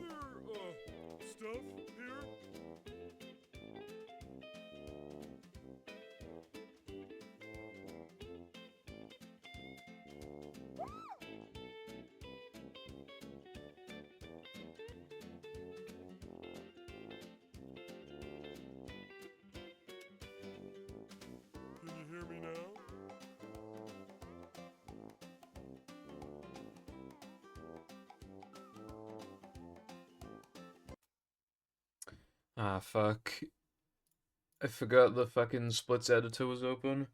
Stuff here? Can you hear me now? Ah, fuck. I forgot the fucking splits editor was open.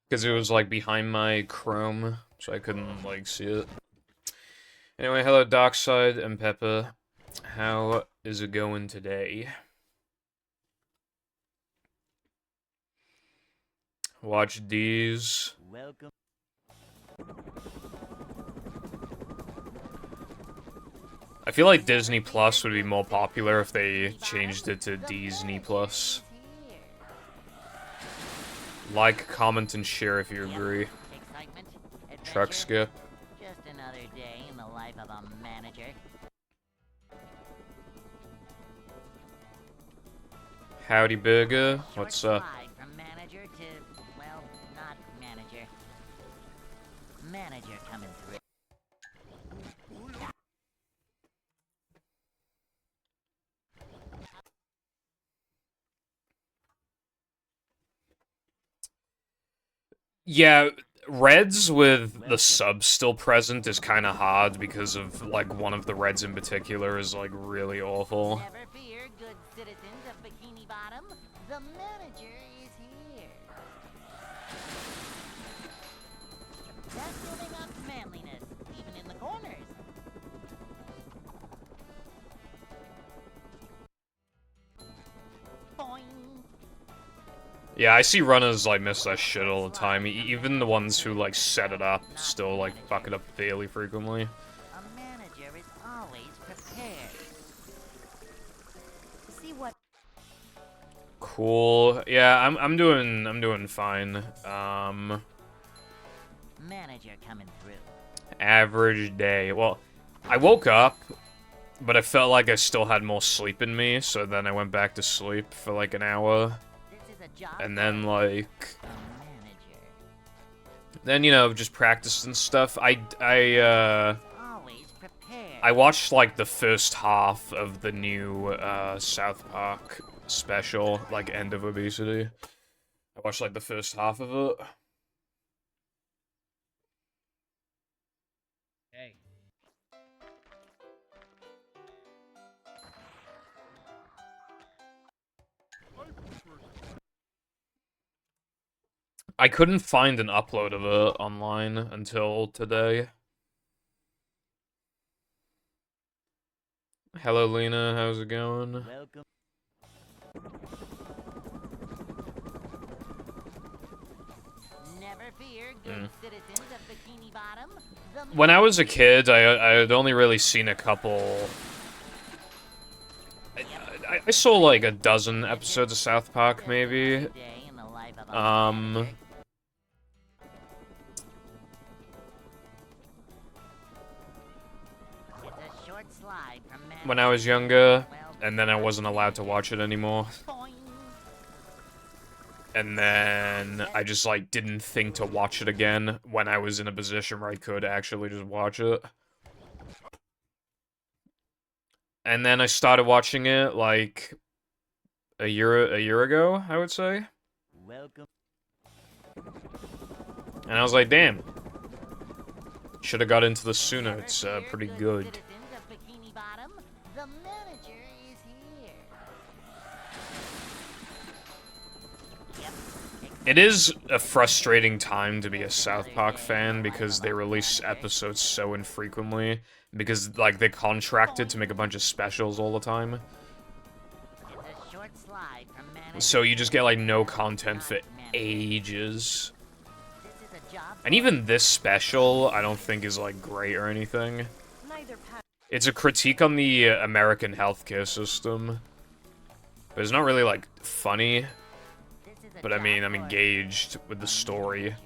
Because it was, like, behind my Chrome, so I couldn't, like, see it. Anyway, hello Darkside and Pepper. How is it going today? Watch these. Welcome. I feel like Disney Plus would be more popular if they changed it to Disney Plus. Like, comment, and share if you agree. Excitement, Truck adventure, skip. just another day in the life of a manager. Howdy Burger, Short what's up? slide from manager to, well, not manager. Manager coming through. Yeah, Reds with the subs still present is kind of hard because of, like, one of the Reds in particular is, like, really awful. Never fear, good citizens of Bikini Bottom. The manager is here. That's building up manliness, even in the corners. Boing. Yeah, I see runners, like, miss that shit all the time. Even the ones who, like, set it up still, like, fuck it up fairly frequently. A manager is always prepared. See what Cool. Yeah, I'm doing fine. manager coming through. Average day. Well, I woke up, but I felt like I still had more sleep in me, so then I went back to sleep for like an hour. This is a job And then, like, a manager. then, you know, just practiced and stuff. I Always prepared. watched, like, the first half of the new, South Park special, like, End of Obesity. I watched, like, the first half of it. Hey. I couldn't find an upload of it online until today. Hello, Lena. How's it going? Welcome. Never fear, good citizens of Bikini Bottom. The When I was a kid, I had only really seen a couple. I saw like a dozen episodes of South Park, maybe. day in the life of a Um, manager. It's a short slide from when I was younger, and then I wasn't allowed to watch it anymore. Boing. And then I just like didn't think to watch it again when I was in a position where I could actually just watch it. And then I started watching it like a year ago, I would say. Welcome. And I was like, damn. Should have got into this sooner. It's pretty good. Citizens of Bikini Bottom, the manager is here. Yep. It is a frustrating time to be a South Park fan because they release episodes so infrequently. Because, like, they're contracted to make a bunch of specials all the time. It's a short slide from manager. So you just get, like, no content for ages. This is a job And even this special, I don't think is, like, great or anything. It's a critique on the American healthcare system. But it's not really, like, funny. This is a But I mean, job I'm for engaged with the a story. manager.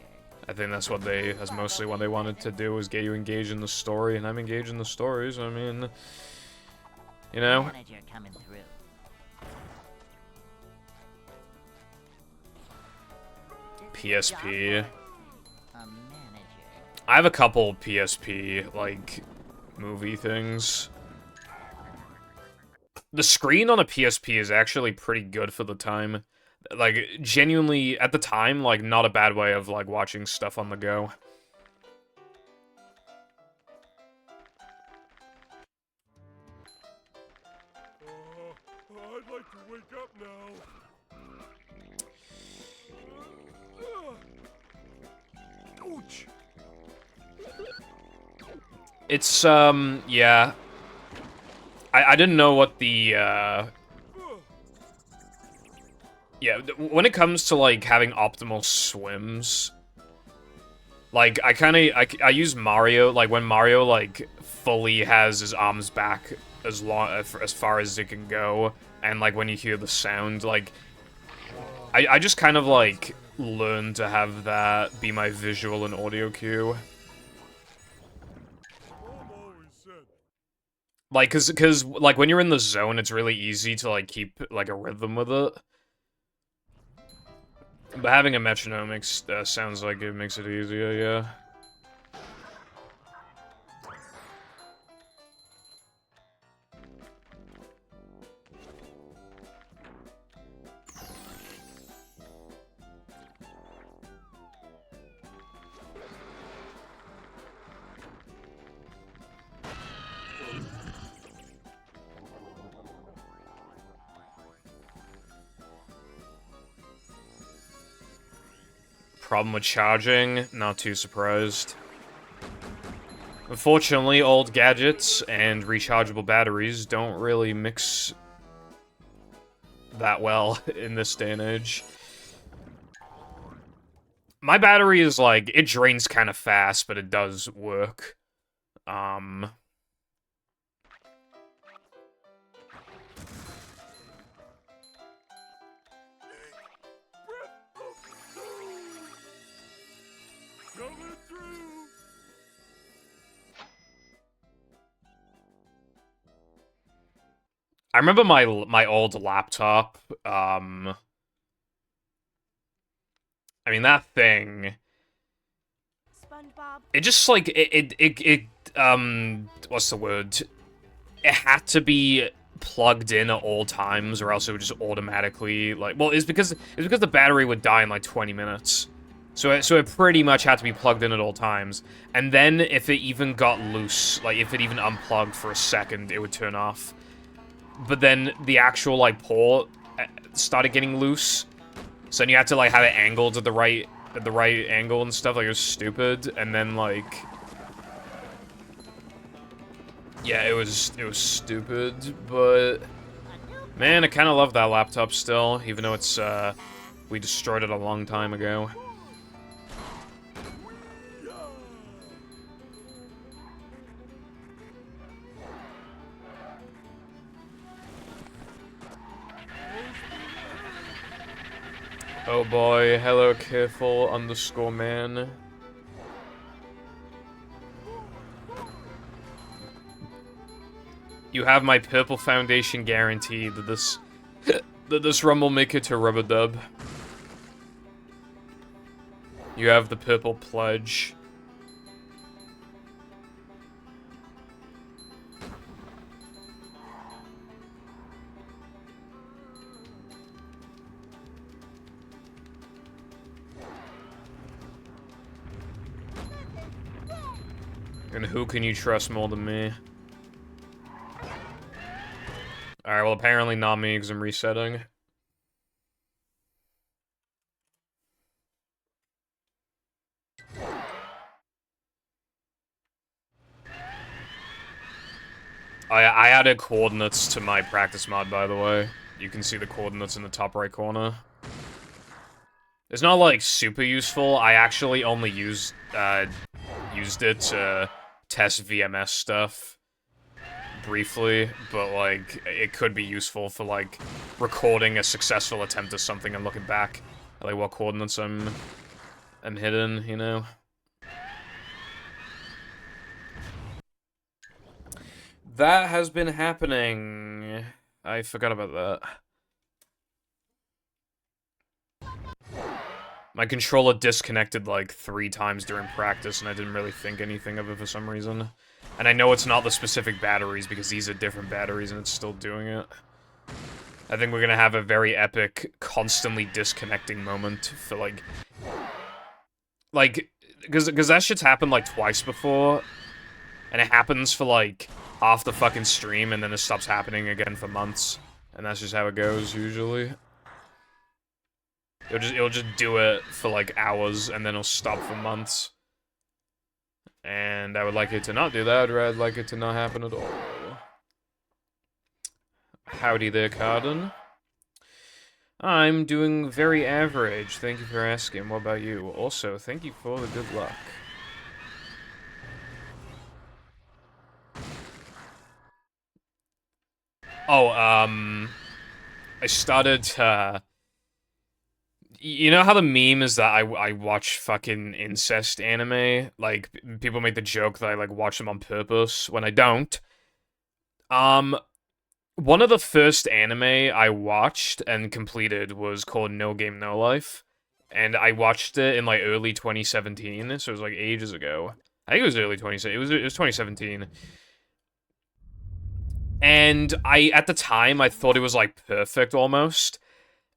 I think that's mostly what they wanted to do, was get you engaged in the story, and I'm engaged in the stories. I mean, you know. Manager coming through. PSP. A manager. I have a couple PSP, like, movie things. The screen on a PSP is actually pretty good for the time. Like, genuinely, at the time, like, not a bad way of, like, watching stuff on the go. I'd like to wake up now. Ouch. It's, yeah. I didn't know what the, yeah, when it comes to, like, having optimal swims, like, I use Mario, like, when Mario, like, fully has his arms back as far as it can go, and, like, when you hear the sound, like, I just kind of, like, learned to have that be my visual and audio cue. Like, cause, like, when you're in the zone, it's really easy to, like, keep, like, a rhythm with it. But having a metronome sounds like it makes it easier, yeah. Problem with charging, not too surprised. Unfortunately, old gadgets and rechargeable batteries don't really mix that well in this day and age. My battery is like, it drains kind of fast, but it does work. I remember my old laptop, I mean, that thing, SpongeBob. it just, like, what's the word? It had to be plugged in at all times, or else it would just automatically, like, well, it's because the battery would die in, like, 20 minutes. So it pretty much had to be plugged in at all times. And then, if it even got loose, like, if it even unplugged for a second, it would turn off. But then the actual, like, port started getting loose. So then you had to, like, have it angled at the right angle and stuff. Like, it was stupid. And then, like, yeah, it was stupid. But man, I kind of love that laptop still, even though it's we destroyed it a long time ago. Oh boy, hello careful underscore man. You have my purple foundation guarantee that this run will make it to rubber dub. You have the purple pledge. And who can you trust more than me? Alright, well apparently not me because I'm resetting. I added coordinates to my practice mod, by the way. You can see the coordinates in the top right corner. It's not, like, super useful. I actually only used it to test VMS stuff briefly, but, like, it could be useful for, like, recording a successful attempt at something and looking back at, like, what coordinates I'm am hidden, you know? That has been happening. I forgot about that. My controller disconnected like 3 times during practice, and I didn't really think anything of it for some reason. And I know it's not the specific batteries, because these are different batteries, and it's still doing it. I think we're gonna have a very epic, constantly disconnecting moment for, like... Because that shit's happened, like, twice before, and it happens for, like, half the fucking stream, and then it stops happening again for months. And that's just how it goes, usually. It'll just do it for, like, hours, and then it'll stop for months. And I would like it to not do that, or I'd like it to not happen at all. Howdy there, Carden. I'm doing very average, thank you for asking. What about you? Also, thank you for the good luck. Oh, I started, you know how the meme is that I watch fucking incest anime? Like, people make the joke that I, like, watch them on purpose, when I don't. One of the first anime I watched and completed was called No Game No Life. And I watched it in, like, early 2017, so it was, like, ages ago. I think it was early 2017, it was 2017. And at the time, I thought it was, like, perfect, almost.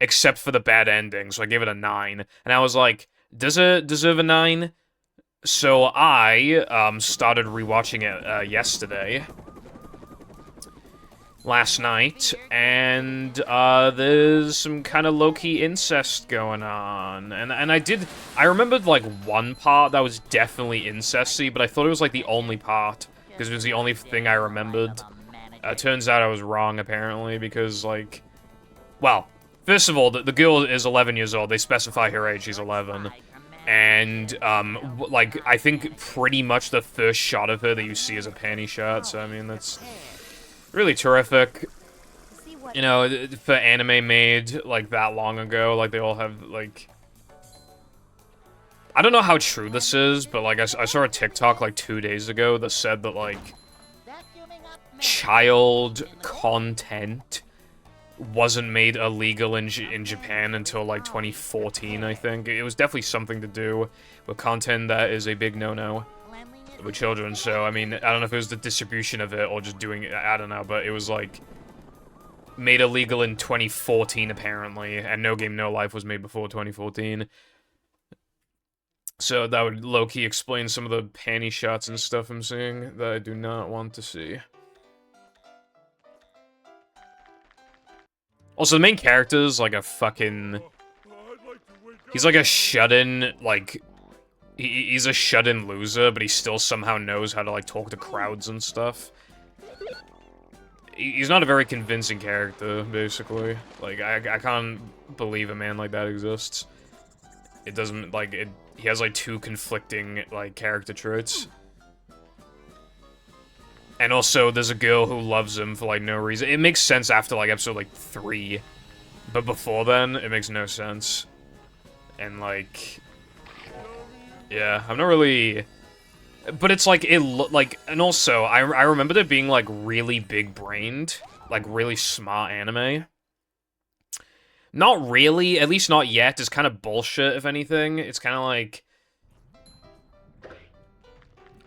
Except for the bad ending, so I gave it a 9. And I was like, does it deserve a 9? So I, started rewatching it, yesterday. Last night, and, there's some kind of low-key incest going on. And I remembered, like, one part that was definitely incesty, but I thought it was, like, the only part, because it was the only thing I remembered. Turns out I was wrong, apparently, because, like... Well, first of all, the girl is 11 years old. They specify her age, she's 11. And, like, I think pretty much the first shot of her that you see is a panty shot, so, I mean, that's... really terrific, you know, for anime made, like, that long ago, like, they all have, like... I don't know how true this is, but, like, I saw a TikTok, like, 2 days ago that said that, like, child content wasn't made illegal in Japan until, like, 2014, I think. It was definitely something to do with content that is a big no-no with children, so, I mean, I don't know if it was the distribution of it or just doing it, I don't know, but it was, like, made illegal in 2014, apparently, and No Game No Life was made before 2014. So that would low-key explain some of the panty shots and stuff I'm seeing that I do not want to see. Also, the main character is, like, a fucking... He's, like, a shut-in, like... He's a shut-in loser, but he still somehow knows how to, like, talk to crowds and stuff. He's not a very convincing character, basically. Like, I can't believe a man like that exists. It doesn't, like, he has, like, 2 conflicting, like, character traits. And also, there's a girl who loves him for, like, no reason. It makes sense after, like, episode, like, 3. But before then, it makes no sense. And, like... Yeah, I'm not really... But it's like, and also, I remembered it being, like, really big-brained. Like, really smart anime. Not really, at least not yet. It's kind of bullshit, if anything. It's kind of like...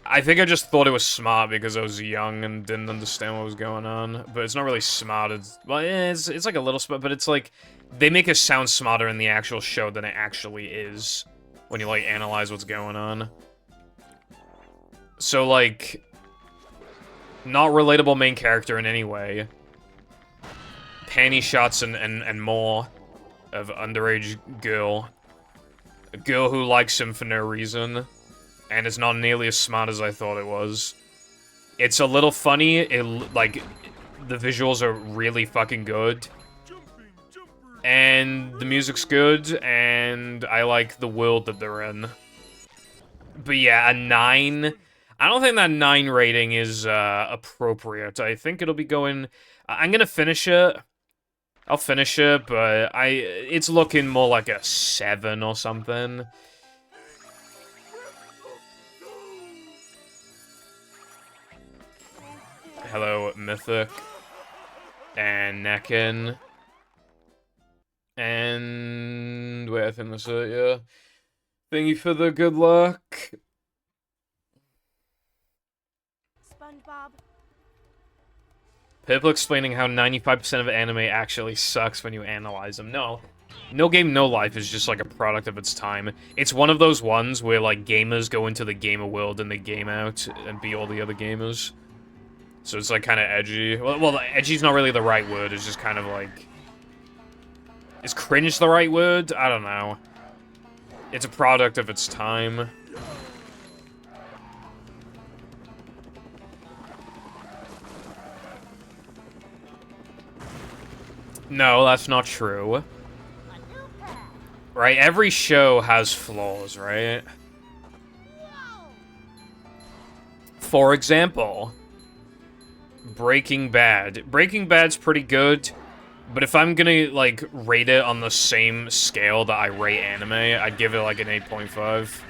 I think I just thought it was smart because I was young and didn't understand what was going on. But it's not really smart. Well, it's like a little smart, but it's like... They make it sound smarter in the actual show than it actually is. When you, like, analyze what's going on. So, like... Not relatable main character in any way. Panty shots and more of underage girl. A girl who likes him for no reason. And it's not nearly as smart as I thought it was. It's a little funny. Like, the visuals are really fucking good. And the music's good, and I like the world that they're in. But yeah, a 9... I don't think that 9 rating is, appropriate. I think it'll be going... I'm gonna finish it. I'll finish it, but it's looking more like a 7 or something. hello, Mythic. And Nekin. And... wait, I think that's it, yeah. Thank you for the good luck. SpongeBob. People explaining how 95% of anime actually sucks when you analyze them. No. No Game, No Life is just like a product of its time. It's one of those ones where like gamers go into the gamer world and they game out and be all the other gamers. So it's like kind of edgy. Well, edgy's not really the right word. It's just kind of like... is cringe the right word? I don't know. It's a product of its time. No, that's not true. Right, every show has flaws, right? For example, Breaking Bad. Breaking Bad's pretty good, but if I'm gonna, like, rate it on the same scale that I rate anime, I'd give it, like, an 8.5.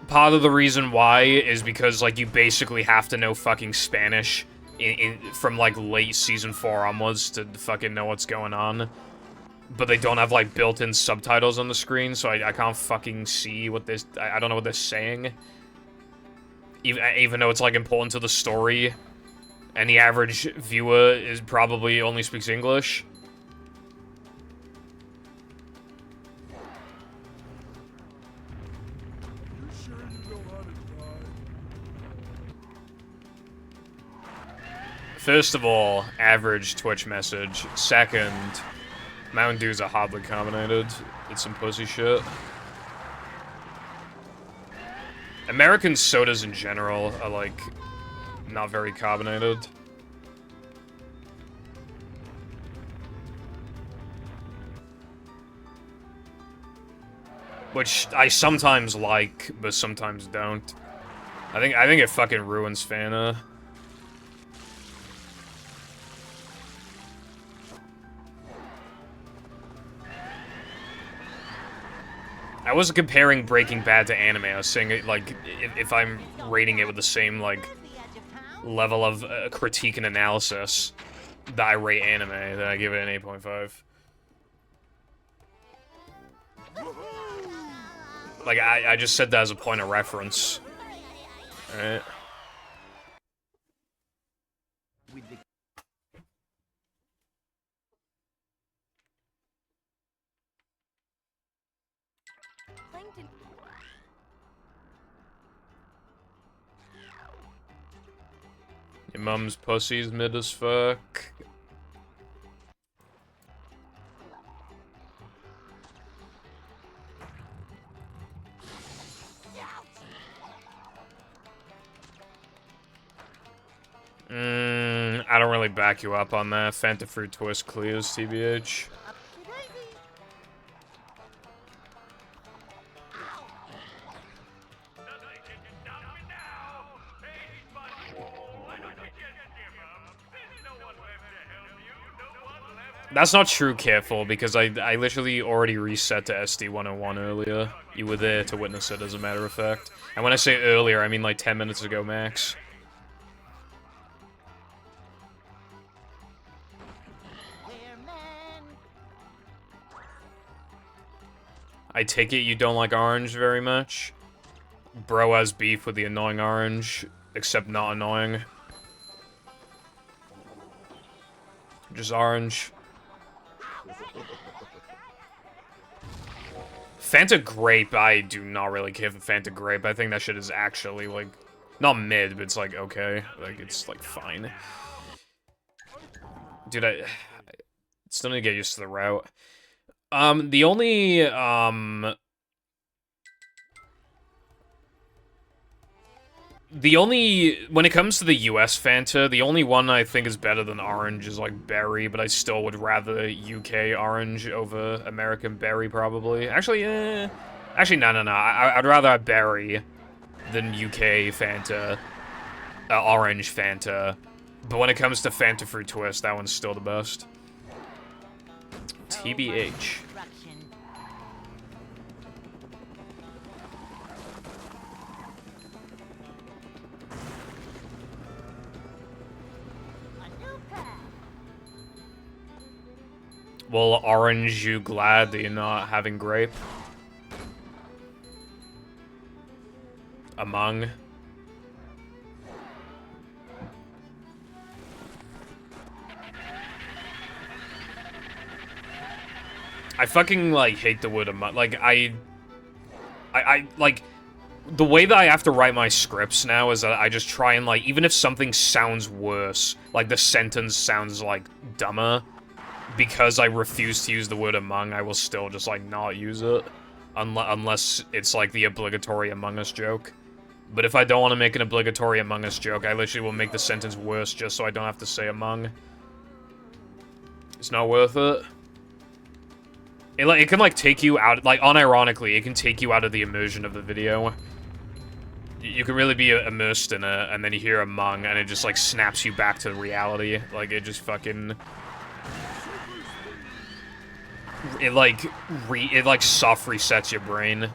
Part of the reason why is because, like, you basically have to know fucking Spanish from, like, late Season 4 onwards to fucking know what's going on. But they don't have, like, built-in subtitles on the screen, so I can't fucking see what this... I don't know what they're saying. Even though it's, like, important to the story. And the average viewer is probably only speaks English. You sure you know how to drive? First of all, average Twitch message. Second, Mountain Dews are hardly carbonated. It's some pussy shit. American sodas in general are, like, not very carbonated. Which I sometimes like, but sometimes don't. I think it fucking ruins Fanta. I wasn't comparing Breaking Bad to anime. I was saying, like, if I'm rating it with the same, like, level of critique and analysis that I rate anime, then I give it an 8.5. Like, I just said that as a point of reference. Alright. Plankton. Your mum's pussy's mid as fuck. I don't really back you up on that. Fanta Fruit Twist clears, TBH. That's not true, Careful, because I literally already reset to SD 101 earlier. You were there to witness it, as a matter of fact. And when I say earlier, I mean like 10 minutes ago, max. I take it you don't like orange very much? Bro has beef with the annoying orange, except not annoying. Just orange. Fanta Grape, I do not really care for Fanta Grape. I think that shit is actually, like, not mid, but it's, like, okay. Like, it's, like, fine. Dude, I still need to get used to the route. The only, when it comes to the US Fanta, the only one I think is better than orange is, like, berry, but I still would rather UK orange over American berry, probably. Actually, no. I'd rather have berry than UK Fanta, orange Fanta. But when it comes to Fanta Fruit Twist, that one's still the best. TBH. Well, orange, you glad that you're not having grape? Among. I fucking, like, hate the word among. Like, I like, the way that I have to write my scripts now is that I just try and, like, even if something sounds worse, like, the sentence sounds, like, dumber, because I refuse to use the word among, I will still just, like, not use it. Unless it's, like, the obligatory Among Us joke. But if I don't want to make an obligatory Among Us joke, I literally will make the sentence worse just so I don't have to say among. It's not worth it. It can, like, take you out, like, unironically, it can take you out of the immersion of the video. You can really be immersed in it, and then you hear among, and it just, like, snaps you back to reality. Like, it just fucking... It, like, soft resets your brain.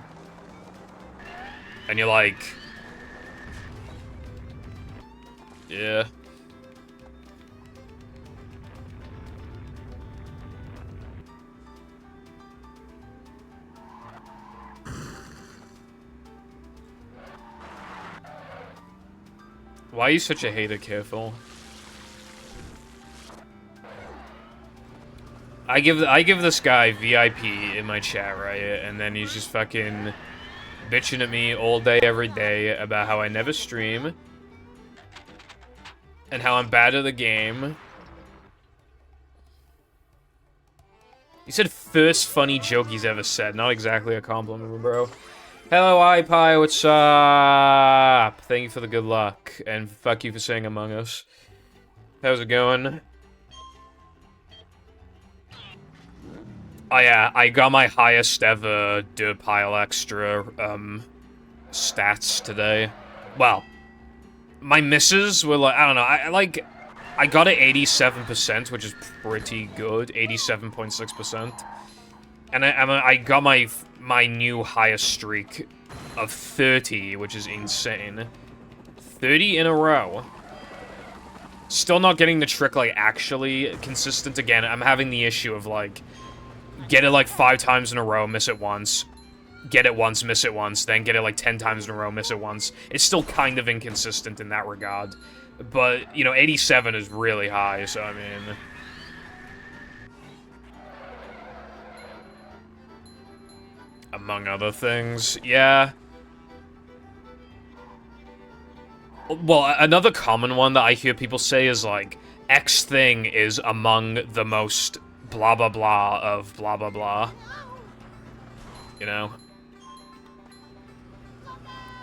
And you're like... Yeah. Why are you such a hater, Careful? I give this guy VIP in my chat, right? And then he's just fucking bitching at me all day, every day about how I never stream. And how I'm bad at the game. He said first funny joke he's ever said. Not exactly a compliment, bro. Hello, iPie, what's up? Thank you for the good luck. And fuck you for saying Among Us. How's it going? Oh yeah, I got my highest ever pile extra, stats today. Well, my misses were like, I don't know, I got it 87%, which is pretty good, 87.6%. And I got my new highest streak of 30, which is insane. 30 in a row. Still not getting the trick, like, actually consistent again. I'm having the issue of, like, get it, like, 5 times in a row, miss it once. Get it once, miss it once. Then get it, like, 10 times in a row, miss it once. It's still kind of inconsistent in that regard. But, you know, 87 is really high, so, I mean... Among other things, yeah. Well, another common one that I hear people say is, like, X thing is among the most blah blah blah of blah blah blah. You know?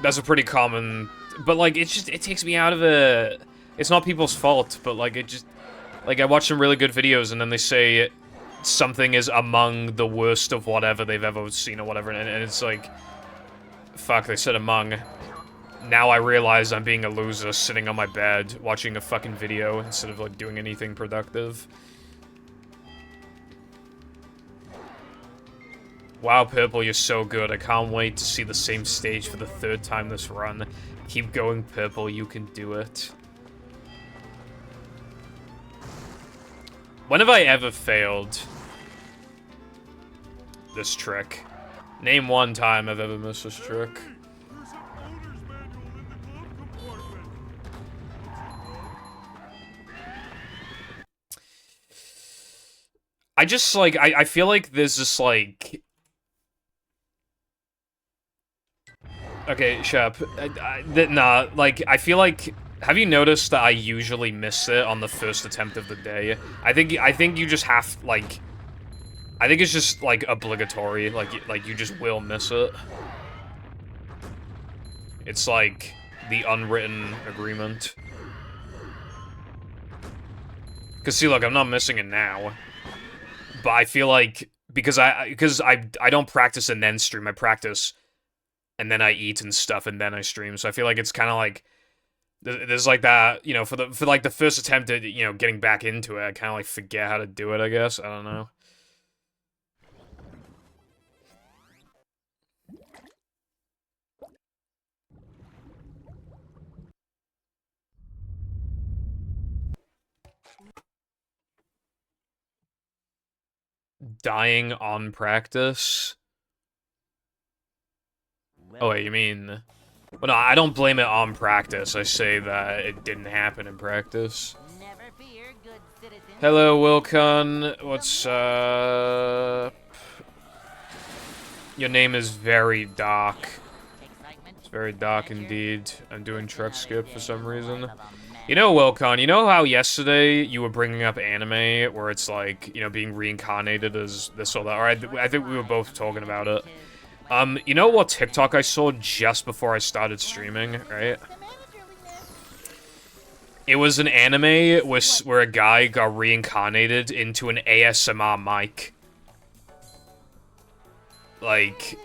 That's a pretty common... But, like, it takes me out of it. It's not people's fault, but, like, it just... Like, I watch some really good videos, and then they say something is among the worst of whatever they've ever seen or whatever, and it's like... Fuck, they said among. Now I realize I'm being a loser sitting on my bed, watching a fucking video instead of, like, doing anything productive. Wow, Purple, you're so good. I can't wait to see the same stage for the 3rd time this run. Keep going, Purple, you can do it. When have I ever failed this trick? Name one time I've ever missed this trick. There's an owner's manual in the glove compartment. I just, like, I feel like there's this, like... Okay, shut up. Nah, like, I feel like... Have you noticed that I usually miss it on the first attempt of the day? I think you just have, like... I think it's just, like, obligatory. Like, you just will miss it. It's, like, the unwritten agreement. Because, see, look, I'm not missing it now. But I feel like... Because I don't practice and then stream. I practice... and then I eat and stuff, and then I stream. So I feel like it's kind of like there's like that, you know, for like the first attempt at, you know, getting back into it, I kind of like forget how to do it, I guess. I don't know. Dying on practice? Oh, wait, you mean... Well, no, I don't blame it on practice. I say that it didn't happen in practice. Never fear, good citizens. Hello, Wilcon. What's, Your name is very dark. It's very dark indeed. I'm doing truck skip for some reason. You know, Wilcon, you know how yesterday you were bringing up anime where it's like, you know, being reincarnated as this or that? Or I think we were both talking about it. You know what TikTok I saw just before I started streaming, right? It was an anime where a guy got reincarnated into an ASMR mic. Like,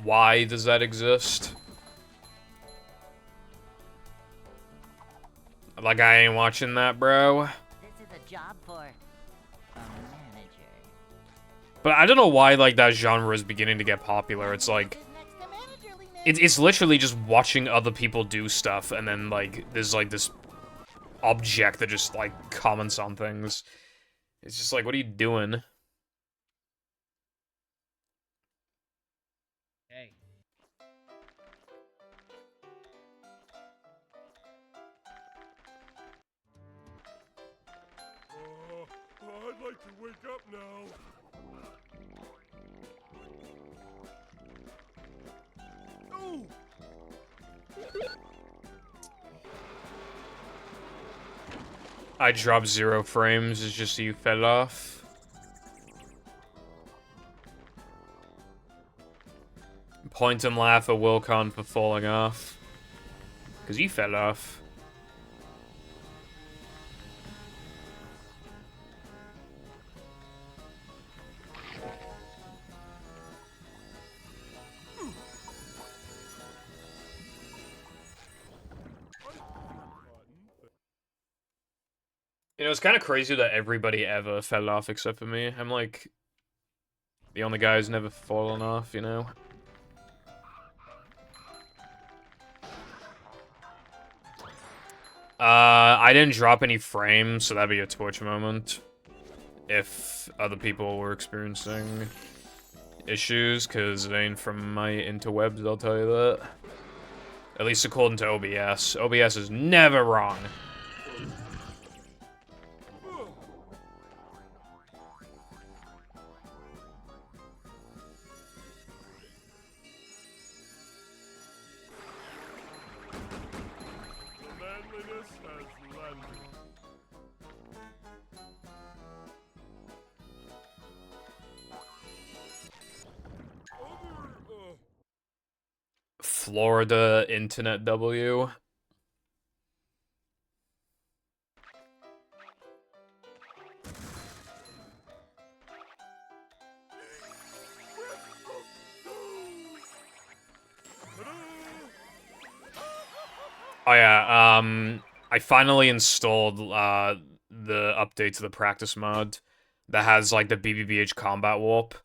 why does that exist? Like, I ain't watching that, bro. This is a job for a manager. But I don't know why, like, that genre is beginning to get popular. It's like... It's literally just watching other people do stuff, and then, like, there's, like, this object that just, like, comments on things. It's just like, what are you doing? Hey. I'd like to wake up now. Oh! I dropped 0 frames, it's just you fell off. Point and laugh at Wilcon for falling off. Because he fell off. You know, it's kind of crazy that everybody ever fell off except for me. I'm like the only guy who's never fallen off, you know? I didn't drop any frames, so that'd be a Twitch moment. If other people were experiencing issues, because it ain't from my interwebs, I'll tell you that. At least according to OBS. OBS is never wrong. Manliness has landed. Florida Internet W. Oh yeah, I finally installed, the update to the practice mod that has, like, the BBBH combat warp.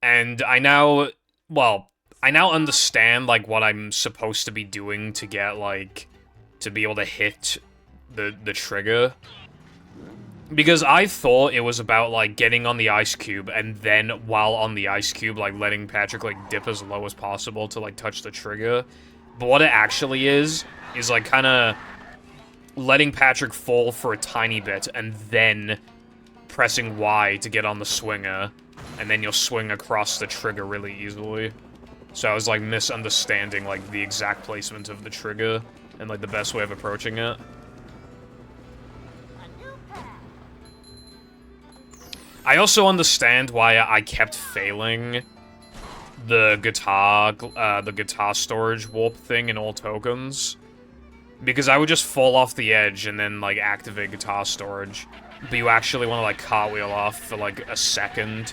And I now, well, I now understand, like, what I'm supposed to be doing to get, like, to be able to hit the trigger. Because I thought it was about, like, getting on the ice cube, and then, while on the ice cube, like, letting Patrick, like, dip as low as possible to, like, touch the trigger. But what it actually is, like, kinda letting Patrick fall for a tiny bit, and then pressing Y to get on the swinger, and then you'll swing across the trigger really easily. So I was, like, misunderstanding, like, the exact placement of the trigger, and, like, the best way of approaching it. I also understand why I kept failing the guitar storage warp thing in all tokens. Because I would just fall off the edge and then, like, activate guitar storage. But you actually want to, like, cartwheel off for, like, a second.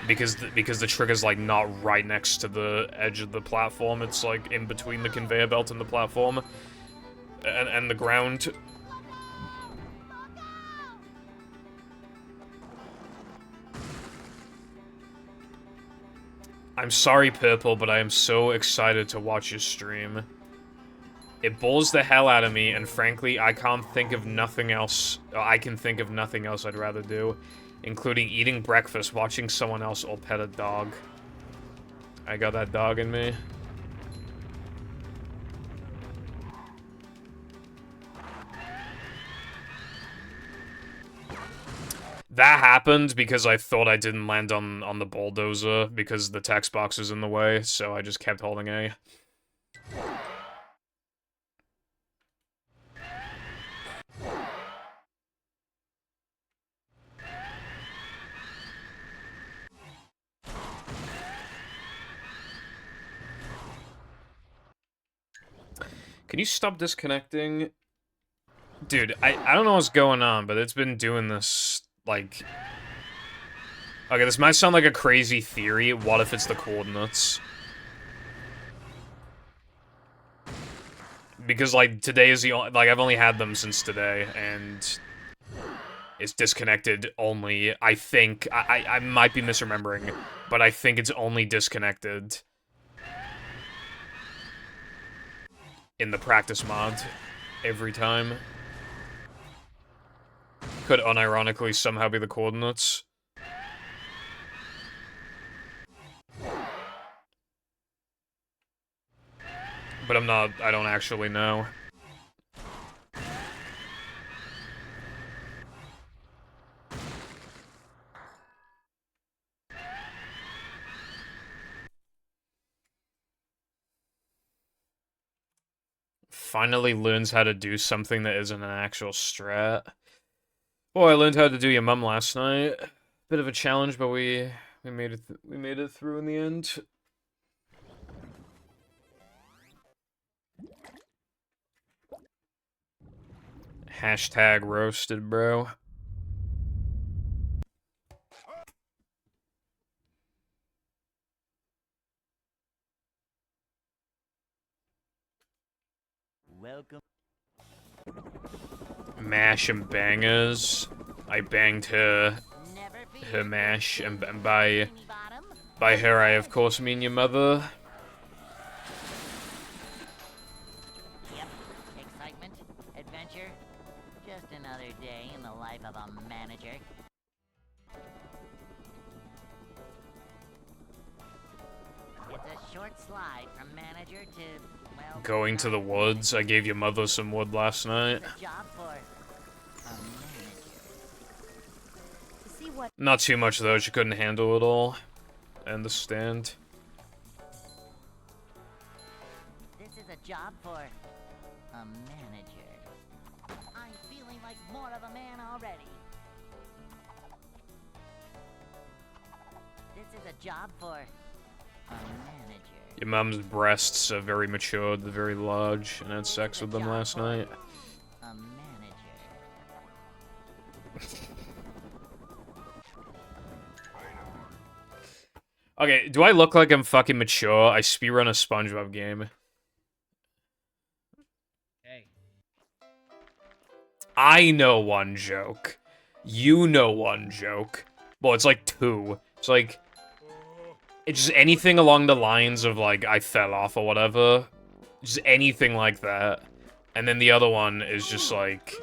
Because the trigger's, like, not right next to the edge of the platform. It's, like, in between the conveyor belt and the platform. And the ground. I'm sorry, Purple, but I am so excited to watch your stream. It bores the hell out of me, and frankly, I can't think of nothing else. I can think of nothing else I'd rather do, including eating breakfast, watching someone else, or pet a dog. I got that dog in me. That happened because I thought I didn't land on the bulldozer because the text box was in the way, so I just kept holding A. Can you stop disconnecting? Dude, I don't know what's going on, but it's been doing this, like... Okay, this might sound like a crazy theory. What if it's the coordinates? Because, like, today is the only... Like, I've only had them since today, and... It's disconnected only, I think... I might be misremembering, but I think it's only disconnected in the practice mod every time. Could unironically somehow be the coordinates. But I don't actually know. Finally learns how to do something that isn't an actual strat. Boy, I learned how to do your mum last night. Bit of a challenge, but we made it through in the end. Hashtag roasted, bro. Welcome. Mash and bangers. I banged her mash, and by her I of course mean your mother. Yep. Excitement, adventure, just another day in the life of a manager. It's a short slide from manager to, well... Going to the woods. I gave your mother some wood last night. A job for a manager. To see what... Not too much though, she couldn't handle it all. I understand. This is a job for a manager. I'm feeling like more of a man already. This is a job for a manager. Your mum's breasts are very mature, they're very large, and I had sex with them last night. A manager. Okay, do I look like I'm fucking mature? I speedrun a SpongeBob game. Hey. I know one joke. You know one joke. Well, it's like two. It's like... It's just anything along the lines of, like, I fell off or whatever. Just anything like that. And then the other one is just like...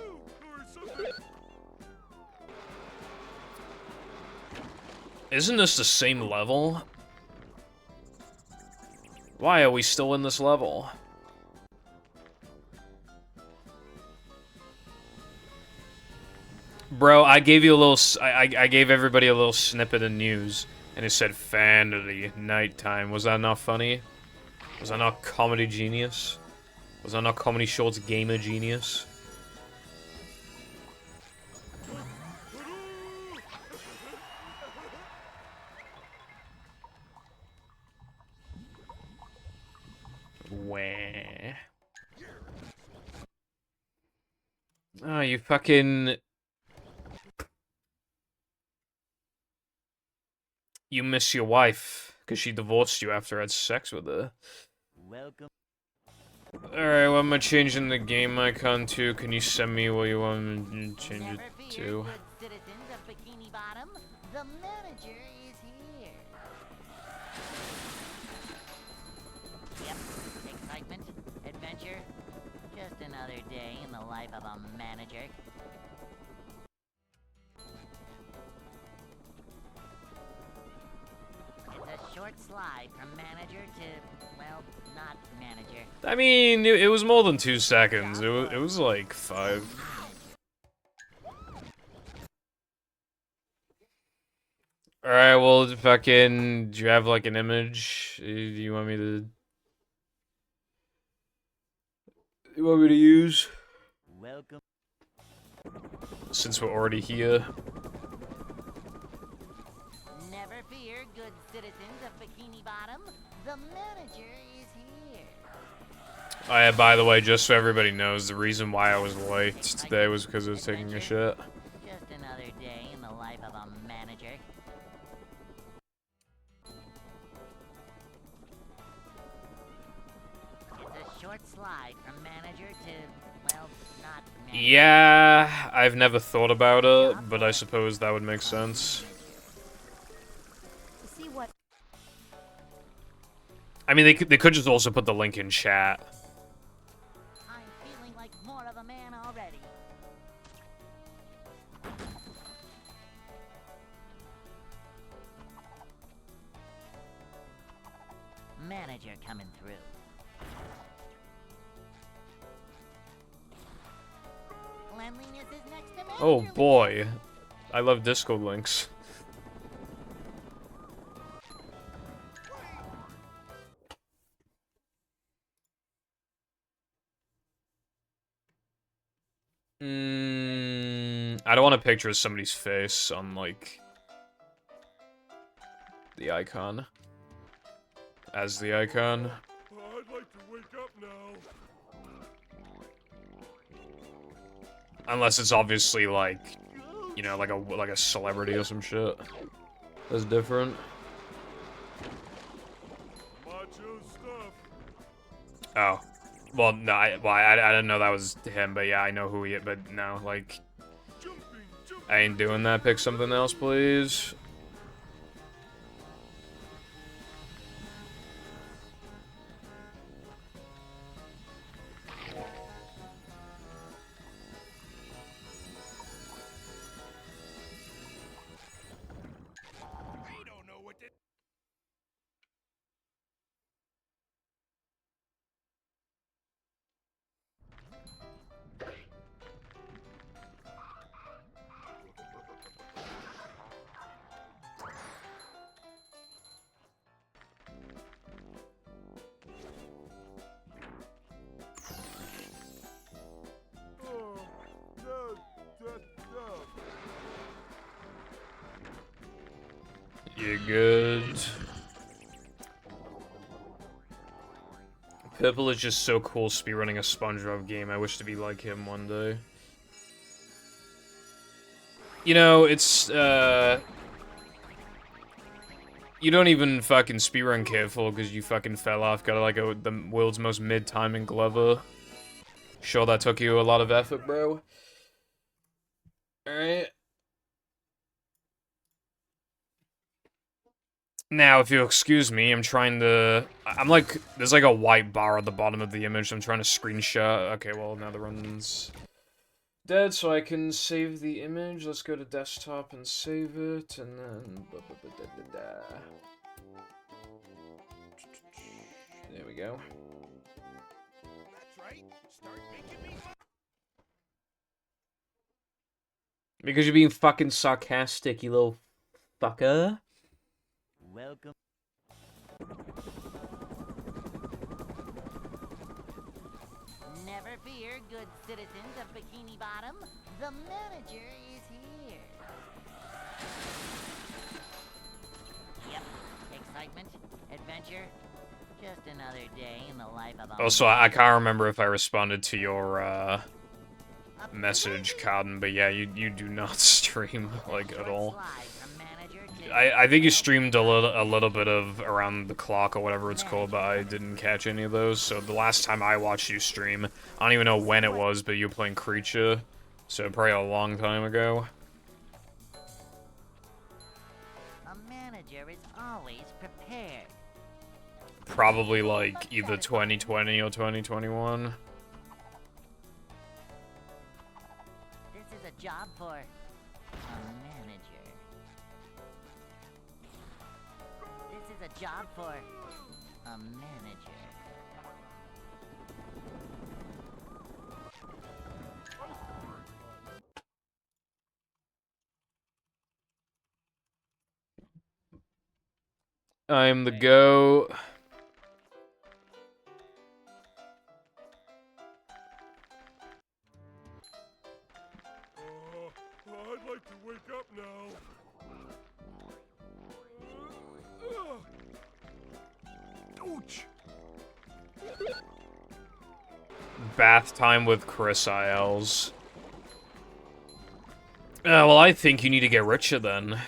Isn't this the same level? Why are we still in this level? Bro, I gave you a little... I gave everybody a little snippet of news. And it said, Fantasy, nighttime. Was that not funny? Was that not comedy genius? Was that not Comedy Shorts gamer genius? Wah. Oh, you fucking... You miss your wife, because she divorced you after I had sex with her. Welcome. Alright, what am I changing the game icon to? Can you send me what you want me to change Never it fear, to? good citizens of Bikini Bottom. The manager is here. Yep. Excitement, adventure, Just another day in the life of a manager. It's a short slide from manager to, well, not manager. I mean, it was more than 2 seconds. It was like 5. Alright, well, fucking, do you have like an image? Do you want me to... You want me to use? Welcome. Since we're already here. Never fear, good citizens of Bikini Bottom. The manager is here. Oh yeah, by the way, just so everybody knows, the reason why I was late today was because I was taking a shit. Just another day in the life of a manager. It's a short slide from manager to, well, not manager. Yeah, I've never thought about it, but I suppose that would make sense. See what? I mean, they could just also put the link in chat. I'm feeling like more of a man already. Manager coming through. Cleanliness is next to manager. Oh boy, I love disco links. I don't want a picture of somebody's face on, like, the icon. As the icon. I'd like to wake up now. Unless it's obviously, like, you know, like a celebrity or some shit. That's different. Macho stuff. Oh. Well, no, I didn't know that was him, but yeah, I know who he is, but no, like... Jumping. I ain't doing that. Pick something else, please. I don't know what to... You good? Purple is just so cool speedrunning a SpongeBob game. I wish to be like him one day. You know, it's, you don't even fucking speedrun careful because you fucking fell off. Got like the world's most mid-timing Glover. Sure, that took you a lot of effort, bro. Alright. Now, if you'll excuse me, I'm like, there's like a white bar at the bottom of the image, so I'm trying to screenshot. Okay, well, now the run's dead, so I can save the image. Let's go to desktop and save it, and then... There we go. That's right. Start making me... Because you're being fucking sarcastic, you little fucker. Welcome. Never fear, good citizens of Bikini Bottom. The manager is here. Yep. Excitement, adventure. Just another day in the life of a... Also, I can't remember if I responded to your, message, Cotton, but yeah, you do not stream, like, at all. I think you streamed a little bit of Around the Clock or whatever it's called, but I didn't catch any of those. So the last time I watched you stream, I don't even know when it was, but you were playing Creature, so probably a long time ago. A manager is always prepared. Probably like either 2020 or 2021. a job for a manager. This is a job for a manager. I'm the go. I'd like to wake up now. Ouch! Bath time with Chris ILs. Well, I think you need to get richer then.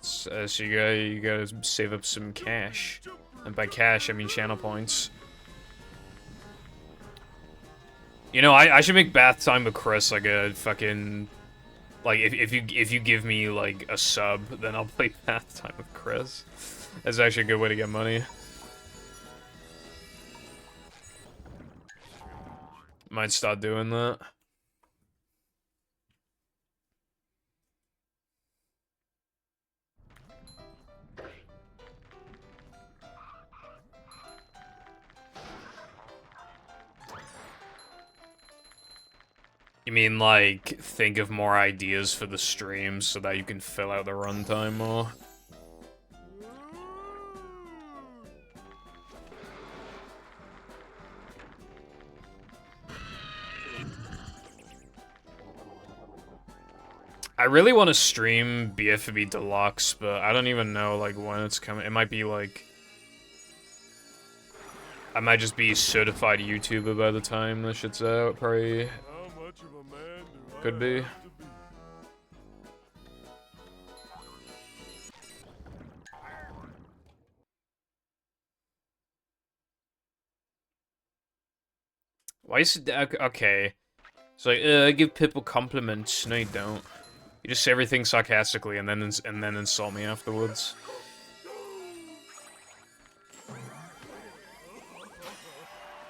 So you gotta save up some cash. And by cash, I mean channel points. You know, I should make bath time with Chris like a fucking... Like, if you give me, like, a sub, then I'll play bath time with Chris. That's actually a good way to get money. Might start doing that. You mean, like, think of more ideas for the streams so that you can fill out the runtime more? I really want to stream BFB Deluxe, but I don't even know, like, when it's coming. It might be, like... I might just be certified YouTuber by the time this shit's out, probably. Could be. Why is it... Okay. It's like, I give people compliments. No, you don't. You just say everything sarcastically and then insult me afterwards.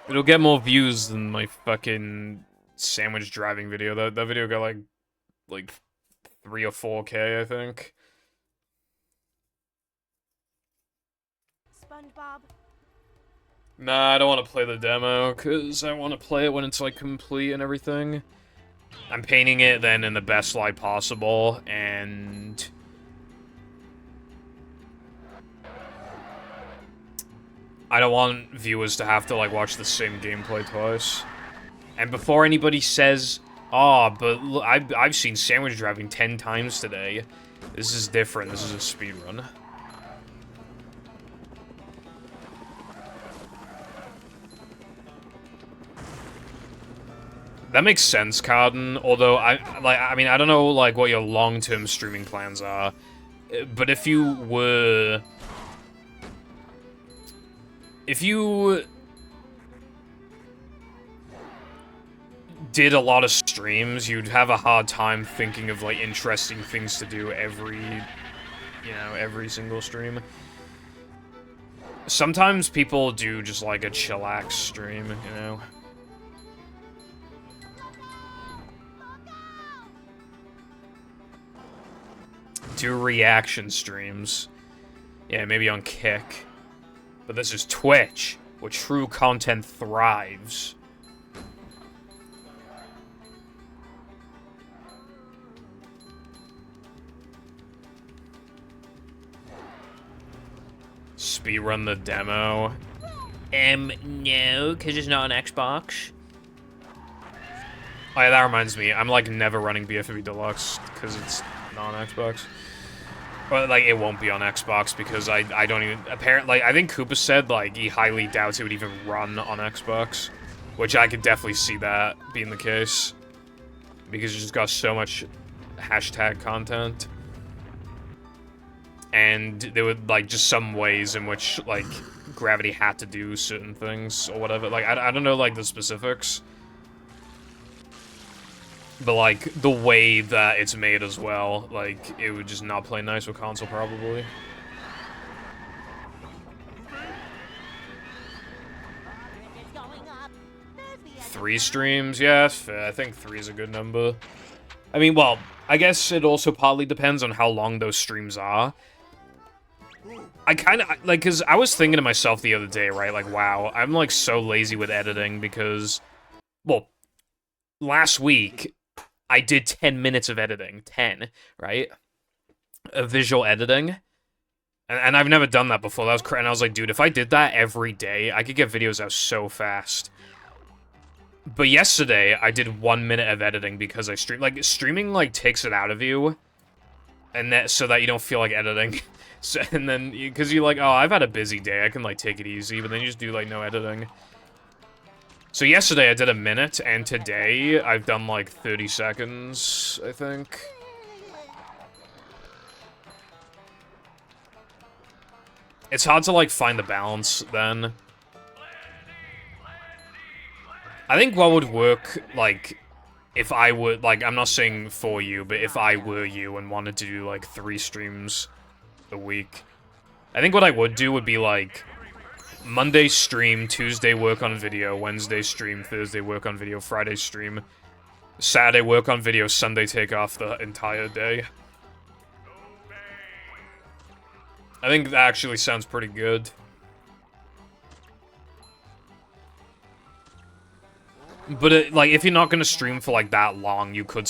It'll get more views than my fucking sandwich driving video. That video got like 3 or 4K, I think. SpongeBob. Nah, I don't want to play the demo, because I want to play it when it's, like, complete and everything. I'm painting it then in the best light possible, and... I don't want viewers to have to, like, watch the same gameplay twice. And before anybody says, oh, but look, I've seen sandwich driving 10 times today. This is different. This is a speedrun. That makes sense, Carden. Although I mean, I don't know like what your long-term streaming plans are, but if you did a lot of streams, you'd have a hard time thinking of like interesting things to do every single stream. Sometimes people do just like a chillax stream, you know. Do reaction streams. Yeah, maybe on Kick. But this is Twitch, where true content thrives. Speedrun the demo. No, because it's not an Xbox. Oh yeah, that reminds me. I'm like never running BFB Deluxe because it's not on Xbox. But like it won't be on Xbox because I don't even apparently I think Koopa said like he highly doubts it would even run on Xbox, which I could definitely see that being the case because it's just got so much hashtag content. And there were, like, just some ways in which, like, Gravity had to do certain things or whatever. Like, I don't know, like, the specifics. But, like, the way that it's made as well, like, it would just not play nice with console, probably. Three streams? Yeah, I think 3 is a good number. I mean, well, I guess it also partly depends on how long those streams are. I kind of, like, because I was thinking to myself the other day, right, like, wow, I'm, like, so lazy with editing because, well, last week, I did 10 minutes of editing. 10, right? Of visual editing. And I've never done that before. That was and I was like, dude, if I did that every day, I could get videos out so fast. But yesterday, I did 1 minute of editing because I streamed. Like, streaming, like, takes it out of you. And that, so that you don't feel like editing. So, and then, because you're like, oh, I've had a busy day, I can, like, take it easy. But then you just do, like, no editing. So yesterday, I did a minute, and today, I've done, like, 30 seconds, I think. It's hard to, like, find the balance, then. I think what would work, like, if I would, like, I'm not saying for you, but if I were you and wanted to do, like, 3 streams a week, I think what I would do would be, like, Monday stream, Tuesday work on video, Wednesday stream, Thursday work on video, Friday stream, Saturday work on video, Sunday take off the entire day. I think that actually sounds pretty good. But, like, if you're not gonna stream for, like, that long, you could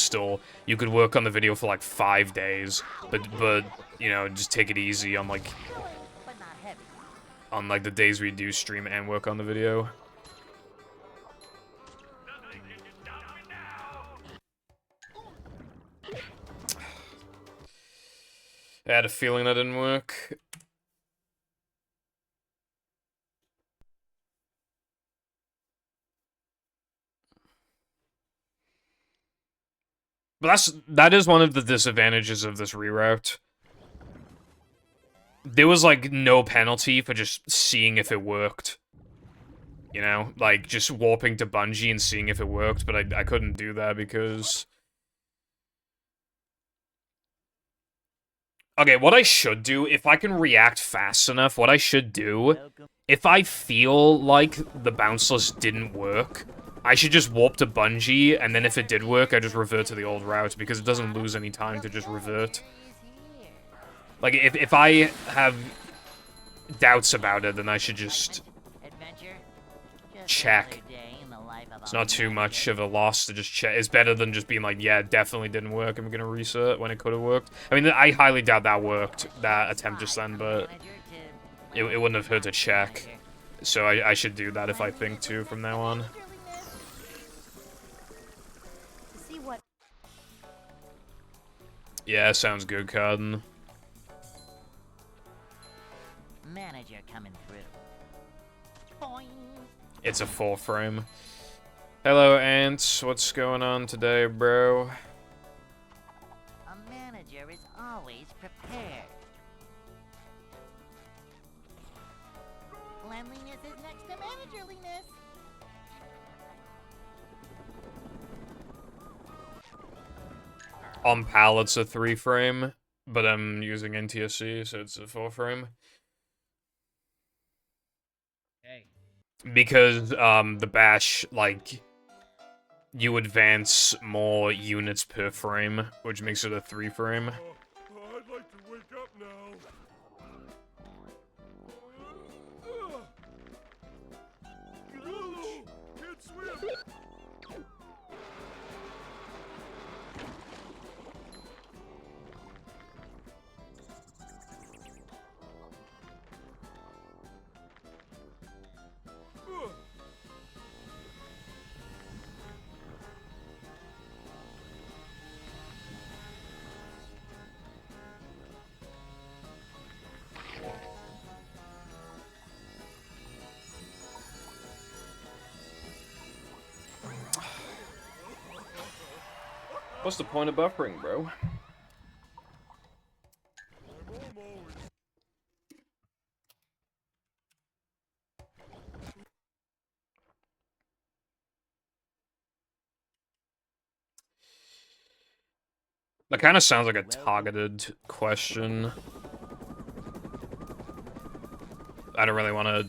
work on the video for, like, 5 days. But, you know, just take it easy on, like, the days we do stream and work on the video. I had a feeling that didn't work. But that is one of the disadvantages of this reroute. There was, like, no penalty for just seeing if it worked. You know? Like, just warping to Bungie and seeing if it worked, but I couldn't do that because... Okay, what I should do, if I can react fast enough, what I should do, if I feel like the bounceless didn't work, I should just warp to Bungie, and then if it did work, I just revert to the old route, because it doesn't lose any time to just revert. Like, if I have doubts about it, then I should just check. It's not too much of a loss to just check. It's better than just being like, yeah, it definitely didn't work, I'm gonna reset when it could have worked. I mean, I highly doubt that worked, that attempt just then, but it wouldn't have hurt to check. So I should do that if I think to from now on. Yeah, sounds good, Carden. Manager coming through. Boing. It's a full frame. Hello, Ants. What's going on today, bro? A manager is always prepared. Cleanliness is next to managerliness. On PAL, it's a 3 frame, but I'm using NTSC, so it's a 4 frame. Hey. Because, the bash, like, you advance more units per frame, which makes it a 3 frame. I'd like to wake up now. Can't swim. What's the point of buffering, bro? That kind of sounds like a targeted question. I don't really want to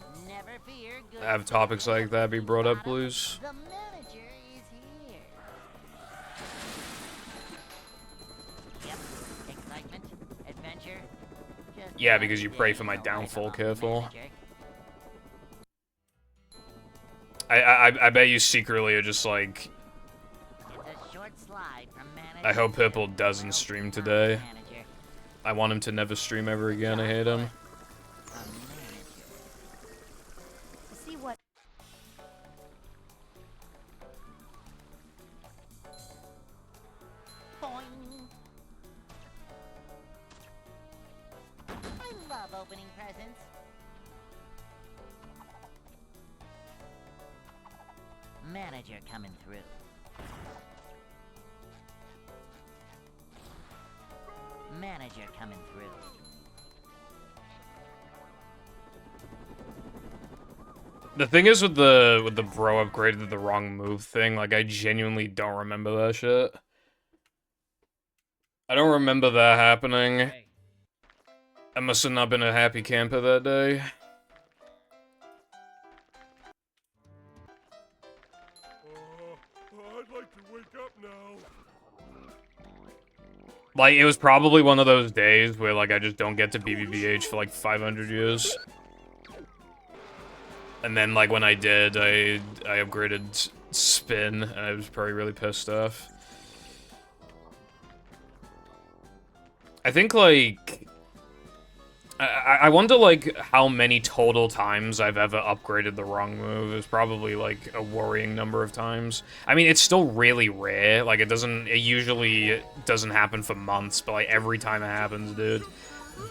have topics like that be brought up, Blues. The manager is here. Yeah, because you pray for my downfall, careful. I bet you secretly are just like... I hope Purple doesn't stream today. I want him to never stream ever again, I hate him. See what? I love opening presents. Manager coming through. Manager coming through. The thing is with the bro upgraded the wrong move thing, like I genuinely don't remember that shit. I don't remember that happening. I must have not been a happy camper that day. I'd like to wake up now. Like, it was probably one of those days where, like, I just don't get to BBBH for, like, 500 years. And then, like, when I did, I upgraded Spin, and I was probably really pissed off. I think, like... I wonder, like, how many total times I've ever upgraded the wrong move. It's probably, like, a worrying number of times. I mean, it's still really rare. Like, it usually doesn't happen for months, but, like, every time it happens, dude.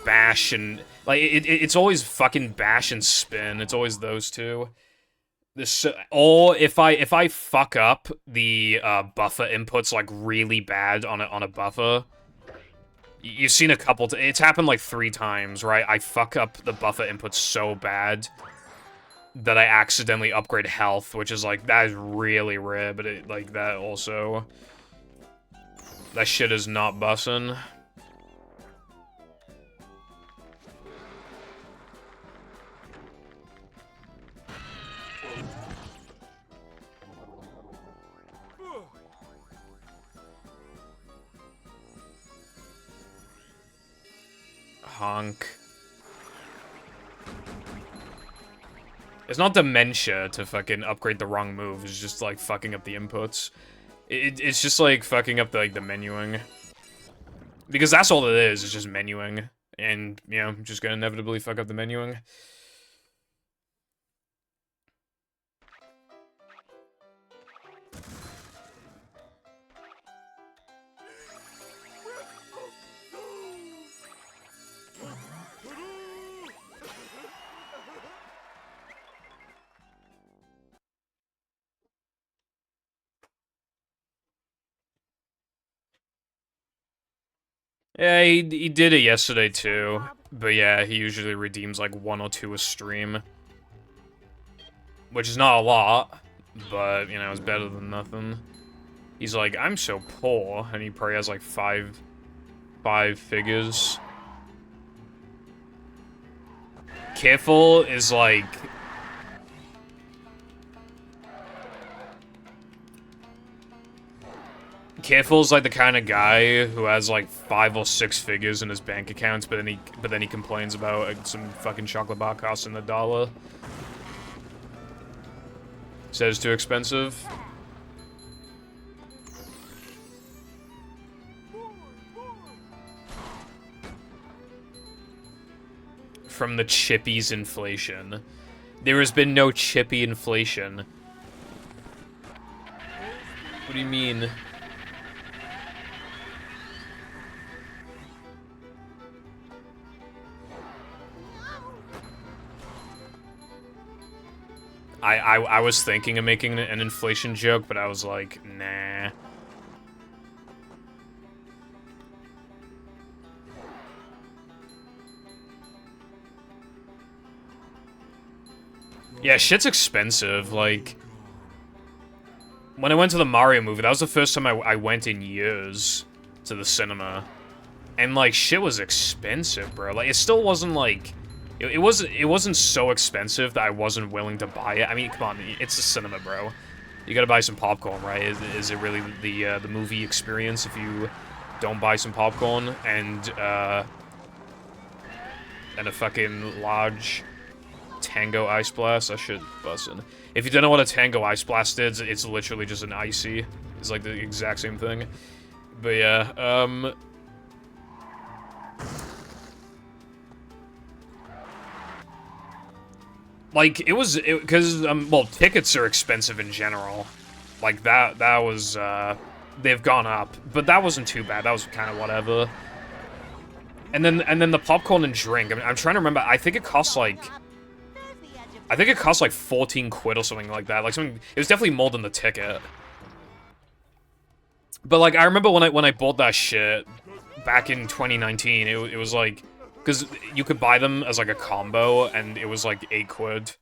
Bash and... Like, it's always fucking bash and spin. It's always those two. Or if I fuck up the buffer inputs, like, really bad on a buffer... You've seen a couple... It's happened like 3 times, right? I fuck up the buffer input so bad that I accidentally upgrade health, which is like, that is really rare, but it, like, that also... That shit is not bussin'. Honk. It's not dementia to fucking upgrade the wrong move, it's just like fucking up the inputs. It's just like fucking up the, like, the menuing. Because that's all it is, it's just menuing. And, you know, just gonna inevitably fuck up the menuing. Yeah, he did it yesterday too. But yeah, he usually redeems like 1 or 2 a stream. Which is not a lot, but, you know, it's better than nothing. He's like, I'm so poor, and he probably has like 5 figures. Careful is like... Careful's like the kind of guy who has like 5 or 6 figures in his bank accounts, but then he complains about some fucking chocolate bar costing $1. Says too expensive. From the chippies inflation. There has been no chippy inflation. What do you mean? I was thinking of making an inflation joke, but I was like, nah. Yeah, shit's expensive, like... When I went to the Mario movie, that was the first time I went in years to the cinema. And, like, shit was expensive, bro. Like, it still wasn't, like... It wasn't so expensive that I wasn't willing to buy it. I mean, come on, it's the cinema, bro. You gotta buy some popcorn, right? Is it really the movie experience if you don't buy some popcorn? And, and a fucking large Tango Ice Blast. That shit bussin'. If you don't know what a Tango Ice Blast is, it's literally just an icy. It's like the exact same thing. But yeah, like, because, well, tickets are expensive in general. Like, that was, they've gone up. But that wasn't too bad. That was kind of whatever. And then the popcorn and drink. I mean, I'm trying to remember. I think it costs like 14 quid or something like that. Like something. It was definitely more than the ticket. But like, I remember when I bought that shit back in 2019. It was like, because you could buy them as like a combo, and it was like 8 quid.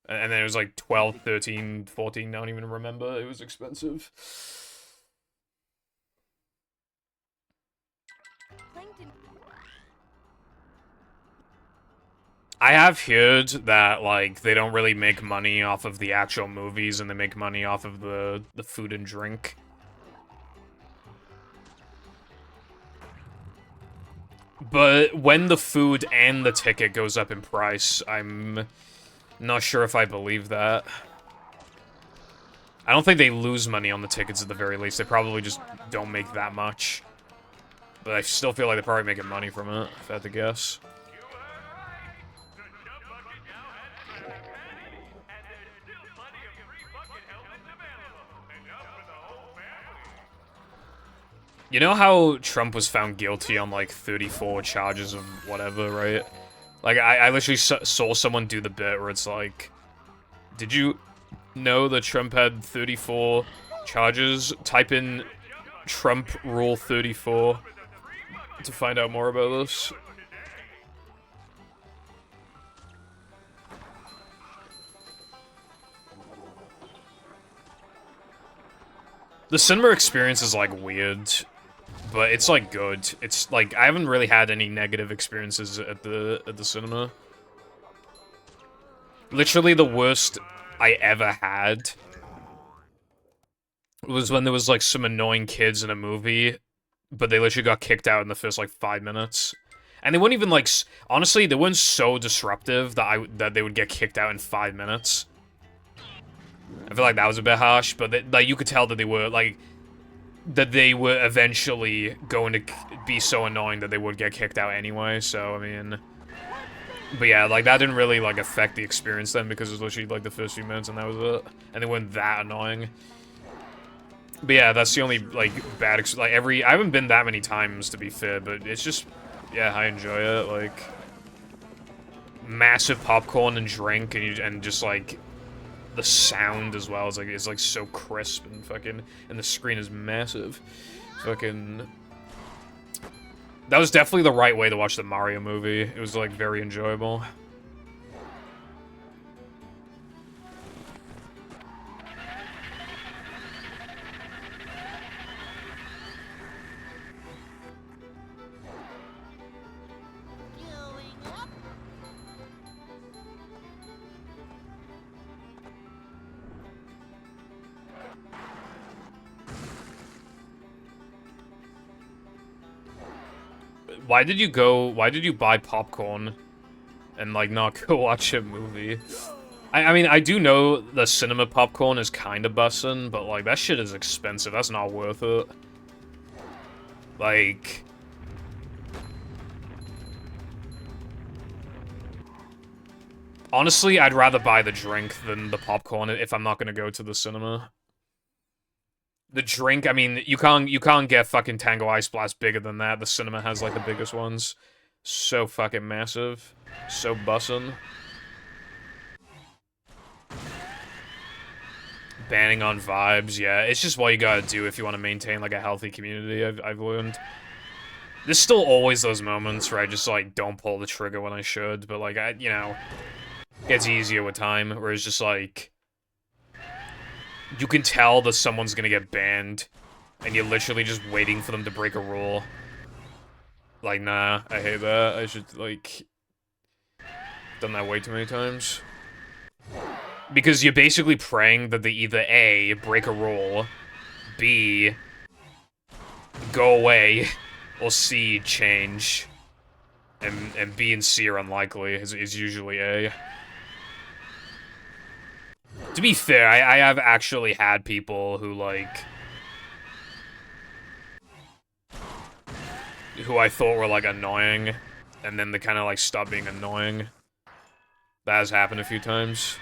And then it was like 12, 13, 14. I don't even remember. It was expensive. I have heard that, like, they don't really make money off of the actual movies, and they make money off of the food and drink. But when the food and the ticket goes up in price, I'm not sure if I believe that. I don't think they lose money on the tickets at the very least. They probably just don't make that much. But I still feel like they're probably making money from it, if I had to guess. You know how Trump was found guilty on, like, 34 charges of whatever, right? Like, I literally saw someone do the bit where it's like, did you know that Trump had 34 charges? Type in Trump Rule 34 to find out more about this. The cinema experience is, like, weird. But it's, like, good. It's, like, I haven't really had any negative experiences at the cinema. Literally the worst I ever had was when there was, like, some annoying kids in a movie, but they literally got kicked out in the first, like, 5 minutes. And they weren't even, like, honestly, they weren't so disruptive that they would get kicked out in 5 minutes. I feel like that was a bit harsh, but, like, you could tell that they were, like, that they were eventually going to be so annoying that they would get kicked out anyway, so, I mean... But yeah, like, that didn't really, like, affect the experience then, because it was literally, like, the first few minutes and that was it. And they weren't that annoying. But yeah, that's the only, like, bad I haven't been that many times, to be fair, but it's just... Yeah, I enjoy it, like... Massive popcorn and drink, and just, like... The sound as well is like so crisp and fucking, and the screen is massive. Fucking, that was definitely the right way to watch the Mario movie. It was like very enjoyable. Why did you buy popcorn and, like, not go watch a movie? I mean, I do know the cinema popcorn is kinda bussin', but, like, that shit is expensive. That's not worth it. Like... Honestly, I'd rather buy the drink than the popcorn if I'm not gonna go to the cinema. The drink, I mean, you can't get fucking Tango Ice Blast bigger than that. The cinema has, like, the biggest ones. So fucking massive. So bussin'. Banning on vibes, yeah. It's just what you gotta do if you want to maintain, like, a healthy community, I've learned. There's still always those moments where I just, like, don't pull the trigger when I should, but, like, you know, it gets easier with time, where it's just, like... You can tell that someone's gonna get banned, and you're literally just waiting for them to break a rule. Like, nah, I hate that. I should, like... Done that way too many times. Because you're basically praying that they either A, break a rule, B, go away, or C, change. and B and C are unlikely, is usually A. To be fair, I have actually had people who, like... who I thought were, like, annoying, and then they kind of, like, stopped being annoying. That has happened a few times.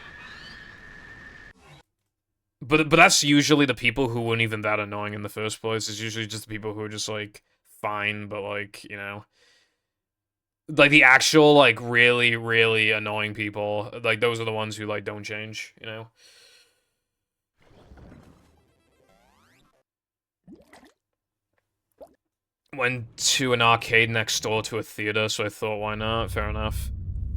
But that's usually the people who weren't even that annoying in the first place. It's usually just the people who are just, like, fine, but, like, you know... like, the actual, like, really, really annoying people, like, those are the ones who, like, don't change, you know? Went to an arcade next door to a theater, so I thought, why not? Fair enough.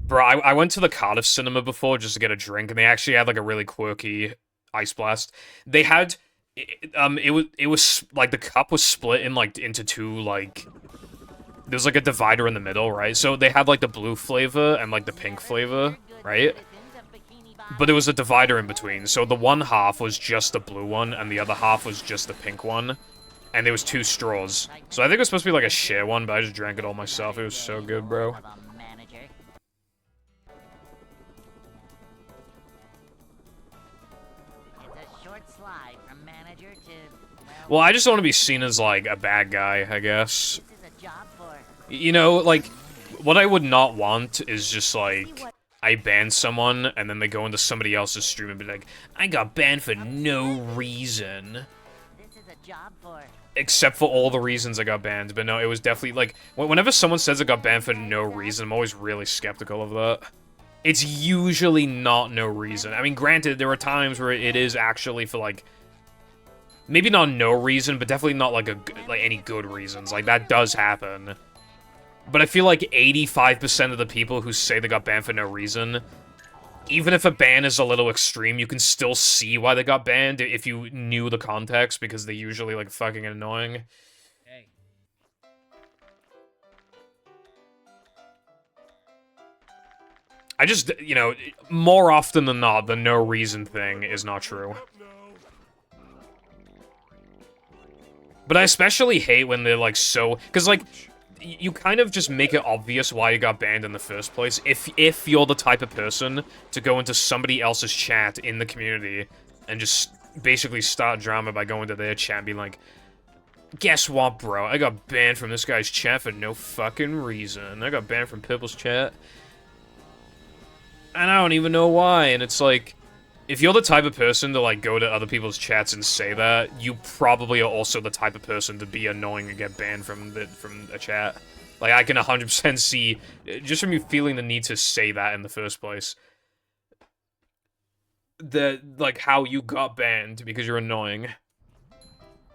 Bro, I went to the Cardiff Cinema before just to get a drink, and they actually had, like, a really quirky ice blast. They had... it was, like, the cup was split in, like, into two, like... there's, like, a divider in the middle, right? So they had, like, the blue flavor and, like, the pink flavor, right? But there was a divider in between, so the one half was just the blue one, and the other half was just the pink one. And there was 2 straws. So I think it was supposed to be, like, a share one, but I just drank it all myself. It was so good, bro. Well, I just don't want to be seen as, like, a bad guy, I guess. You know, like, what I would not want is just, like, I ban someone, and then they go into somebody else's stream and be like, I got banned for no reason. Except for all the reasons I got banned, but no, it was definitely, like, whenever someone says I got banned for no reason, I'm always really skeptical of that. It's usually not no reason. I mean, granted, there are times where it is actually for, like, maybe not no reason, but definitely not, like, any good reasons. Like, that does happen. But I feel like 85% of the people who say they got banned for no reason, even if a ban is a little extreme, you can still see why they got banned if you knew the context, because they're usually, like, fucking annoying. Hey. I just, you know, more often than not, the no reason thing is not true. But I especially hate when they're, like, so... because, like... you kind of just make it obvious why you got banned in the first place, if you're the type of person to go into somebody else's chat in the community and just basically start drama by going to their chat and being like, guess what, bro? I got banned from this guy's chat for no fucking reason. I got banned from people's chat. And I don't even know why, and it's like, if you're the type of person to, like, go to other people's chats and say that, you probably are also the type of person to be annoying and get banned from a chat. Like, I can 100% see, just from you feeling the need to say that in the first place, that, like, how you got banned because you're annoying.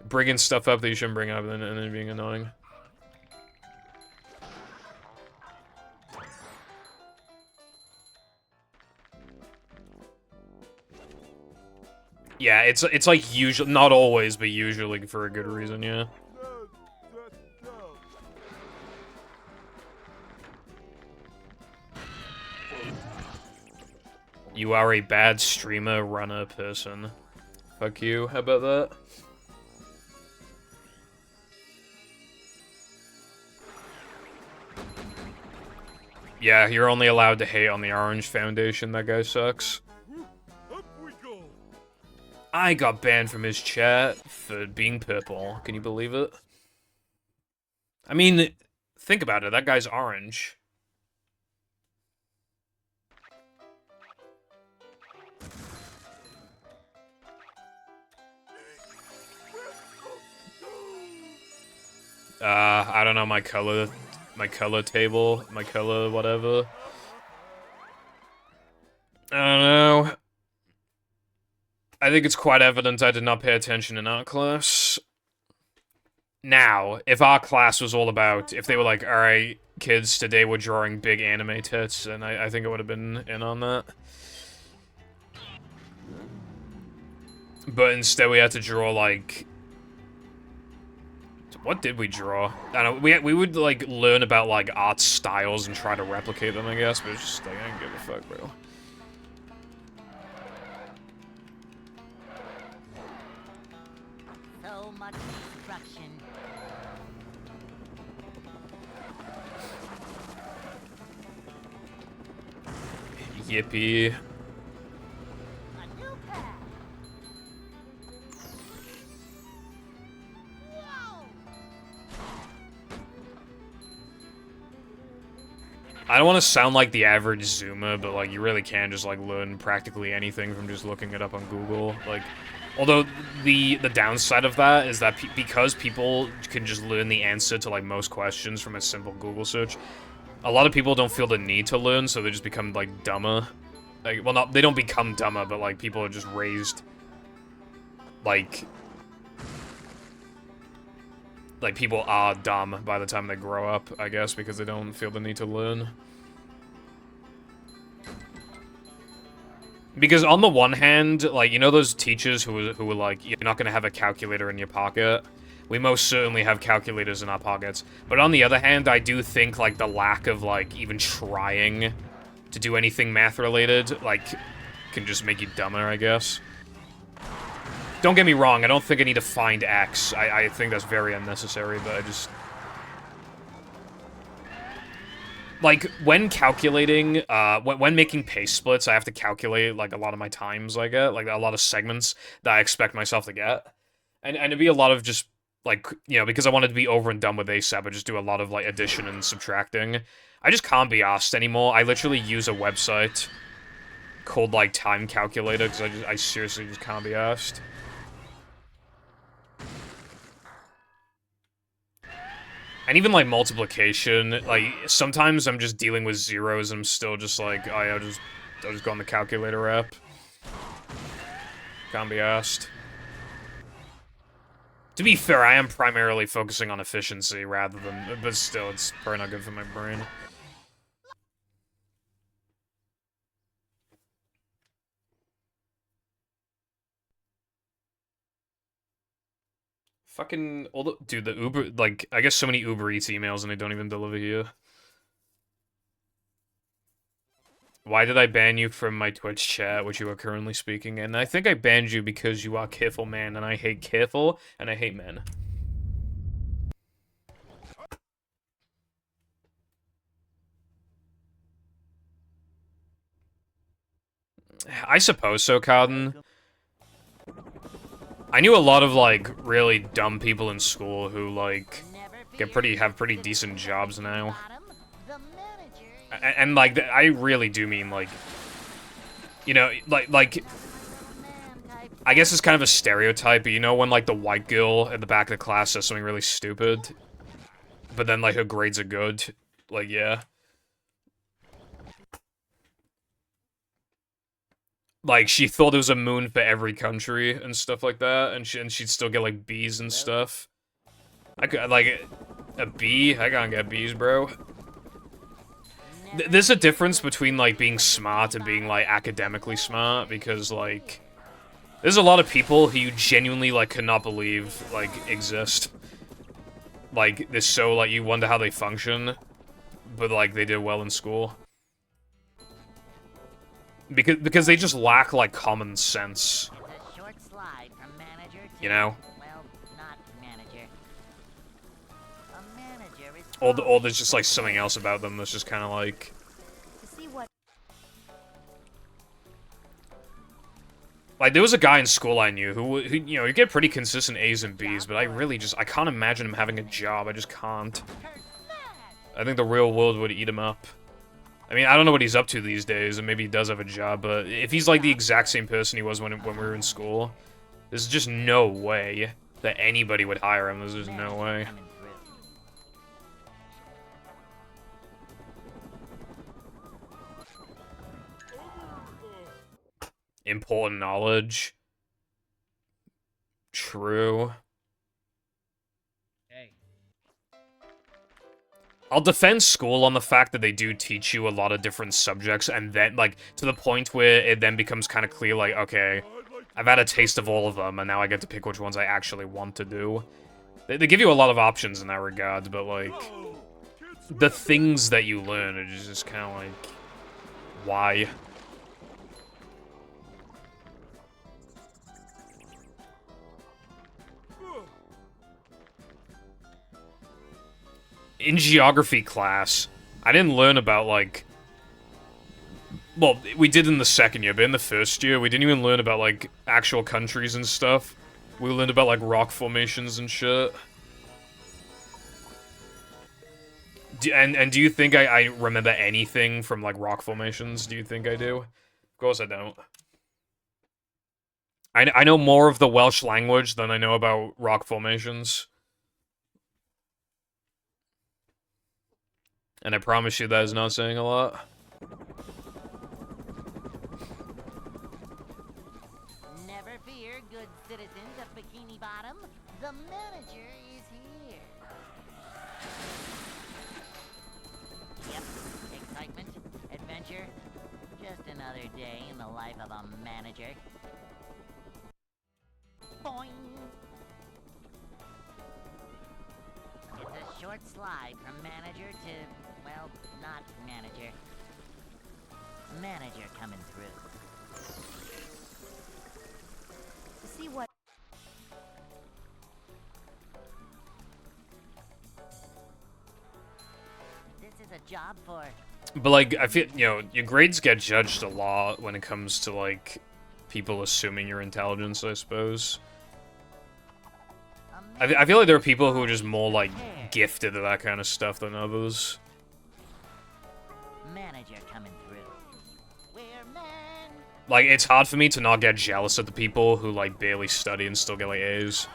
Bringing stuff up that you shouldn't bring up and then being annoying. Yeah, it's like usually, not always, but usually for a good reason, yeah. You are a bad streamer, runner, person. Fuck you, how about that? Yeah, you're only allowed to hate on the Orange Foundation, that guy sucks. I got banned from his chat for being purple. Can you believe it? I mean, think about it. That guy's orange. I don't know my color table, my color whatever. I don't know. I think it's quite evident I did not pay attention in art class. Now, if our class was all about, if they were like, alright, kids, today we're drawing big anime tits, then I think I would have been in on that. But instead we had to draw, like... what did we draw? I don't know, we would, like, learn about, like, art styles and try to replicate them, I guess, but it's just, like, I don't give a fuck, bro. So much destruction. Yippee. A new path. Whoa! I don't want to sound like the average Zoomer, but, like, you really can just, like, learn practically anything from just looking it up on Google. Like, although the downside of that is that because people can just learn the answer to, like, most questions from a simple Google search, a lot of people don't feel the need to learn, so they just become, like, dumber. Like, well, they don't become dumber, but, like, people are just raised, like, people are dumb by the time they grow up, I guess, because they don't feel the need to learn. Because on the one hand, like, you know those teachers who were like, you're not gonna have a calculator in your pocket? We most certainly have calculators in our pockets. But on the other hand, I do think, like, the lack of, like, even trying to do anything math-related, like, can just make you dumber, I guess. Don't get me wrong, I don't think I need to find X. I think that's very unnecessary, but I just... Like, when calculating, when making pace splits, I have to calculate, like, a lot of my times I get, like, a lot of segments that I expect myself to get. And it'd be a lot of just, like, you know, because I wanted to be over and done with ASAP, I just do a lot of, like, addition and subtracting. I just can't be asked anymore. I literally use a website called, like, Time Calculator, because I seriously just can't be asked. And even, like, multiplication, like, sometimes I'm just dealing with zeros and I'm still just like, oh, yeah, I'll just go on the calculator app. Can't be asked. To be fair, I am primarily focusing on efficiency rather than, but still, it's probably not good for my brain. Fucking, dude, the Uber, like, I guess so many Uber Eats emails and they don't even deliver here. Why did I ban you from my Twitch chat, which you are currently speaking in? I think I banned you because you are careful man, and I hate careful, and I hate men. I suppose so, Cowden. I knew a lot of, like, really dumb people in school who, like, have pretty decent jobs now. And like, I really do mean, like, you know, like, I guess it's kind of a stereotype, but you know when, like, the white girl at the back of the class says something really stupid, but then, like, her grades are good? Like, yeah. Like, she thought there was a moon for every country and stuff like that, and she'd still get, like, B's and stuff. I could, like, a B? I can't get B's, bro. There's a difference between, like, being smart and being, like, academically smart, because, like, there's a lot of people who you genuinely, like, cannot believe, like, exist. Like, they're so, like, you wonder how they function, but, like, they did well in school. Because they just lack, like, common sense. You know? Or there's just, like, something else about them that's just kind of, like... Like, there was a guy in school I knew who you know, he'd get pretty consistent A's and B's, but I really just... I can't imagine him having a job. I just can't. I think the real world would eat him up. I mean, I don't know what he's up to these days, and maybe he does have a job, but if he's, like, the exact same person he was when we were in school, there's just no way that anybody would hire him. There's just no way. Important knowledge. True. I'll defend school on the fact that they do teach you a lot of different subjects, and then, like, to the point where it then becomes kind of clear, like, okay, I've had a taste of all of them, and now I get to pick which ones I actually want to do. They give you a lot of options in that regard, but, like, the things that you learn are just kind of like, why? In geography class, I didn't learn about, like, Well, we did in the second year, but in the first year, we didn't even learn about, like, actual countries and stuff. We learned about, like, rock formations and shit. And do you think I remember anything from, like, rock formations? Do you think I do? Of course I don't. I know more of the Welsh language than I know about rock formations. And I promise you that is not saying a lot. Never fear, good citizens of Bikini Bottom. The manager is here. Yep, excitement, adventure. Just another day in the life of a manager. Boing! It's a short slide from manager to, well, not manager. Manager coming through. To see what... This is a job for... But, like, I feel, you know, your grades get judged a lot when it comes to, like, people assuming your intelligence, I suppose. I feel like there are people who are just more, like, gifted at that kind of stuff than others. Manager coming through. We're man. Like, it's hard for me to not get jealous of the people who, like, barely study and still get, like, A's.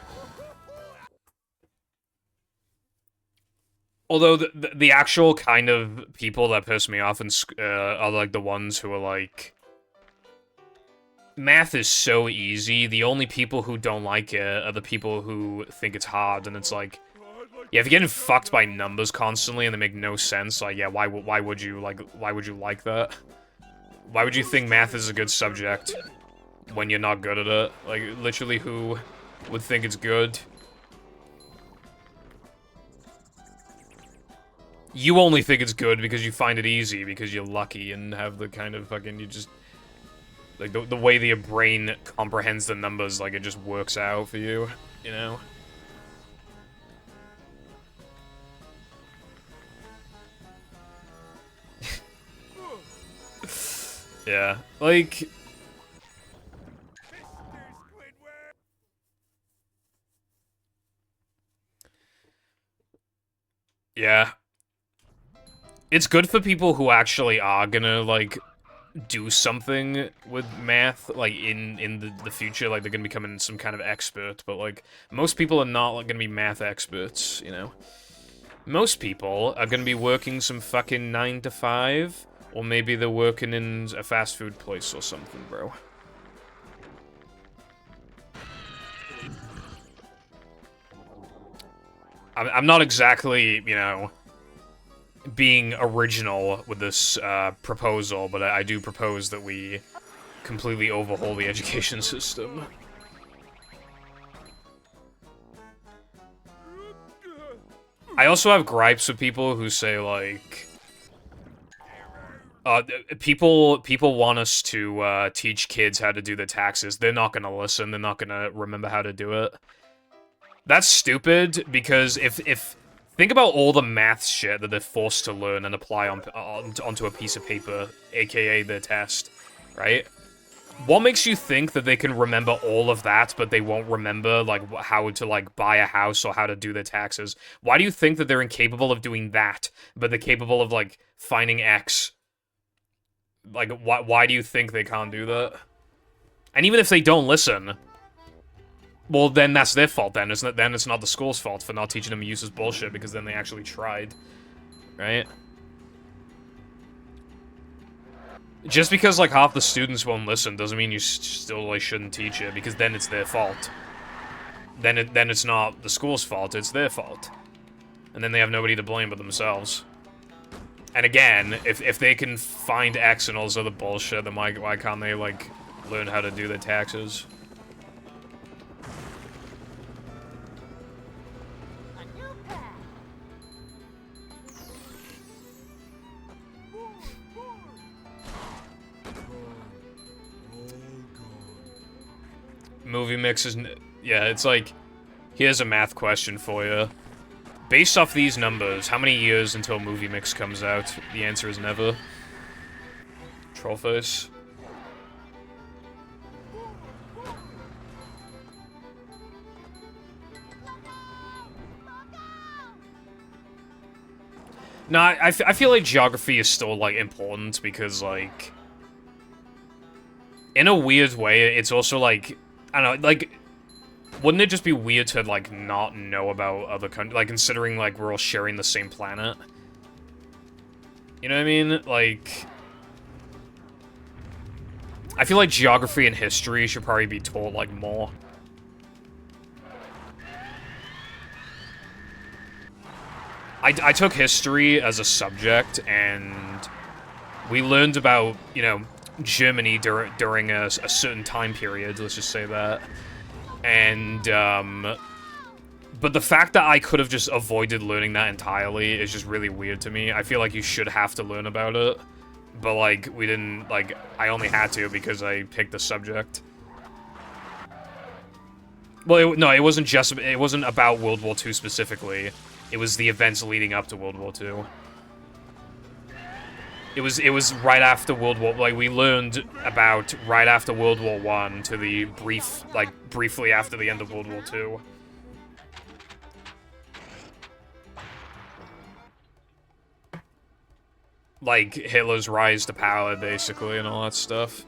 Although, the actual kind of people that piss me off are, like, the ones who are, like... Math is so easy, the only people who don't like it are the people who think it's hard, and it's like... Yeah, if you're getting fucked by numbers constantly and they make no sense, like, yeah, why would you like that? Why would you think math is a good subject when you're not good at it? Like, literally, who would think it's good? You only think it's good because you find it easy, because you're lucky and have the kind of fucking, you just... Like, the way that your brain comprehends the numbers, like, it just works out for you, you know? Yeah, like... Yeah. It's good for people who actually are gonna, like... do something with math, like, in the future, like, they're gonna become some kind of expert, but, like, most people are not, like, gonna be math experts, you know? Most people are gonna be working some fucking 9 to 5, or maybe they're working in a fast food place or something, bro. I'm not exactly, you know... being original with this proposal, but I do propose that we completely overhaul the education system. I also have gripes with people who say, like... people want us to teach kids how to do the taxes. They're not gonna listen, they're not gonna remember how to do it. That's stupid, because if think about all the math shit that they're forced to learn and apply onto a piece of paper, aka the test, right? What makes you think that they can remember all of that, but they won't remember, like, how to, like, buy a house or how to do their taxes? Why do you think that they're incapable of doing that, but they're capable of, like, finding X? Like, why do you think they can't do that? And even if they don't listen... Well, then that's their fault, then, isn't it? Then it's not the school's fault for not teaching them useless bullshit, because then they actually tried. Right? Just because, like, half the students won't listen doesn't mean you still, like, shouldn't teach it, because then it's their fault. Then it's not the school's fault, it's their fault. And then they have nobody to blame but themselves. And again, if they can find X and all this other bullshit, then why can't they, like, learn how to do their taxes? Movie mix is... Yeah, it's like... Here's a math question for you. Based off these numbers, how many years until movie mix comes out? The answer is never. Trollface. No, I feel like geography is still, like, important because, like, in a weird way, it's also, like, I don't know, like, wouldn't it just be weird to, like, not know about other countries, like, considering, like, we're all sharing the same planet? You know what I mean? Like, I feel like geography and history should probably be taught, like, more. I took history as a subject, and we learned about, you know, Germany during a certain time period, let's just say that. And, but the fact that I could have just avoided learning that entirely is just really weird to me. I feel like you should have to learn about it, but, like, we didn't, like, I only had to because I picked the subject. Well, no, it wasn't about World War II specifically. It was the events leading up to World War II. It was right after World War, like, we learned about right after World War I to the briefly after the end of World War II. Like, Hitler's rise to power, basically, and all that stuff.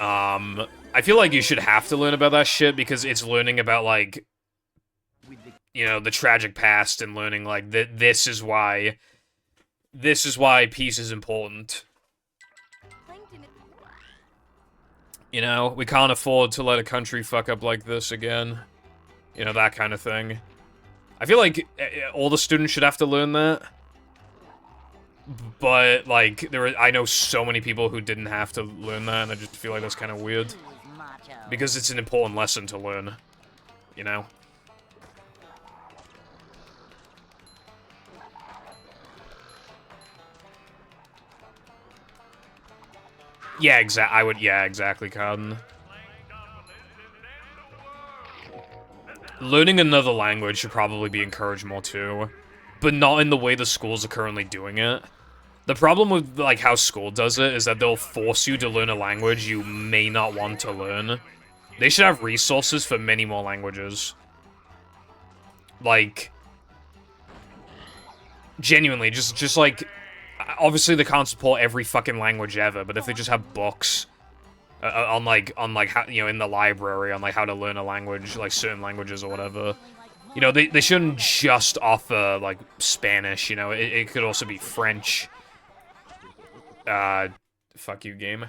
I feel like you should have to learn about that shit because it's learning about, like, you know, the tragic past and learning, like, this is why peace is important. You know, we can't afford to let a country fuck up like this again. You know, that kind of thing. I feel like all the students should have to learn that. But, like, I know so many people who didn't have to learn that, and I just feel like that's kind of weird. Because it's an important lesson to learn. You know? Yeah, exactly, Carden. Learning another language should probably be encouraged more too, but not in the way the schools are currently doing it. The problem with, like, how school does it is that they'll force you to learn a language you may not want to learn. They should have resources for many more languages. Like, genuinely, just like, obviously they can't support every fucking language ever, but if they just have books on how, you know, in the library on, like, how to learn a language, like, certain languages or whatever, you know, they shouldn't just offer, like, Spanish, you know, it could also be French. Fuck you, game.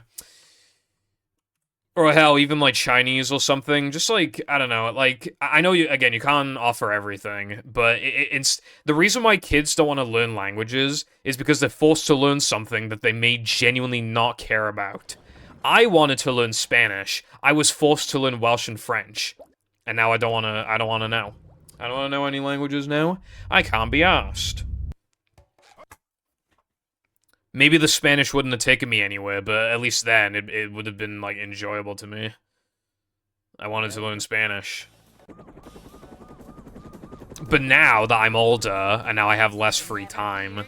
Or hell, even, like, Chinese or something. Just, like, I don't know, like, I know you can't offer everything, but it's the reason why kids don't want to learn languages is because they're forced to learn something that they may genuinely not care about. I wanted to learn Spanish. I was forced to learn Welsh and French. And now I don't want to know. I don't want to know any languages now. I can't be asked. Maybe the Spanish wouldn't have taken me anywhere, but at least then, it would have been, like, enjoyable to me. I wanted to learn Spanish. But now that I'm older, and now I have less free time,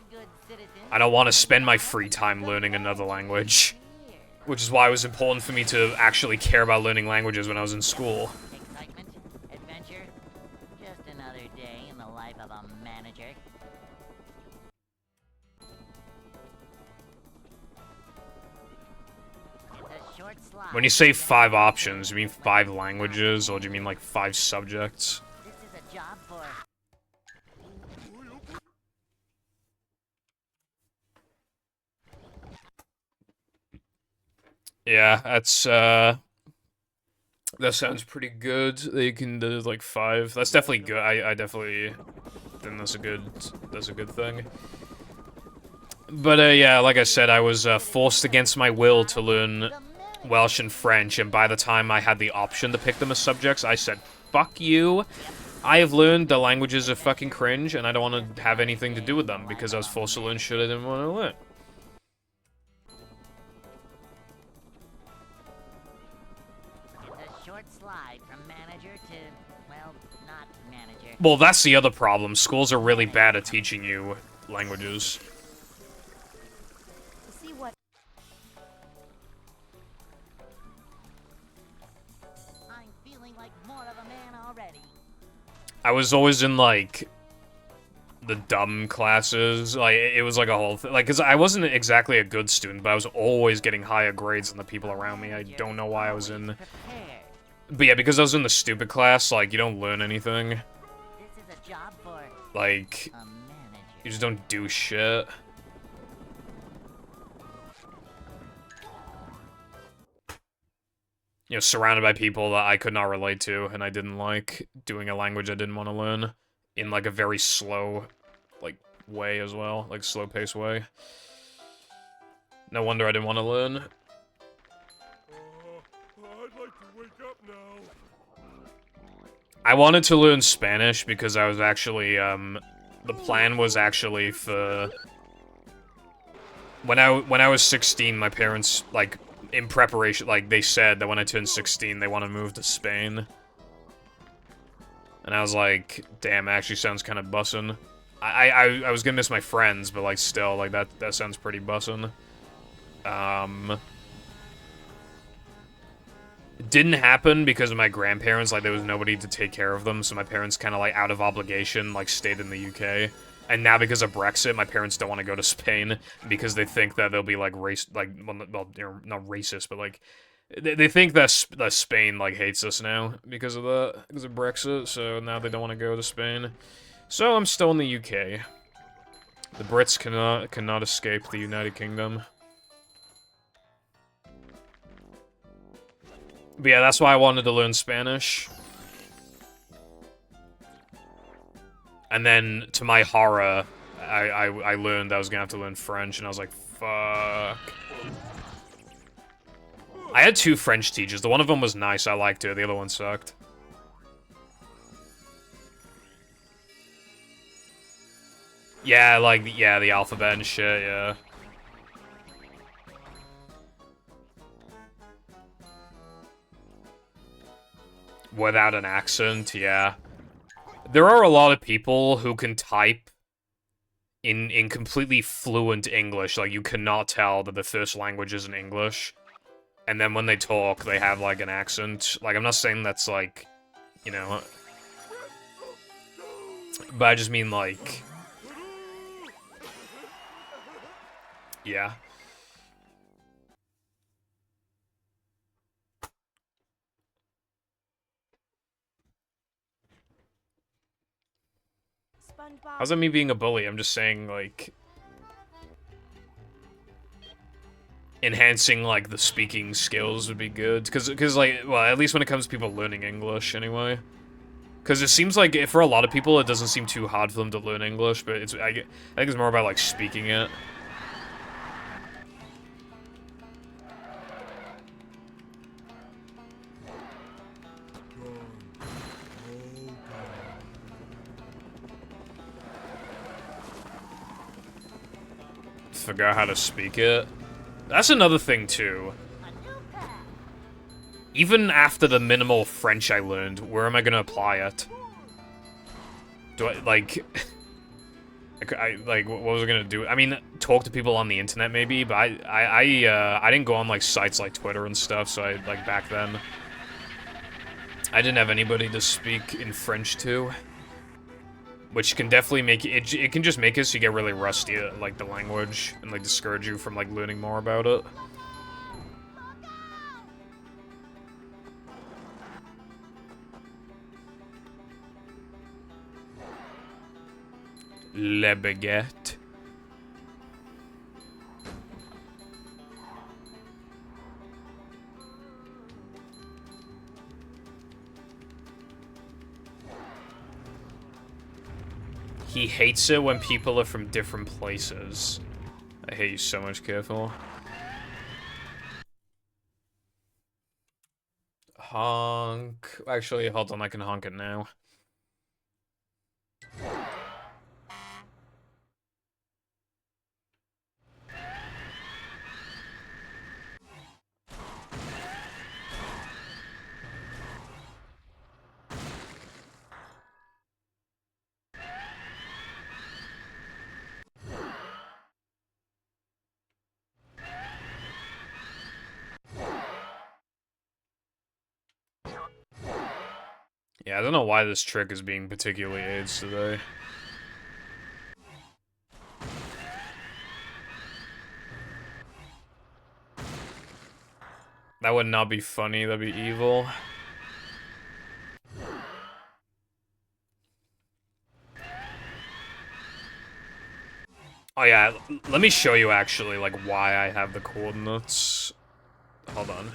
I don't want to spend my free time learning another language. Which is why it was important for me to actually care about learning languages when I was in school. Excitement, adventure, just another day in the life of a manager. When you say 5 options, you mean 5 languages, or do you mean, like, 5 subjects? This is a job for... Yeah, that's, that sounds pretty good. They can do, like, 5. That's definitely good. I definitely think that's a good thing. But, yeah, like I said, I was, forced against my will to learn Welsh and French, and by the time I had the option to pick them as subjects, I said, fuck you. I have learned the languages are fucking cringe, and I don't want to have anything to do with them, because I was forced to learn shit I didn't want to learn. A short slide from manager to, well, not manager. Well, that's the other problem. Schools are really bad at teaching you languages. See what I was always in, like, the dumb classes. Like, it was like a whole thing. Like, because I wasn't exactly a good student, but I was always getting higher grades than the people around me. I don't know why I was in... But yeah, because I was in the stupid class, like, you don't learn anything. This is a job for Like, a manager. you just don't do shit. You know, surrounded by people that I could not relate to, and I didn't like doing a language I didn't want to learn in, like, a very slow, like, way as well. Like, slow-paced way. No wonder I didn't want to learn. I'd like to wake up now. I wanted to learn Spanish because I was actually, the plan was actually for... When I was 16, my parents, like, in preparation, like, they said that when I turned 16, they want to move to Spain. And I was like, damn, it actually sounds kind of bussin'. I was gonna miss my friends, but, like, still, like, that sounds pretty bussin'. It didn't happen because of my grandparents, like, there was nobody to take care of them, so my parents kind of, like, out of obligation, like, stayed in the UK. And now because of Brexit, my parents don't want to go to Spain because they think that they'll be, like, well, they're not racist, but, like, they think that Spain, like, hates us now because of that, because of Brexit, so now they don't want to go to Spain. So I'm still in the UK. The Brits cannot escape the United Kingdom. But yeah, that's why I wanted to learn Spanish. And then, to my horror, I learned I was gonna have to learn French, and I was like, fuck. I had 2 French teachers. The one of them was nice, I liked her. The other one sucked. Yeah, like, yeah, the alphabet and shit, yeah. Without an accent, yeah. There are a lot of people who can type in completely fluent English, like, you cannot tell that the first language isn't English. And then when they talk, they have, like, an accent. Like, I'm not saying that's, like, you know... But I just mean, like... Yeah. SpongeBob. How's that me being a bully? I'm just saying, like... Enhancing, like, the speaking skills would be good. Because, like, well, at least when it comes to people learning English, anyway. Because it seems like, for a lot of people, it doesn't seem too hard for them to learn English, but I think it's more about, like, speaking it. Forgot how to speak it. That's another thing, too. Even after the minimal French I learned, where am I gonna apply it? Do I, like... what was I gonna do? I mean, talk to people on the internet, maybe, but I didn't go on, like, sites like Twitter and stuff, so like, back then... I didn't have anybody to speak in French to. Which can definitely make it can just make it so you get really rusty at, like, the language, and, like, discourage you from, like, learning more about it. Le baguette. He hates it when people are from different places. I hate you so much, careful. Honk. Actually, hold on, I can honk it now. Yeah, I don't know why this trick is being particularly AIDS today. That would not be funny, that'd be evil. Oh yeah, let me show you actually, like, why I have the coordinates. Hold on.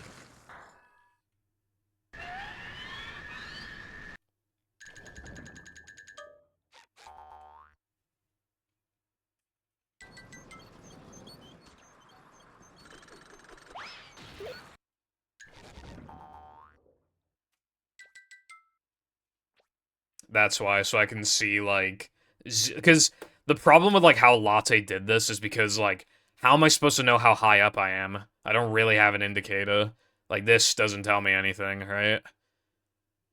That's why, so I can see, like... Because the problem with, like, how Latte did this is because, like, how am I supposed to know how high up I am? I don't really have an indicator. Like, this doesn't tell me anything, right?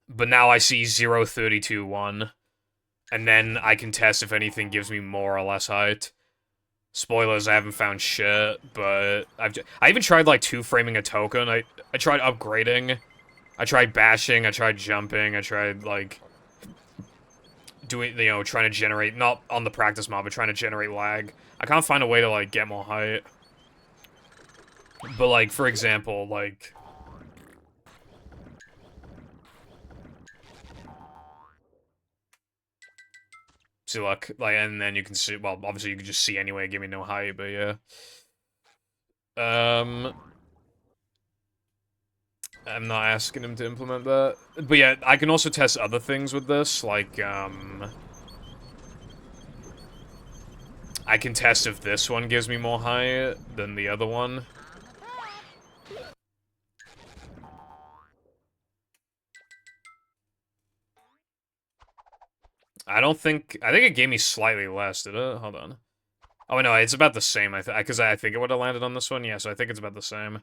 But now I see 0, 32, 1. And then I can test if anything gives me more or less height. Spoilers, I haven't found shit, but I even tried, like, two-framing a token. I tried upgrading. I tried bashing, I tried jumping, I tried, like... doing, you know, trying to generate, not on the practice mod, but trying to generate lag. I can't find a way to, like, get more height. But, like, for example, like... See, look, like, and then you can see, well, obviously you can just see anyway, give me no height, but yeah. I'm not asking him to implement that. But yeah, I can also test other things with this, like, I can test if this one gives me more height than the other one. I think it gave me slightly less, did it? Hold on. Oh, no, it's about the same, because I think it would have landed on this one, yeah, so I think it's about the same.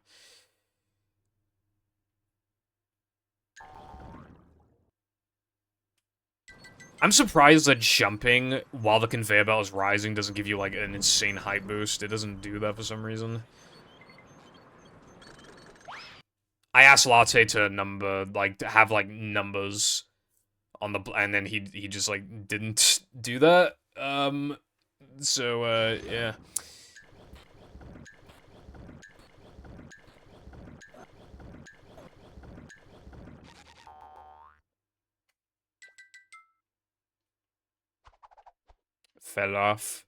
I'm surprised that jumping while the conveyor belt is rising doesn't give you, like, an insane height boost. It doesn't do that for some reason. I asked Latte to to have, like, numbers on the, and then he just, like, didn't do that. So, yeah. Fell off.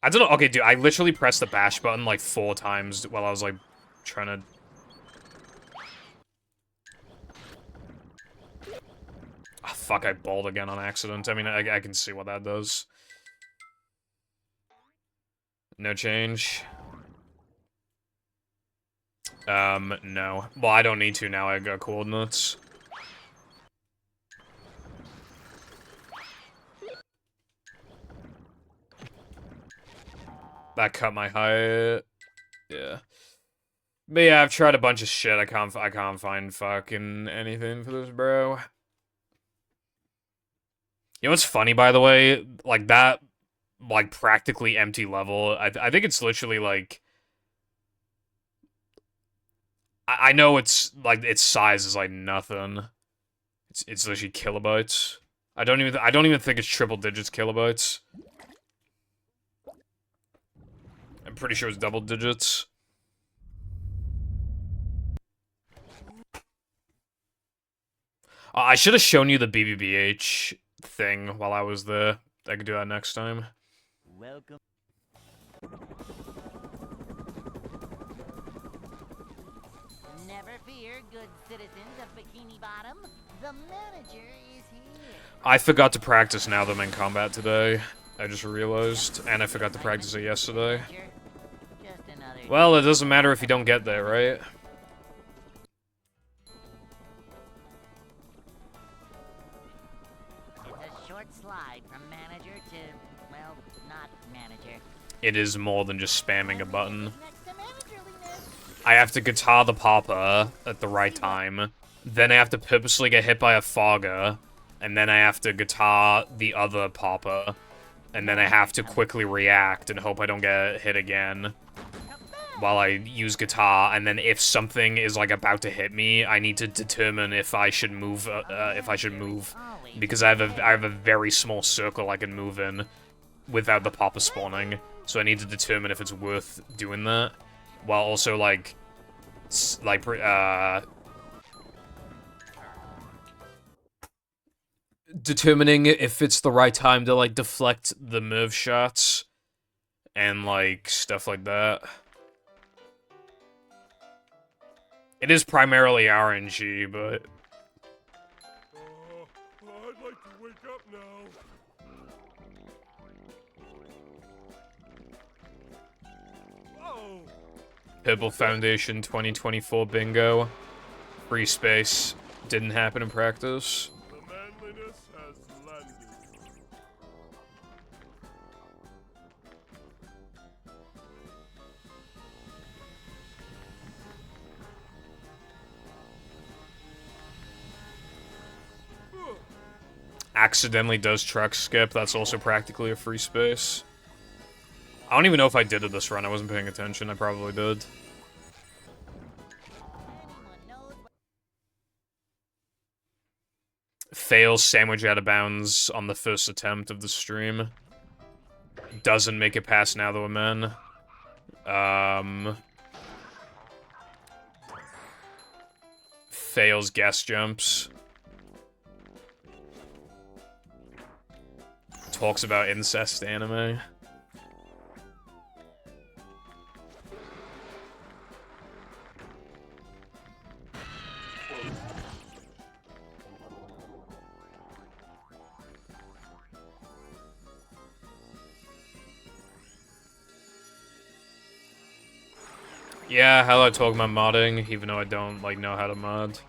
I don't know, okay, dude, I literally pressed the bash button, like, 4 times while I was, like, trying to... Oh, fuck, I balled again on accident. I mean, I can see what that does. No change. No. Well, I don't need to now, I got coordinates. That cut my height. Yeah. But yeah, I've tried a bunch of shit. I can't find fucking anything for this, bro. You know what's funny, by the way? Like, that, like, practically empty level, I think it's literally, like... I know it's, like, its size is, like, nothing. It's literally kilobytes. I don't even think it's triple digits kilobytes. I'm pretty sure it's double digits. I should have shown you the BBBH thing while I was there. I could do that next time. Welcome. Never fear, good citizens of Bikini Bottom. The manager is here. I forgot to practice now that I'm in combat today. I just realized, and I forgot to practice it yesterday. Well, it doesn't matter if you don't get there, right? It's a short slide from manager to, well, not manager. It is more than just spamming a button. I have to guitar the popper at the right time. Then I have to purposely get hit by a fogger. And then I have to guitar the other popper. And then I have to quickly react and hope I don't get hit again. while I use guitar, and then if something is like about to hit me, I need to determine if I should move. Because I have a very small circle I can move in without the popper spawning, so I need to determine if it's worth doing that, while also determining if it's the right time to like deflect the Merv shots and like stuff like that. It is primarily RNG, but I'd like to wake up now. Oh, Purple Foundation 2024 bingo. Free space. Didn't happen in practice. the manliness has landed. Accidentally does truck skip. That's also practically a free space. I don't even know if I did it this run. I wasn't paying attention. I probably did. Fails sandwich out of bounds on the first attempt of the stream. Doesn't make it past Now That We're Men. Fails guest jumps. Talks about incest anime. Yeah, how do I talk about modding, even though I don't, like, know how to mod?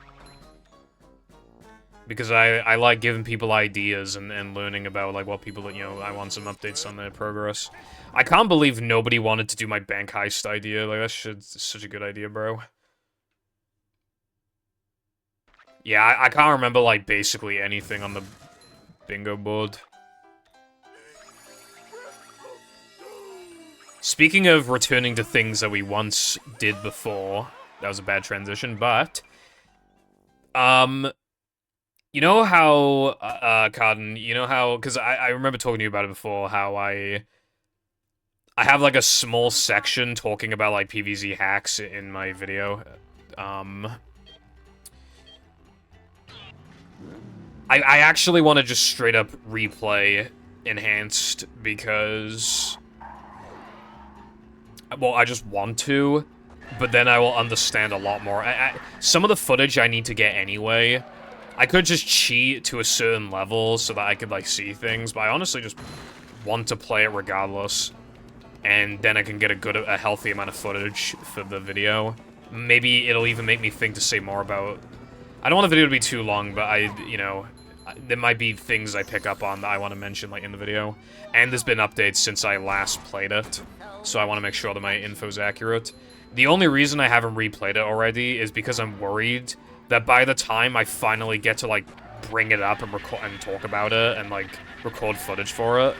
Because I like giving people ideas and learning about, like, what people, you know, I want some updates on their progress. I can't believe nobody wanted to do my bank heist idea. Like, that's such a good idea, bro. Yeah, I can't remember, like, basically anything on the bingo board. Speaking of returning to things that we once did before, that was a bad transition, but, you know how, Cotton, you know how, because I remember talking to you about it before, how I have, like, a small section talking about, like, PvZ hacks in my video. I actually want to just straight up replay Enhanced, because, well, I just want to, but then I will understand a lot more. Some of the footage I need to get anyway. I could just cheat to a certain level so that I could, like, see things, but I honestly just want to play it regardless. And then I can get a healthy amount of footage for the video. Maybe it'll even make me think to say more about... I don't want the video to be too long, but you know, there might be things I pick up on that I want to mention, like, in the video. And there's been updates since I last played it, so I want to make sure that my info's accurate. The only reason I haven't replayed it already is because I'm worried that by the time I finally get to, like, bring it up and record and talk about it and, like, record footage for it,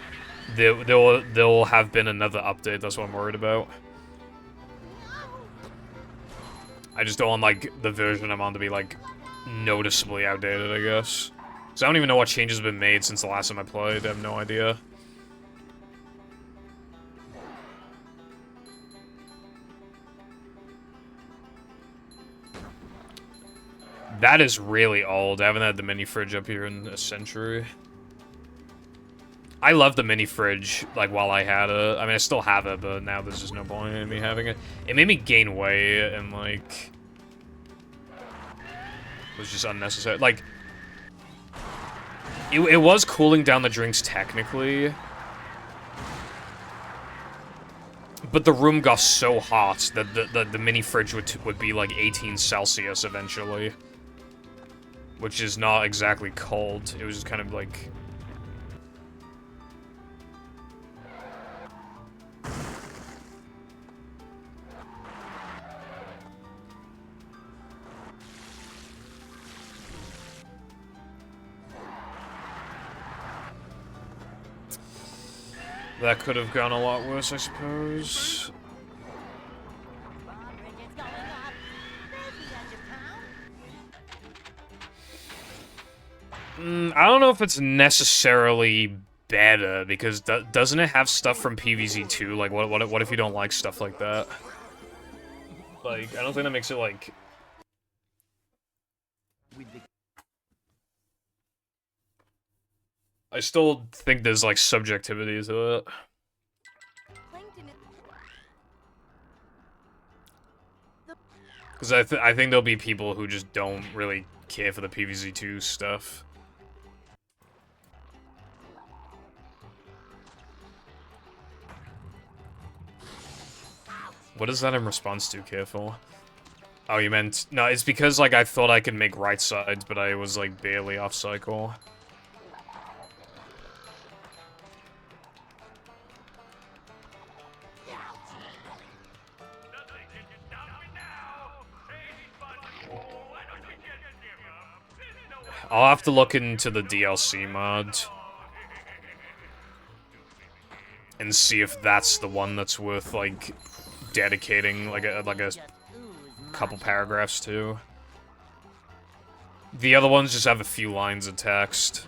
there'll have been another update. That's what I'm worried about. I just don't want, like, the version I'm on to be, like, noticeably outdated, I guess. Because I don't even know what changes have been made since the last time I played. I have no idea. That is really old. I haven't had the mini fridge up here in a century. I love the mini fridge, like, while I had it. I mean, I still have it, but now there's just no point in me having it. It made me gain weight, and, like... it was just unnecessary. Like... It was cooling down the drinks, technically. But the room got so hot that the mini fridge would be, like, 18 Celsius eventually. Which is not exactly cold. It was just kind of, like... That could have gone a lot worse, I suppose. I don't know if it's necessarily better, because doesn't it have stuff from PvZ too? Like, what if you don't like stuff like that? Like, I don't think that makes it, like... I still think there's, like, subjectivity to it. Plankton is... Because I think there'll be people who just don't really care for the PvZ2 stuff. What is that in response to, careful? Oh, you meant... No, it's because, like, I thought I could make right sides, but I was, like, barely off cycle. I'll have to look into the DLC mod and see if that's the one that's worth, like, dedicating, like a couple paragraphs to. The other ones just have a few lines of text.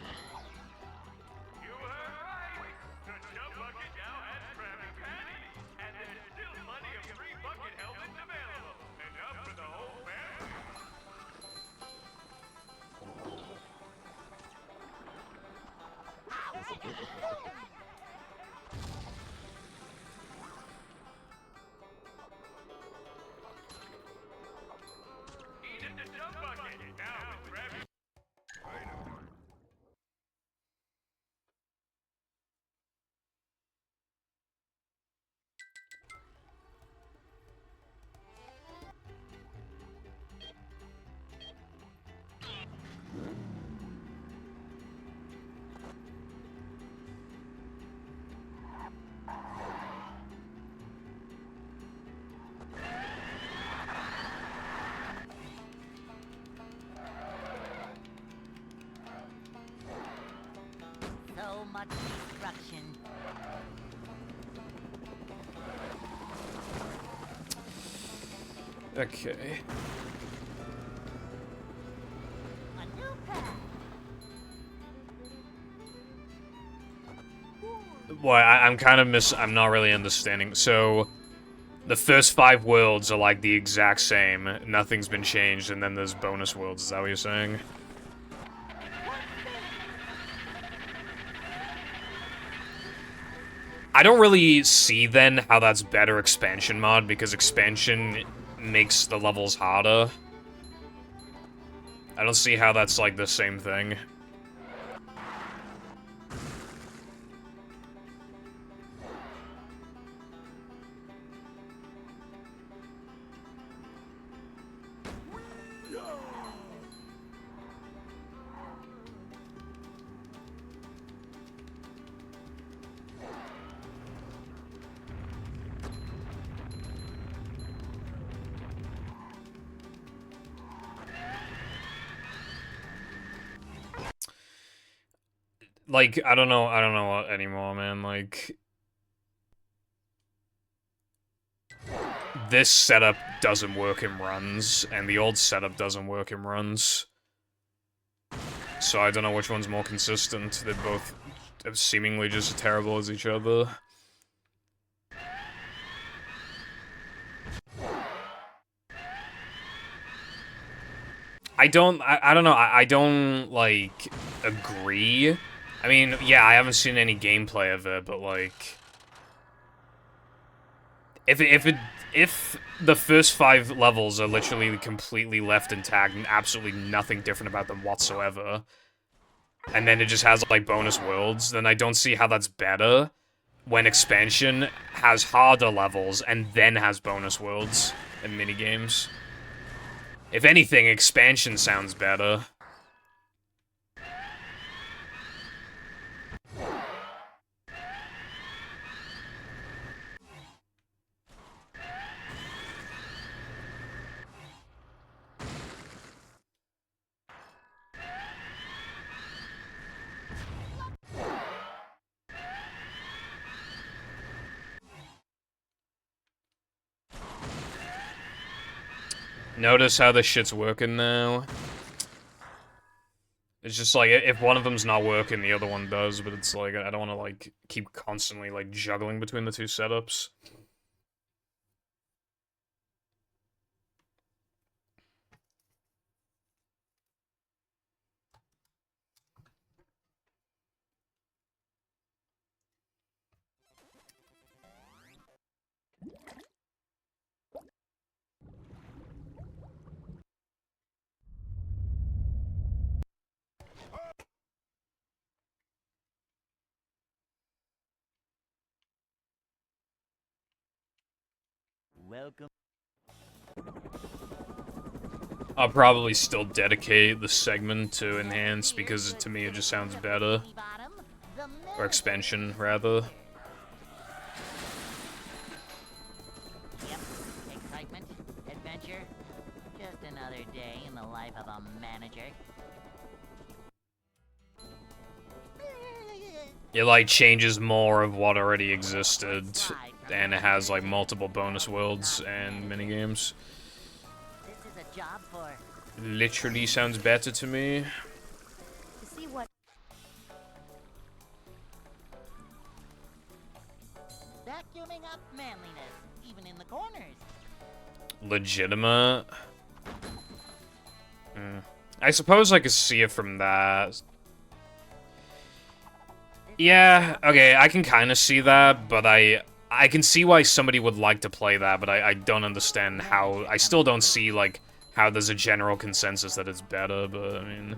So much destruction. Okay. A new path. Boy, I'm kind of I'm not really understanding. So, the first 5 worlds are like the exact same. Nothing's been changed, and then there's bonus worlds. Is that what you're saying? I don't really see, then, how that's better expansion mod, because expansion makes the levels harder. I don't see how that's, like, the same thing. Like, I don't know anymore, man, like... This setup doesn't work in runs, and the old setup doesn't work in runs. So I don't know which one's more consistent. They're both seemingly just as terrible as each other. I don't know, I don't, like, agree. I mean, yeah, I haven't seen any gameplay of it, but, like... If the first 5 levels are literally completely left intact and absolutely nothing different about them whatsoever, and then it just has, like, bonus worlds, then I don't see how that's better when expansion has harder levels and then has bonus worlds and minigames. If anything, expansion sounds better. Notice how this shit's working now? It's just like, if one of them's not working, the other one does, but it's like, I don't want to, like, keep constantly, like, juggling between the two setups. Welcome. I'll probably still dedicate the segment to Enhance, because to me it just sounds better. Or Expansion, rather. Yep, excitement, adventure, just another day in the life of a manager. It, like, changes more of what already existed, and it has, like, multiple bonus worlds and minigames. This is a job for Literally sounds better to me. To see what vacuuming up manliness, even in the corners. Legitimate. I suppose I could see it from that. Yeah, okay, I can kind of see that, but I can see why somebody would like to play that, but I don't understand how... I still don't see, like, how there's a general consensus that it's better, but, I mean...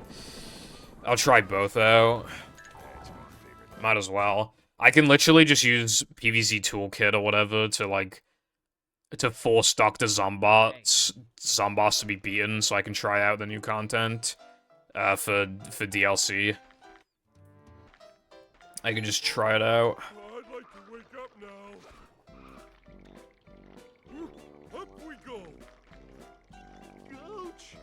I'll try both out. Might as well. I can literally just use PvZ Toolkit or whatever to, like... to force Dr. Zombots to be beaten, so I can try out the new content, for DLC. I can just try it out. Well, I'd like to wake up now. Up we go. Ouch.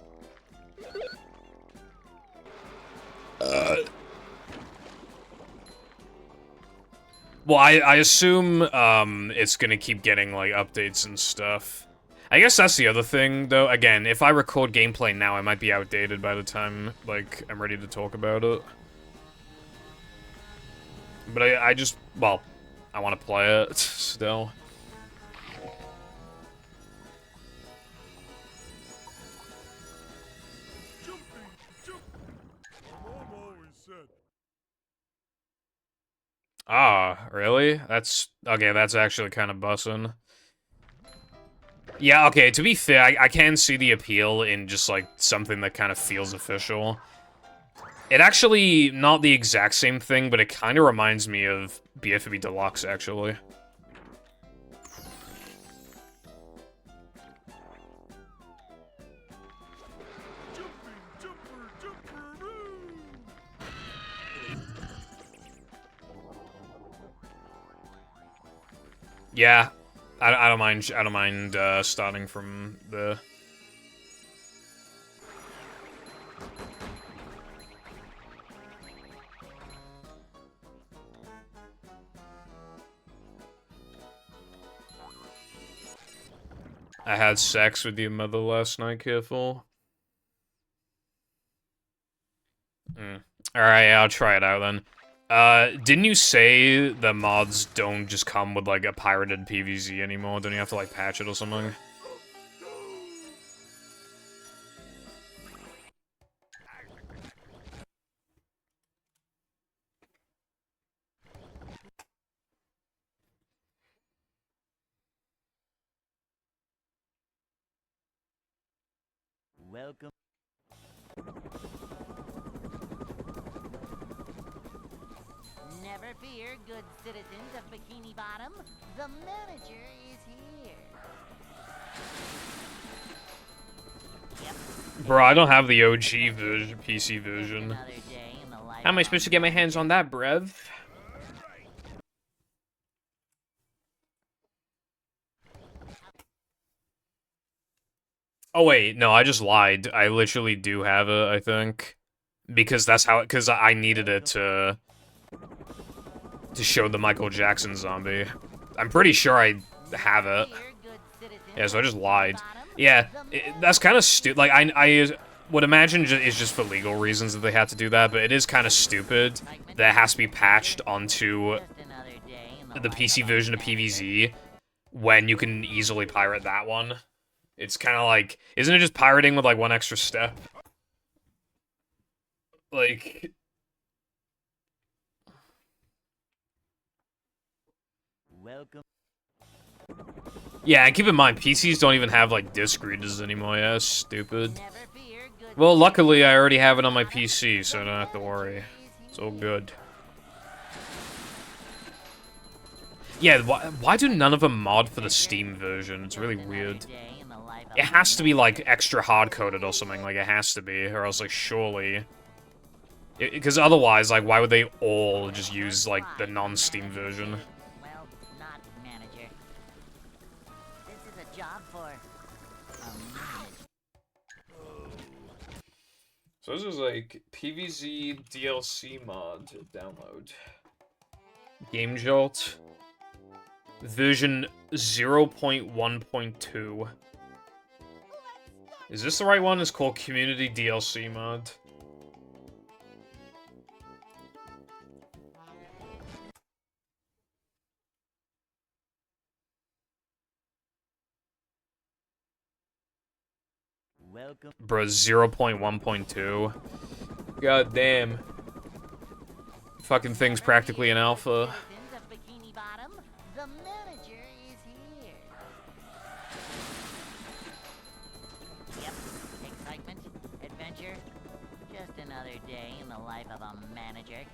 Well, I assume, it's gonna keep getting, like, updates and stuff. I guess that's the other thing, though. Again, if I record gameplay now, I might be outdated by the time, like, I'm ready to talk about it. But I just, well, I want to play it, still. Jumping, jump. My mom always said. Ah, really? That's, okay, that's actually kind of bussin'. Yeah, okay, to be fair, I can see the appeal in just, like, something that kind of feels official. It actually, not the exact same thing, but it kind of reminds me of BFB Deluxe, actually. Jumping, jumper, jumperoo. Yeah, I don't mind starting from the... I had sex with your mother last night, careful. Alright, yeah, I'll try it out then. Didn't you say the mods don't just come with, like, a pirated PvZ anymore? Don't you have to, like, patch it or something? Welcome. Never fear, good citizens of Bikini Bottom. The manager is here. Yep. Bro, I don't have the OG version, PC version. Another day in the life How am I of supposed to get my hands on that, brev? Oh wait, no, I just lied. I literally do have it, I think. Because that's how, because I needed it to show the Michael Jackson zombie. I'm pretty sure I have it. fear, good citizens Yeah, so I just of Bikini lied. Bottom. Yeah, The that's kind of stupid. Like, would imagine is just for legal reasons that they had to do that, but it is kind of stupid that it has to be patched onto the PC version of PvZ when you can easily pirate that one. It's kind of like, isn't it just pirating with like one extra step? Like, Welcome. yeah, and keep in mind, PCs don't even have like disc readers anymore. Yeah, that's stupid. Never fear, good Well, luckily I already have it on my PC, so I don't have to worry. It's all good. Yeah, why do none of them mod for the Steam version? It's really weird. It has to be, like, extra hard-coded or something, like, it has to be, or else, like, surely... Because otherwise, like, why would they all just use, like, the non-Steam version? Well, not manager. This is a job for a manager. So this is, like, PvZ DLC mod to download. Game Jolt. Version 0.1.2. Is this the right one? It's called Community DLC mod. Welcome. Bro, 0.1.2. God damn. Fucking thing's practically an alpha. Citizens of Bikini Bottom, the manager is here. Yep, excitement, adventure, just another day in the life of a manager.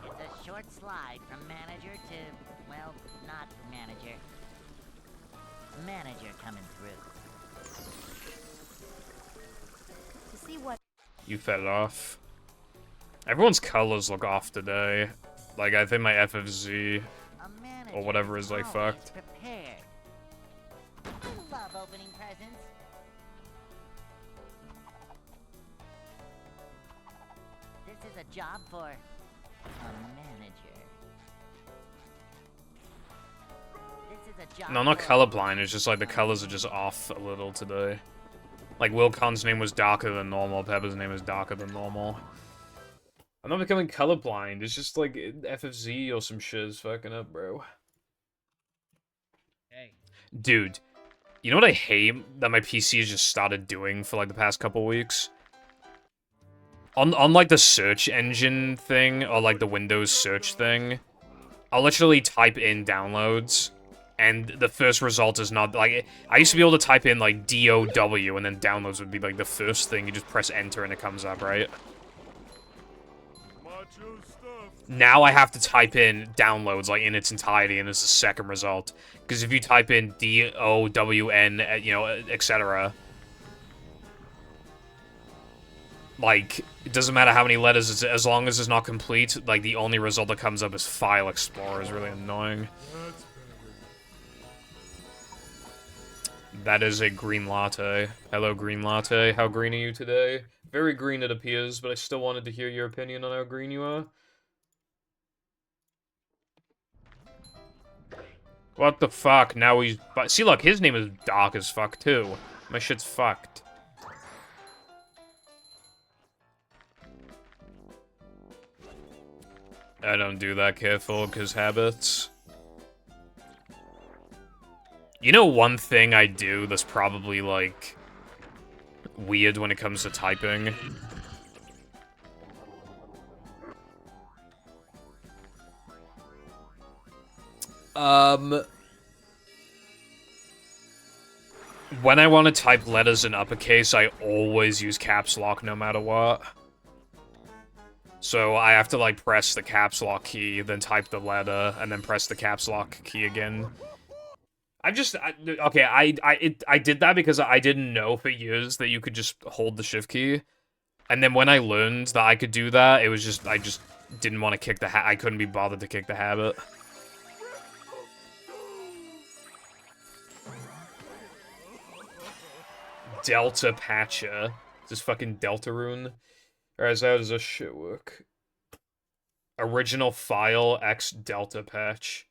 It's a short slide from manager to, well, not manager. Manager coming through. To see what You fed it off. Everyone's colors look off today. Like, I think my FFZ A manager or whatever is like always fucked. Prepared. I love opening presents. This is a job for a manager. This is a job No, I'm not for colorblind, it's just like the colors are just off a little today. Like, Wilcon's name was darker than normal, Pepper's name is darker than normal. I'm not becoming colorblind, it's just like FFZ or some shit is fucking up, bro. Hey. Dude, you know what I hate that my PC has just started doing for like the past couple weeks? On like the search engine thing, or like the Windows search thing, I'll literally type in downloads, and the first result is not, like, I used to be able to type in, like, DOW, and then downloads would be, like, the first thing. You just press enter and it comes up, right? Macho stuff. Now I have to type in downloads, like, in its entirety, and it's the second result. Because if you type in DOWN, you know, etc., like, it doesn't matter how many letters, it's, as long as it's not complete, like, the only result that comes up is File Explorer. Is really annoying. That's better. That is a green latte. Hello, green latte. How green are you today? Very green, it appears, but I still wanted to hear your opinion on how green you are. What the fuck? Now he's... See, look, his name is dark as fuck, too. My shit's fucked. I don't do that careful, because habits. You know one thing I do that's probably, like, weird when it comes to typing? When I want to type letters in uppercase, I always use caps lock no matter what. So I have to, like, press the caps lock key, then type the letter, and then press the caps lock key again. I did that because I didn't know for years that you could just hold the shift key. And then when I learned that I could do that, it was just, I just didn't want to kick the I couldn't be bothered to kick the habit. Delta Patcher. This fucking Delta rune. Alright, so how does this shit work? Original file X Delta patch.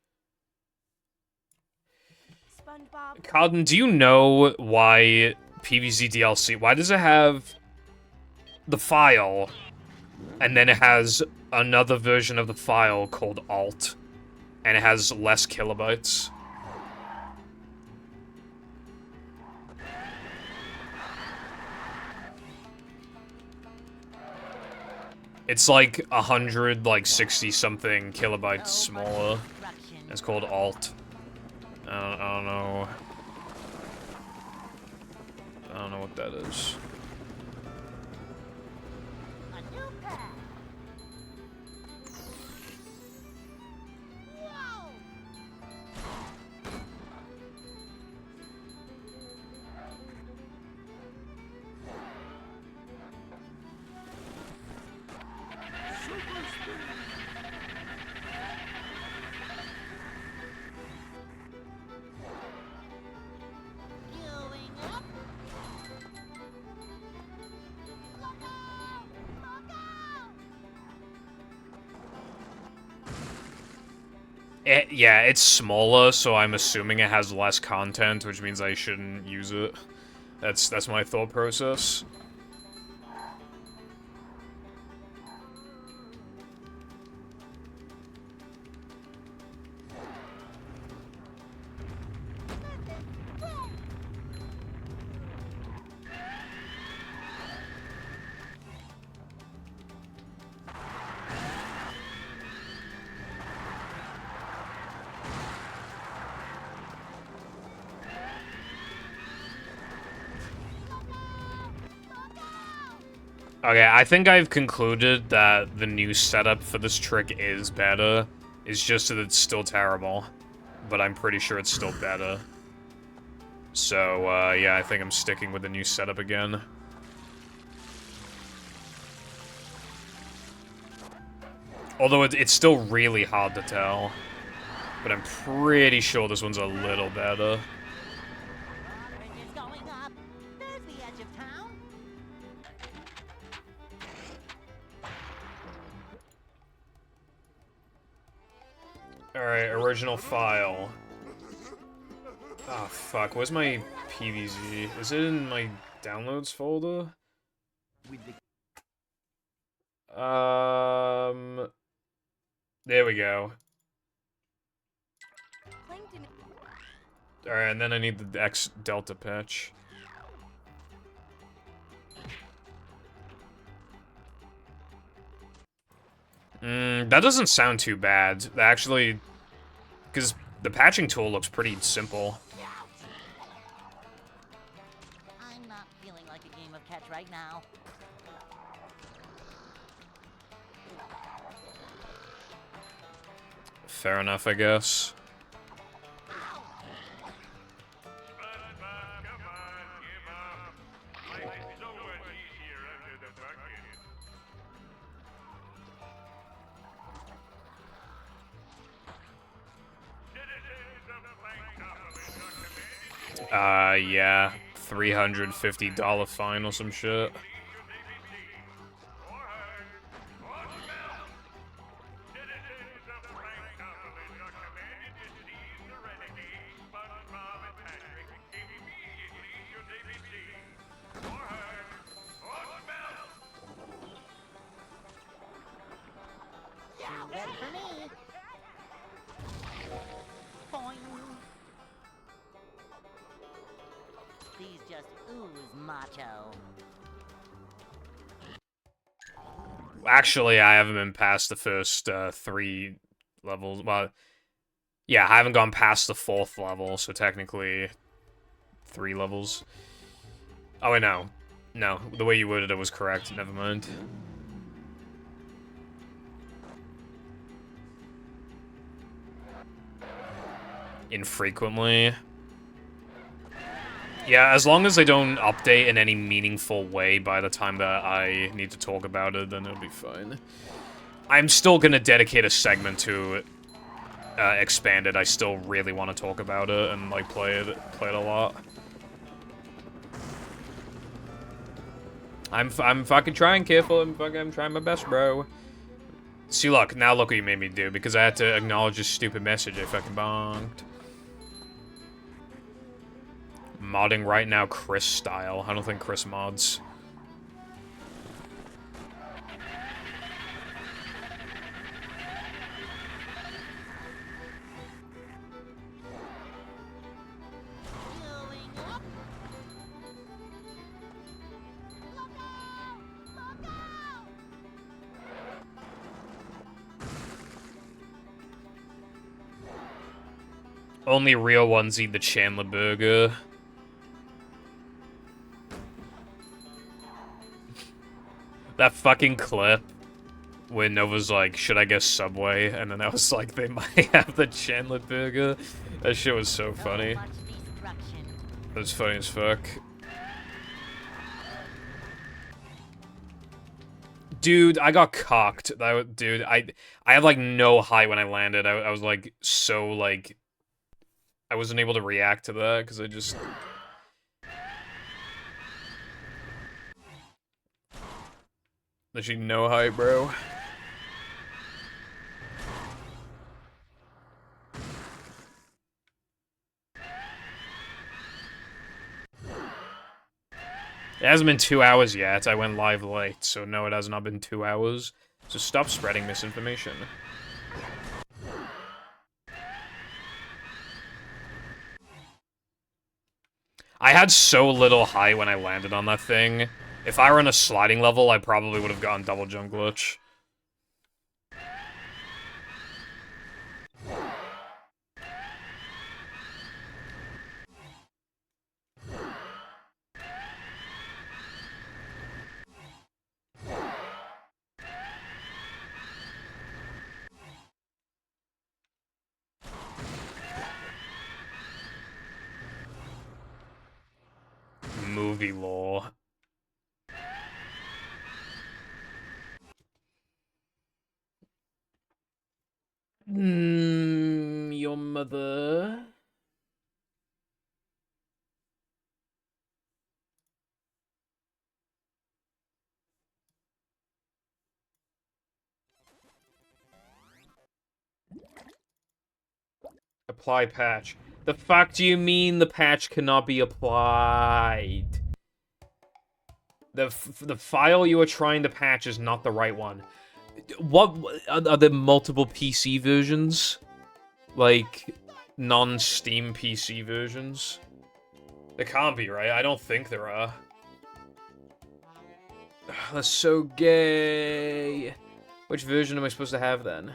SpongeBob? Cotton, do you know why PvZ DLC, why does it have the file, and then it has another version of the file called alt, and it has less kilobytes? It's like 100, like 60 something kilobytes smaller. It's called alt. I don't know. I don't know what that is. A new path. Whoa! Going up. Look out! Look out! Yeah, it's smaller, so I'm assuming it has less content, which means I shouldn't use it. That's my thought process. Okay, I think I've concluded that the new setup for this trick is better. It's just that it's still terrible. But I'm pretty sure it's still better. So, yeah, I think I'm sticking with the new setup again. Although it's still really hard to tell. But I'm pretty sure this one's a little better. Bridge is going up. There's the edge of town. Alright, original file. Oh, fuck. Where's my PVZ? Is it in my downloads folder? There we go. Plankton. Alright, and then I need the X Delta patch. That doesn't sound too bad. Actually, because the patching tool looks pretty simple. I'm not feeling like a game of catch right now. Fair enough, I guess. SpongeBob, come on, give up. Life is so much easier under the bucket. Citizens of Plankton recommend Yeah. $350 fine or some shit. Good for me. Boing. These just ooze macho. Actually, I haven't been past the first 3 levels. Well, yeah, I haven't gone past the 4th level, so technically 3 levels. Oh, wait, no. No, the way you worded it was correct. Never mind. Infrequently. Yeah, as long as they don't update in any meaningful way by the time that I need to talk about it, then it'll be fine. I'm still gonna dedicate a segment to Expanded. I still really want to talk about it and, like, play it a lot. I'm fucking trying, careful. I'm trying my best, bro. See, look, now look what you made me do, because I had to acknowledge this stupid message I fucking bonked. Modding right now Chris style. I don't think Chris mods. Only real ones eat the Chandler burger. That fucking clip where Nova's like, should I guess Subway? And then I was like, they might have the Chandler burger. That shit was so funny. That was funny as fuck. Dude, I got cocked. Dude, I had like no height when I landed. I was like so like I wasn't able to react to that because I just... Literally no height, bro. It hasn't been 2 hours yet. I went live late, so no, it has not been 2 hours. So stop spreading misinformation. I had so little height when I landed on that thing. If I were on a sliding level, I probably would have gotten double jump glitch. Movie lore. Your mother. Apply patch. The fuck do you mean the patch cannot be applied? The file you are trying to patch is not the right one. What are there multiple PC versions? Like non-Steam PC versions? There can't be, right? I don't think there are. That's so gay. Which version am I supposed to have then?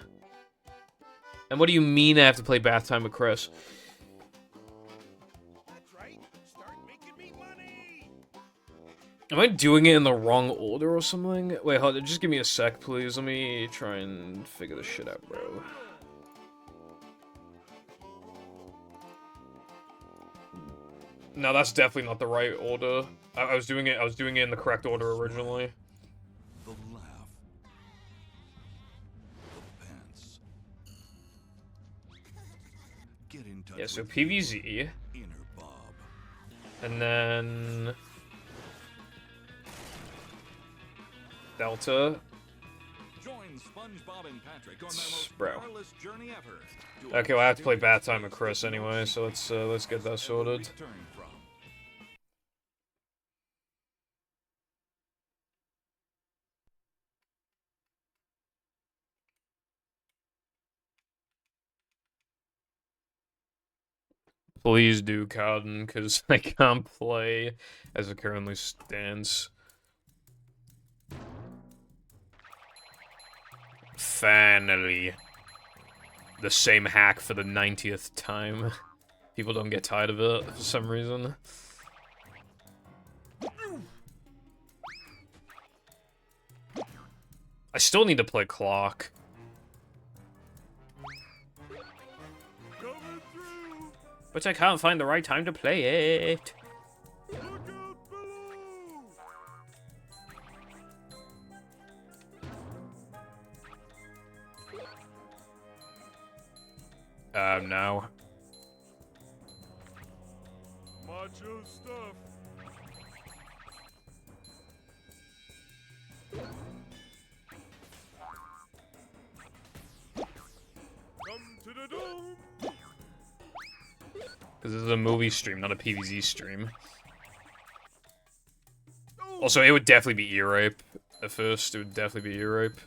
And what do you mean I have to play Bath Time with Chris? That's right. Start making me money. Am I doing it in the wrong order or something? Wait, hold on. Just give me a sec, please. Let me try and figure this shit out, bro. No, that's definitely not the right order. I was doing it in the correct order originally. The laugh. The pants. Get in touch Yeah, so with PVZ. Inner Bob. And then... Delta. Join SpongeBob and Patrick on their most Bro. perilous journey ever. Okay, well I have to play Bath Time with Chris anyway, so let's get that sorted. Return from. Please do, Cowden, because I can't play as it currently stands. Finally. The same hack for the 90th time. People don't get tired of it for some reason. I still need to play Clock. Coming through. But I can't find the right time to play it. Look out below. No. Macho stuff. Come to the dome. Because this is a movie stream, not a PvZ stream. Also, it would definitely be ear rape. At first, it would definitely be ear rape.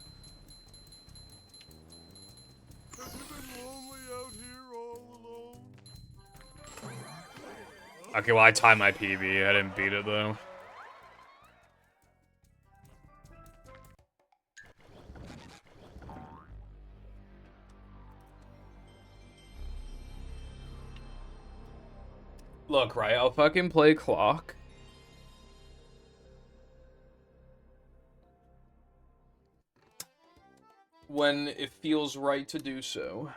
Have you been lonely out here all alone? Okay, well, I timed my PB. I didn't beat it, though. Look, right, I'll fucking play clock. When it feels right to do so.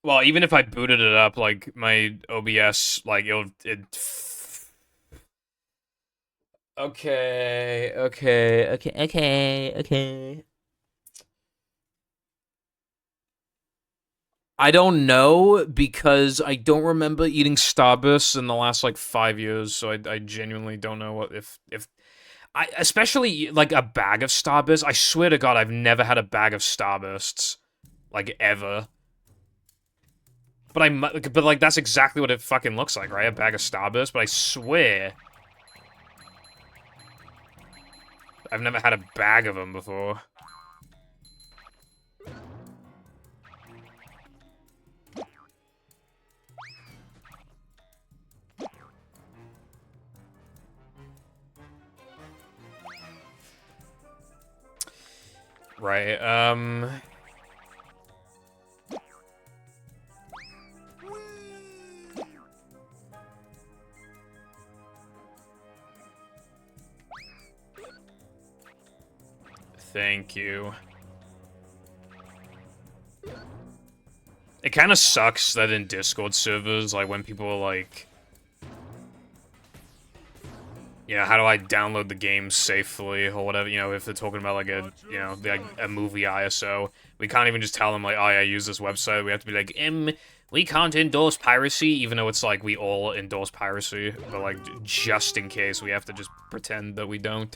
Well, even if I booted it up, like, my OBS, like, Okay. I don't know, because I don't remember eating Starbursts in the last, like, 5 years, so I genuinely don't know what, if especially, like, a bag of Starbursts. I swear to God, I've never had a bag of Starbursts, like, ever. But like, that's exactly what it fucking looks like, right? A bag of Starbursts, but I swear I've never had a bag of them before. Right, Thank you. It kind of sucks that in Discord servers, like, when people are like, you know, how do I download the game safely, or whatever, you know, if they're talking about, like, like, a movie ISO, we can't even just tell them, like, oh, yeah, use this website. We have to be like, we can't endorse piracy, even though it's, like, we all endorse piracy, but, like, just in case, we have to just pretend that we don't.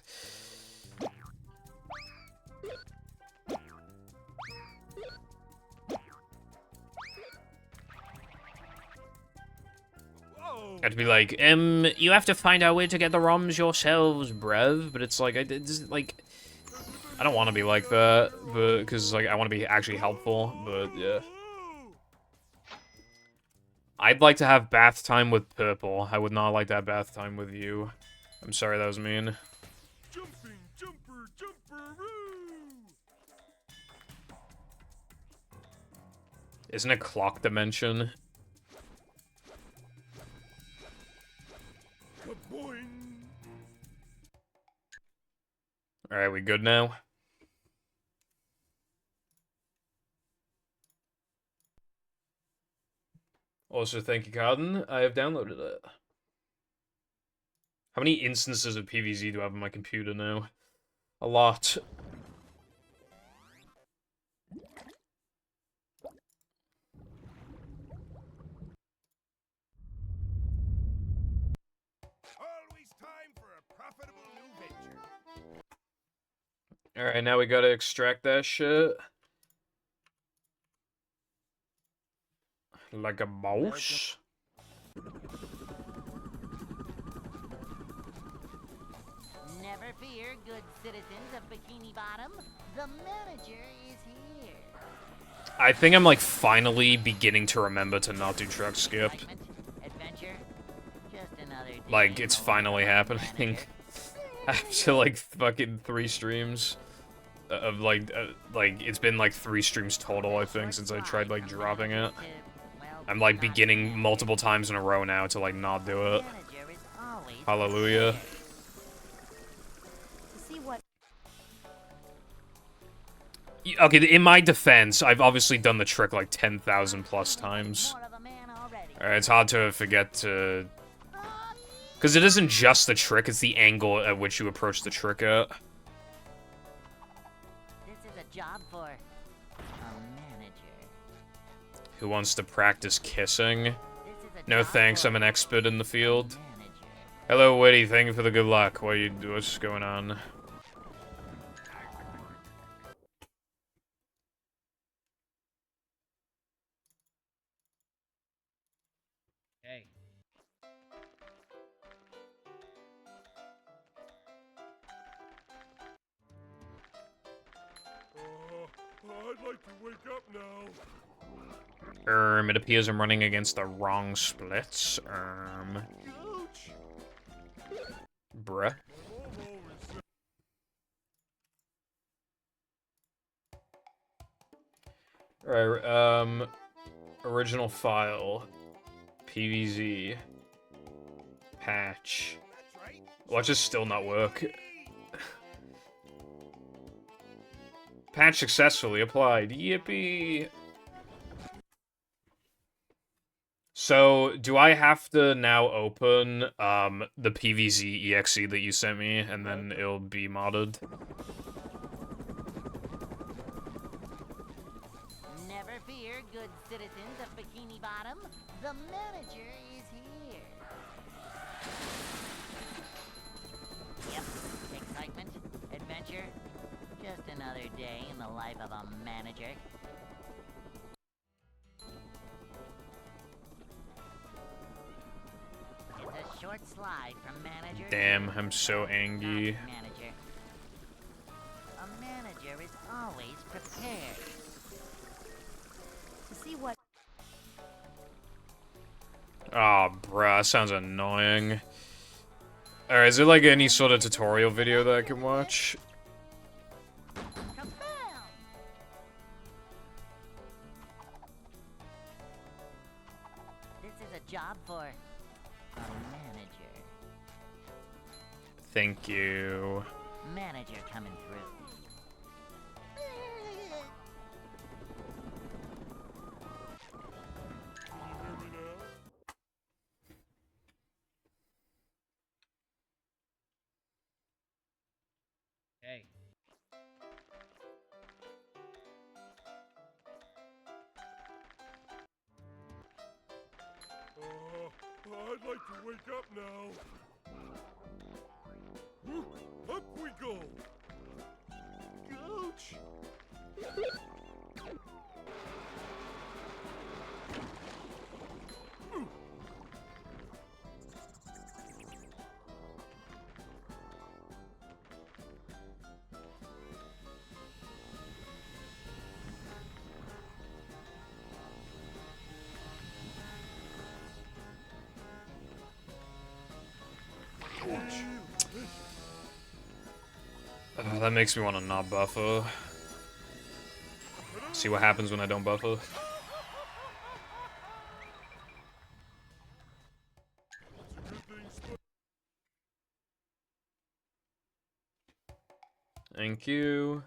I'd be like, you have to find out where to get the ROMs yourselves, bruv. But it's like, I don't want to be like that, but because like I want to be actually helpful. But yeah, I'd like to have bath time with Purple. I would not like to have bath time with you. I'm sorry, that was mean. Jumping, jumper, jumperoo! Isn't it clock dimension? Alright, we good now? Also, thank you, Carden. I have downloaded it. How many instances of PvZ do I have on my computer now? A lot. Always time for a profitable new venture. Alright, now we gotta extract that shit. Like a mouse. Never fear, good citizens of Bikini Bottom. The manager is here. I think I'm like finally beginning to remember to not do truck skip. Excitement, adventure, just another day Like, it's in the finally life of a happening. manager. After like fucking 3 streams. Of like, it's been like 3 streams total, I think, since I tried like dropping it. I'm like beginning multiple times in a row now to like not do it. Hallelujah. To see what Okay, in my defense, I've obviously done the trick like 10,000 plus times. Alright, it's hard to forget to... Because it isn't just the trick, it's the angle at which you approach the trick at. This is a job for a manager. Who wants to practice kissing? This is a No job thanks, for I'm an expert in the field. manager. Hello, Witty, thank you for the good luck. What's going on? I'd like to wake up now. It appears I'm running against the wrong splits. Bruh. Alright, original file. PVZ. Patch. Watch this still not work. Patch successfully applied. Yippee! So, do I have to now open, the PVZ EXE that you sent me, and then it'll be modded? Never fear, good citizens of Bikini Bottom. The manager is here. Yep, excitement, adventure. Just another day in the life of a manager. It's a short slide from manager. Damn, I'm so angry. Manager. A manager is always prepared. To see what Aw, bruh, sounds annoying. Alright, is there like any sort of tutorial video that I can watch? Kaboom! This is a job for a manager. Thank you. Manager coming through. Hey. I'd like to wake up now. Up we go. Ouch. That makes me want to not buffer. See what happens when I don't buffer. Thank you.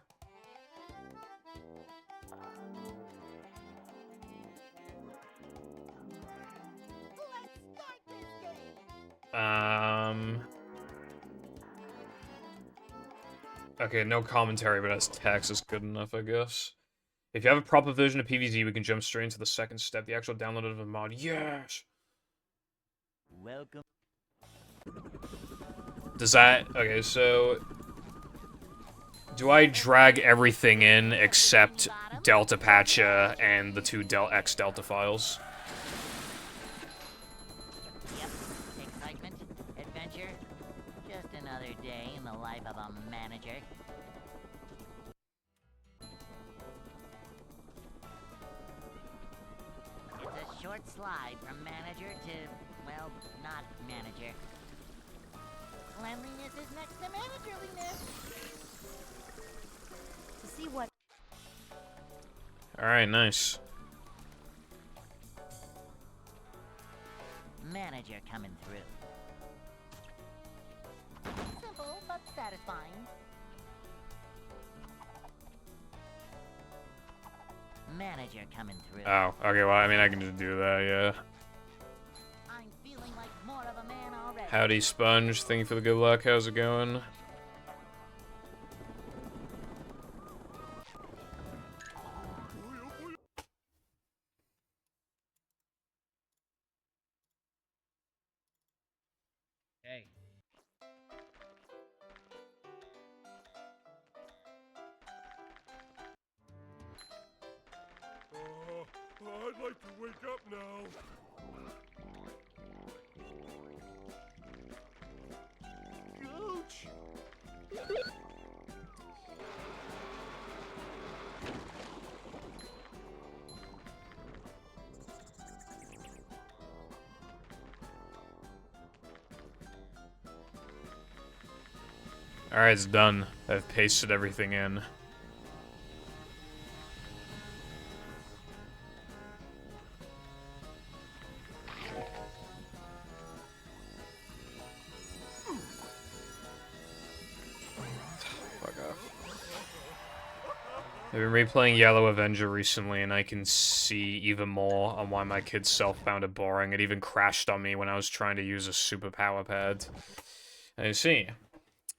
Okay, no commentary, but as text is good enough, I guess. If you have a proper version of PVZ, we can jump straight into the second step, the actual download of a mod. Yes! Welcome. Does that... Okay, so... Do I drag everything in except Delta Patcha and the two X Delta files? Yep, excitement, adventure. Just another day in the life of a manager. It's a short slide from manager to, well, not manager. Cleanliness is next to managerliness. to see what Alright, nice. Manager coming through. Simple but satisfying. Manager coming through. Oh, okay, well, I mean, I can just do that, yeah. I'm feeling like more of a man already. Howdy, Sponge. Thank you for the good luck. How's it going? Hey. I'd like to wake up now. Ouch. Alright, it's done. I've pasted everything in. Fuck off. I've been replaying Yellow Avenger recently, and I can see even more on why my kids self found it boring. It even crashed on me when I was trying to use a superpower pad. I see.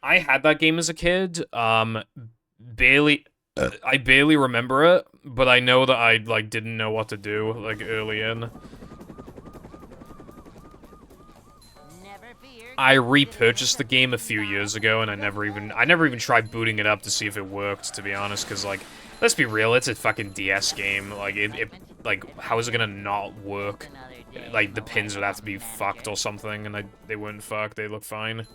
I had that game as a kid. Barely. I barely remember it, but I know that I like didn't know what to do like early in. I repurchased the game a few years ago, and I never even tried booting it up to see if it worked. To be honest, because like, let's be real, it's a fucking DS game. Like like how is it gonna not work? Like the pins would have to be fucked or something, and they wouldn't fuck. They look fine.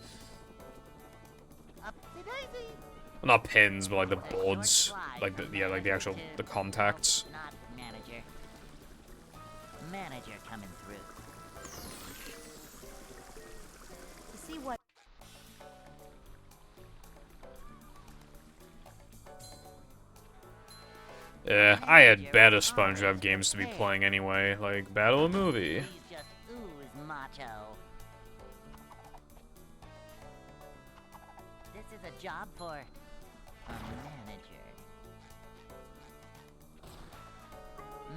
Not pins, but like the boards, like like the actual contacts. Manager coming through. To see what Yeah, I had better SpongeBob games to be playing anyway, like Battle of Movie. He's just ooze macho. This is a job for a manager.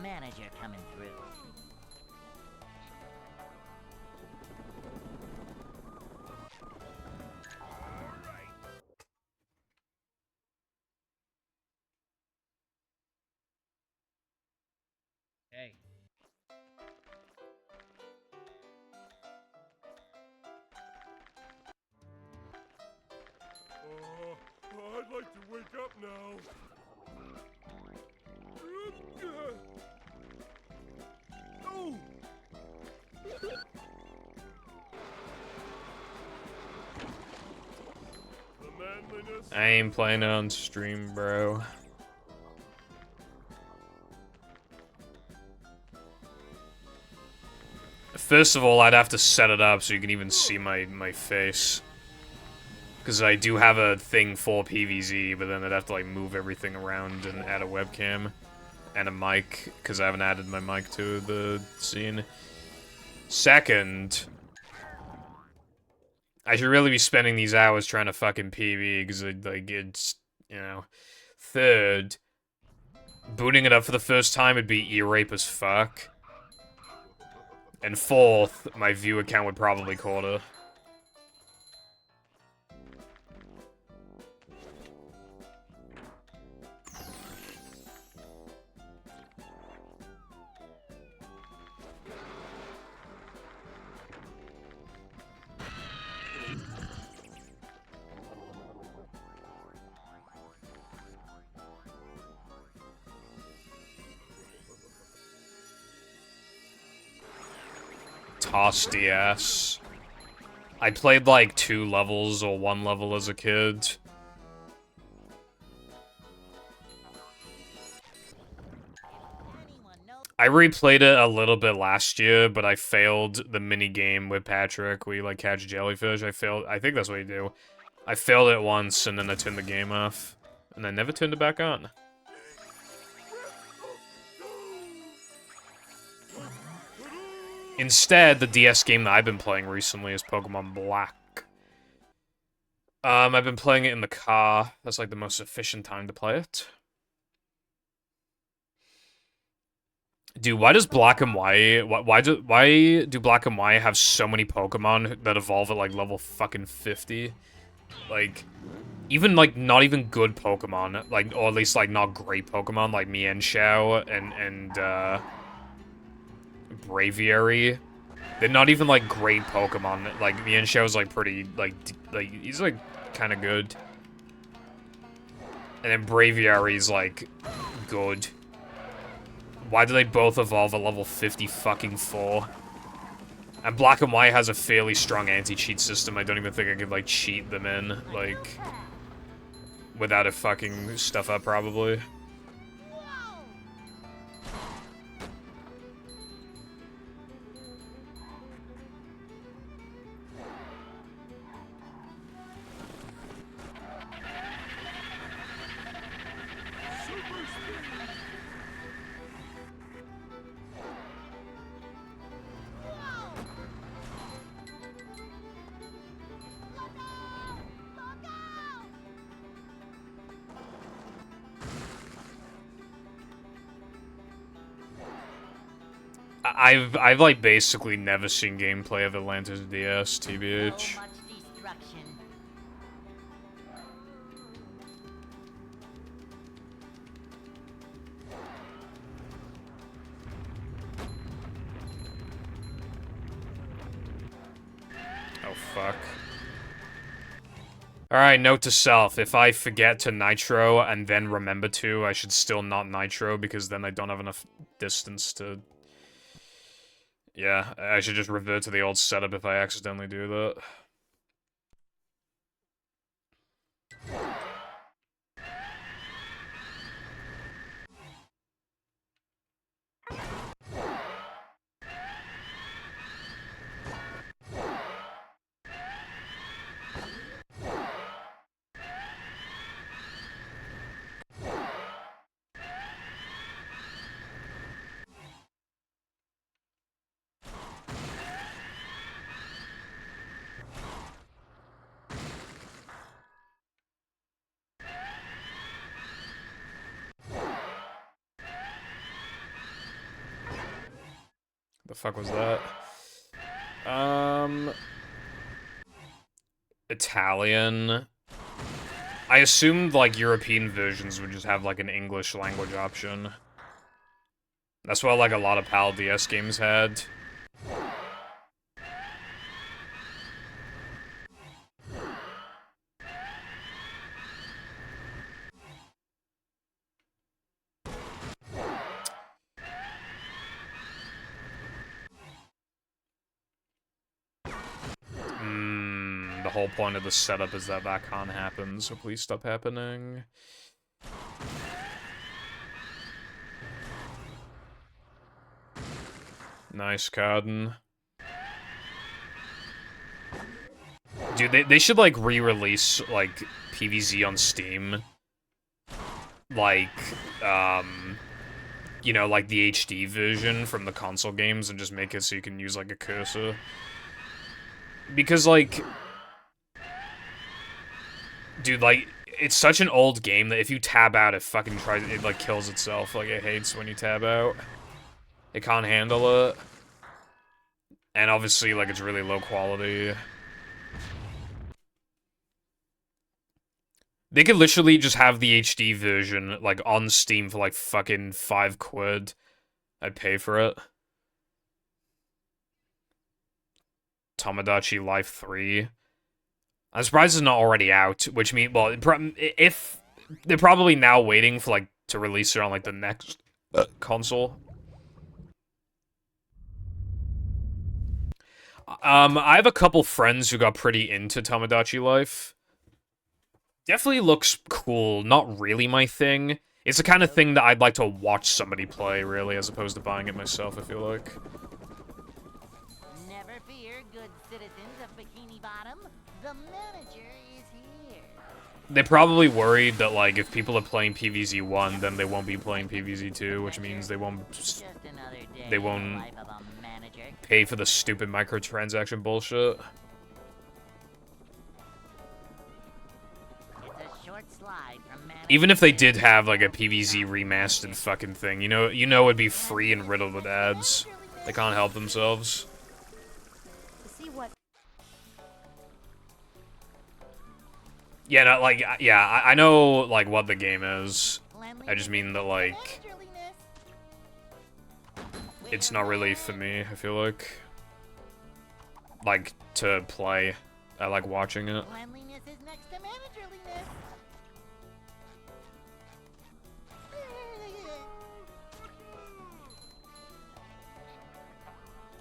Manager coming through. Hey. I'd like to wake up now. Oh! The manliness. I ain't playing it on stream, bro. First of all, I'd have to set it up so you can even see my face. Because I do have a thing for PVZ, but then I'd have to like move everything around and add a webcam. And a mic, because I haven't added my mic to the scene. Second, I should really be spending these hours trying to fucking PV, because like, it's, you know. Third, booting it up for the first time would be ear-rape as fuck. And fourth, my view account would probably quarter. Toss DS. I played like 2 levels or 1 level as a kid. I replayed it a little bit last year, but I failed the mini game with Patrick. We like catch jellyfish. I think that's what you do. I failed it once, and then I turned the game off, and I never turned it back on. Instead, the DS game that I've been playing recently is Pokemon Black. I've been playing it in the car. That's like the most efficient time to play it. Dude, why does Black and White... Why do Black and White have so many Pokemon that evolve at, like, level fucking 50? Like, even, like, not even good Pokemon, like, or at least, like, not great Pokemon, like Mienshao and Braviary. They're not even, like, great Pokemon. Like, Mienshao's, like, pretty, like, he's, like, kind of good. And then Braviary's, like, good. Why do they both evolve at level 50 fucking 4? And Black and White has a fairly strong anti-cheat system. I don't even think I could, like, cheat them in, like, without it fucking stuff up, probably. I've like basically never seen gameplay of Atlantis DS, So TBH. much destruction. Oh fuck. Alright, note to self, if I forget to nitro and then remember to, I should still not nitro because then I don't have enough distance to... Yeah, I should just revert to the old setup if I accidentally do that. The fuck was that? Italian. I assumed, like, European versions would just have, like, an English language option. That's what, like, a lot of PAL DS games had. The whole point of the setup is that that can't happen, so please stop happening. Nice, Carden. Dude, they should, like, re-release, like, PvZ on Steam. Like, you know, like the HD version from the console games and just make it so you can use, like, a cursor. Because, like... Dude, like, it's such an old game that if you tab out, it fucking tries, it, like, kills itself. Like, it hates when you tab out. It can't handle it. And obviously, like, it's really low quality. They could literally just have the HD version, like, on Steam for, like, fucking £5. I'd pay for it. Tomodachi Life 3. I'm surprised it's not already out, which means, well, if... They're probably now waiting for, like, to release it on, like, the next console. I have a couple friends who got pretty into Tomodachi Life. Definitely looks cool, not really my thing. It's the kind of thing that I'd like to watch somebody play, really, as opposed to buying it myself, I feel like. Never fear, good citizens of Bikini Bottom. The manager is here. They're probably worried that, like, if people are playing PvZ 1, then they won't be playing PvZ 2, which means they won't... Just another day They in the won't life of a manager. pay for the stupid microtransaction bullshit. It's a short slide from manager. Even if they did have, like, a PvZ remastered fucking thing, you know it'd be free and riddled with ads. They can't help themselves. To see what Yeah, no, like, yeah, I know, like, what the game is. I just mean that, like, it's not really for me, I feel like. Like, to play. I like watching it. Cleanliness is next to managerliness.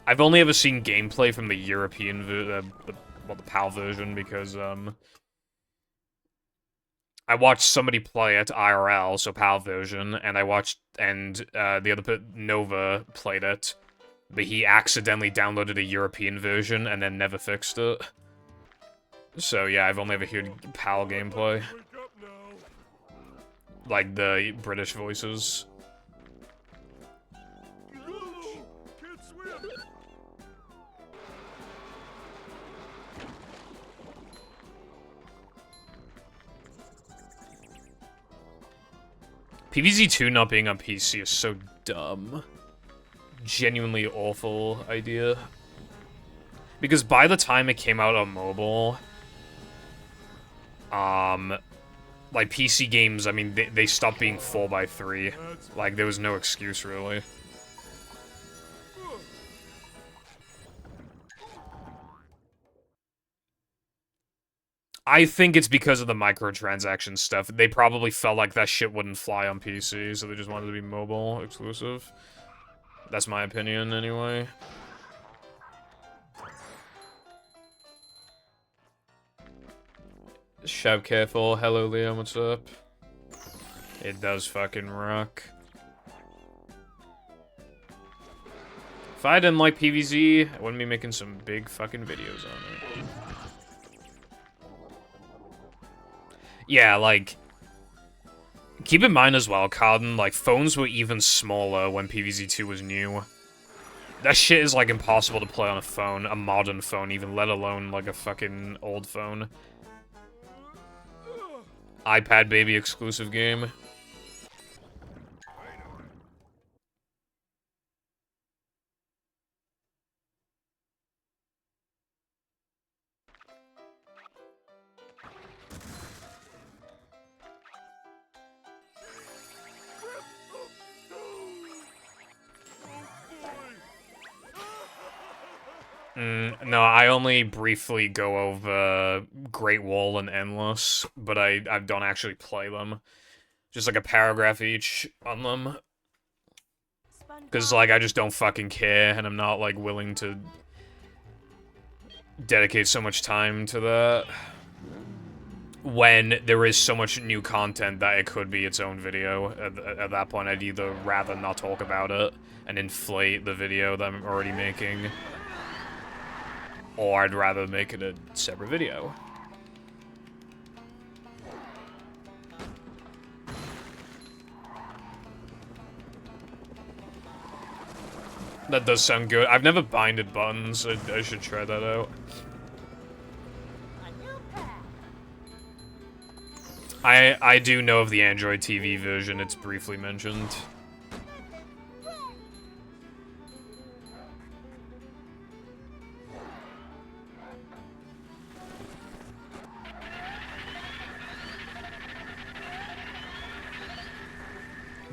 I've only ever seen gameplay from the European, the PAL version, because, I watched somebody play it IRL, so PAL version, and I watched, and the other Nova played it, but he accidentally downloaded a European version and then never fixed it. So yeah, I've only ever heard PAL gameplay. Wake up now. Like the British voices. Hundo, can't swim. PvZ 2 not being on PC is so dumb. genuinely awful idea. Because by the time it came out on mobile, like PC games, I mean, they stopped being 4x3. Like, there was no excuse, really. I think it's because of the microtransaction stuff. They probably felt like that shit wouldn't fly on PC, so they just wanted to be mobile exclusive. That's my opinion, anyway. Shab careful. Hello, Liam, what's up? It does fucking rock. If I didn't like PvZ, I wouldn't be making some big fucking videos on it. Yeah, like, keep in mind as well, Carden, like, phones were even smaller when PvZ2 was new. That shit is, like, impossible to play on a phone, a modern phone, even let alone, like, a fucking old phone. iPad baby exclusive game. No, I only briefly go over Great Wall and Endless, but I don't actually play them. Just like a paragraph each on them. Because, like, I just don't fucking care, and I'm not, like, willing to dedicate so much time to that. When there is so much new content that it could be its own video. At that point, I'd either rather not talk about it and inflate the video that I'm already making, or I'd rather make it a separate video. That does sound good. I've never binded buttons. I should try that out. I do know of the Android TV version. It's briefly mentioned.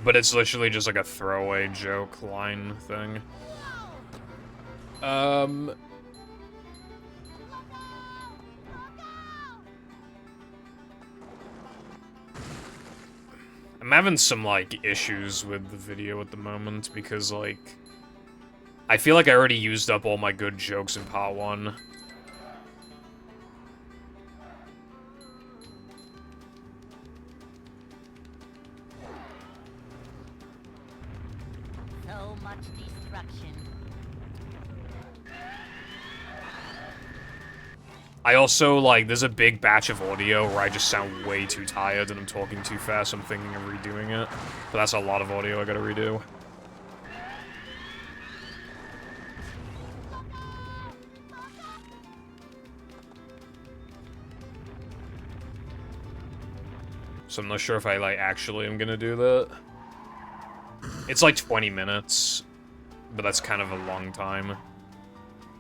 But it's literally just like a throwaway joke line thing. I'm having some, like, issues with the video at the moment because, like, I feel like I already used up all my good jokes in part 1. So much destruction. I also, like, there's a big batch of audio where I just sound way too tired and I'm talking too fast, so I'm thinking of redoing it. But that's a lot of audio I gotta redo. So I'm not sure if I, like, actually am gonna do that. It's like 20 minutes, but that's kind of a long time.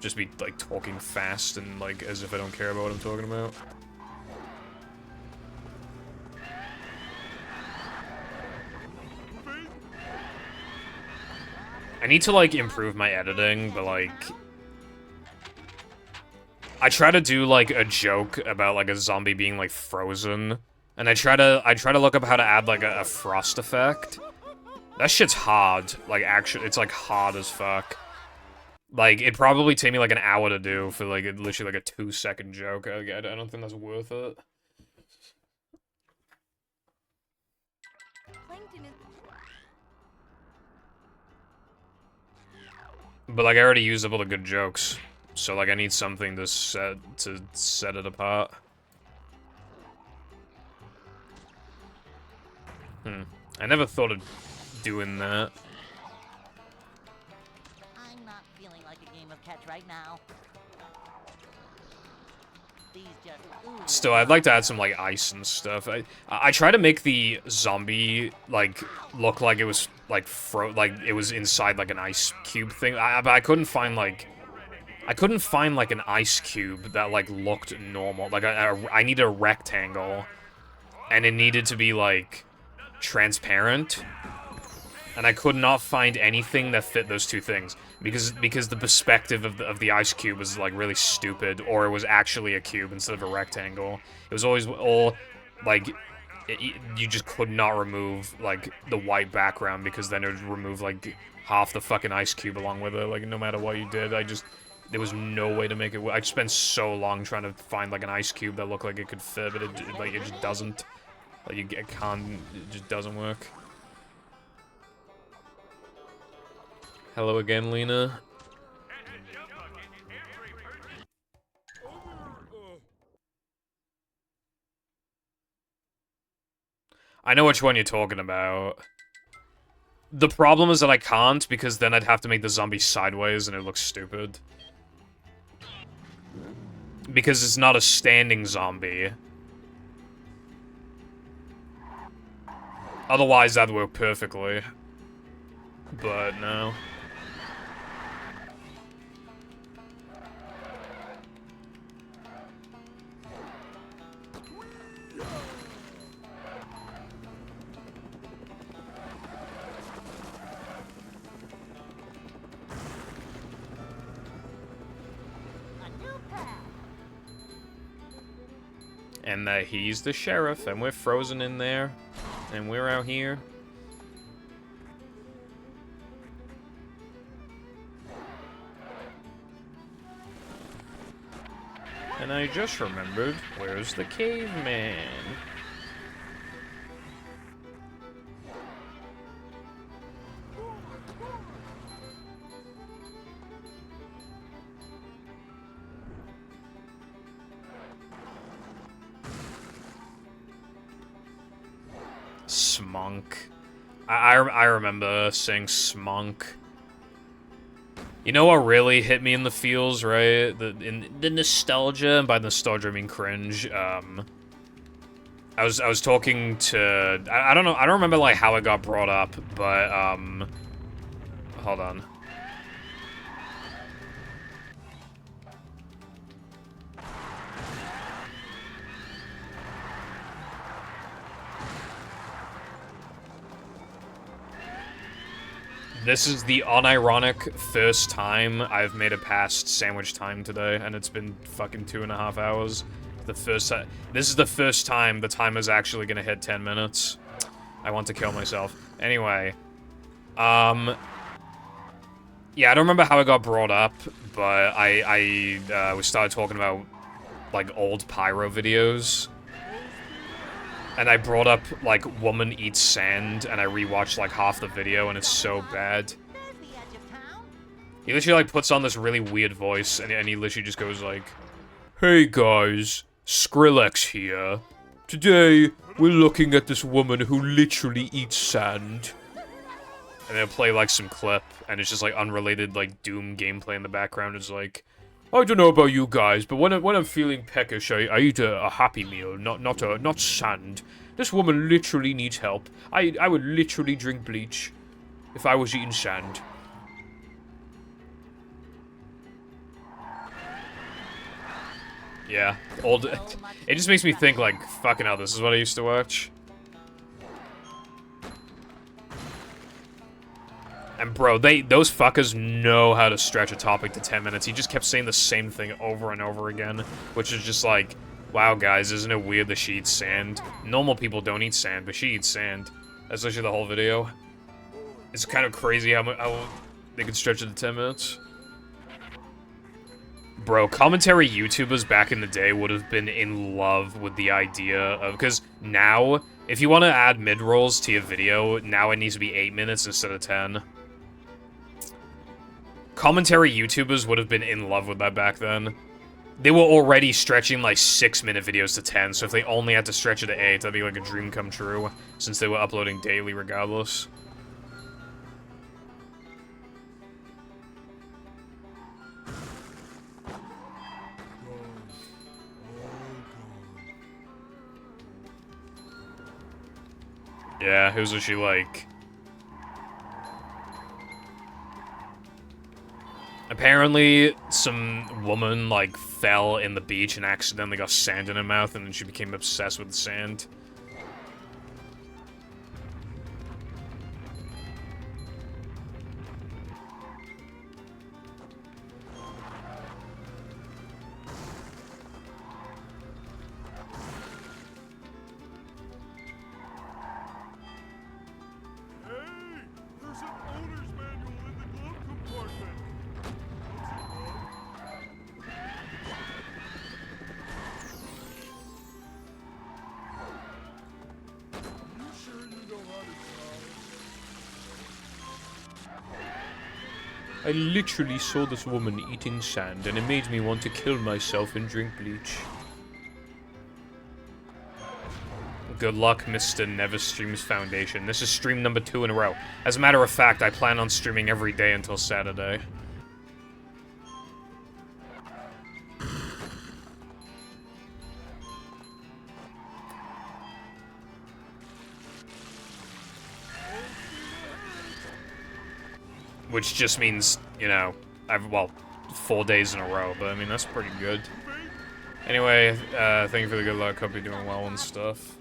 Just be, like, talking fast and, like, as if I don't care about what I'm talking about. I need to, like, improve my editing, but, like, I try to do, like, a joke about, like, a zombie being, like, frozen, and I try to look up how to add, like, a frost effect. That shit's hard. Like, actually, it's, like, hard as fuck. Like, it'd probably take me, like, an hour to do for, like, literally, like, a 2-second joke. I don't think that's worth it. But, like, I already used up all the good jokes. So, like, I need something to set it apart. I never thought of doing that. I'm not feeling like a game of catch right now. These just ooze. Still, I'd like to add some, like, ice and stuff. I try to make the zombie, like, look like it was like it was inside like an ice cube thing. But I couldn't find like an ice cube that like looked normal. Like I needed a rectangle, and it needed to be like transparent, and I could not find anything that fit those two things because the perspective of the ice cube was like really stupid, or it was actually a cube instead of a rectangle. It was always all like you just could not remove like the white background because then it would remove like half the fucking ice cube along with it. Like no matter what you did, there was no way to make it work. I spent so long trying to find like an ice cube that looked like it could fit, but it just doesn't. Like it just doesn't work. Hello again, Lena. I know which one you're talking about. The problem is that I can't, because then I'd have to make the zombie sideways and it looks stupid. Because it's not a standing zombie. Otherwise, that'd work perfectly. But no. And that he's the sheriff, and we're frozen in there, and we're out here. And I just remembered, where's the caveman? Smunk. I remember saying smunk. You know what really hit me in the feels, right? The nostalgia, and by nostalgia I mean cringe. I was talking to I don't know, I don't remember like how it got brought up, but hold on. This is the unironic first time I've made it past sandwich time today, and it's been fucking 2.5 hours. This is the first time the timer's actually gonna hit 10 minutes. I want to kill myself. Anyway. Yeah, I don't remember how it got brought up, but we started talking about, like, old pyro videos. And I brought up, like, Woman Eats Sand, and I rewatched, like, half the video, and it's so bad. He literally, like, puts on this really weird voice, and he literally just goes, like, "Hey, guys, Skrillex here. Today, we're looking at this woman who literally eats sand." And they'll play, like, some clip, and it's just, like, unrelated, like, Doom gameplay in the background. It's like, "I don't know about you guys, but when I'm feeling peckish, I eat a Happy Meal, not sand. This woman literally needs help. I would literally drink bleach if I was eating sand." Yeah, old. It just makes me think, like, fucking hell, this is what I used to watch. And bro, those fuckers know how to stretch a topic to 10 minutes. He just kept saying the same thing over and over again, which is just like, wow, guys, isn't it weird that she eats sand? Normal people don't eat sand, but she eats sand. That's literally the whole video. It's kind of crazy how they could stretch it to 10 minutes. Bro, commentary YouTubers back in the day would have been in love with the idea of... Because now, if you want to add mid-rolls to your video, now it needs to be 8 minutes instead of 10. Commentary YouTubers would have been in love with that back then. They were already stretching like 6-minute videos to 10, so if they only had to stretch it to 8, that'd be like a dream come true, since they were uploading daily regardless. Yeah, it was literally like... Apparently, some woman, like, fell in the beach and accidentally got sand in her mouth, and then she became obsessed with the sand. Hey, there's an owner's manual in the glove compartment. You sure you know how to drive? I literally saw this woman eating sand, and it made me want to kill myself and drink bleach. Good luck, Mr. Never Streams Foundation. This is stream number 2 in a row. As a matter of fact, I plan on streaming every day until Saturday. Which just means, you know, well, 4 days in a row, but I mean, that's pretty good. Anyway, thank you for the good luck. Hope you're doing well and stuff.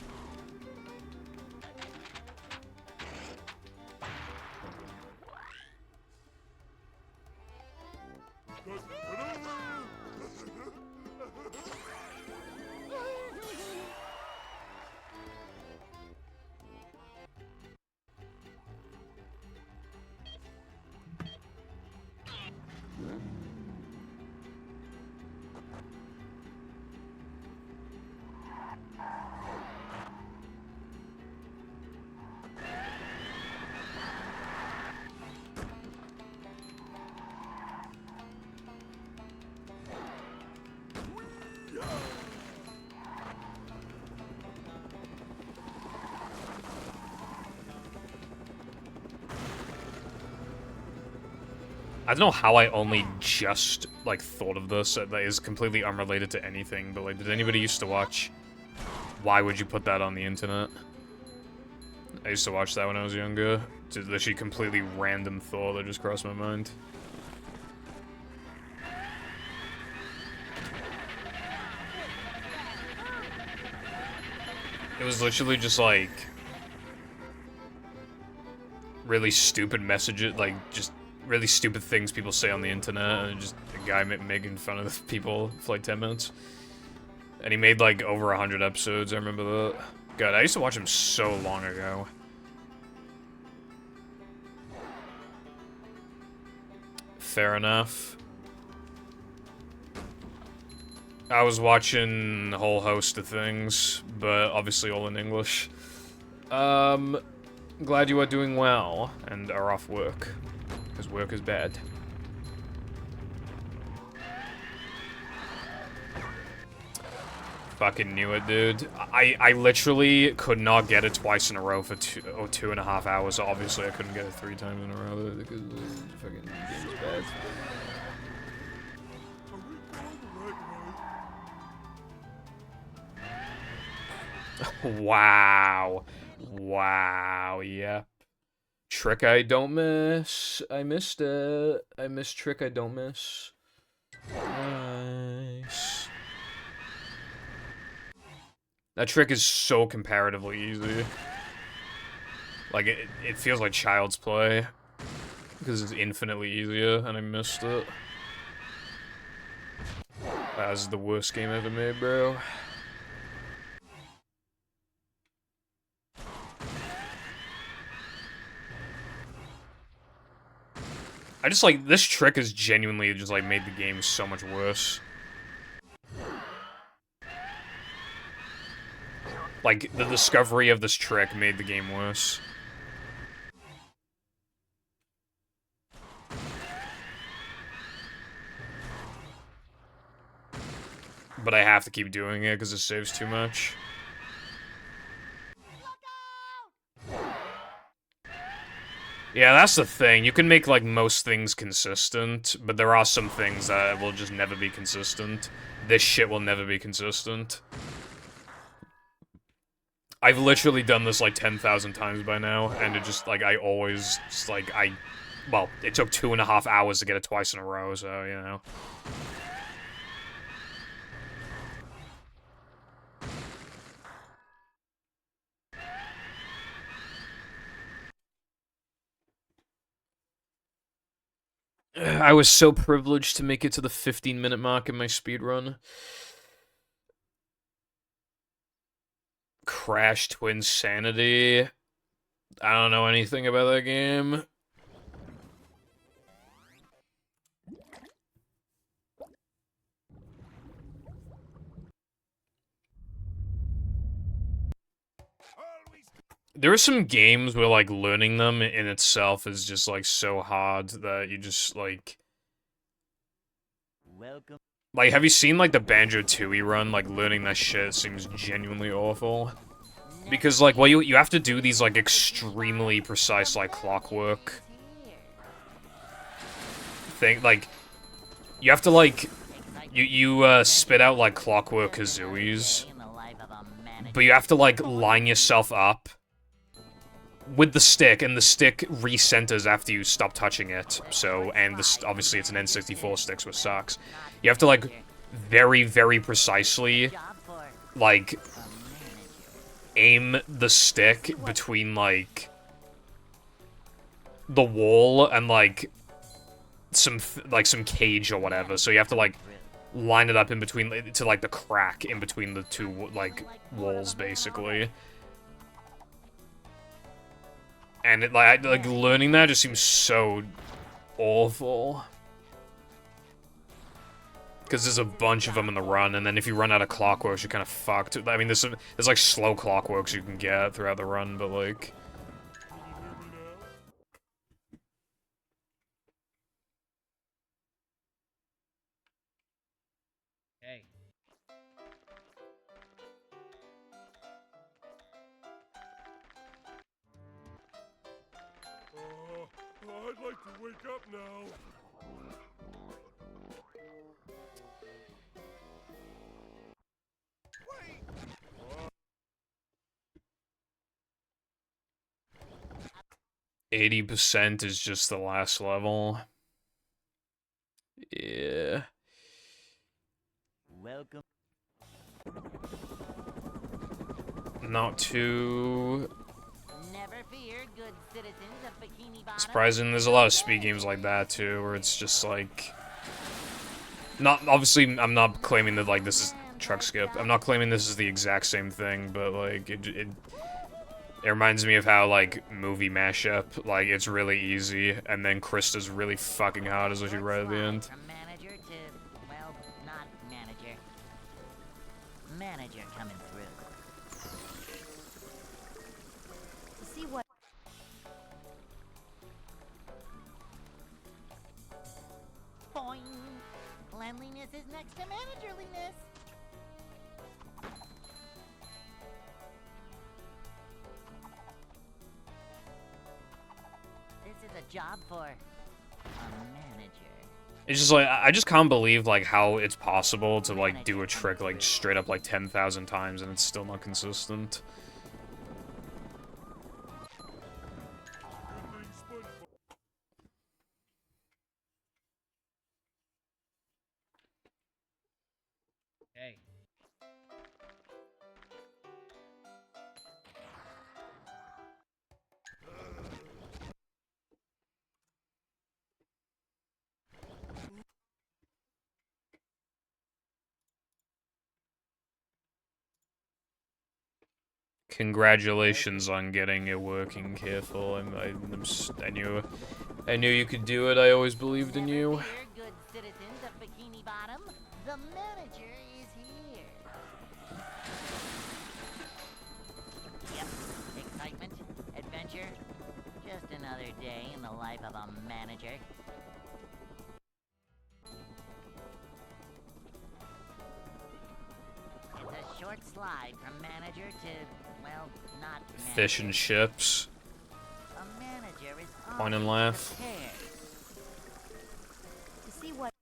I don't know how I only just, like, thought of this. That is completely unrelated to anything, but, like, did anybody used to watch Why Would You Put That on the Internet? I used to watch that when I was younger. Just literally completely random thought that just crossed my mind. It was literally just, like, really stupid messages, like, just really stupid things people say on the internet, and just a guy making fun of the people for like 10 minutes. And he made like over 100 episodes, I remember that. God, I used to watch him so long ago. Fair enough. I was watching a whole host of things, but obviously all in English. Glad you are doing well and are off work. Because work is bad. Fucking knew it, dude. I literally could not get it twice in a row for 2.5 hours. Obviously, I couldn't get it 3 times in a row because the fucking game's bad. Wow. Wow, yep. Trick I don't miss. I missed it. I missed trick I don't miss. Nice. That trick is so comparatively easy. Like, it feels like child's play. Because it's infinitely easier, and I missed it. That was the worst game ever made, bro. I just, like, this trick has genuinely just, like, made the game so much worse. Like, the discovery of this trick made the game worse. But I have to keep doing it because it saves too much. Yeah, that's the thing. You can make, like, most things consistent, but there are some things that will just never be consistent. This shit will never be consistent. I've literally done this, like, 10,000 times by now, and it just, like, I always, just, like, I Well, it took 2.5 hours to get it twice in a row, so, you know. I was so privileged to make it to the 15-minute mark in my speedrun. Crash Twinsanity. I don't know anything about that game. There are some games where, like, learning them in itself is just, like, so hard that you just, like... Welcome. Like, have you seen, like, the Banjo-Tooie run? Like, learning that shit seems genuinely awful. Because, like, well, you have to do these, like, extremely precise, like, clockwork thing. Like, you have to, like... You spit out, like, clockwork kazooies. But you have to, like, line yourself up with the stick, and the stick recenters after you stop touching it. So, and this, obviously it's an N64 stick, so it sucks. You have to, like, very, very precisely, like, aim the stick between, like, the wall and, like, some cage or whatever. So you have to, like, line it up in between, to, like, the crack in between the two, like, walls, basically. And it, like learning that just seems so awful. Because there's a bunch of them in the run, and then if you run out of clockworks, you're kind of fucked. I mean, there's like slow clockworks you can get throughout the run, but like... Hey. I'd like to wake up now. 80% is just the last level. Yeah. Welcome. Not too... Never fear, good citizens of Bikini Bottom. surprising. There's a lot of speed games like that, too, where it's just like... Not, obviously, I'm not claiming that, like, this is truck skip. I'm not claiming this is the exact same thing, but, like, it reminds me of how, like, movie mashup, like, it's really easy, and then Krista's really fucking hard, is what you write at the end. From manager to, well, not manager. Manager coming through. To see what Boing. Cleanliness is next to managerliness. This is a job for a manager. It's just like, I just can't believe, like, how it's possible to, like, do a trick, like, straight up, like, 10,000 times and it's still not consistent. Hey. Congratulations on getting it working, Careful. I knew you could do it. I always believed in you. Never fear, good citizens of Bikini Bottom. The manager is here. Yep. Excitement, adventure. Just another day in the life of a manager. It's a short slide from manager to, well, not manager. Fish and chips. A manager is Point and always laugh. prepared. to see what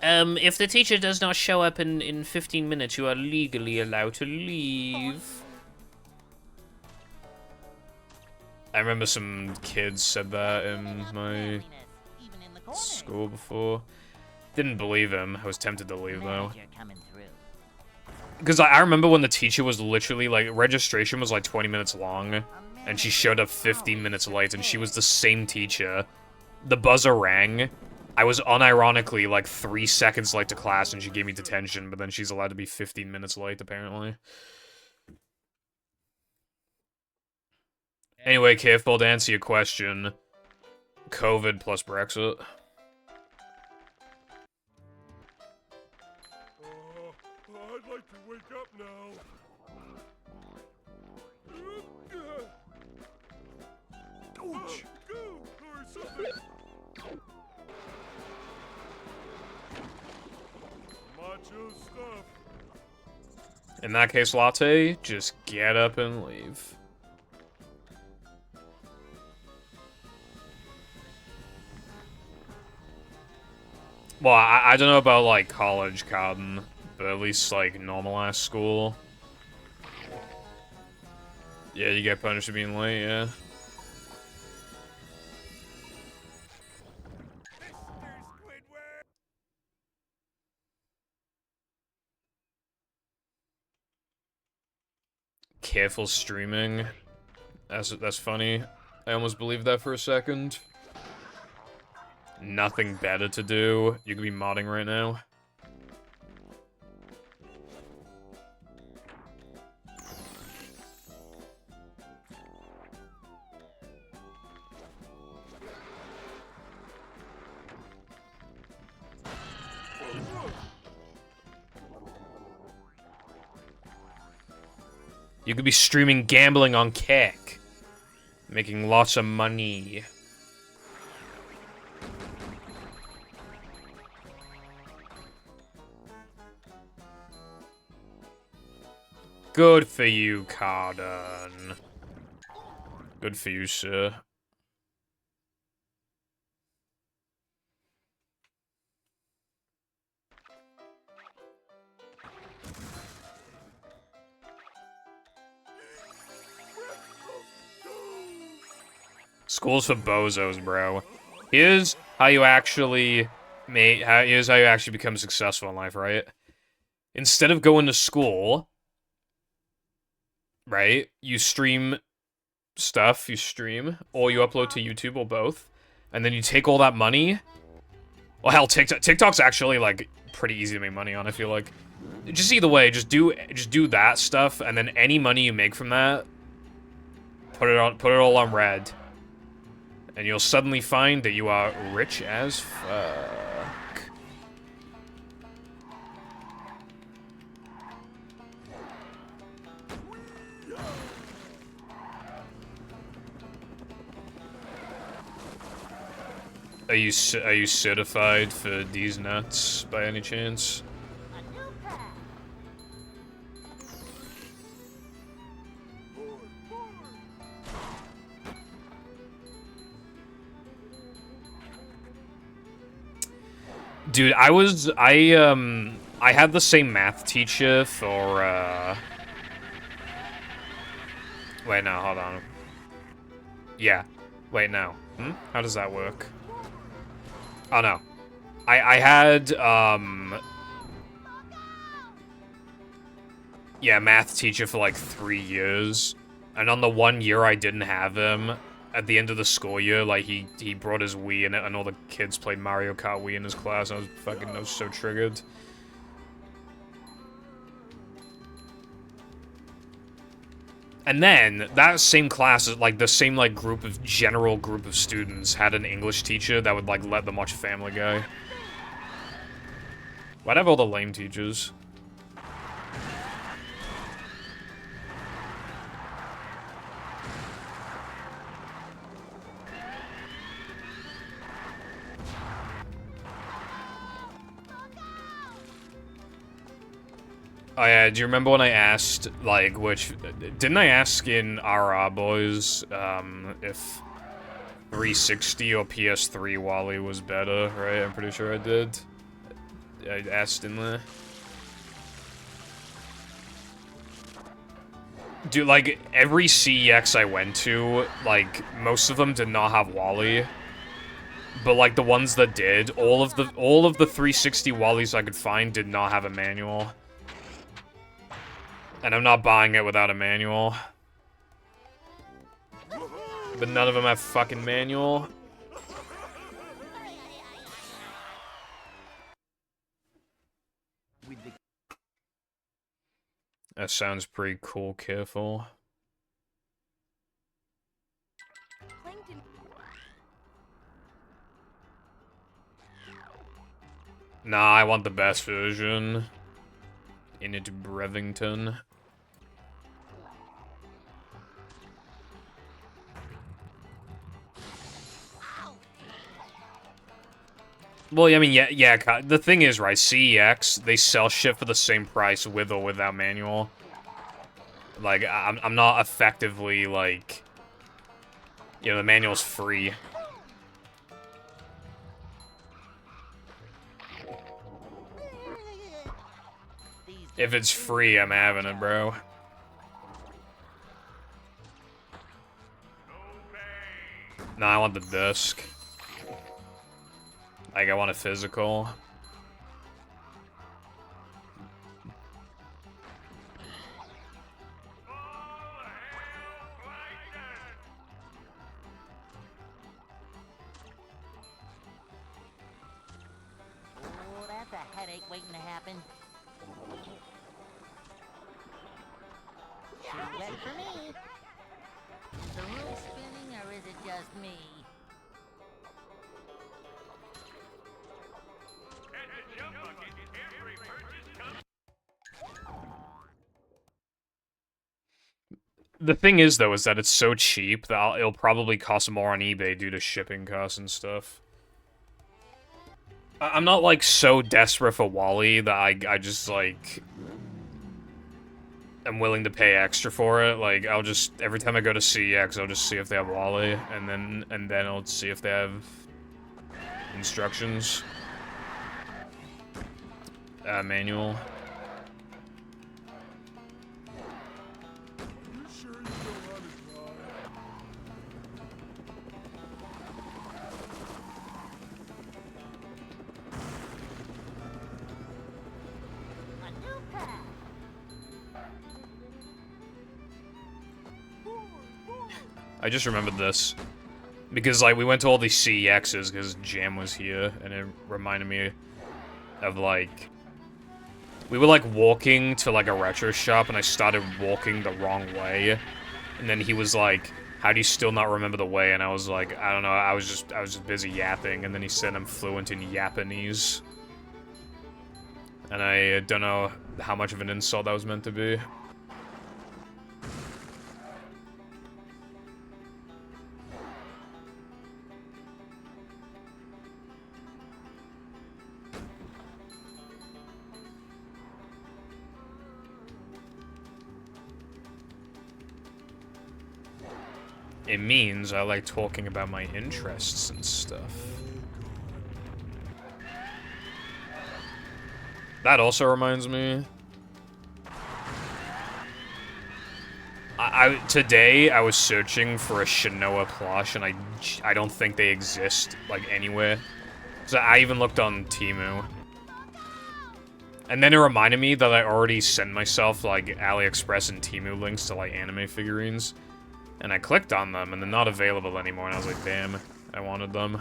If the teacher does not show up in 15 minutes, you are legally allowed to leave. I remember some kids said that in my Even in the corner. school before. Didn't believe him. I was tempted to leave though. Manager coming through. Because I remember when the teacher was literally like, registration was like 20 minutes long, and she showed up 15 minutes late, and she was the same teacher. The buzzer rang. I was unironically like 3 seconds late to class, and she gave me detention, but then she's allowed to be 15 minutes late, apparently. Anyway, careful to answer your question. COVID plus Brexit. I'd like to wake up now. Ouch! Go or something. Macho stuff. In that case, Latte, just get up and leave. Well, I don't know about, like, college, Cotton, but at least, like, normal-ass school. Yeah, you get punished for being late, yeah. Careful streaming. That's funny. I almost believed that for a second. Nothing better to do. You could be modding right now. You could be streaming gambling on Kick. Making lots of money. Good for you, Carden. Good for you, sir. School's for bozos, bro. Here's how you actually here's how you actually become successful in life, right? Instead of going to school, right? You stream stuff, or you upload to YouTube, or both. And then you take all that money. Well, hell, TikTok's actually, like, pretty easy to make money on, I feel like. Just either way, just do that stuff, and then any money you make from that, put it all on red. And you'll suddenly find that you are rich as fuck. Are you certified for these nuts by any chance? A new pack. Dude, I had the same math teacher for, wait, no, hold on. Yeah. Wait, no. How does that work? Oh, no. I had, yeah, math teacher for, like, 3 years. And on the 1 year I didn't have him, at the end of the school year, like, he brought his Wii, and all the kids played Mario Kart Wii in his class, and I was so triggered. And then, that same class, like, the same, like, general group of students had an English teacher that would, like, let them watch Family Guy. Why'd I have all the lame teachers? Oh yeah, do you remember when I asked, like, didn't I ask in RR Boys, if 360 or PS3 Wally was better, right? I'm pretty sure I did. I asked in there. Dude, like, every CEX I went to, like, most of them did not have Wally. But, like, the ones that did, all of the 360 Wallies I could find did not have a manual. And I'm not buying it without a manual. But none of them have fucking manual. That sounds pretty cool, careful. Nah, I want the best version. In it, Brevington. Well, I mean, yeah, the thing is, right, CEX, they sell shit for the same price with or without manual. Like, I'm not effectively, like... You know, the manual's free. If it's free, I'm having it, bro. Nah, I want the disc. Like, I want a physical. Oh, that's a headache waiting to happen. Too wet for me. Is the room spinning or is it just me? At the jump bucket, every purchase comes. The thing is, though, is that it's so cheap that it'll probably cost more on eBay due to shipping costs and stuff. I'm not, like, so desperate for Wally that I just, like... I'm willing to pay extra for it. Like, I'll just... Every time I go to CEX, I'll just see if they have Wally, and then I'll see if they have... instructions. Manual. A new path. I just remembered this. Because, like, we went to all these CEXs because Jam was here, and it reminded me of, like... We were, like, walking to, like, a retro shop, and I started walking the wrong way. And then he was like, how do you still not remember the way? And I was like, I don't know, I was just busy yapping. And then he said I'm fluent in Japanese. And I don't know how much of an insult that was meant to be. It means I like talking about my interests and stuff. That also reminds me. Today I was searching for a Shinoa plush, and I don't think they exist, like, anywhere. So I even looked on Temu. And then it reminded me that I already sent myself, like, AliExpress and Temu links to, like, anime figurines. And I clicked on them, and they're not available anymore, and I was like, damn, I wanted them.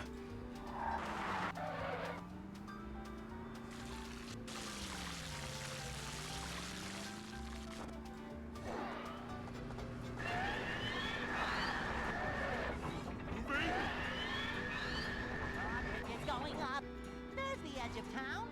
It's going up. There's the edge of town.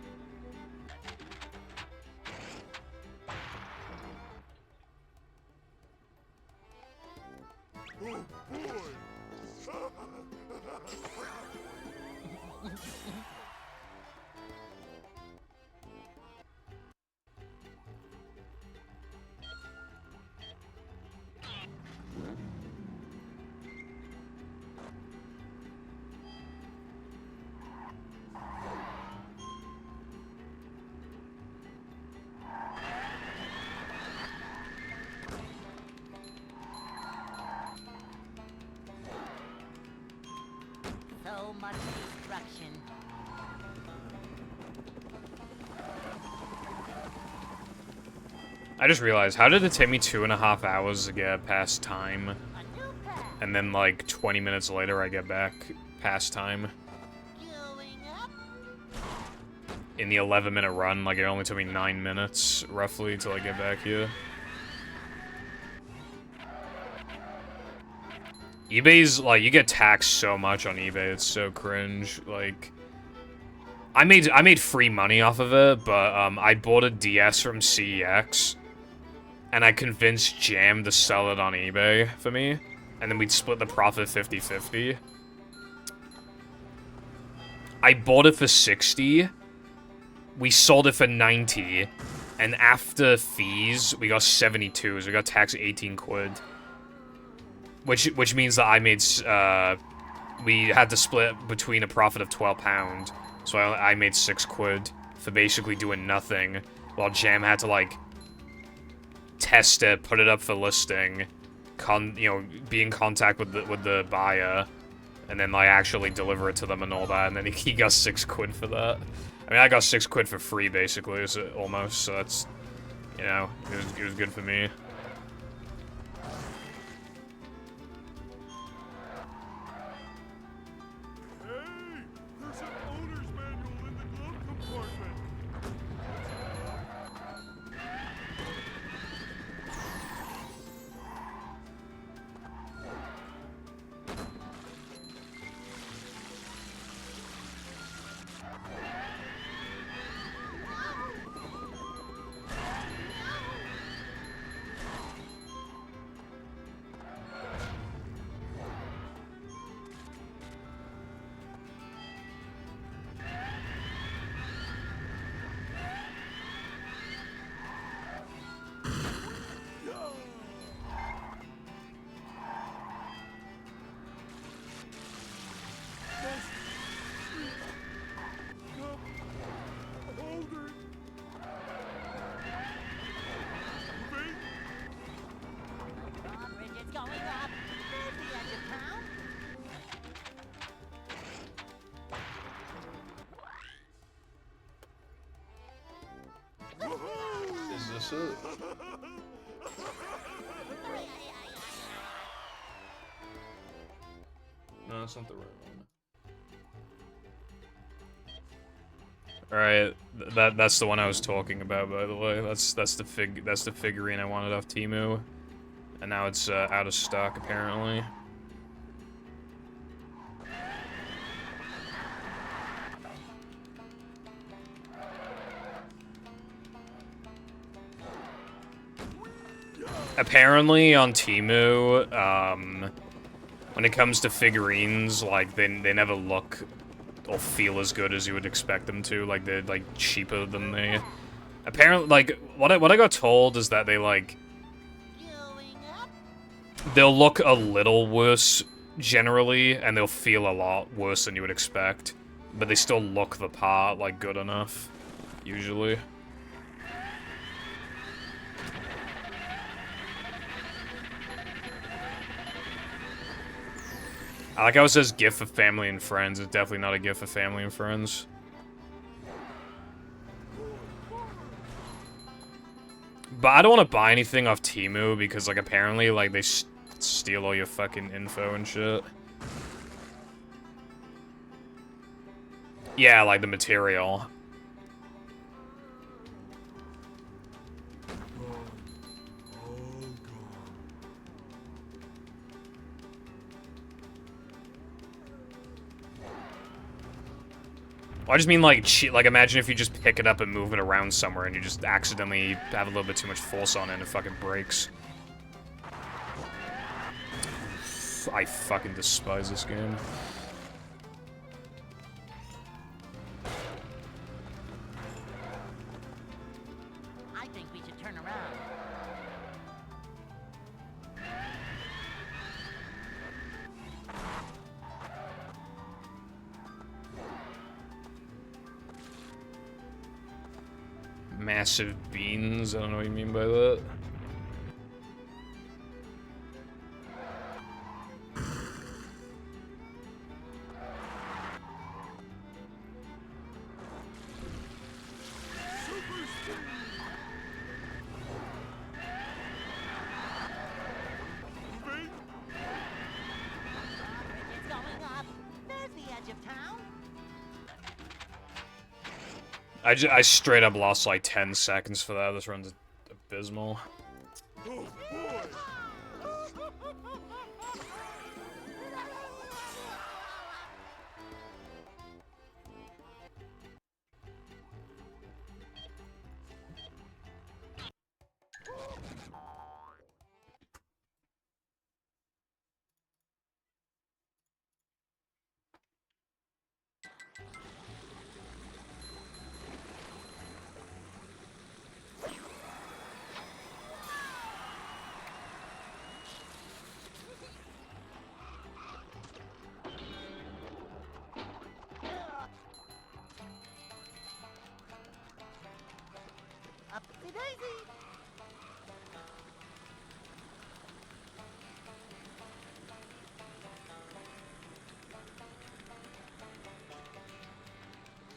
I just realized, how did it take me 2.5 hours to get past time? A new path. And then, like, 20 minutes later, I get back past time. Going up. In the 11-minute run, like, it only took me 9 minutes, roughly, till I get back here. eBay's, like, you get taxed so much on eBay, it's so cringe, like... I made free money off of it, but, I bought a DS from CEX, and I convinced Jam to sell it on eBay for me, and then we'd split the profit 50-50. I bought it for 60, we sold it for 90, and after fees, we got 72, so we got taxed 18 quid. Which means that I made, we had to split between a profit of £12, so I made 6 quid for basically doing nothing, while Jam had to, like, test it, put it up for listing, you know, be in contact with the buyer, and then, like, actually deliver it to them and all that, and then he got 6 quid for that. I mean, I got 6 quid for free, basically, so almost, so that's, you know, it was good for me. There's an owner's manual in the glove compartment. Drawbridge is going up. There's the edge of town. Is this it? No, that's not the right one. Alright, that's the one I was talking about, by the way. That's the figurine I wanted off Temu. And now it's out of stock, apparently. Apparently on Temu, when it comes to figurines, like, they never look or feel as good as you would expect them to. Like, they're, like, cheaper than they... Apparently, like, what I got told is that they, like... Going up. They'll look a little worse, generally, and they'll feel a lot worse than you would expect. But they still look the part, like, good enough, usually. I like how it says gift for family and friends. It's definitely not a gift for family and friends. But I don't want to buy anything off Temu because, like, apparently, like, they steal all your fucking info and shit. Yeah, like the material. I just mean, like, imagine if you just pick it up and move it around somewhere and you just accidentally have a little bit too much force on it and it fucking breaks. I fucking despise this game. I think we should turn around. Massive beans? I don't know what you mean by that. I straight up lost like 10 seconds for that. This run's abysmal. Oh, boy! Upsy daisy.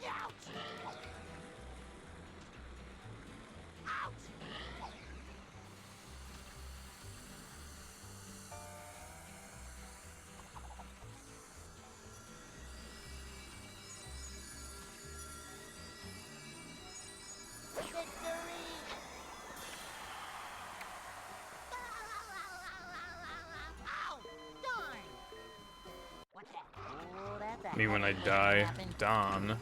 Ouch! Ouch! Victory! Ow! Darn! What the? Oh, that's a Me when I heavy die. weapon. Don.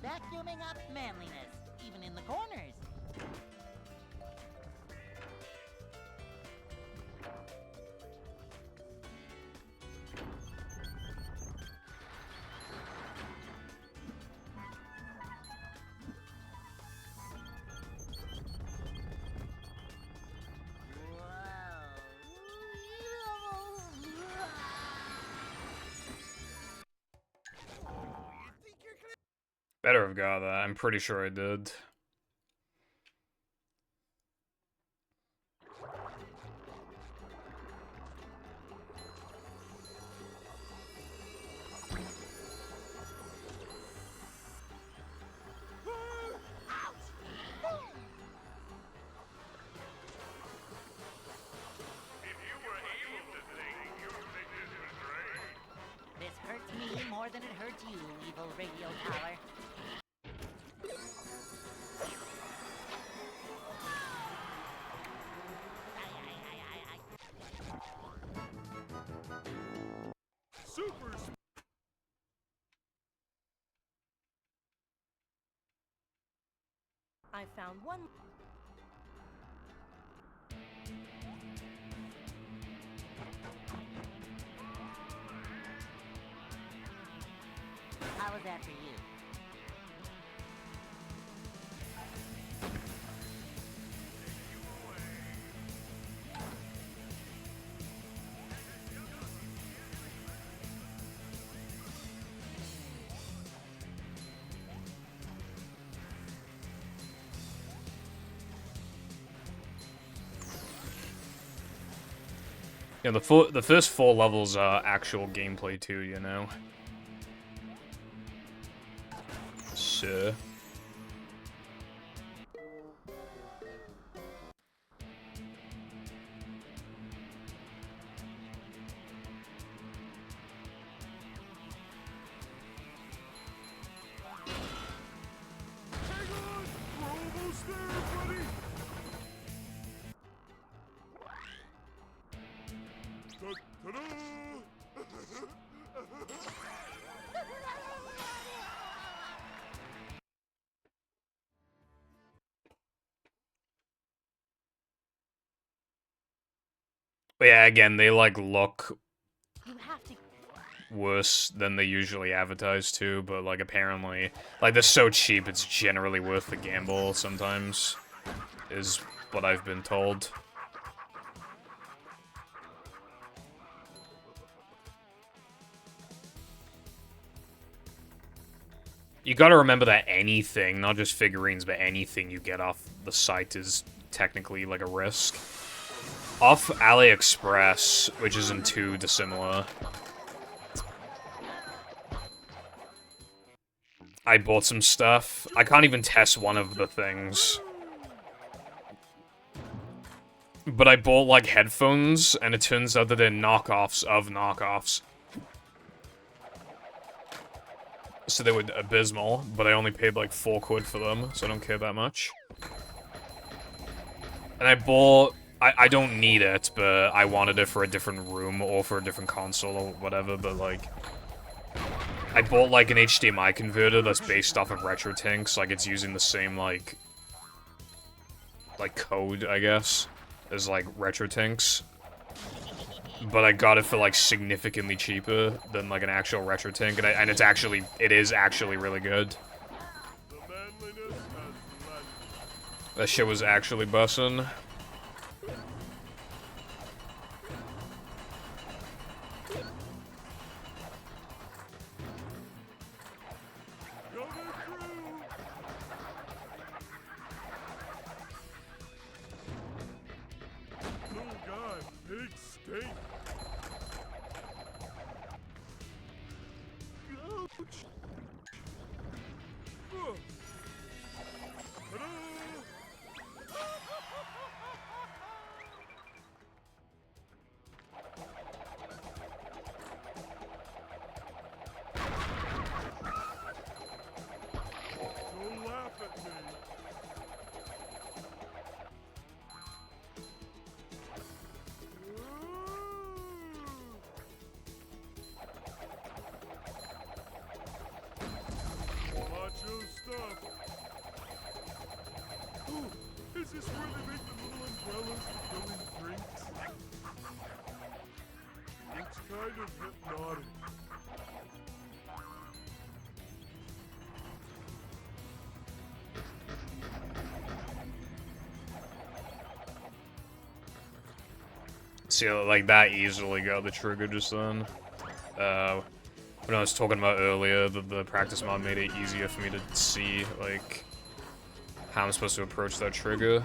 Vacuuming up manliness, even in the corners. Better have got that. I'm pretty sure I did. If you were able to think, you'd think this was great. This hurts me more than it hurts you, evil radio tower. Super I found one. How was that for you? Yeah, the first 4 levels are actual gameplay too, you know. Sure. hang on! We're almost there, buddy! Ta-da! But yeah, again, they like look You have to. worse than they usually advertise too, but like apparently, like they're so cheap, it's generally worth the gamble sometimes, is what I've been told. You gotta remember that anything, not just figurines, but anything you get off the site is technically like a risk. Off AliExpress, which isn't too dissimilar, I bought some stuff. I can't even test one of the things. But I bought, like, headphones, and it turns out that they're knockoffs of knockoffs. So they were abysmal, but I only paid, like, 4 quid for them, so I don't care that much. And I bought... I don't need it, but I wanted it for a different room, or for a different console, or whatever, but, like... I bought, like, an HDMI converter that's based off of RetroTinks, like, it's using the same, like, code, I guess, as, like, RetroTinks. But I got it for, like, significantly cheaper than, like, an actual RetroTink, and it is actually really good. That shit was actually bussin'. Is this where they make the little umbrellas that go in drinks? It's kind of hypnotic. See, like, that easily got the trigger just then. When I was talking about earlier, the practice mod made it easier for me to see, like, how I'm supposed to approach that trigger.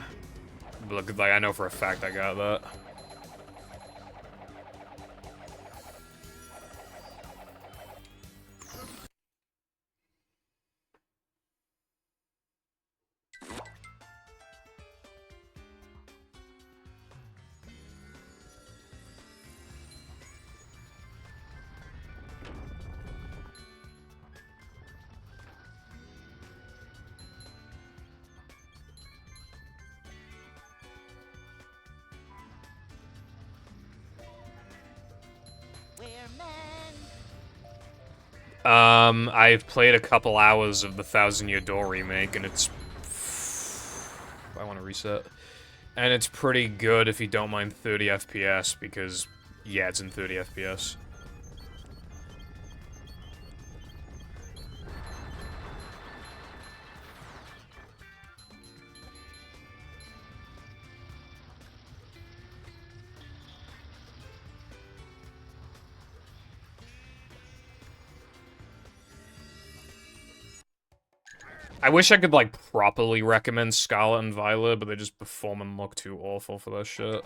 But, like, I know for a fact I got that. I've played a couple hours of the Thousand Year Door remake, and it's... I want to reset. And it's pretty good if you don't mind 30 FPS, because, yeah, it's in 30 FPS. I wish I could, like, properly recommend Scarlet and Violet, but they just perform and look too awful for that shit.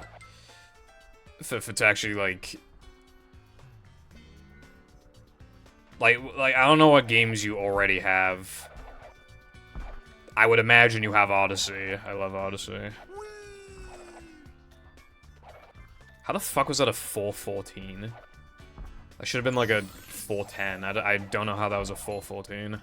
For to actually, like, I don't know what games you already have. I would imagine you have Odyssey. I love Odyssey. How the fuck was that a 414? That should have been, like, a 410. I don't know how that was a 414.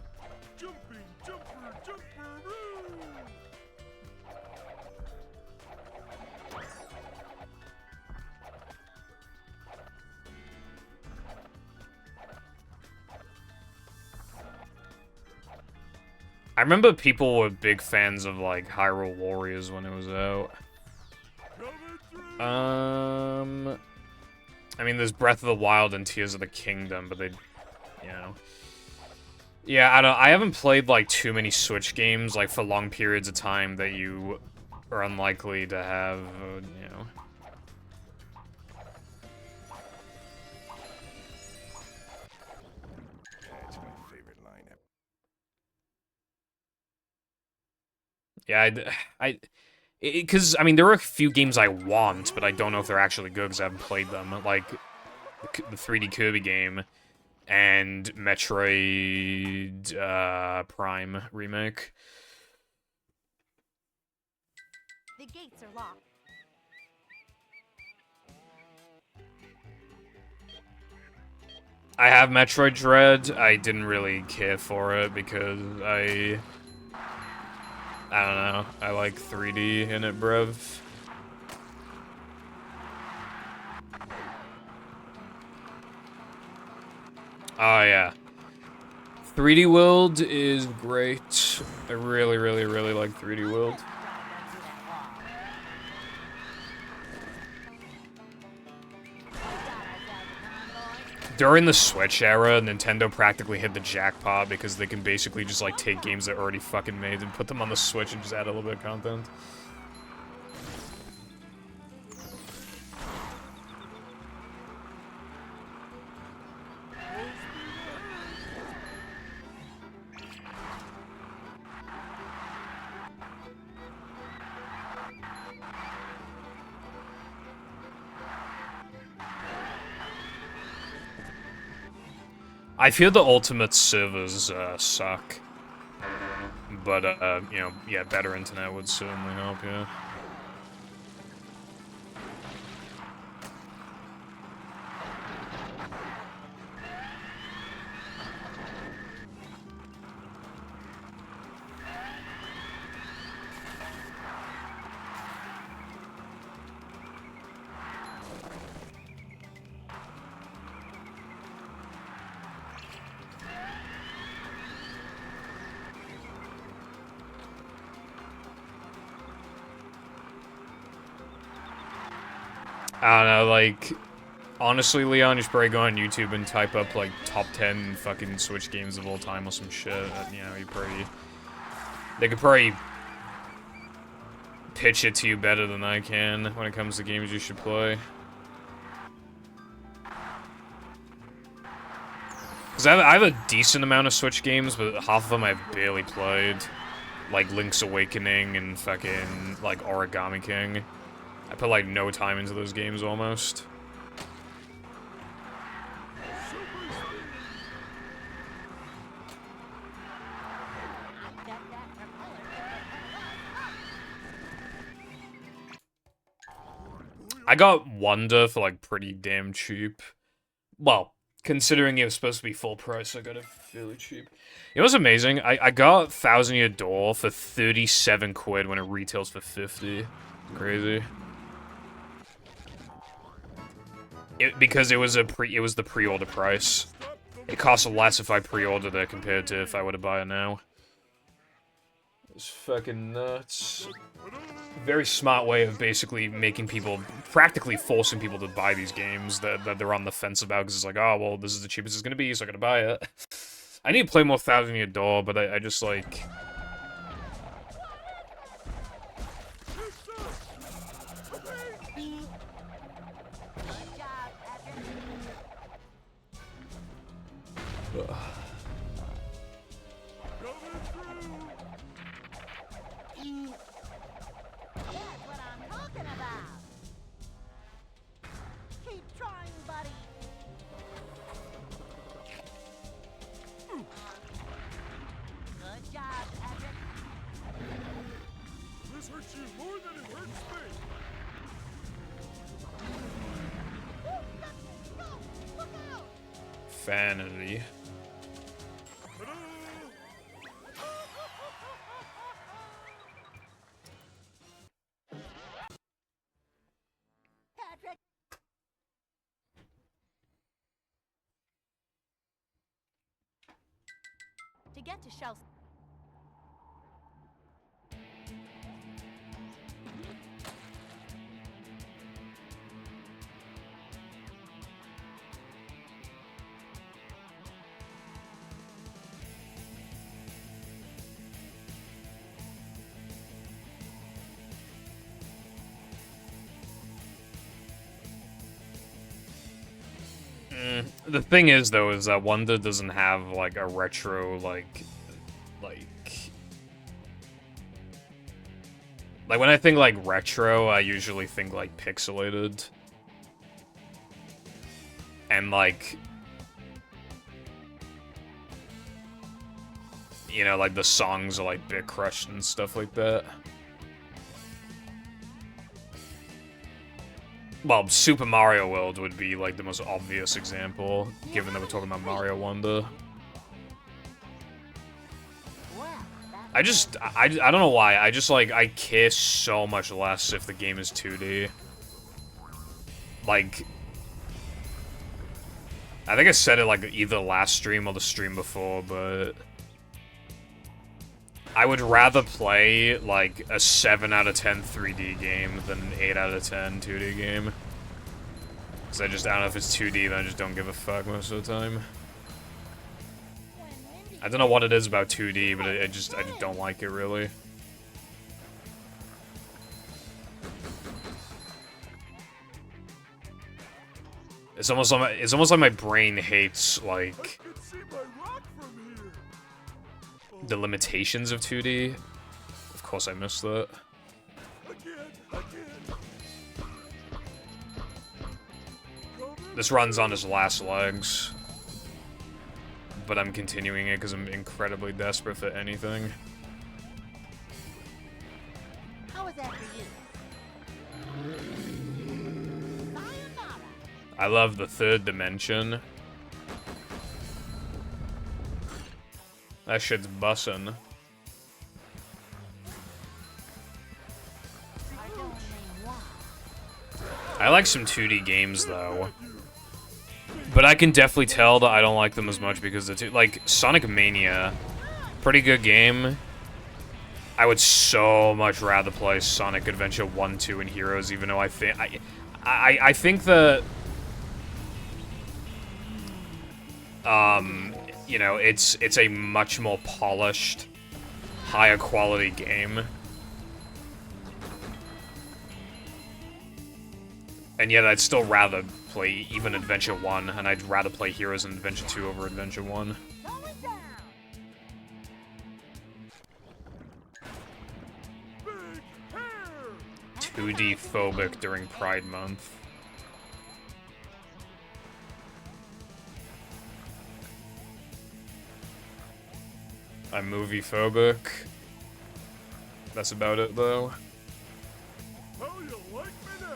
I remember people were big fans of, like, Hyrule Warriors when it was out. I mean, there's Breath of the Wild and Tears of the Kingdom, but they, you know. Yeah, I haven't played, like, too many Switch games, like, for long periods of time that you are unlikely to have, you know. Yeah, because I mean, there are a few games I want, but I don't know if they're actually good because I haven't played them. Like the 3D Kirby game and Metroid Prime remake. The gates are locked. I have Metroid Dread. I didn't really care for it because I don't know. I like 3D in it, bruv. Oh yeah. 3D World is great. I really, really, really like 3D World. During the Switch era, Nintendo practically hit the jackpot because they can basically just like take games that are already fucking made and put them on the Switch and just add a little bit of content. I feel the Ultimate servers suck. But, you know, yeah, better internet would certainly help, yeah. I don't know, like, honestly, Leon, you should probably go on YouTube and type up, like, top 10 fucking Switch games of all time or some shit. You know, they could probably pitch it to you better than I can when it comes to games you should play. Because I have a decent amount of Switch games, but half of them I've barely played. Like Link's Awakening and fucking, like, Origami King. I put, like, no time into those games, almost. I got Wonder for, like, pretty damn cheap. Well, considering it was supposed to be full price, I got it fairly cheap. It was amazing. I got Thousand Year Door for 37 quid when it retails for 50. Crazy. Because it was the pre-order price. It costs less if I pre-ordered it compared to if I were to buy it now. It's fucking nuts. Very smart way of basically making people, practically forcing people to buy these games that they're on the fence about, because it's like, oh, well, this is the cheapest it's gonna be, so I'm gonna buy it. I need to play more Thousand Year Door, but I just, like... Ugh. That's what I'm talking about. Keep trying, buddy. Good job, Patrick. This hurts you more than it hurts me. Go! Look out! Vanity. Patrick! To get to shelf. The thing is, though, is that Wonder doesn't have, like, a retro, like... Like, when I think, like, retro, I usually think, like, pixelated. And, like... You know, like, the songs are, like, bit crushed and stuff like that. Well, Super Mario World would be, like, the most obvious example, given that we're talking about Mario Wonder. I don't know why, I just, like, I care so much less if the game is 2D. Like... I think I said it, like, either last stream or the stream before, but... I would rather play, like, a 7 out of 10 3D game than an 8 out of 10 2D game. Because I don't know if it's 2D, then I just don't give a fuck most of the time. I don't know what it is about 2D, but I just don't like it, really. It's almost like my brain hates, like... the limitations of 2D. Of course I missed that. This run's on his last legs. But I'm continuing it because I'm incredibly desperate for anything. How is that for you? Sayonara. I love the third dimension. That shit's bussin'. I like some 2D games, though. But I can definitely tell that I don't like them as much because the like, Sonic Mania, pretty good game. I would so much rather play Sonic Adventure 1, 2, and Heroes, even though I think... I think that... you know, it's a much more polished, higher quality game. And yet I'd still rather play even Adventure 1, and I'd rather play Heroes and Adventure 2 over Adventure 1. 2D phobic during Pride Month. I'm movie phobic. That's about it, though. How you like me now?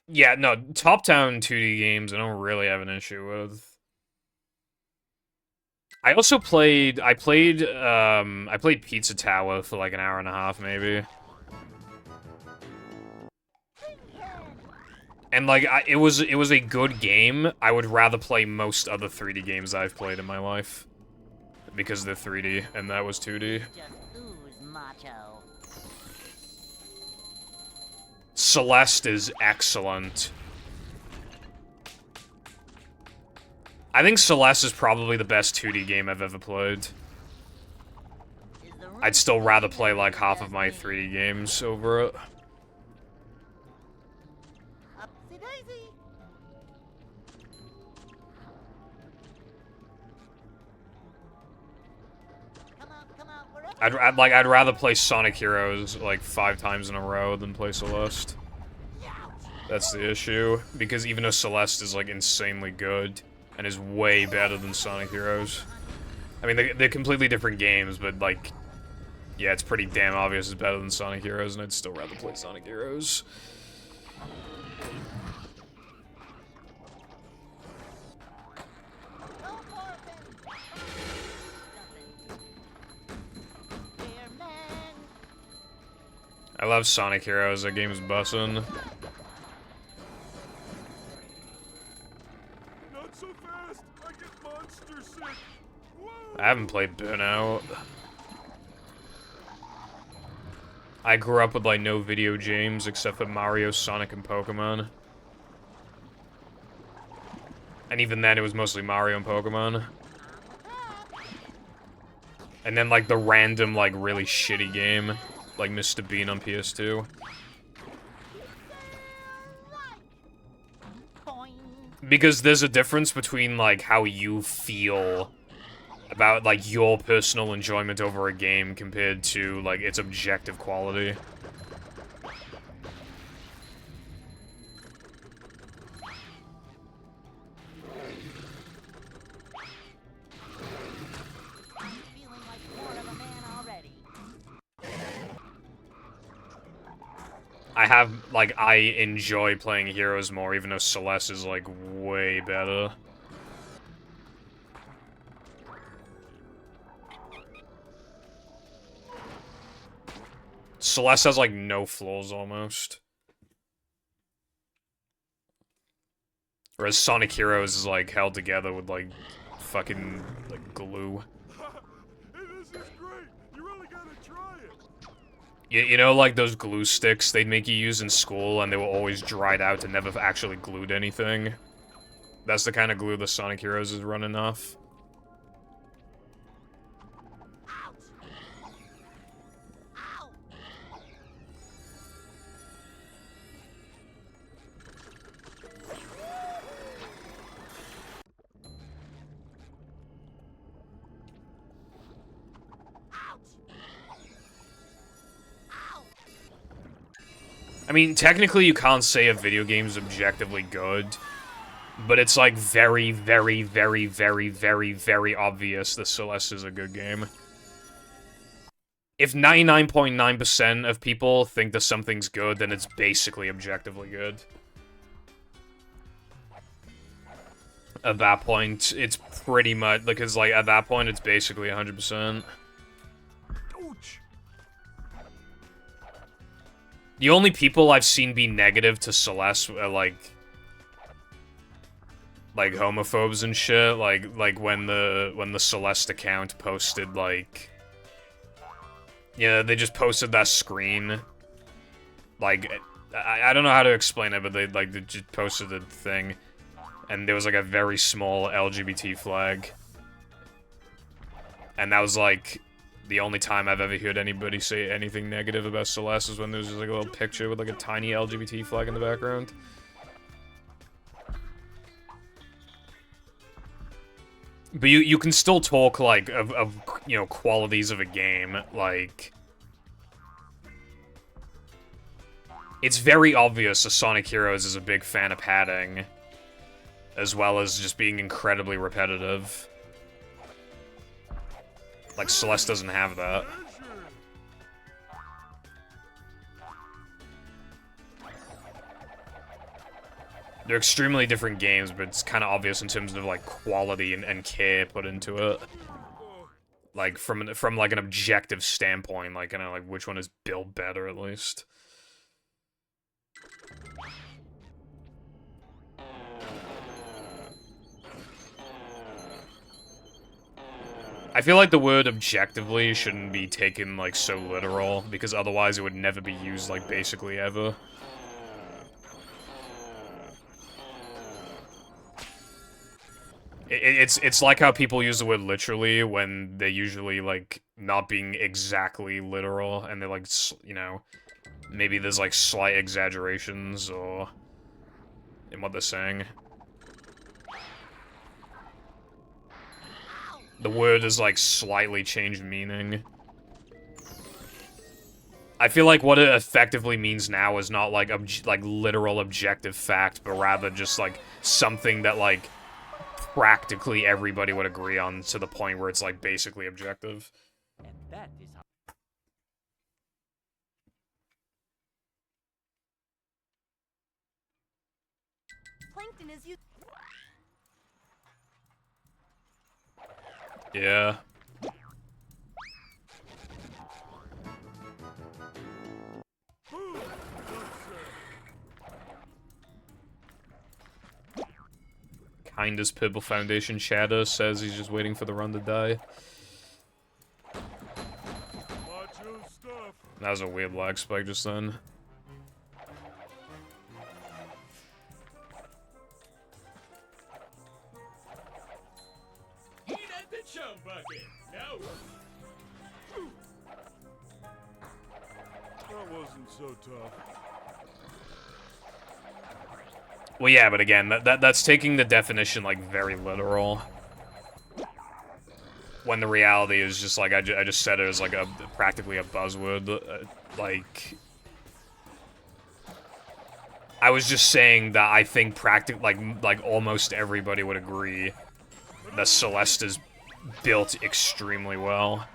Yeah, no, top-down 2D games I don't really have an issue with. I also played Pizza Tower for like an hour and a half, maybe. And like, it was a good game. I would rather play most other 3D games I've played in my life. Because they're 3D, and that was 2D. Just ooze macho. Celeste is excellent. I think Celeste is probably the best 2D game I've ever played. I'd still rather play like half of my 3D games over it. Upsy daisy. Come on, we're up. I'd rather play Sonic Heroes like 5 times in a row than play Celeste. That's the issue, because even though Celeste is like insanely good and is way better than Sonic Heroes. I mean, they're completely different games, but like, yeah, it's pretty damn obvious it's better than Sonic Heroes, and I'd still rather play Sonic Heroes. I love Sonic Heroes, that game's bussin'. Not so fast! I get monster sick! Whoa. I haven't played Burnout. I grew up with like no video games except for Mario, Sonic, and Pokemon. And even then it was mostly Mario and Pokemon. And then like the random like really shitty game, like Mr. Bean on PS2. Because there's a difference between, like, how you feel about, like, your personal enjoyment over a game compared to, like, its objective quality. I'm feeling like more of a man already. I enjoy playing heroes more, even though Celeste is, like, way better. Celeste has, like, no flaws, almost. Whereas Sonic Heroes is, like, held together with, like, fucking, like, glue. Hey, this is great. You really gotta try it. You know, like, those glue sticks they'd make you use in school, and they were always dried out and never actually glued anything? That's the kind of glue the Sonic Heroes is running off. Ow! I mean, technically you can't say a video game's objectively good, but it's like very, very, very, very, very, very obvious that Celeste is a good game. If 99.9% of people think that something's good, then it's basically objectively good. At that point, it's pretty much, because, like, at that point, it's basically 100%. Ouch. The only people I've seen be negative to Celeste are, like homophobes and shit, like when the Celeste account posted, like... Yeah, they just posted that screen. Like, I don't know how to explain it, but they just posted the thing. And there was, like, a very small LGBT flag. And that was, like, the only time I've ever heard anybody say anything negative about Celeste is when there was just, like, a little picture with, like, a tiny LGBT flag in the background. But you can still talk, like, of you know, qualities of a game, like... It's very obvious that Sonic Heroes is a big fan of padding, as well as just being incredibly repetitive. Like, Celeste doesn't have that. They're extremely different games, but it's kind of obvious in terms of, like, quality and care put into it. Like, from like, an objective standpoint, like, you know, like, which one is built better, at least. I feel like the word objectively shouldn't be taken, like, so literal, because otherwise it would never be used, like, basically ever. It's like how people use the word literally when they're usually, like, not being exactly literal, and they're, like, you know, maybe there's, like, slight exaggerations, or... in what they're saying. The word has, like, slightly changed meaning. I feel like what it effectively means now is not, like, literal objective fact, but rather just, like, something that, like, practically everybody would agree on to the point where it's, like, basically objective. And that is how... Plankton is used. Yeah. Kindest Pibble Foundation Shadow says he's just waiting for the run to die. Macho stuff. That was a weird lag spike just then. Eat at the chum bucket. No. That wasn't so tough. Well, yeah, but again, that's taking the definition, like, very literal. When the reality is just, like, I just said it as, like, practically a buzzword. Like... I was just saying that I think like, almost everybody would agree that Celeste is built extremely well.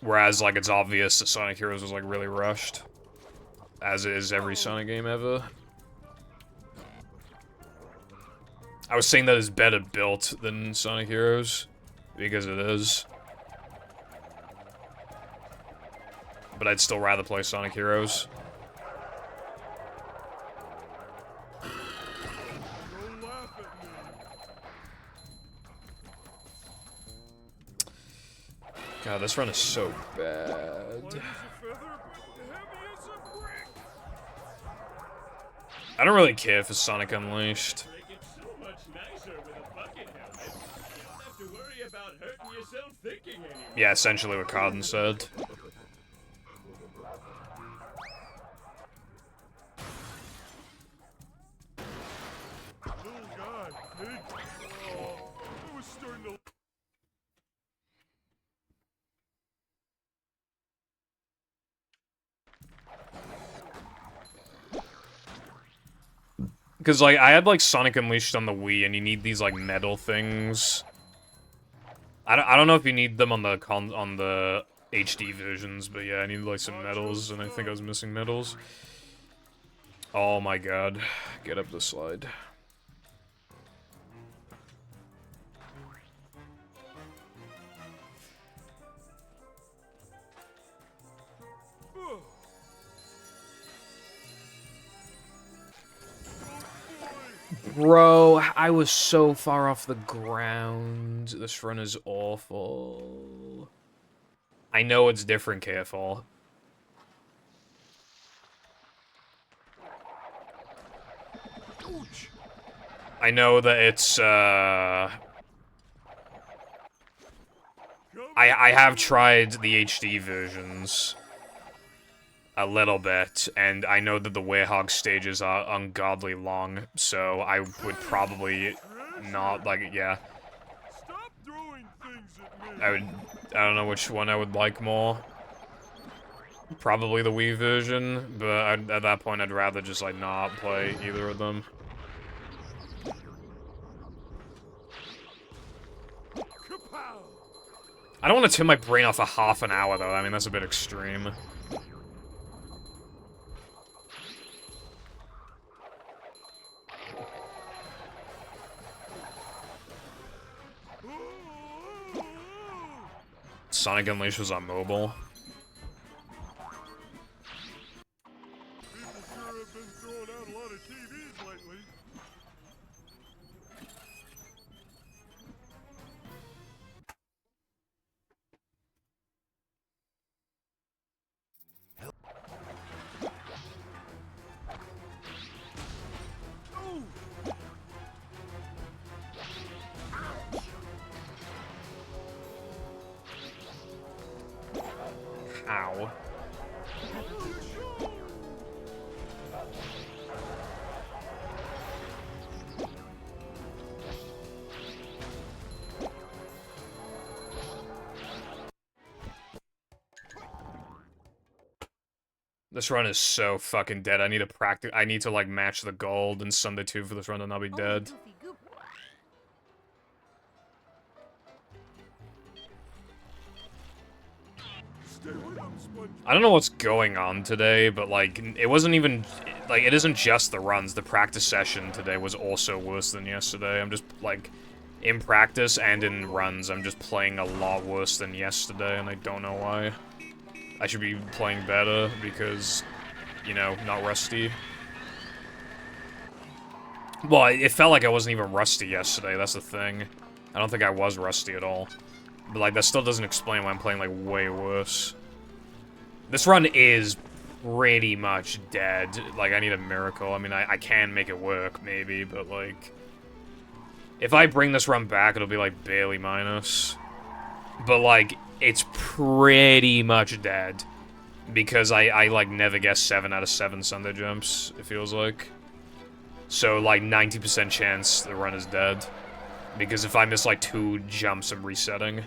Whereas, like, it's obvious that Sonic Heroes was, like, really rushed. As is every Sonic game ever. I was saying that it's better built than Sonic Heroes, because it is. But I'd still rather play Sonic Heroes. God, this run is so bad. I don't really care for Sonic Unleashed. Yeah, essentially what Cotton said. Because, like, I had, like, Sonic Unleashed on the Wii, and you need these, like, metal things. I don't know if you need them on the HD versions, but yeah, I need, like, some medals, and I think I was missing medals. Oh my god. Get up the slide. Bro, I was so far off the ground. This run is awful. I know it's different, KFL. I know that it's, I have tried the HD versions a little bit, and I know that the Werehog stages are ungodly long, so I would probably not, like, yeah. I don't know which one I would like more. Probably the Wii version, but at that point I'd rather just, like, not play either of them. I don't want to turn my brain off for half an hour, though. I mean, that's a bit extreme. Sonic Unleashed was on mobile. People sure have been throwing out a lot of TVs lately. Ow. This run is so fucking dead. I need to practice. I need to, like, match the gold in Sunday 2 for this run, and I'll be dead. I don't know what's going on today, but, like, it wasn't even, like, it isn't just the runs. The practice session today was also worse than yesterday. I'm just, like, in practice and in runs, I'm just playing a lot worse than yesterday, and I don't know why. I should be playing better because, you know, not rusty. Well, it felt like I wasn't even rusty yesterday, that's the thing. I don't think I was rusty at all. But, like, that still doesn't explain why I'm playing, like, way worse. This run is pretty much dead. Like, I need a miracle. I mean, I can make it work, maybe, but, like... If I bring this run back, it'll be, like, barely minus. But, like, it's pretty much dead. Because I like, never guess 7 out of 7 Sunday jumps, it feels like. So, like, 90% chance the run is dead. Because if I miss, like, 2 jumps, I'm resetting.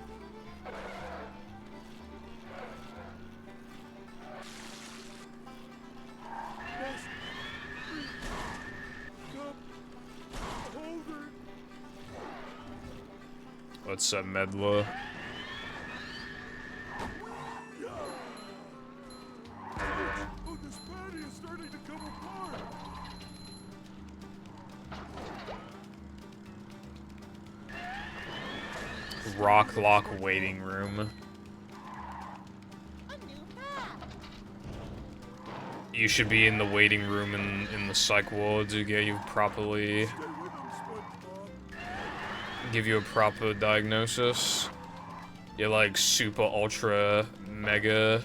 What's up, Medla? Oh, this patty is starting to come apart. Rock lock waiting room. You should be in the waiting room in the psych ward to get you properly... give you a proper diagnosis. You're like super ultra mega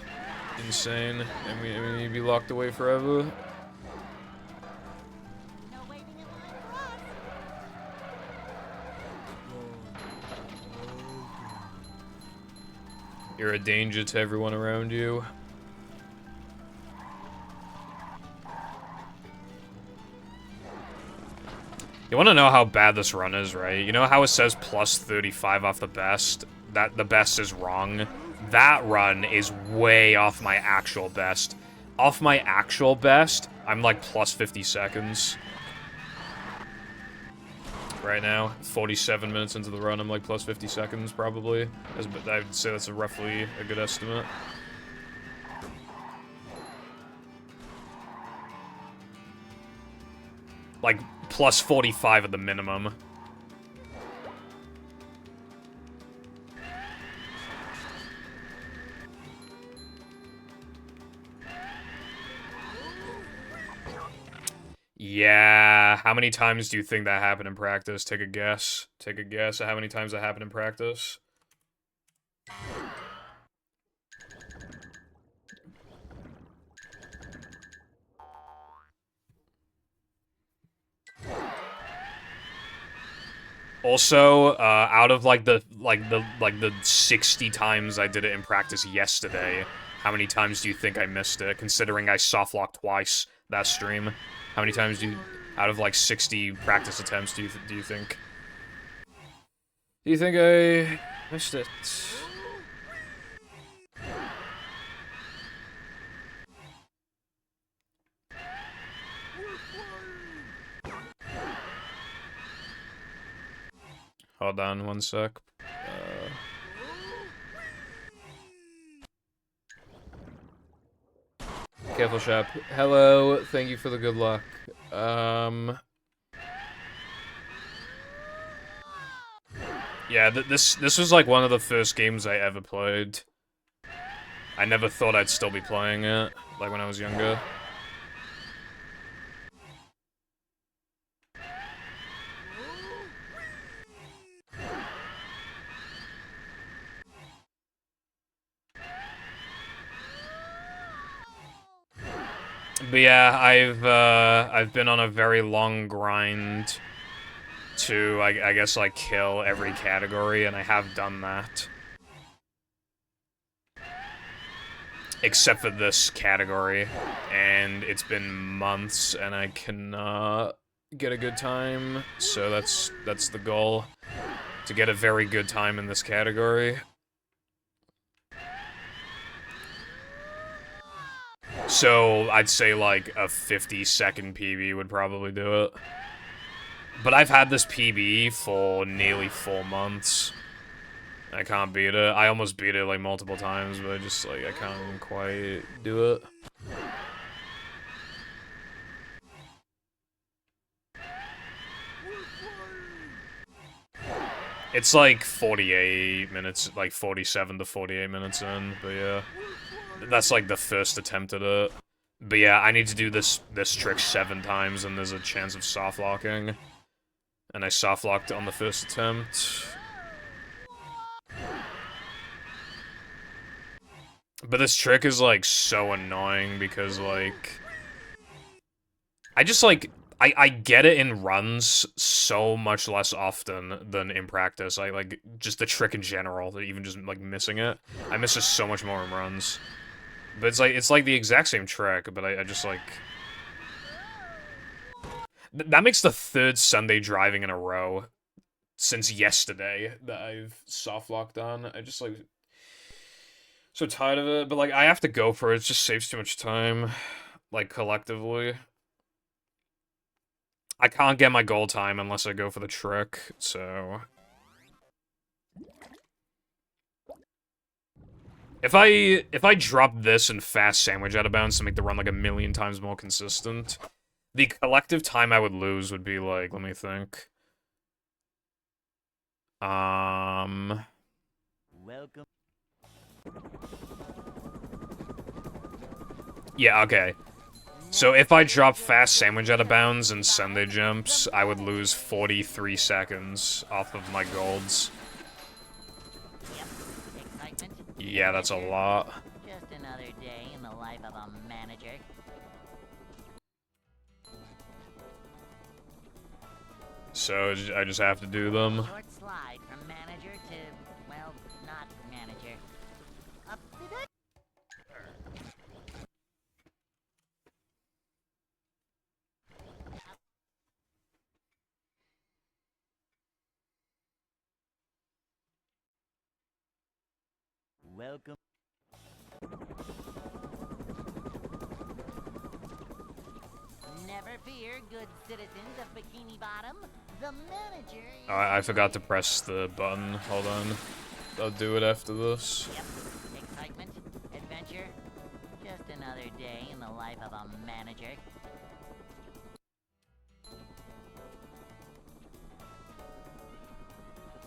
insane. I mean you'd be locked away forever. No waiting in line for us. You're a danger to everyone around you. You want to know how bad this run is, right? You know how it says plus 35 off the best? That the best is wrong? That run is way off my actual best. Off my actual best, I'm like plus 50 seconds. Right now, 47 minutes into the run, I'm like plus 50 seconds, probably. I'd say that's roughly a good estimate. Like, plus 45 at the minimum. Yeah, how many times do you think that happened in practice? Take a guess. Take a guess at how many times that happened in practice. Also, out of like the 60 times I did it in practice yesterday, how many times do you think I missed it? Considering I softlocked twice that stream, how many times do you, out of like 60 practice attempts, do you think? Do you think I missed it? Hold on one sec. Careful, Shep. Hello, thank you for the good luck. Yeah, this was like one of the first games I ever played. I never thought I'd still be playing it, like when I was younger. But yeah, I've been on a very long grind to, I guess, like, kill every category, and I have done that. Except for this category, and it's been months, and I cannot get a good time, so that's the goal, to get a very good time in this category. So, I'd say, like, a 50-second PB would probably do it. But I've had this PB for nearly 4 months. I can't beat it. I almost beat it, like, multiple times, but I just, like, I can't quite do it. It's, like, 48 minutes, like, 47 to 48 minutes in, but yeah. That's, like, the first attempt at it. But yeah, I need to do this trick 7 times, and there's a chance of soft-locking. And I soft-locked on the first attempt. But this trick is, like, so annoying because, like... I just, like... I get it in runs so much less often than in practice. I, like, just the trick in general, even just, like, missing it. I miss it so much more in runs. But it's like the exact same track, but I just like... That makes the 3rd Sunday driving in a row since yesterday that I've soft locked on. I just like... So tired of it, but like I have to go for it. It just saves too much time, like collectively. I can't get my goal time unless I go for the trick, so... If I drop this and fast sandwich out of bounds to make the run like a million times more consistent, the collective time I would lose would be like, let me think. Welcome. Yeah, okay. So if I drop fast sandwich out of bounds and Sunday jumps, I would lose 43 seconds off of my golds. Excitement. Yeah, that's a lot. Just another day in the life of a manager. So I just have to do them. Short slide from manager to, well, not manager. Up to the... Welcome. Never fear, good citizens of Bikini Bottom. The manager is... Oh, I forgot to press the button. Hold on. I'll do it after this. Yep. Excitement, adventure. Just another day in the life of a manager.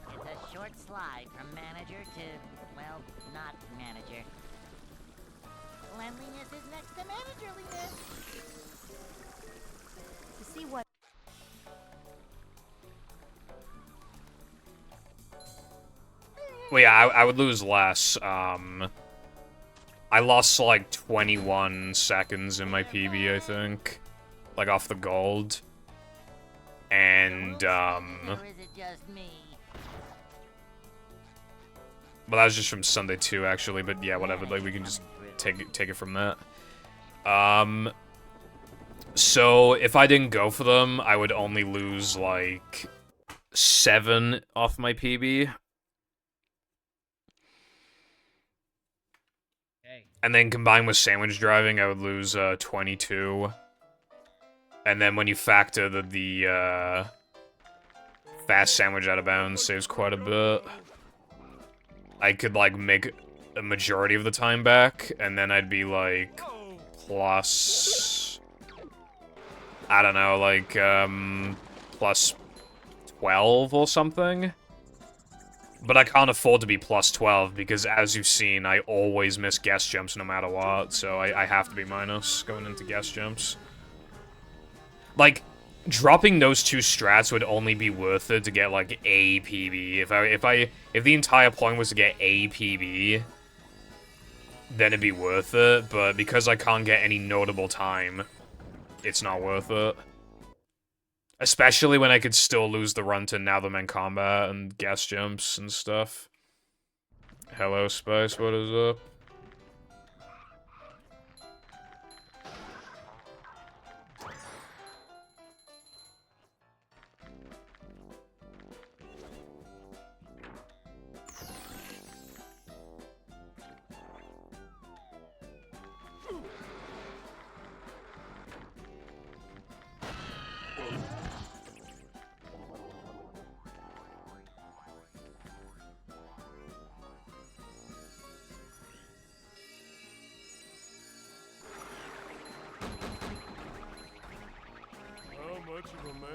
It's a short slide from manager to, well, not manager. Cleanliness is next to managerliness. To see what Well, yeah, I would lose less. I lost like 21 seconds in my PB, I think. Like off the gold. And, Or is it just me? well, that was just from Sunday too, actually, but yeah, whatever, like, we can just take it from that. So, if I didn't go for them, I would only lose, like, 7 off my PB. And then combined with sandwich driving, I would lose, 22. And then when you factor that the fast sandwich out of bounds saves quite a bit, I could, like, make a majority of the time back, and then I'd be, like, plus... I don't know, like, plus 12 or something? But I can't afford to be plus 12, because as you've seen, I always miss guest jumps no matter what, so I have to be minus going into guest jumps. Like, dropping those 2 strats would only be worth it to get, like, a PB. If the entire point was to get a PB, then it'd be worth it, but because I can't get any notable time, it's not worth it. Especially when I could still lose the run to Now the Men Combat and guest jumps and stuff. Hello, Spice, what is up?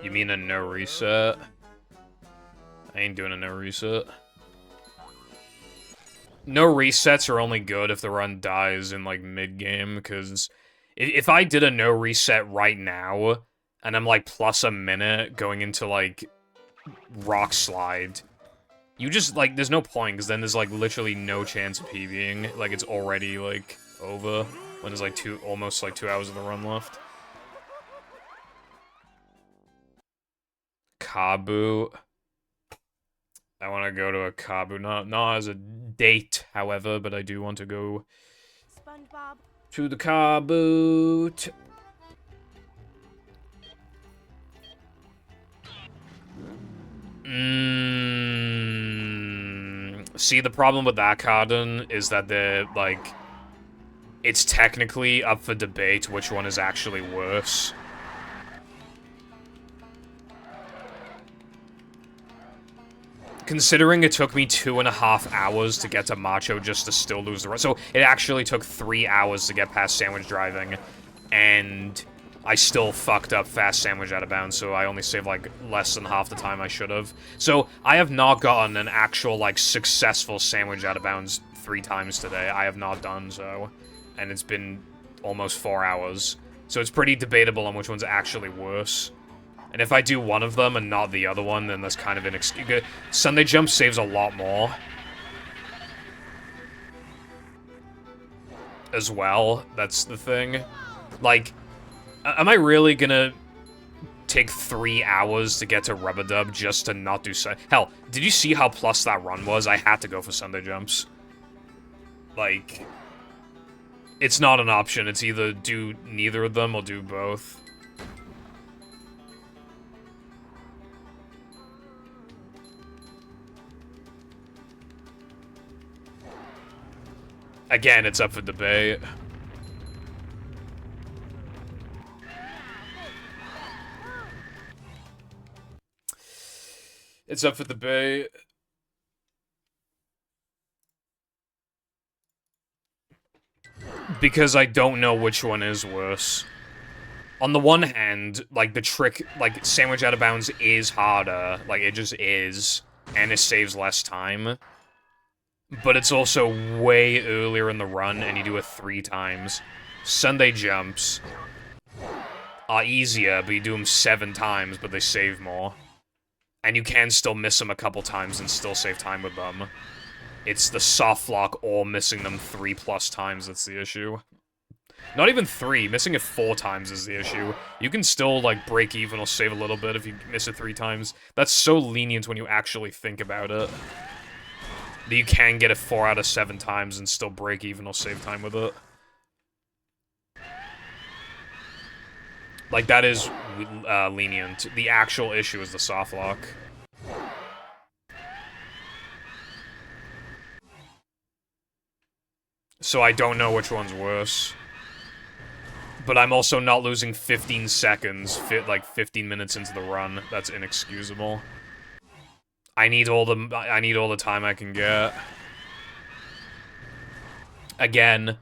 You mean a no reset? I ain't doing a no reset. No resets are only good if the run dies in, like, mid-game, because if I did a no reset right now, and I'm, like, plus a minute going into, like, Rock Slide, you just, like, there's no point, because then there's, like, literally no chance of PBing. Like, it's already, like, over, when there's, like, almost, like, 2 hours of the run left. Kabu. I want to go to a Kabu, not as a date, however, but I do want to go SpongeBob. To the car boot. See, the problem with that, Cardin, is that it's technically up for debate which one is actually worse. Considering it took me 2.5 hours to get to Macho just to still lose the run. So it actually took 3 hours to get past Sandwich Driving, and I still fucked up Fast Sandwich out of bounds, so I only saved, like, less than half the time I should have. So I have not gotten an actual, like, successful Sandwich out of bounds 3 times today. I have not done so, and it's been almost 4 hours. So it's pretty debatable on which one's actually worse. And if I do one of them and not the other one, then that's kind of an excuse. Sunday Jump saves a lot more. As well, that's the thing. Like, am I really gonna take 3 hours to get to Rubber Dub just to not do Hell, did you see how plus that run was? I had to go for Sunday Jumps. Like, it's not an option. It's either do neither of them or do both. Again, it's up for debate. It's up for debate. Because I don't know which one is worse. On the one hand, like, the trick, like, Sandwich Out of Bounds is harder. Like, it just is. And it saves less time. But it's also way earlier in the run, and you do it 3 times. Sunday Jumps are easier, but you do them 7 times, but they save more. And you can still miss them a couple times and still save time with them. It's the soft lock or missing them 3+ times that's the issue. Not even 3, missing it 4 times is the issue. You can still, like, break even or save a little bit if you miss it 3 times. That's so lenient when you actually think about it. That you can get it 4 out of 7 times and still break even or save time with it. Like, that is lenient. The actual issue is the soft lock. So I don't know which one's worse. But I'm also not losing 15 seconds, like 15 minutes into the run. That's inexcusable. I need all the time I can get. Again,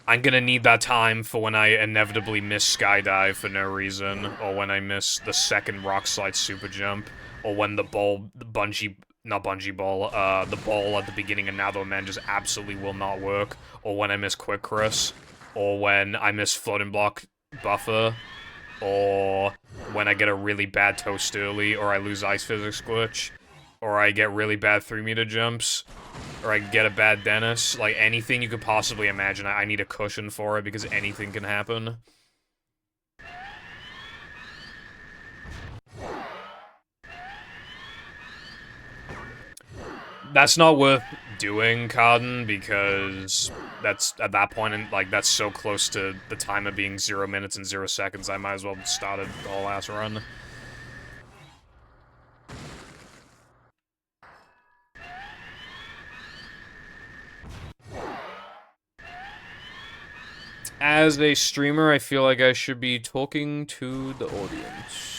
I'm gonna need that time for when I inevitably miss Skydive for no reason, or when I miss the second Rock Slide Super Jump, or when the ball, the ball at the beginning of Now Man just absolutely will not work, or when I miss Quick Chris, or when I miss Floating Block Buffer, or when I get a really bad toast early, or I lose Ice Physics Glitch, or I get really bad 3-meter jumps, or I get a bad Dennis. Like, anything you could possibly imagine, I need a cushion for it, because anything can happen. That's not worth doing, Cotton, because that's, at that point, like, that's so close to the time of being 0 minutes and 0 seconds, I might as well have started the whole ass run. As a streamer, I feel like I should be talking to the audience.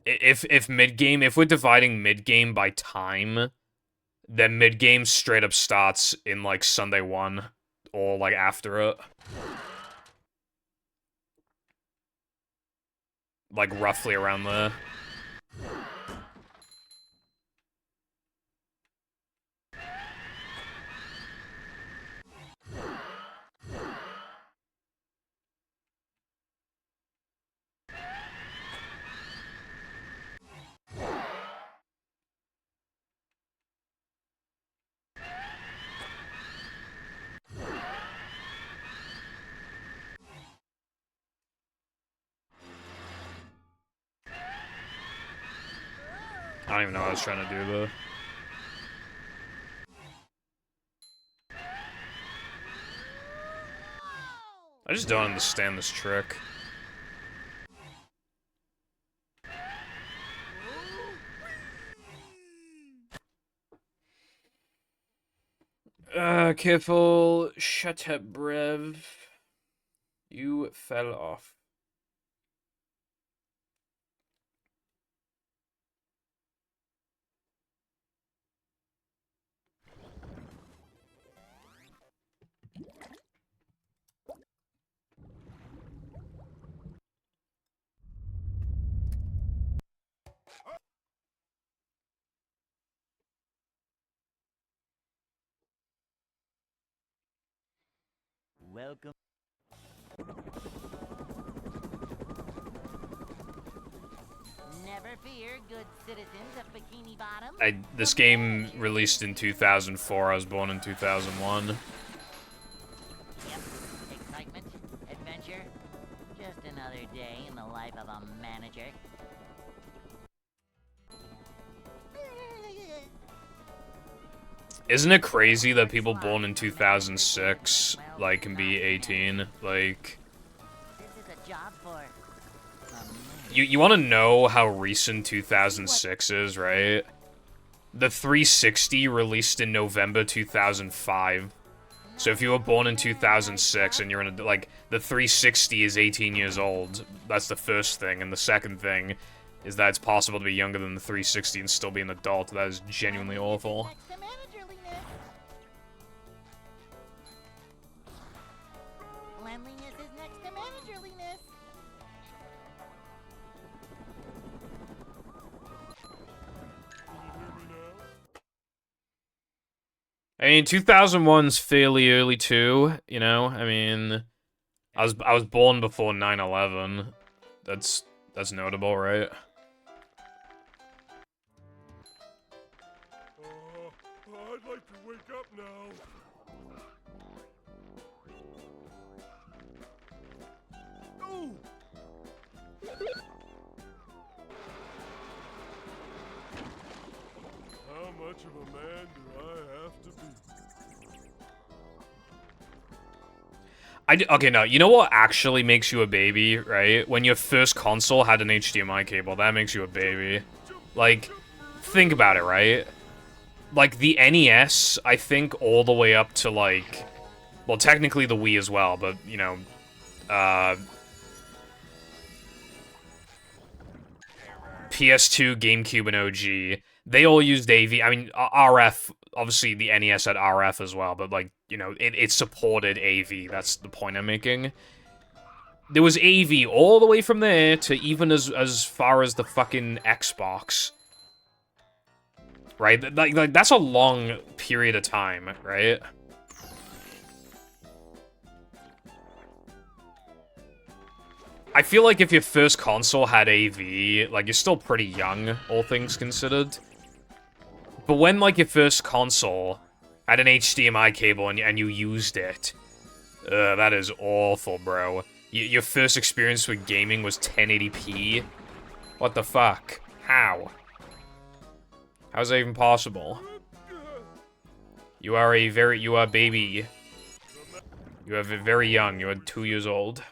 If mid-game, if we're dividing mid-game by time, then mid-game straight up starts in, like, Sunday 1, or, like, after it. Like, roughly around there. I don't even know what I was trying to do, though. I just don't understand this trick. Careful. Shut up, Brev. You fell off. Welcome. Never fear, good citizens of Bikini Bottom. This game released in 2004. I was born in 2001. Yep. Excitement, adventure, just another day in the life of a manager. Isn't it crazy that people born in 2006, like, can be 18? Like, This is a job for you want to know how recent 2006 is, right? The 360 released in November 2005. So if you were born in 2006 and you're in a, like, the 360 is 18 years old, that's the first thing. And the second thing is that it's possible to be younger than the 360 and still be an adult. That is genuinely awful. next to managerliness. Cleanliness is next to managerliness. I mean, 2001's fairly early too, you know? I mean, I was born before 9/11. That's notable, right? I'd like to wake up now. Oh! How much of a man do I have to be? Okay, no, you know what actually makes you a baby, right? When your first console had an HDMI cable, that makes you a baby. Like, think about it, right? Like, the NES, I think all the way up to, like... Well, technically the Wii as well, but, you know... PS2, GameCube, and OG, they all used AV. I mean, RF, obviously the NES had RF as well, but, like, you know, it supported AV. That's the point I'm making. There was AV all the way from there to even as far as the fucking Xbox. Right? Like that's a long period of time, right? I feel like if your first console had AV, like, you're still pretty young, all things considered. But when, like, your first console had an HDMI cable and you used it, that is awful, bro. Your first experience with gaming was 1080p? What the fuck? How? How's that even possible? You are baby. You are very young. You are 2 years old.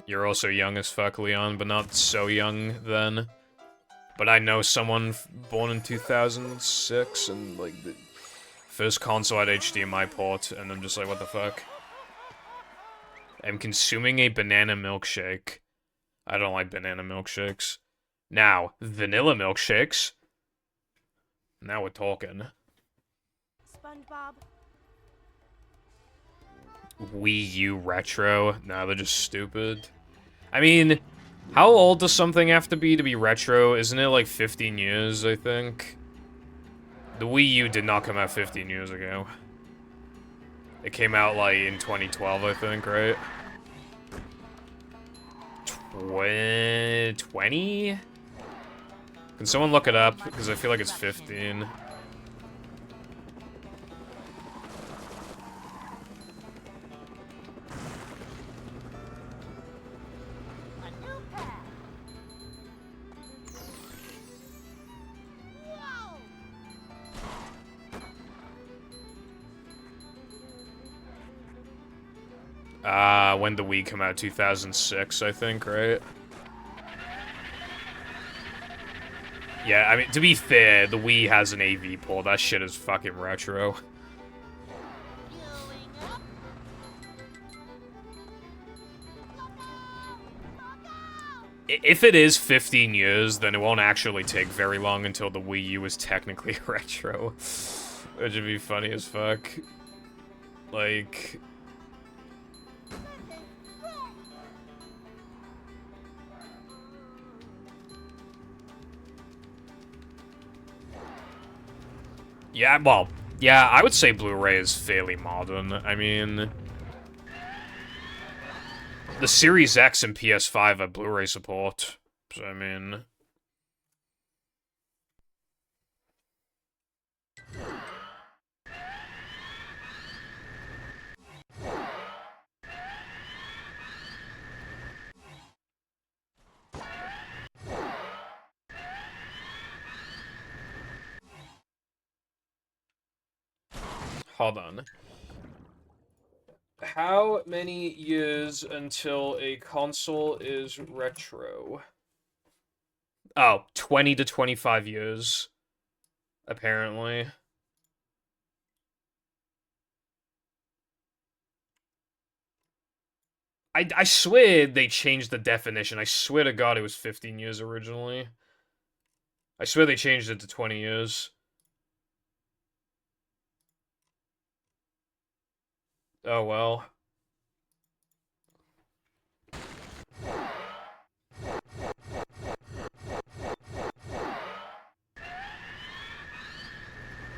You're also young as fuck, Leon, but not so young then. But I know someone born in 2006 and, like, the first console had HDMI port, and I'm just like, what the fuck? I'm consuming a banana milkshake. I don't like banana milkshakes. Now, vanilla milkshakes. Now we're talking. SpongeBob. Wii U retro? No, they're just stupid. I mean, how old does something have to be retro? Isn't it like 15 years, I think? The Wii U did not come out 15 years ago. It came out like in 2012, I think, right? 20? Can someone look it up? Because I feel like it's 15. When the Wii came out, 2006, I think, right? Yeah, I mean, to be fair, the Wii has an AV port. That shit is fucking retro. Queuing up. If it is 15 years, then it won't actually take very long until the Wii U is technically retro. Which would be funny as fuck. Like... Yeah, well, yeah, I would say Blu-ray is fairly modern. I mean... The Series X and PS5 have Blu-ray support. So, I mean... Hold on. How many years until a console is retro? Oh, 20 to 25 years. Apparently. I swear they changed the definition. I swear to God it was 15 years originally. I swear they changed it to 20 years. Oh well.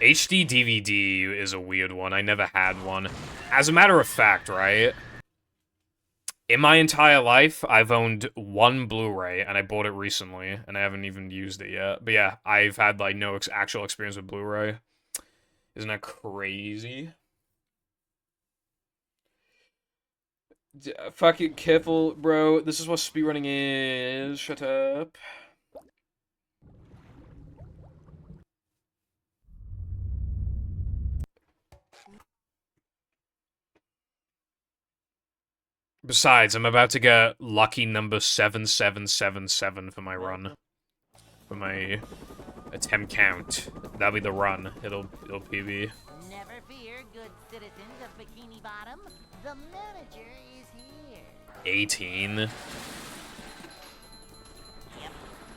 HD DVD is a weird one. I never had one. As a matter of fact, right? In my entire life, I've owned one Blu-ray, and I bought it recently, and I haven't even used it yet. But yeah, I've had, like, no actual experience with Blu-ray. Isn't that crazy? Fucking careful, bro. This is what speedrunning is. Shut up. Besides, I'm about to get lucky number 7777 for my run. For my attempt count. That'll be the run. It'll PB. Never fear, good citizens of Bikini Bottom. The manager is here. 18. Yep.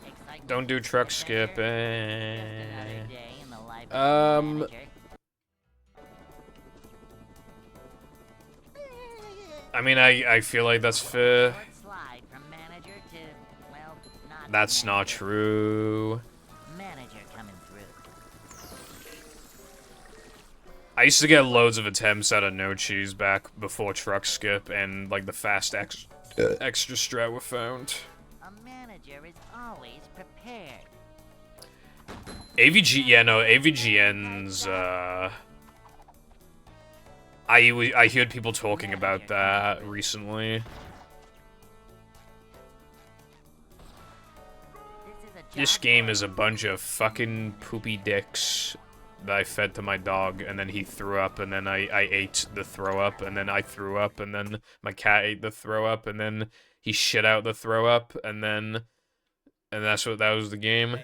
Excitement Don't do truck adventure. skipping. Just another day in the life of the manager. I mean, I feel like that's fair. Short slide from manager to, well, not That's not manager. true. Manager coming through. I used to get loads of attempts out of No Cheese back before truck skip and like the fast extra strat were found. A manager is always prepared. AVG, yeah, no, AVGN's, I heard people talking about that recently. This game is a bunch of fucking poopy dicks that I fed to my dog, and then he threw up, and then I ate the throw up, and then I threw up, and then my cat ate the throw up, and then he shit out the throw up, and that was the game.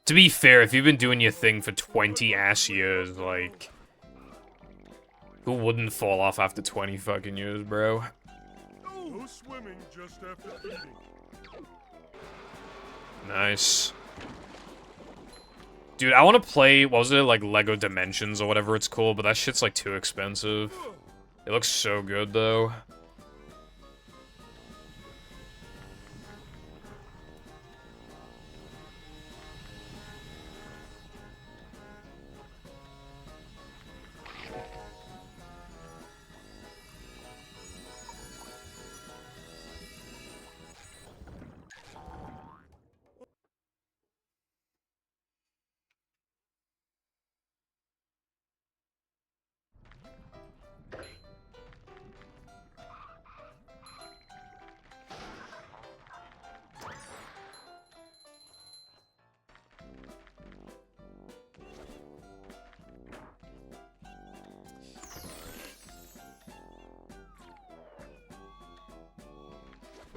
To be fair, if you've been doing your thing for 20 ass years, like, who wouldn't fall off after 20 fucking years, bro? No swimming just after eating. Nice. Dude, I want to play, what was it, like, Lego Dimensions or whatever it's called, but that shit's, like, too expensive. It looks so good, though.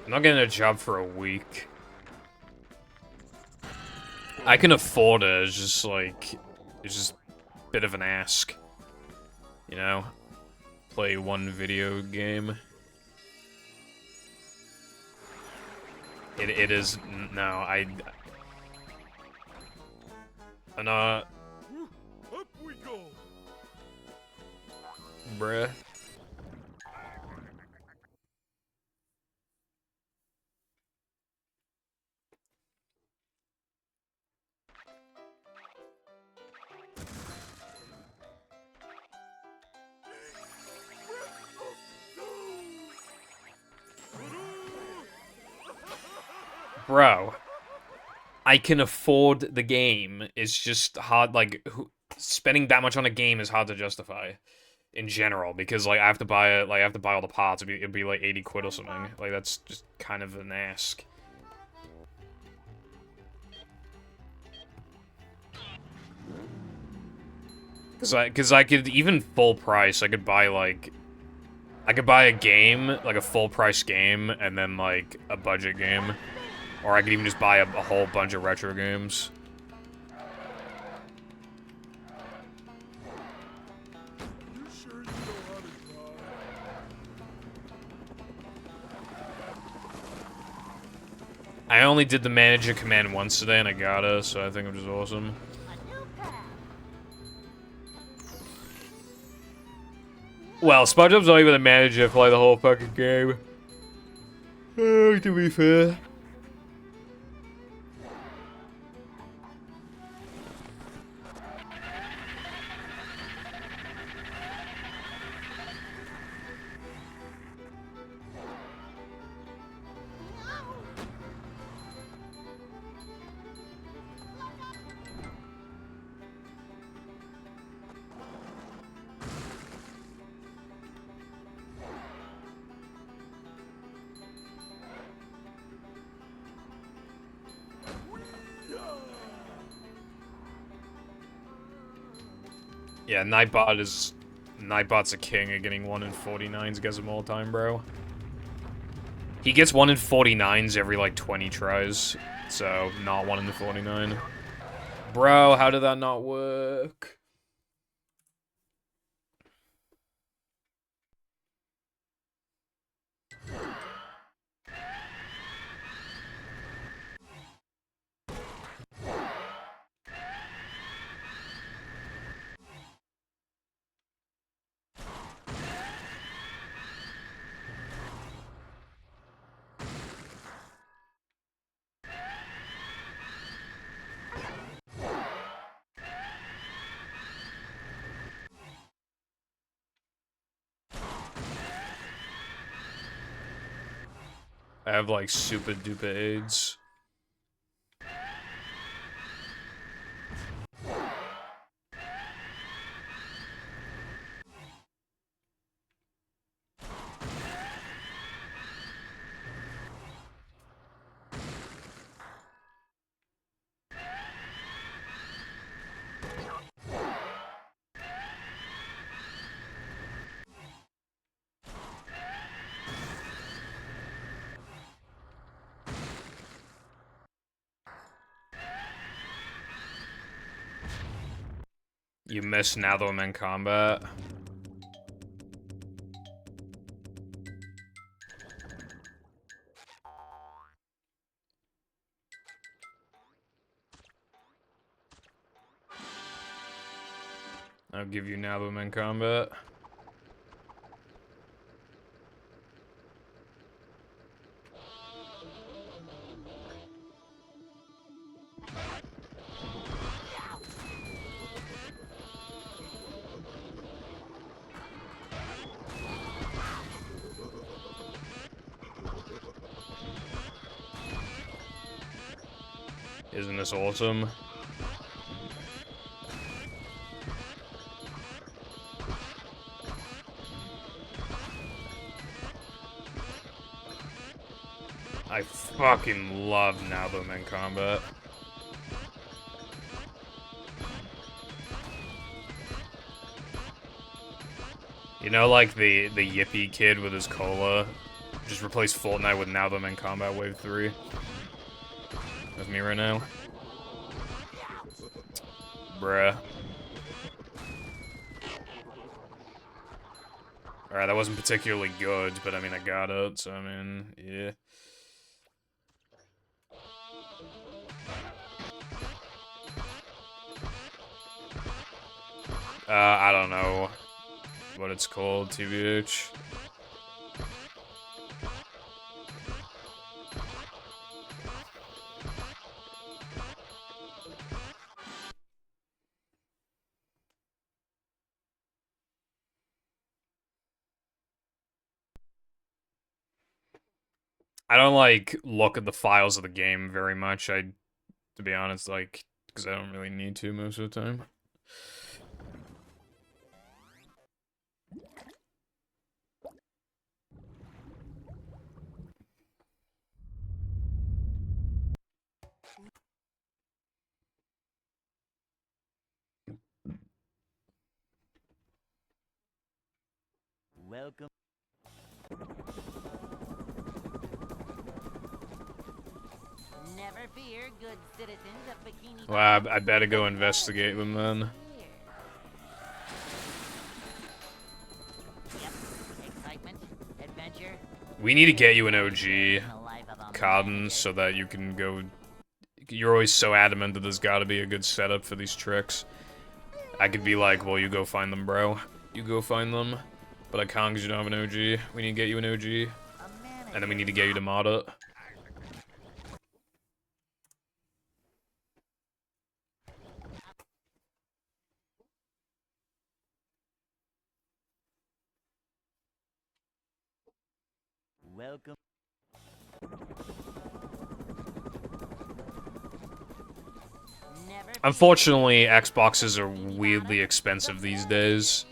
I'm not getting a job for a week. I can afford it, it's just like... It's just a bit of an ask. You know? Play one video game. It is... No, Up we go. Bruh. Bro. I can afford the game. It's just hard, like, spending that much on a game is hard to justify. In general, because, like, I have to buy it, like, I have to buy all the parts, it'd be like 80 quid or something. Like, that's just kind of an ask. Cause I could, even full price, I could buy, like... I could buy a game, like a full price game, and then, like, a budget game. Or I could even just buy a whole bunch of retro games. You sure you know how to drive? I only did the manager command once today, and I got it, so I think I'm just awesome. A new path. Well, SpongeBob's not even the manager for, like, the whole fucking game. To be fair. Yeah, Nightbot's a king at getting 1 in 49s against him all the time, bro. He gets 1 in 49s every, like, 20 tries, so not 1 in 49. Bro, how did that not work? I have, like, super duper AIDS. You miss now that I'm in combat. I'll give you now that I'm in combat. Isn't this awesome? I fucking love now that I'm in combat. You know, like the yippee kid with his cola Just replace Fortnite with Now Them in Combat Wave 3. That's me right now. Bruh. Alright, that wasn't particularly good, but I mean, I got it, so I mean, yeah. I don't know what it's called, TBH. I don't, like, look at the files of the game very much, to be honest, like, because I don't really need to most of the time. Welcome. Never fear, good citizens of Bikini Well, Bottom. I better go investigate them then. Yep. Excitement, adventure. We need to get you an OG, In the life of a Cotton, manager. so that you can go... You're always so adamant that there's gotta be a good setup for these tricks. I could be like, well, you go find them, bro. You go find them. But I can't because you don't have an OG. We need to get you an OG. And then we need to get you to mod it. Welcome. Never Unfortunately, Xboxes are weirdly expensive these days.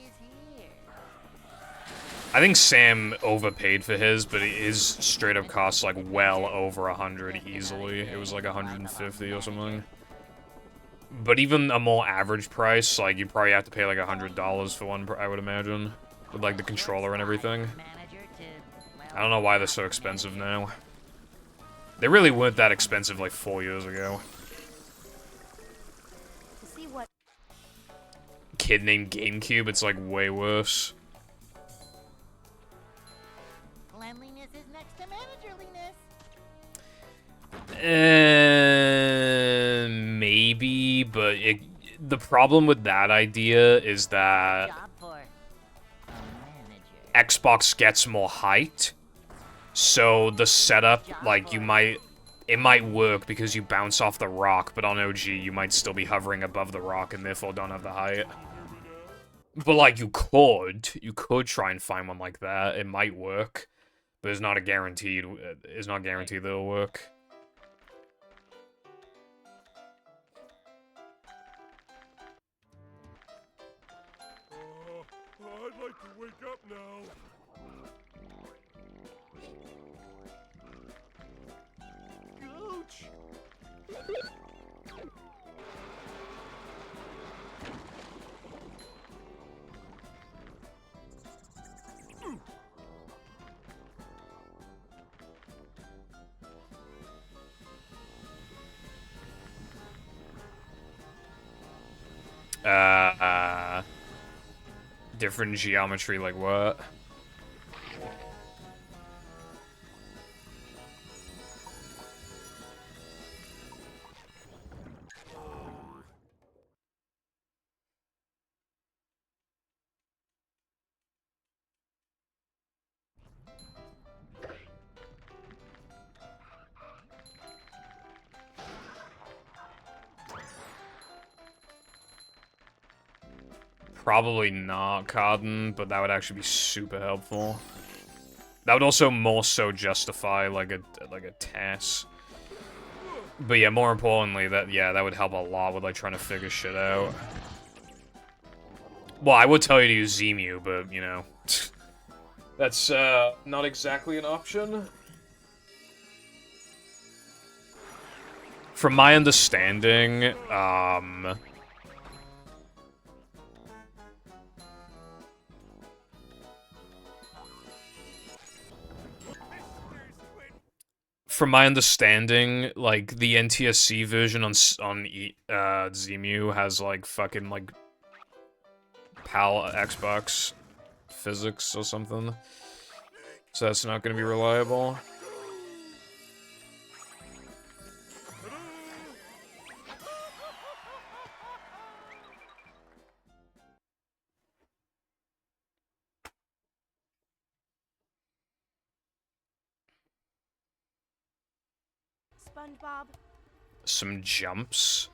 I think Sam overpaid for his, but his straight up costs like well over 100 easily. It was like 150 or something. But even a more average price, like you probably have to pay like $100 for one, I would imagine. With like the controller and everything. I don't know why they're so expensive now. They really weren't that expensive like 4 years ago. To see what Kid named GameCube, it's like way worse. Cleanliness is next to managerliness. Maybe, but the problem with that idea is that Job for a manager. Xbox gets more height, so the setup, like, it might work because you bounce off the rock, but on OG you might still be hovering above the rock and therefore don't have the height. But, like, you could try and find one like that. It might work, but it's not guaranteed that it'll work. I'd like to wake up now. Gooch! Different geometry, like what? Probably not Cotton, but that would actually be super helpful. That would also more so justify like a TAS. But yeah, more importantly, that would help a lot with like trying to figure shit out. Well, I would tell you to use Zemu, but you know, that's not exactly an option. From my understanding, from my understanding, like, the NTSC version on Zemu has, like, fucking, like, PAL Xbox physics or something. So that's not gonna be reliable. SpongeBob. Some jumps.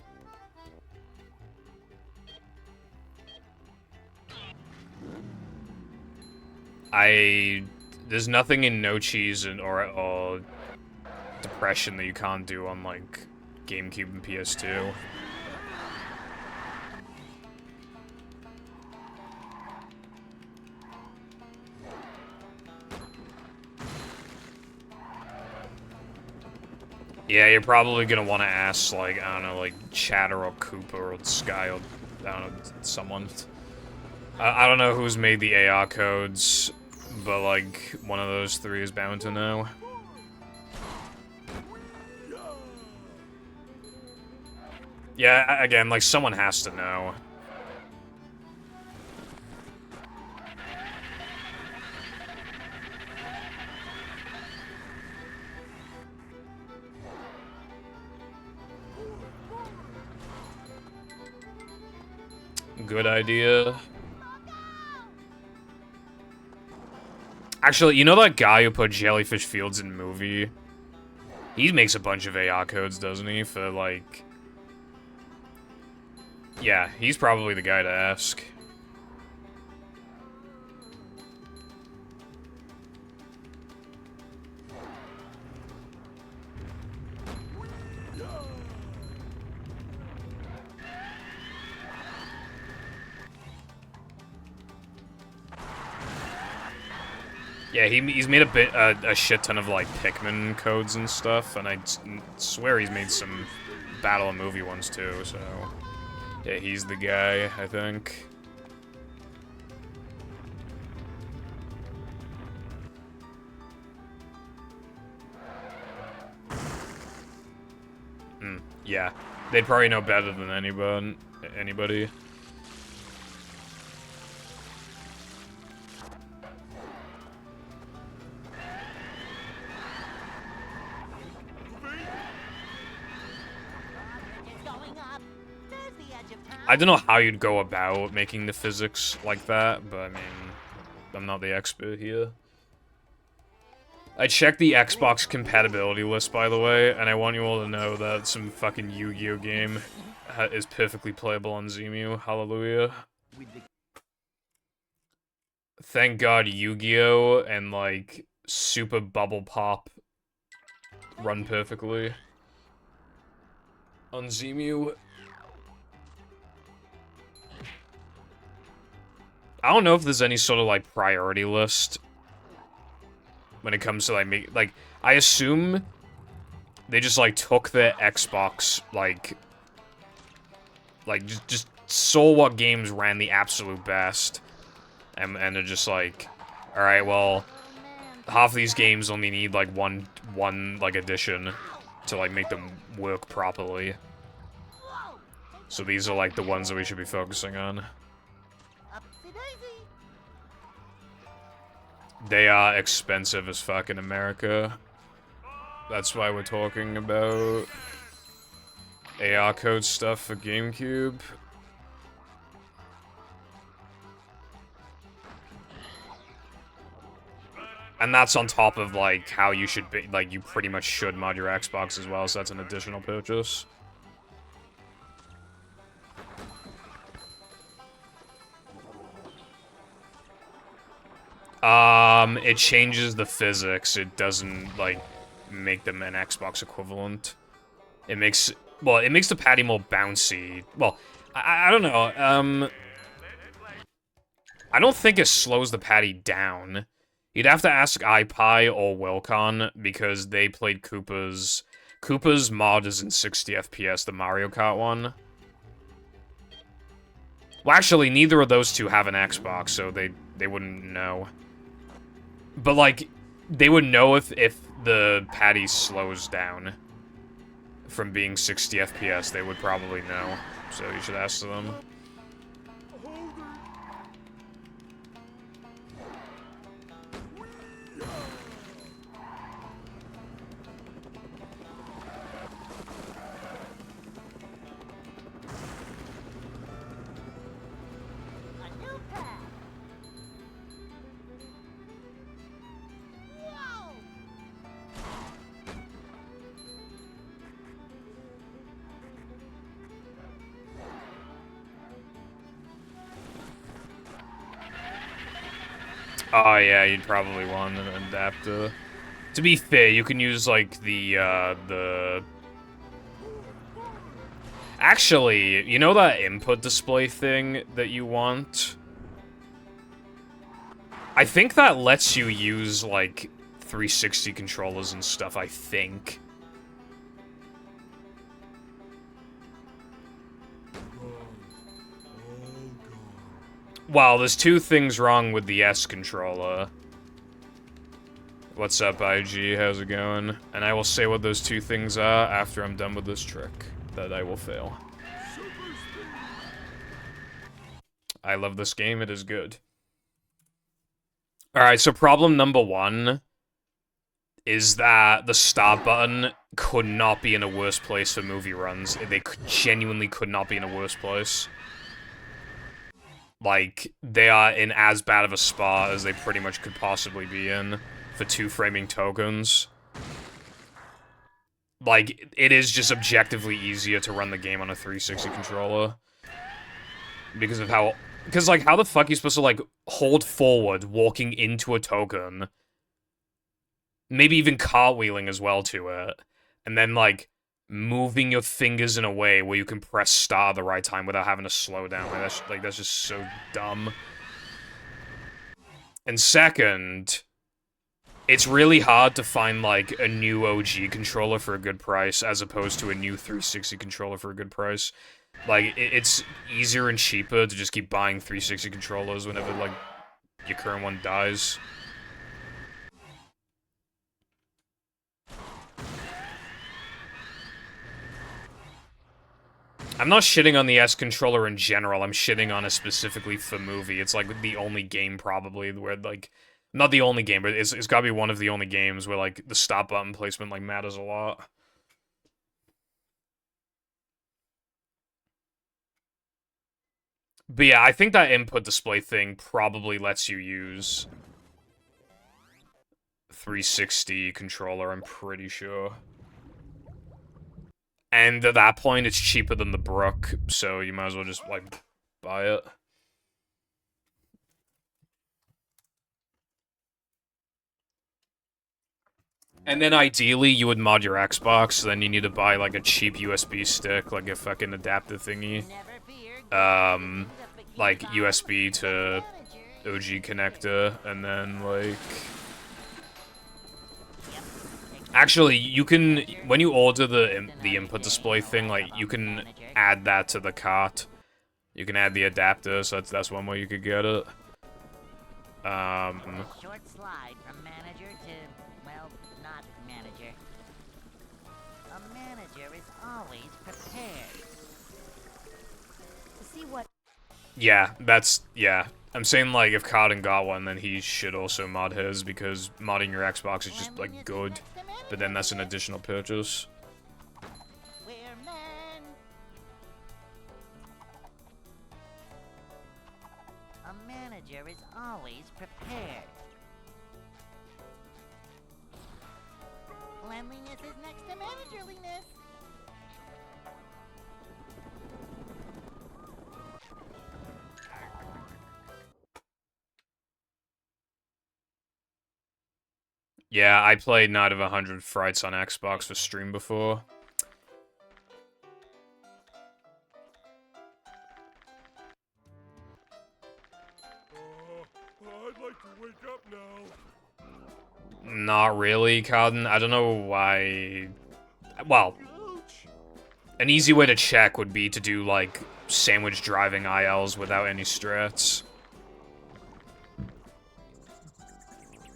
There's nothing in No Cheese or Depression that you can't do on, like, GameCube and PS2. Yeah, you're probably gonna want to ask, like, I don't know, like, Chatter or Cooper or Sky or, I don't know, someone. I don't know who's made the AR codes, but, like, one of those three is bound to know. Yeah, again, like, someone has to know. Good idea. Actually, you know that guy who put Jellyfish Fields in movie? He makes a bunch of AR codes, doesn't he? For, like... Yeah, he's probably the guy to ask. Yeah, he's made a shit ton of, like, Pikmin codes and stuff, and I swear he's made some Battle of Movie ones too, so... Yeah, he's the guy, I think. Yeah. They'd probably know better than anybody. I don't know how you'd go about making the physics like that, but I mean, I'm not the expert here. I checked the Xbox compatibility list, by the way, and I want you all to know that some fucking Yu-Gi-Oh game is perfectly playable on Zemu. Hallelujah. Thank God Yu-Gi-Oh and, like, Super Bubble Pop run perfectly on Zemu. I don't know if there's any sort of, like, priority list when it comes to, like, I assume they just, like, took the Xbox, like, just saw what games ran the absolute best, and they're just like, alright, well, half these games only need, like, one, like, addition to, like, make them work properly. So these are, like, the ones that we should be focusing on. They are expensive as fuck in America. That's why we're talking about AR code stuff for GameCube. And that's on top of, like, how you should be, like, you pretty much should mod your Xbox as well, so that's an additional purchase. It changes the physics. It doesn't, like, make them an Xbox equivalent. It makes, well, it makes the patty more bouncy. Well, I don't know, I don't think it slows the patty down. You'd have to ask iPie or Wilcon, because they played Koopa's... Koopa's mod is in 60 FPS, the Mario Kart one. Well, actually, neither of those two have an Xbox, so they wouldn't know. But, like, they would know if the patty slows down from being 60 FPS, they would probably know. So you should ask them. A new path. Whoa! Oh yeah, you'd probably want an adapter. To be fair, you can use like the Actually, you know that input display thing that you want? I think that lets you use like 360 controllers and stuff, I think. Wow, there's two things wrong with the S controller. What's up, IG? How's it going? And I will say what those two things are after I'm done with this trick that I will fail. I love this game. It is good. Alright, so problem number one is that the start button could not be in a worse place for movie runs. They genuinely could not be in a worse place. Like, they are in as bad of a spot as they pretty much could possibly be in for two framing tokens. Like, it is just objectively easier to run the game on a 360 controller. Because of how... Because, like, how the fuck are you supposed to, like, hold forward walking into a token? Maybe even cartwheeling as well to it. And then, like, moving your fingers in a way where you can press start the right time without having to slow down. That's just so dumb. And second, it's really hard to find, like, a new OG controller for a good price as opposed to a new 360 controller for a good price. Like, it's easier and cheaper to just keep buying 360 controllers whenever, like, your current one dies. I'm not shitting on the S controller in general, I'm shitting on it specifically for movie. It's, like, the only game, probably, where, like... Not the only game, but it's gotta be one of the only games where, like, the stop button placement, like, matters a lot. But yeah, I think that input display thing probably lets you use 360 controller, I'm pretty sure. And at that point, it's cheaper than the Brook, so you might as well just, like, buy it. And then ideally, you would mod your Xbox, so then you need to buy, like, a cheap USB stick, like a fucking adapter thingy. Like, USB to OG connector, and then, like... Actually, you can, when you order the input display thing, like, you can add that to the cart. You can add the adapter, so that's one way you could get it. Short slide from manager to, well, not manager. A manager is always prepared. To see what Yeah, yeah. I'm saying, like, if Cardin got one, then he should also mod his, because modding your Xbox is just, like, good. But then that's an additional purchase. We're men. A manager is always prepared. Cleanliness is next to managerliness. Yeah, I played Night of 100 Frights on Xbox for stream before. I'd like to wake up now. Not really, Cardin. I don't know why... Well, an easy way to check would be to do, like, sandwich driving ILs without any strats.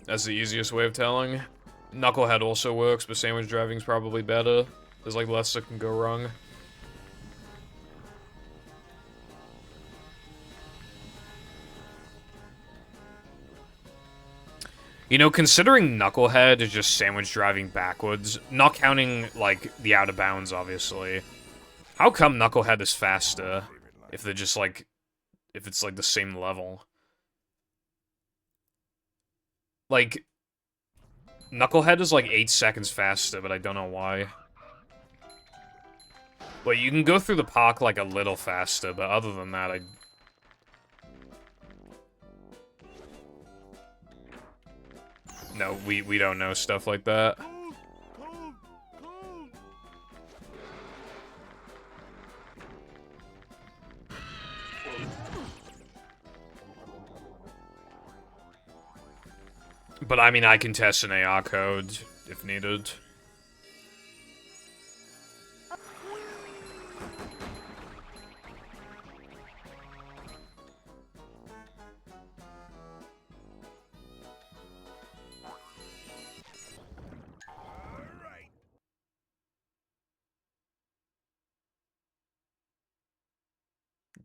That's the easiest way of telling. Knucklehead also works, but sandwich driving's probably better. There's like less that can go wrong. You know, considering Knucklehead is just sandwich driving backwards, not counting, like, the out of bounds, obviously. How come Knucklehead is faster if they're just, like, if it's, like, the same level? Like, Knucklehead is, like, 8 seconds faster, but I don't know why. Well, you can go through the park, like, a little faster, but other than that, I... No, we don't know stuff like that. But I mean, I can test an AR code if needed.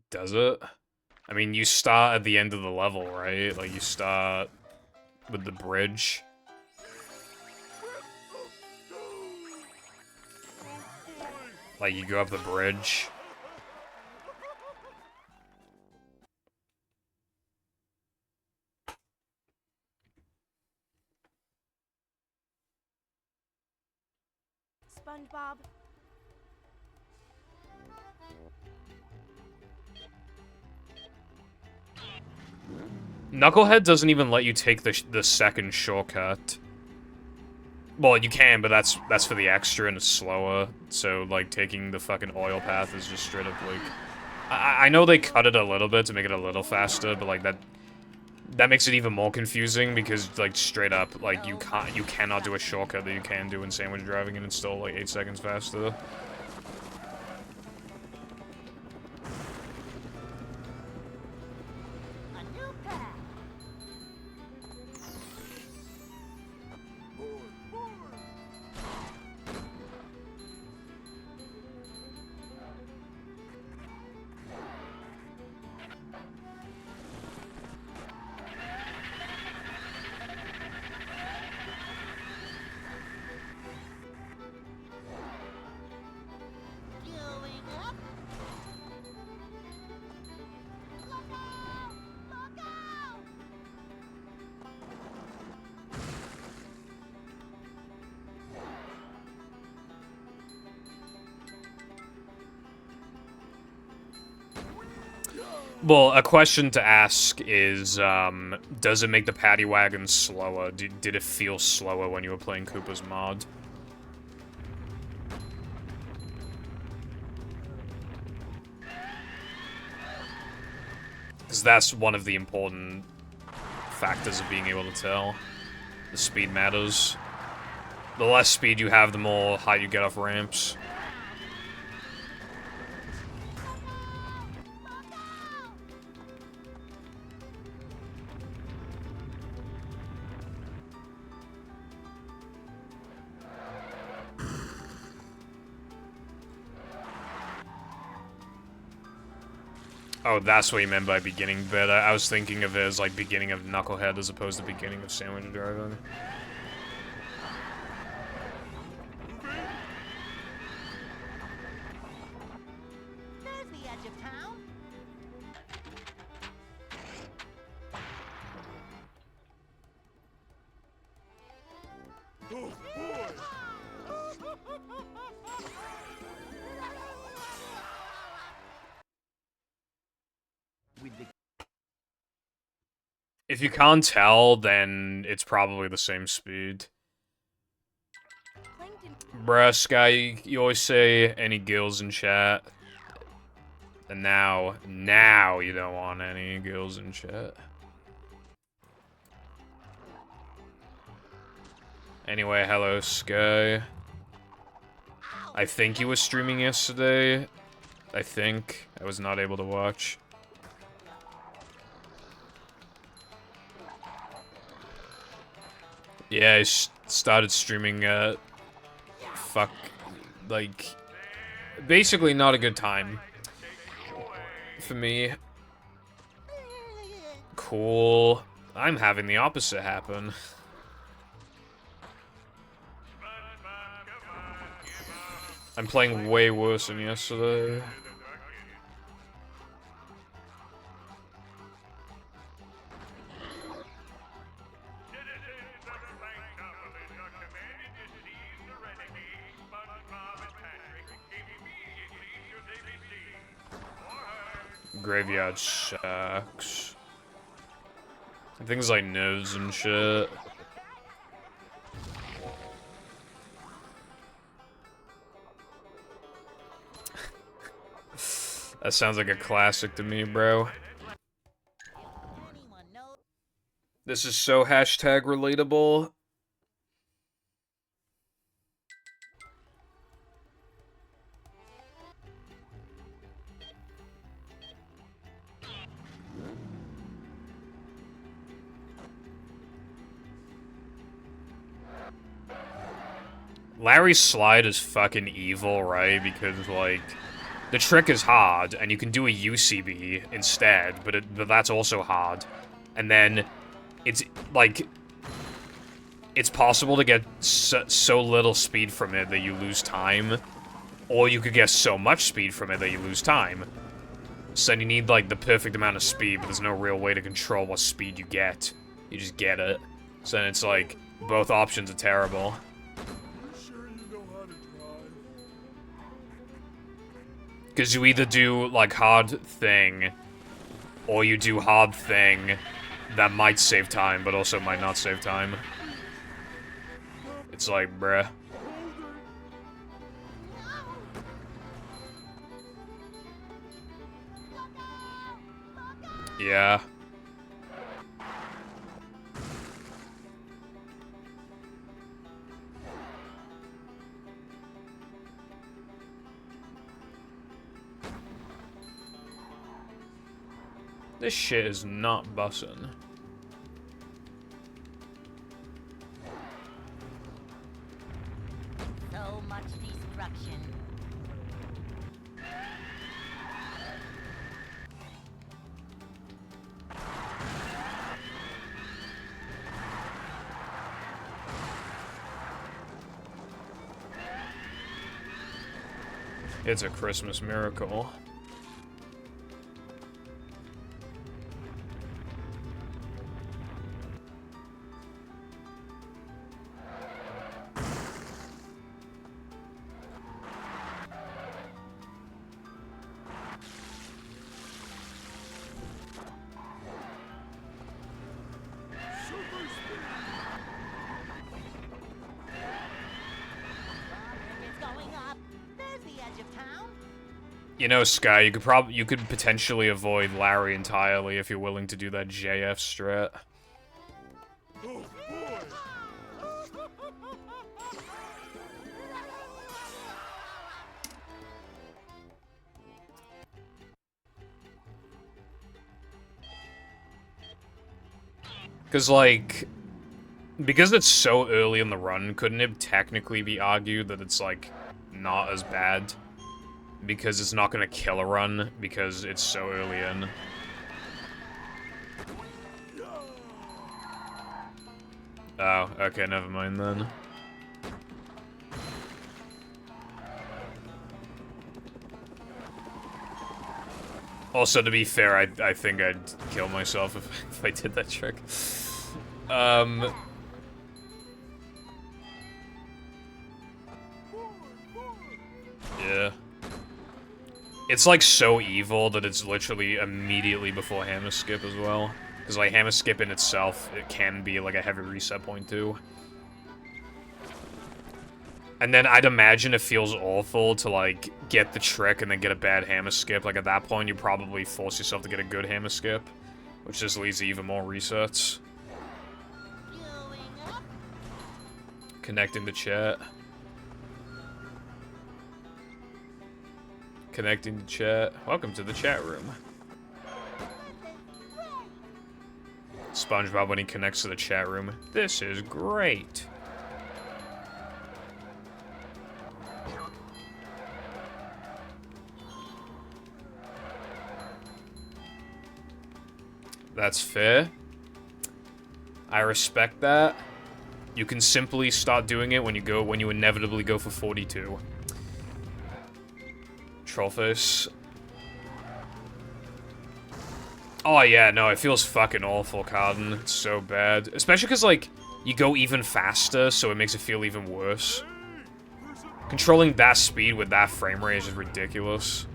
Does it? I mean, you start at the end of the level, right? Like, you start with the bridge. Like, you go up the bridge. SpongeBob. Knucklehead doesn't even let you take the second shortcut. Well, you can, but that's for the extra and it's slower. So, like, taking the fucking oil path is just straight up, like... I know they cut it a little bit to make it a little faster, but, like, that makes it even more confusing because, like, straight up, like, you cannot do a shortcut that you can do in sandwich driving and it's still, like, 8 seconds faster. A new path. Going up. Look out! Look out! Well, a question to ask is, does it make the paddy wagon slower? Did it feel slower when you were playing Koopa's mod? Because that's one of the important factors of being able to tell. The speed matters. The less speed you have, the more high you get off ramps. Oh, that's what you meant by beginning bit. I was thinking of it as, like, beginning of Knucklehead as opposed to beginning of Sandwich Driving. There's the edge of town. If you can't tell, then it's probably the same speed. Plankton. Bruh, Sky, you always say any gills in chat. And now you don't want any gills in chat. Anyway, hello, Sky. I think you were streaming yesterday. I think. I was not able to watch. Yeah, started streaming at like basically not a good time for me. Cool. I'm having the opposite happen. I'm playing way worse than yesterday. Graveyard sucks. Things like nerves and shit. That sounds like a classic to me, bro. This is so hashtag relatable. Larry's slide is fucking evil, right? Because, like, the trick is hard, and you can do a UCB instead, but that's also hard. And then, it's, like, it's possible to get so little speed from it that you lose time, or you could get so much speed from it that you lose time. So then you need, like, the perfect amount of speed, but there's no real way to control what speed you get. You just get it. So then it's like, both options are terrible. Because you either do, like, hard thing, or you do hard thing that might save time, but also might not save time. It's like, bruh. Yeah. This shit is not bussin'. So much destruction. It's a Christmas miracle. You know, Sky, you could potentially avoid Larry entirely if you're willing to do that JF strat. Because, like, because it's so early in the run, couldn't it technically be argued that it's, like, not as bad? Because it's not gonna kill a run, because it's so early in. Oh, okay, never mind then. Also, to be fair, I think I'd kill myself if I did that trick. Yeah. It's, like, so evil that it's literally immediately before hammer skip as well. Because, like, hammer skip in itself, it can be, like, a heavy reset point, too. And then I'd imagine it feels awful to, like, get the trick and then get a bad hammer skip. Like, at that point, you probably force yourself to get a good hammer skip. Which just leads to even more resets. Connecting to chat. Connecting to chat. Welcome to the chat room. SpongeBob when he connects to the chat room. This is great. That's fair. I respect that. You can simply start doing it when you inevitably go for 42. Trollface. Oh yeah, no, it feels fucking awful, Carden. It's so bad. Especially because, like, you go even faster, so it makes it feel even worse. Controlling that speed with that frame rate is just ridiculous.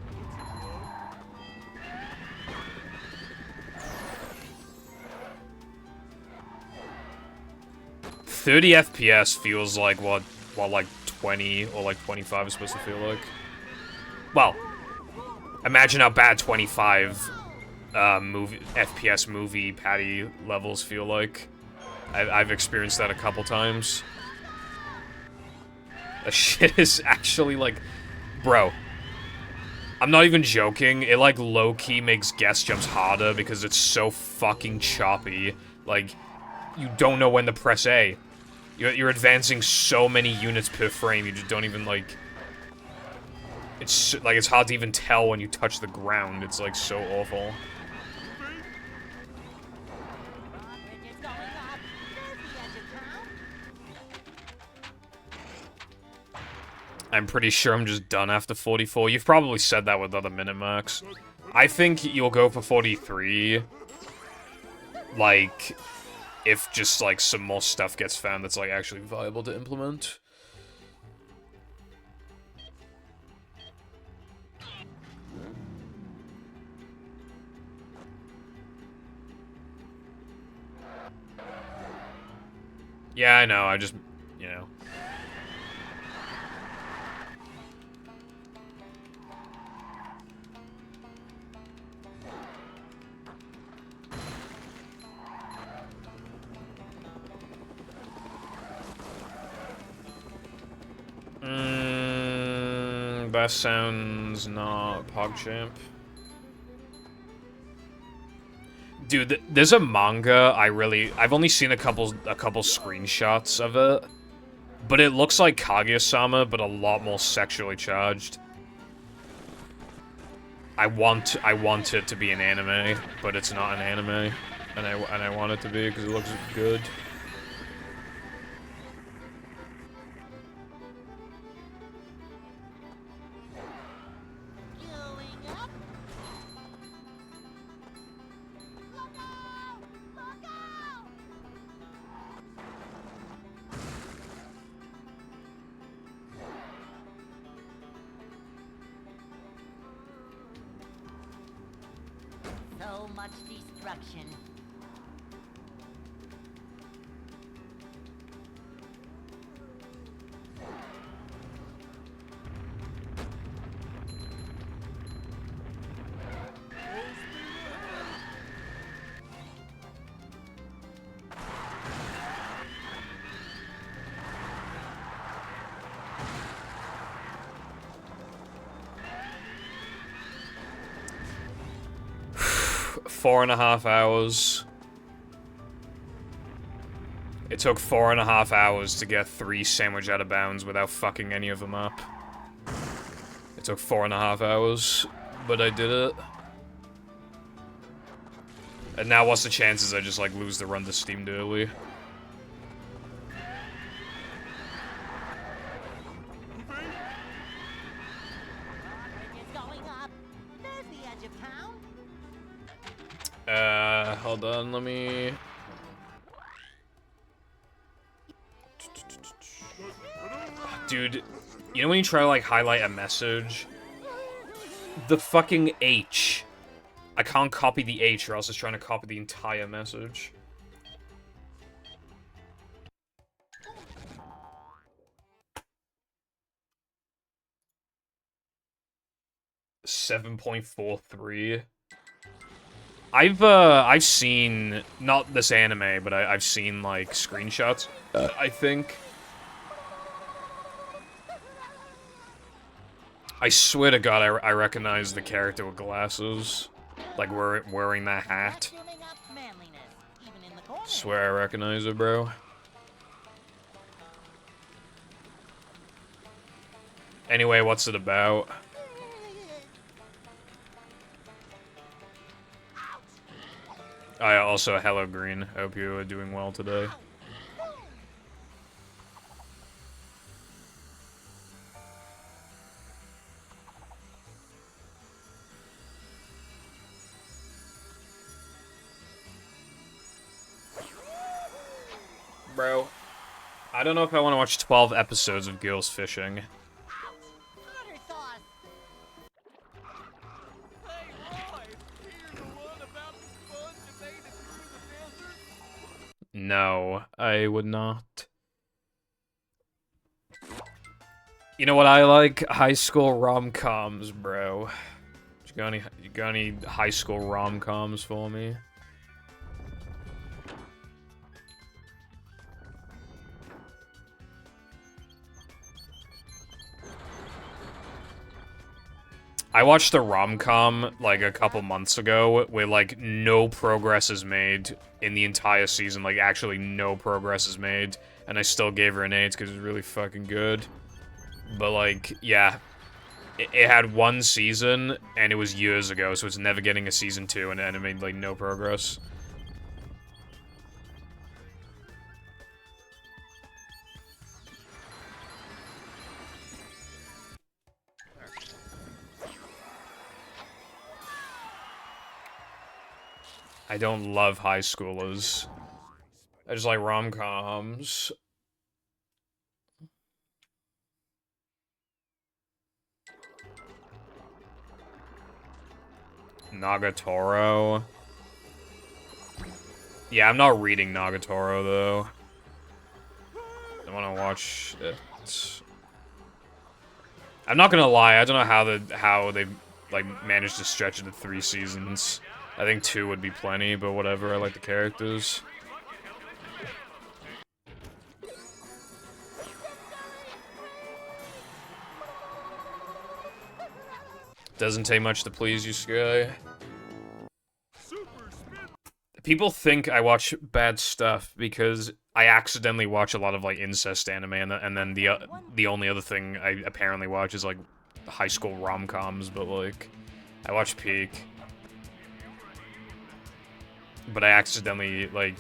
.30 FPS feels like what like 20 or like 25 is supposed to feel like. Well, imagine how bad 25 FPS movie patty levels feel like. I've experienced that a couple times. That shit is actually like, bro. I'm not even joking. It like low-key makes guess jumps harder because it's so fucking choppy. Like, you don't know when to press A. You're advancing so many units per frame, you just don't even, like... It's, like, it's hard to even tell when you touch the ground. It's, like, so awful. I'm pretty sure I'm just done after 44. You've probably said that with other minute marks. I think you'll go for 43. Like... if just, like, some more stuff gets found that's, like, actually viable to implement. Yeah, I know, I just, you know. That sounds not PogChamp. Dude, there's a manga I've only seen a couple screenshots of it, but it looks like Kaguya-sama, but a lot more sexually charged. I want it to be an anime, but it's not an anime, and I want it to be because it looks good. So much destruction. Four and a half hours. It took 4.5 hours to get 3 sandwich out of bounds without fucking any of them up. It took 4.5 hours, but I did it. And now what's the chances I just, like, lose the run to Steam early? Hold on, let me... Dude, you know when you try to, like, highlight a message? The fucking H. I can't copy the H or else it's trying to copy the entire message. .43. I've seen, not this anime, but I've seen, like, screenshots, I think. I swear to God, I recognize the character with glasses. Like, wearing that hat. Swear I recognize it, bro. Anyway, what's it about? I also, hello Green. Hope you are doing well today. Bro, I don't know if I want to watch 12 episodes of girls fishing. Butter sauce! Hey, Roy! You're the one about the sponge that made it through the desert? No, I would not. You know what I like? High school rom-coms, bro. You got any high school rom-coms for me? I watched the rom-com, like, a couple months ago, where, like, no progress is made in the entire season. Like, actually no progress is made. And I still gave her an 8 because it was really fucking good. But, like, yeah. It had one season, and it was years ago, so it's never getting a season 2, and it made, like, no progress. I don't love high schoolers. I just like rom-coms. Nagatoro. Yeah, I'm not reading Nagatoro, though. I want to watch it. I'm not gonna lie, I don't know how they like managed to stretch it to 3 seasons. I think 2 would be plenty, but whatever. I like the characters. Doesn't take much to please you, Sky. People think I watch bad stuff because I accidentally watch a lot of like incest anime, and then the only other thing I apparently watch is like high school rom-coms. But like, I watch Peak, but I accidentally like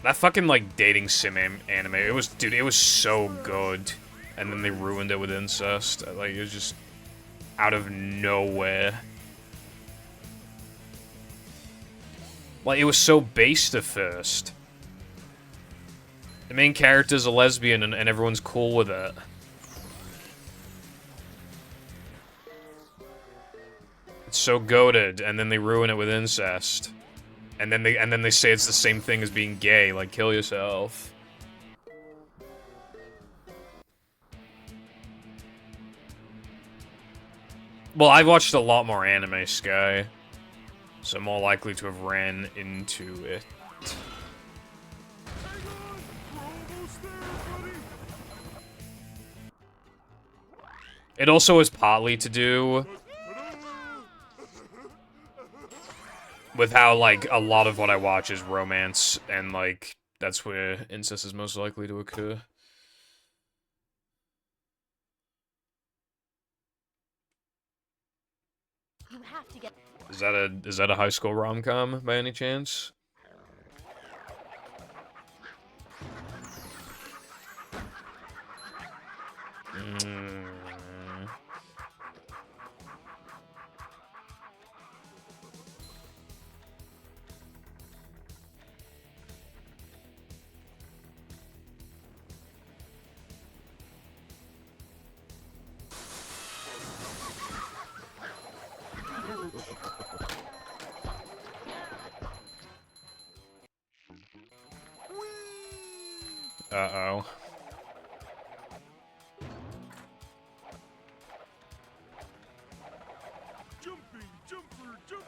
that fucking like dating sim anime. It was, dude, it was so good, and then they ruined it with incest. Like, it was just out of nowhere. Like, it was so based at first. The main character's a lesbian and everyone's cool with it. It's so goated, and then they ruin it with incest. And then they say it's the same thing as being gay, like, kill yourself. Well, I've watched a lot more anime, Sky. So I'm more likely to have ran into it. It also is partly to do with how, like, a lot of what I watch is romance, and, like, that's where incest is most likely to occur. You have to get. Is that a high school rom-com by any chance? Uh-oh. Jumping, jumper, jumper,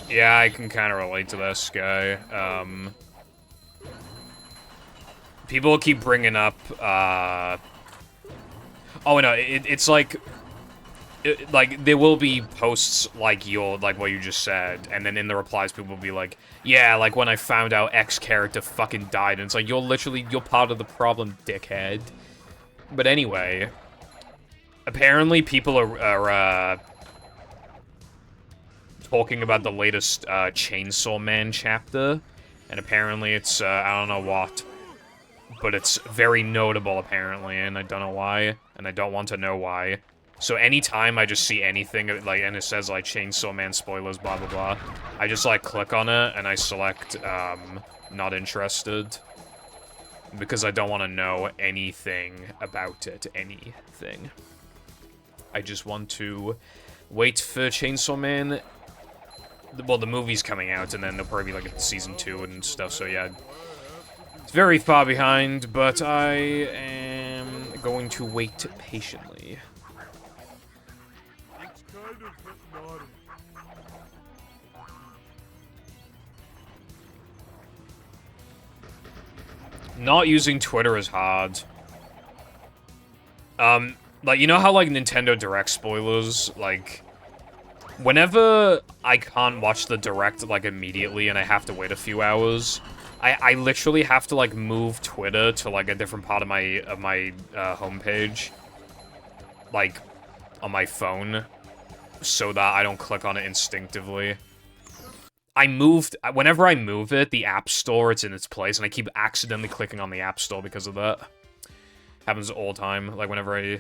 Yeah, I can kind of relate to this guy. People keep bringing up, oh, no, it's like... like, there will be posts like what you just said, and then in the replies people will be like, yeah, like, when I found out X character fucking died, and it's like, you're part of the problem, dickhead. But anyway, apparently people are talking about the latest, Chainsaw Man chapter, and apparently it's, I don't know what, but it's very notable, apparently, and I don't know why, and I don't want to know why. So anytime I just see anything, like, and it says, like, Chainsaw Man spoilers, blah, blah, blah, I just, like, click on it, and I select, not interested. Because I don't want to know anything about it, anything. I just want to wait for Chainsaw Man. Well, the movie's coming out, and then there'll probably be, like, season 2 and stuff, so yeah. It's very far behind, but I am going to wait patiently. Not using Twitter is hard. Like, you know how, like, Nintendo Direct spoilers, like, whenever I can't watch the Direct, like, immediately and I have to wait a few hours, I literally have to, like, move Twitter to, like, a different part of my homepage, like, on my phone, so that I don't click on it instinctively. Whenever I move it, the App Store, it's in its place, and I keep accidentally clicking on the App Store because of that. Happens all the time, like, whenever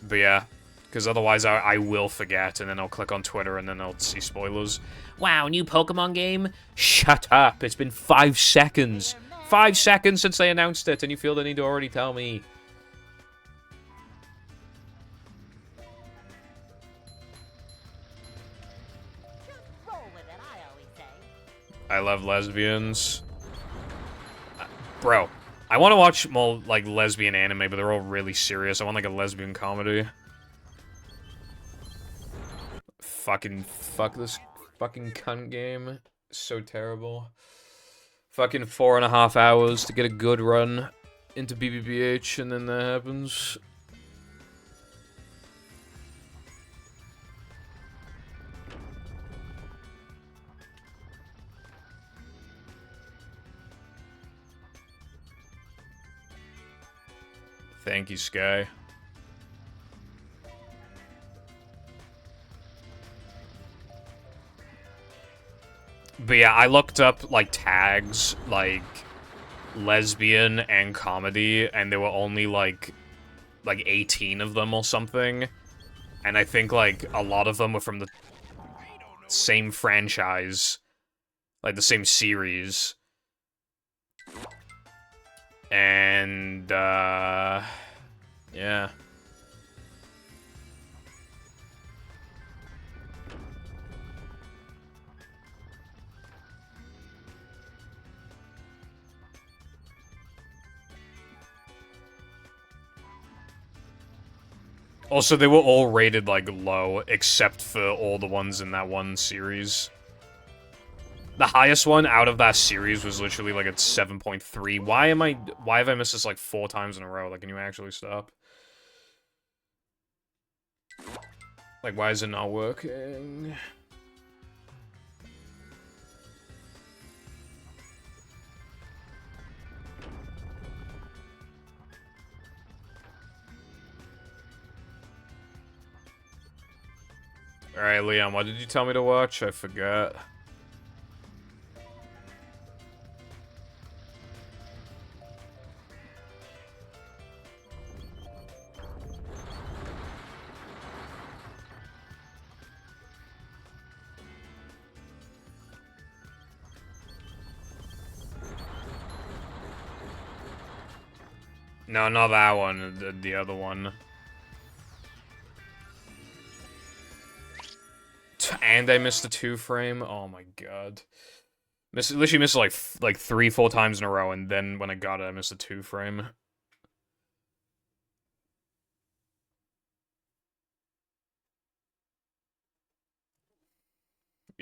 but yeah, because otherwise I will forget, and then I'll click on Twitter, and then I'll see spoilers. Wow, new Pokemon game? Shut up, it's been 5 seconds. 5 seconds since they announced it, and you feel the need to already tell me. I love lesbians. Bro, I want to watch more, like, lesbian anime, but they're all really serious. I want, like, a lesbian comedy. Fuck this fucking cunt game. So terrible. Fucking 4.5 hours to get a good run into BBBH, and then that happens. Thank you, Sky. But yeah, I looked up, like, tags, like, lesbian and comedy, and there were only, like 18 of them or something. And I think, like, a lot of them were from the same franchise. Like, the same series. And, yeah. Also, they were all rated, like, low, except for all the ones in that one series. The highest one out of that series was literally, like, at 7.3. Why have I missed this, like, 4 times in a row? Like, can you actually stop? Like, why is it not working? Alright, Leon, what did you tell me to watch? I forgot. No, not that one, the other one. And I missed the 2-frame. Oh my god. Literally missed it like 3-4 times in a row, and then when I got it, I missed a 2-frame.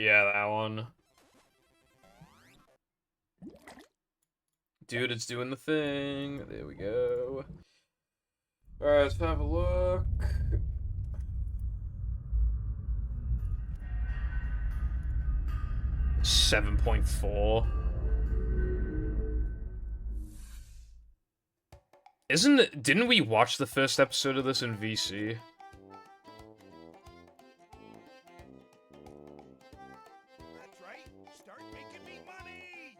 Yeah, that one. Dude, it's doing the thing. There we go. Alright, let's have a look. $7.4. Didn't we watch the first episode of this in VC? That's right. Start making me money.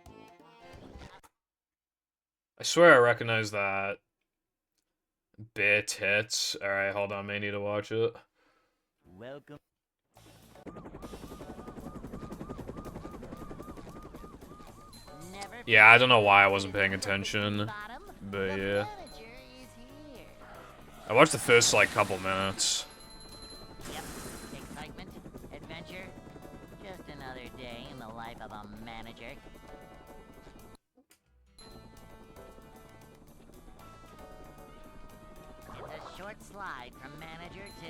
I swear I recognize that. Bare tits. Alright, hold on, may need to watch it. Welcome. Never Yeah, I don't know why I wasn't paying attention. bottom. But The yeah. manager is here. I watched the first, like, couple minutes. Yep. Excitement, adventure. Just another day in the life of a manager. It's a short slide from manager to,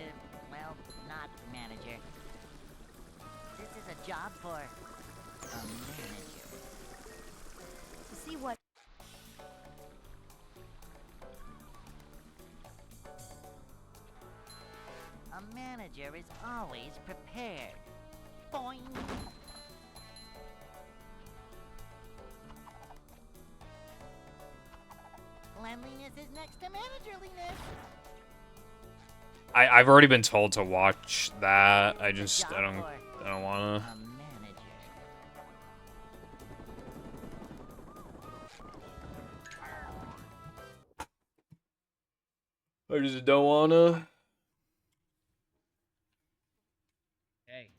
well, not manager. This is a job for a manager. To see what A manager is always prepared. Boing! Cleanliness is next to managerliness. I've already been told to watch that. I This is a just, job I don't for wanna. a manager. I just don't wanna. Hey.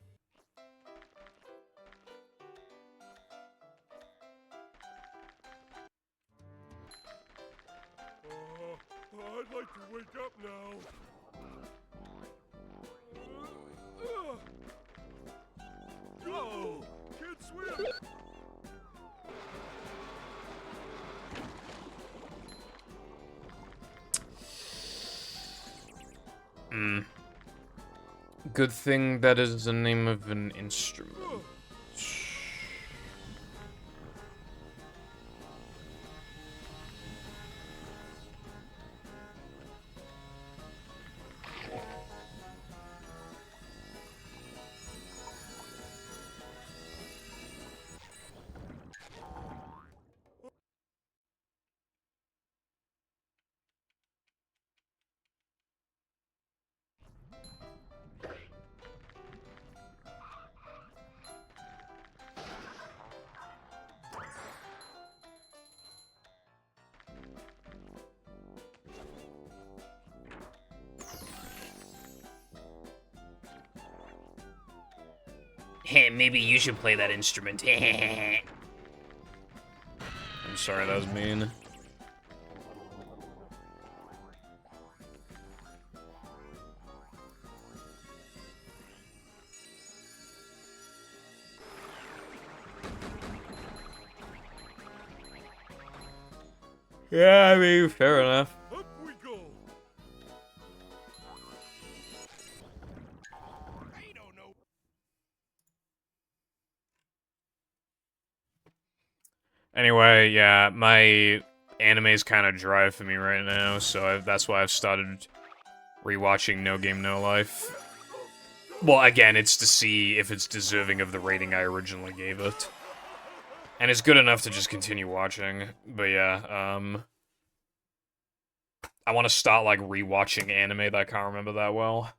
I'd like to wake up now. Go! Can't swim! Good thing that is the name of an instrument. Hey, maybe you should play that instrument. I'm sorry, that was mean. Yeah, I mean, fair enough. Up we go! I don't know. Anyway, yeah, my anime's kind of dry for me right now, so that's why I've started rewatching No Game No Life. Well, again, it's to see if it's deserving of the rating I originally gave it. And it's good enough to just continue watching. But yeah, I want to start, like, rewatching anime that I can't remember that well.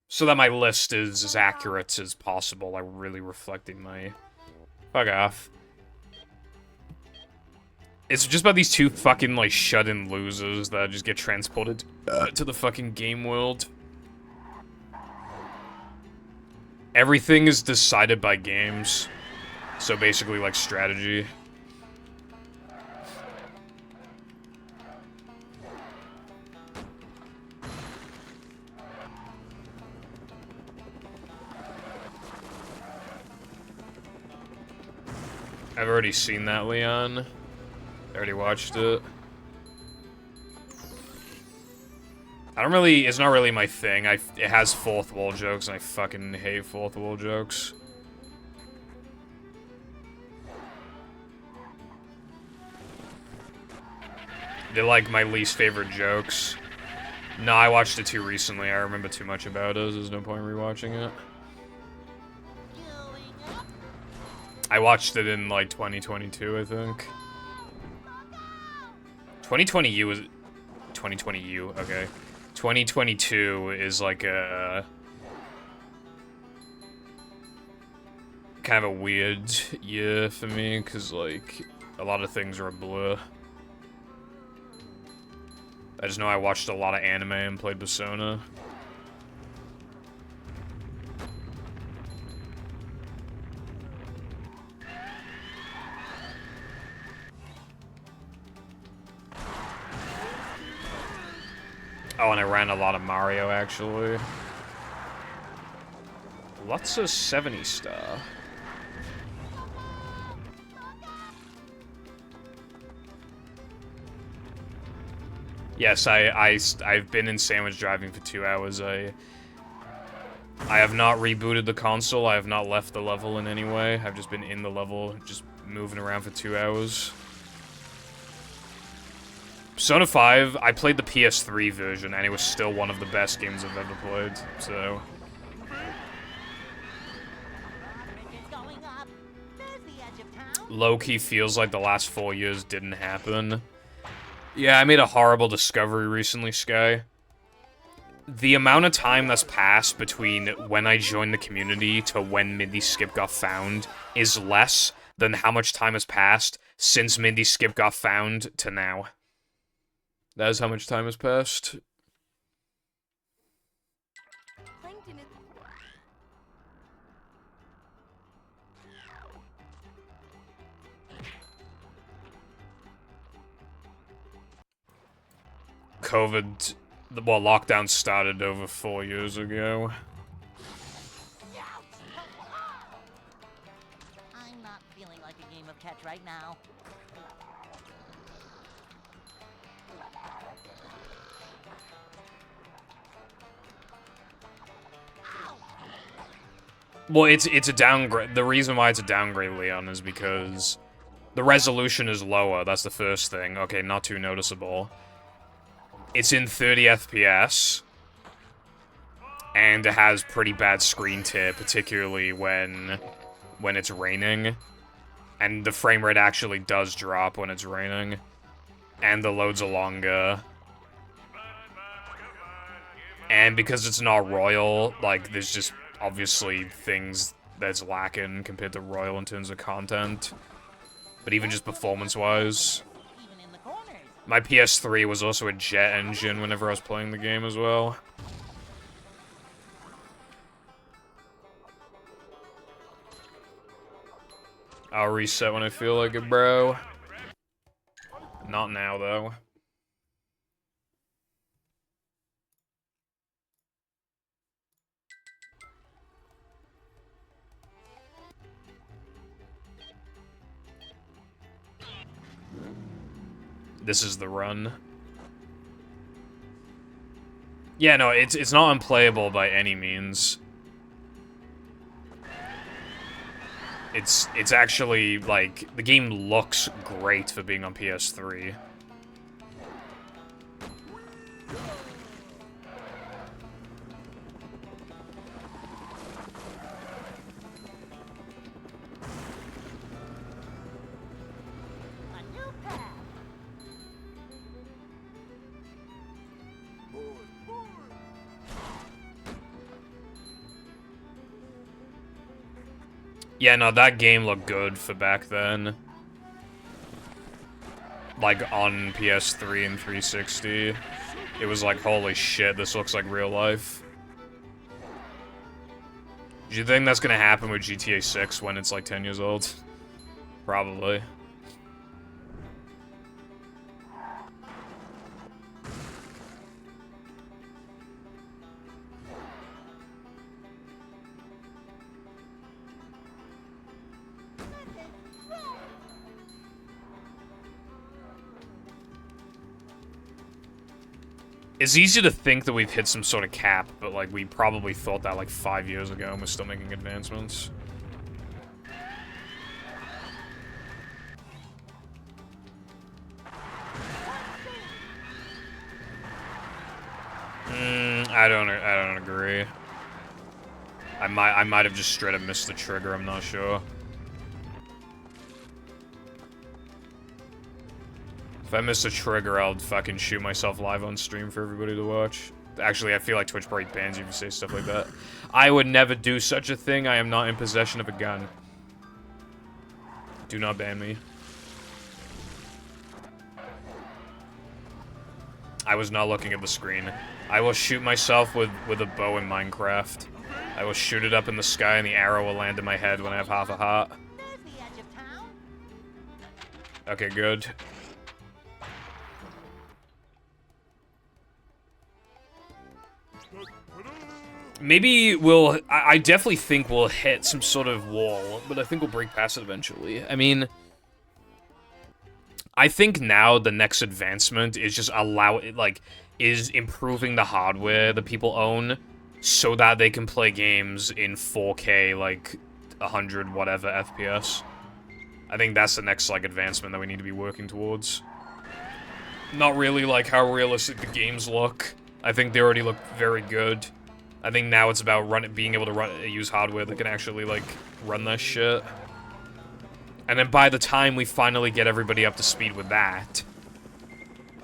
So that my list is as accurate as possible, like, really reflecting my... Fuck off. It's just about these two fucking, like, shut-in losers that just get transported to the fucking game world. Everything is decided by games. So basically, like, strategy. I've already seen that, Leon. I already watched it. I don't really, it's not really my thing. It has fourth wall jokes, and I fucking hate fourth wall jokes. They're like my least favorite jokes. No, I watched it too recently. I remember too much about it. There's no point in rewatching it. I watched it in like 2022, I think. 2020U was 2020U, okay. 2022 is like a kind of a weird year for me, because like a lot of things are a blur. I just know I watched a lot of anime and played Persona. Oh, and I ran a lot of Mario, actually. Lots of 70 star. Yes, I've been in sandwich driving for 2 hours. I have not rebooted the console. I have not left the level in any way. I've just been in the level, just moving around for 2 hours. Persona 5, I played the PS3 version, and it was still one of the best games I've ever played, so... Low-key feels like the last 4 years didn't happen. Yeah, I made a horrible discovery recently, Sky. The amount of time that's passed between when I joined the community to when Mindy Skip got found is less than how much time has passed since Mindy Skip got found to now. That is how much time has passed. Plankton is... COVID, well, lockdown started over 4 years ago. I'm not feeling like a game of catch right now. Well, it's a downgrade. The reason why it's a downgrade, Leon, is because the resolution is lower. That's the first thing. Okay, not too noticeable. It's in 30 FPS, and it has pretty bad screen tear, particularly when it's raining. And the frame rate actually does drop when it's raining. And the loads are longer. And because it's not Royal, like, there's just obviously things that's lacking compared to Royal in terms of content. But even just performance-wise. Even in the corners. My PS3 was also a jet engine whenever I was playing the game as well. I'll reset when I feel like it, bro. Not now, though. This is the run. Yeah, no, it's not unplayable by any means. It's actually, like, the game looks great for being on PS3. A new path. Yeah, no, that game looked good for back then. Like, on PS3 and 360. It was like, holy shit, this looks like real life. Do you think that's gonna happen with GTA 6 when it's like 10 years old? Probably. It's easy to think that we've hit some sort of cap, but, like, we probably thought that, like, 5 years ago, and we're still making advancements. I don't agree. I might have just straight up missed the trigger, I'm not sure. If I miss a trigger, I'll fucking shoot myself live on stream for everybody to watch. Actually, I feel like Twitch probably bans you if you say stuff like that. I would never do such a thing. I am not in possession of a gun. Do not ban me. I was not looking at the screen. I will shoot myself with a bow in Minecraft. I will shoot it up in the sky and the arrow will land in my head when I have half a heart. There's the edge of town. Okay, good. Maybe we'll... I definitely think we'll hit some sort of wall, but I think we'll break past it eventually. I mean... I think now the next advancement is just is improving the hardware that people own so that they can play games in 4K, like, 100 whatever FPS. I think that's the next, like, advancement that we need to be working towards. Not really, like, how realistic the games look. I think they already look very good. I think now it's about being able to use hardware that can actually, like, run that shit. And then by the time we finally get everybody up to speed with that,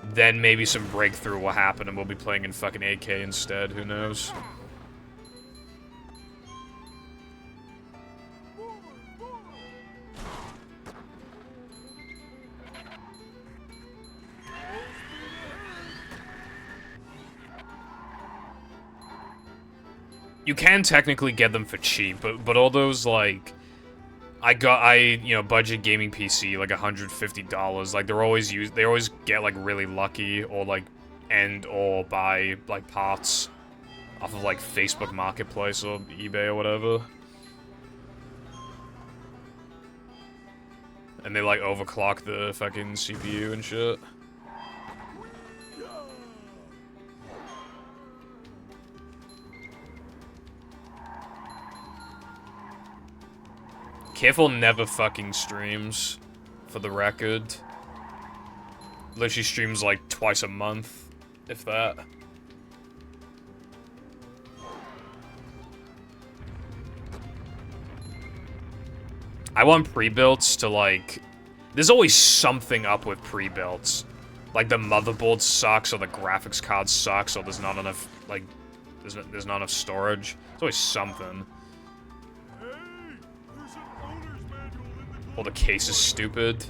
then maybe some breakthrough will happen and we'll be playing in fucking 8K instead, who knows? You can technically get them for cheap, but all those, like... budget gaming PC, like, $150. Like, they always get, like, really lucky, or, like, or buy, like, parts off of, like, Facebook Marketplace or eBay or whatever. And they, like, overclock the fucking CPU and shit. Careful never fucking streams, for the record. Literally streams like twice a month, if that. I want pre-builds to, like... There's always something up with pre-builds. Like, the motherboard sucks, or the graphics card sucks, or there's not enough, like... There's not enough storage. There's always something. Or the case is stupid.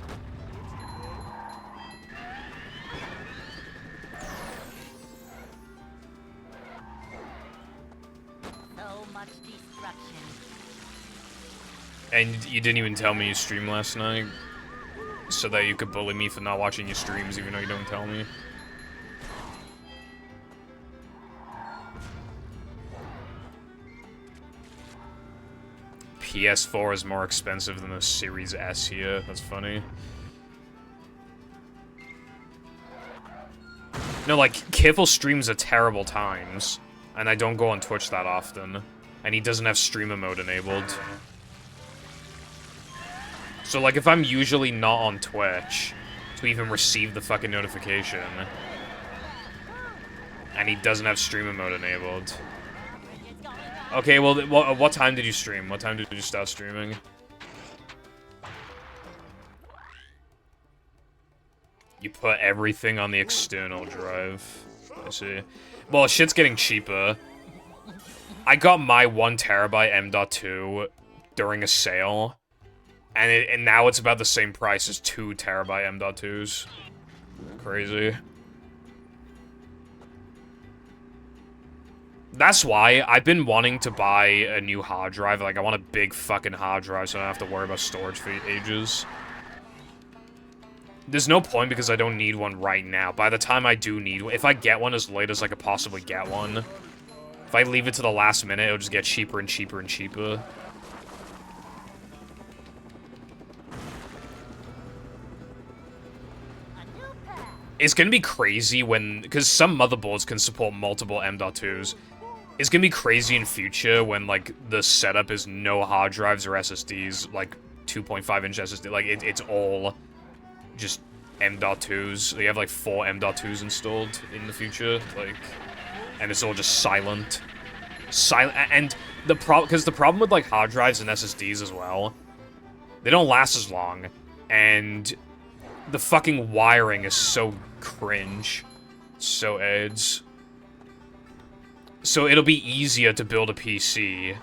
So much destruction. And you didn't even tell me you streamed last night, so that you could bully me for not watching your streams even though you don't tell me. PS4 is more expensive than the Series S here. That's funny. No, like, Kiffle streams at terrible times, and I don't go on Twitch that often, and he doesn't have streamer mode enabled. So, like, if I'm usually not on Twitch to even receive the fucking notification, and he doesn't have streamer mode enabled... Okay, well, what time did you stream? What time did you start streaming? You put everything on the external drive. I see. Well, shit's getting cheaper. I got my 1TB M.2 during a sale, and now it's about the same price as 2TB M.2s. Crazy. That's why I've been wanting to buy a new hard drive. Like, I want a big fucking hard drive so I don't have to worry about storage for ages. There's no point because I don't need one right now. By the time I do need one, if I get one as late as I could possibly get one, if I leave it to the last minute, it'll just get cheaper and cheaper and cheaper. A new path. It's gonna be crazy when, because some motherboards can support multiple M.2s. It's gonna be crazy in future when, like, the setup is no hard drives or SSDs, like 2.5-inch SSD. Like, it's all just M.2s. You have, like, 4 M.2s installed in the future, like, and it's all just silent. And because the problem with, like, hard drives and SSDs as well, they don't last as long, and the fucking wiring is so cringe. So aids. So it'll be easier to build a PC,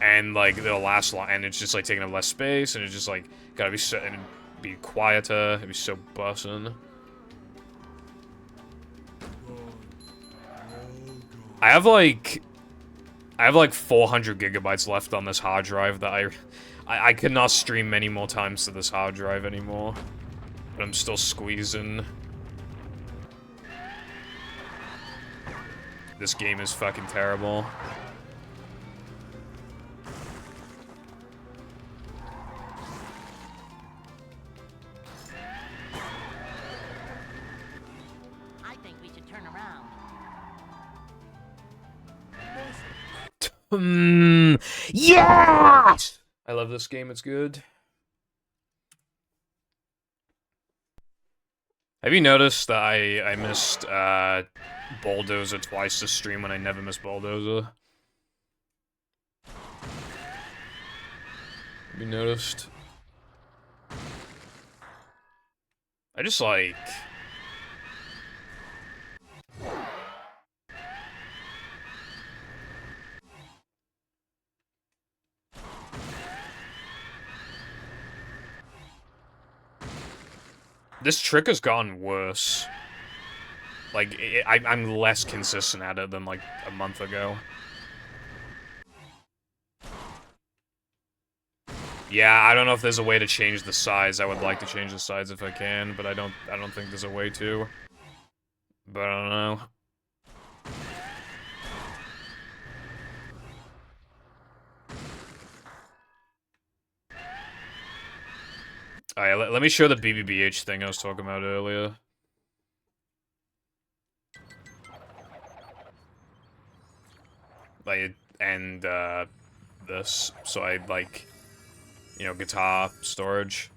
and, like, it'll last long, and it's just, like, taking up less space, and it's just, like, gotta be so, and it'd be quieter, it'd be so bussin'. I have, like, 400 gigabytes left on this hard drive that I could not stream many more times to this hard drive anymore. But I'm still squeezing. This game is fucking terrible. I think we should turn around. Yeah! I love this game, it's good. Have you noticed that I missed, Bulldozer twice this stream when I never miss Bulldozer? Have you noticed? I just, like... This trick has gotten worse. Like, I'm less consistent at it than, like, a month ago. Yeah, I don't know if there's a way to change the size. I would like to change the size if I can, but I don't think there's a way to. But I don't know. Alright, let me show the BBBH thing I was talking about earlier. Like, and, this. So I, like, you know, guitar storage.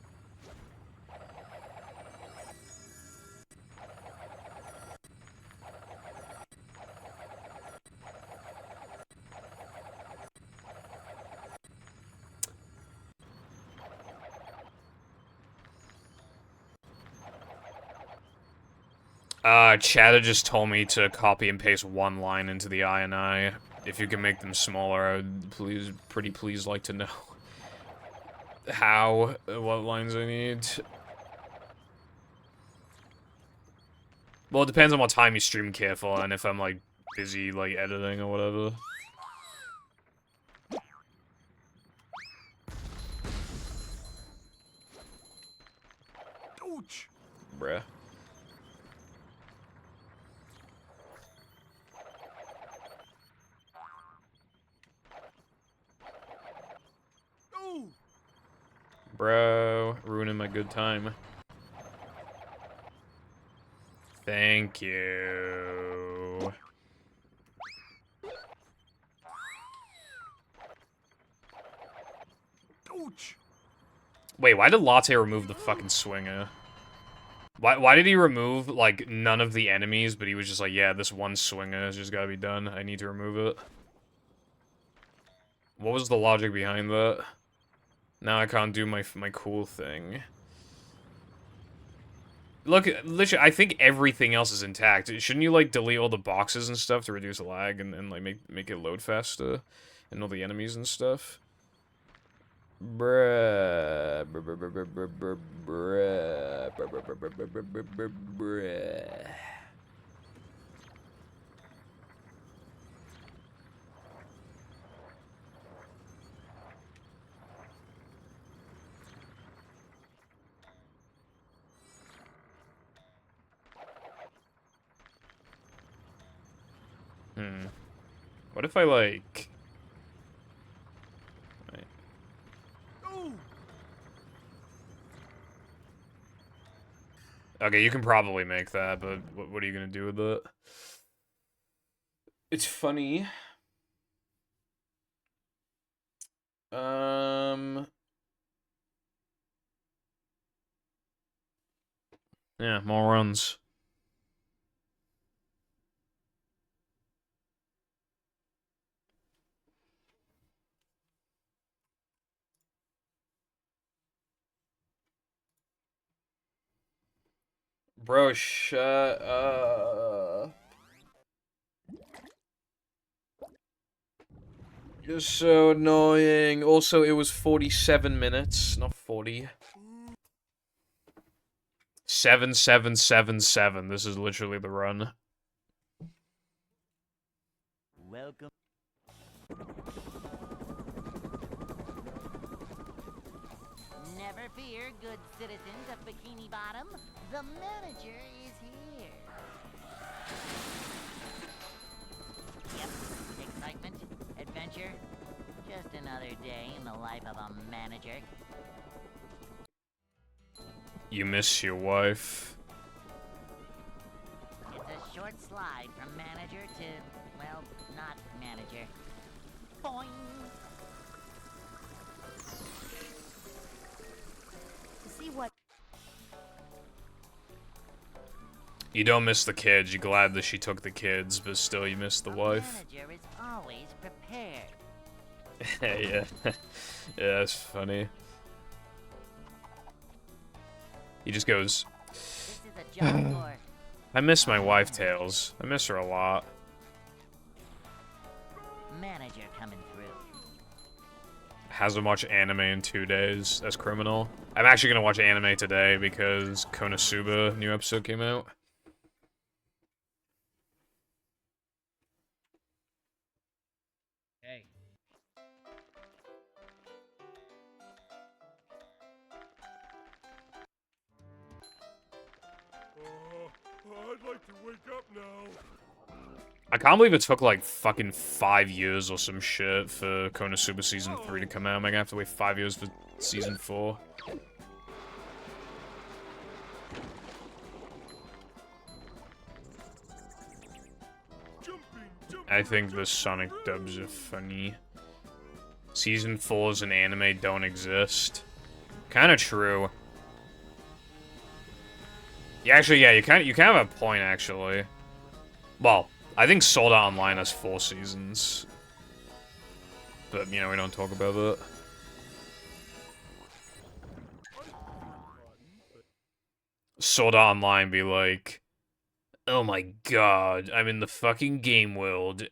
Chatter just told me to copy and paste one line into the INI. If you can make them smaller, I would pretty please like to know how, what lines I need. Well, it depends on what time you stream, careful, and if I'm, like, busy, like, editing or whatever. Ouch! Bruh. Ooh! Bro, ruining my good time. Thank you. Ouch! Wait, why did Latte remove the fucking swinger? Why did he remove, like, none of the enemies, but he was just like, yeah, this one swinger has just gotta be done. I need to remove it. What was the logic behind that? Now I can't do my cool thing. Look, literally, I think everything else is intact. Shouldn't you, like, delete all the boxes and stuff to reduce lag and like, make it load faster? And all the enemies and stuff? Bruh. Bruh. What if I, like... Right. Ooh! Okay, you can probably make that, but what are you gonna do with it? It's funny. Yeah, more runs. Bro, shut up. You're so annoying. Also, it was 47 minutes, not 40. 7777. This is literally the run. Welcome. Never fear, good citizens of Bikini Bottom. The manager is here. Yep, excitement, adventure. Just another day in the life of a manager. You miss your wife. It's a short slide from manager to, well, not manager. Boing! To see what You don't miss the kids. You're glad that she took the kids, but still you miss the wife. Manager is always prepared. Yeah. Yeah, that's funny. He just goes, This is a job for I miss my wife, Tails. I miss her a lot. manager coming through. Hasn't watched anime in 2 days. That's criminal. I'm actually gonna watch anime today because Konosuba new episode came out. Hey. I'd like to wake up now. I can't believe it took like fucking 5 years or some shit for Konosuba Season 3 to come out. I'm gonna have to wait 5 years for Season 4. I think the Sonic dubs are funny. Season 4s in anime don't exist. Kinda true. Yeah, actually, yeah, you kind of have a point, actually. Well, I think Sword Art Online has 4 seasons. But, you know, we don't talk about it. Sword Art Online be like, oh my god, I'm in the fucking game world,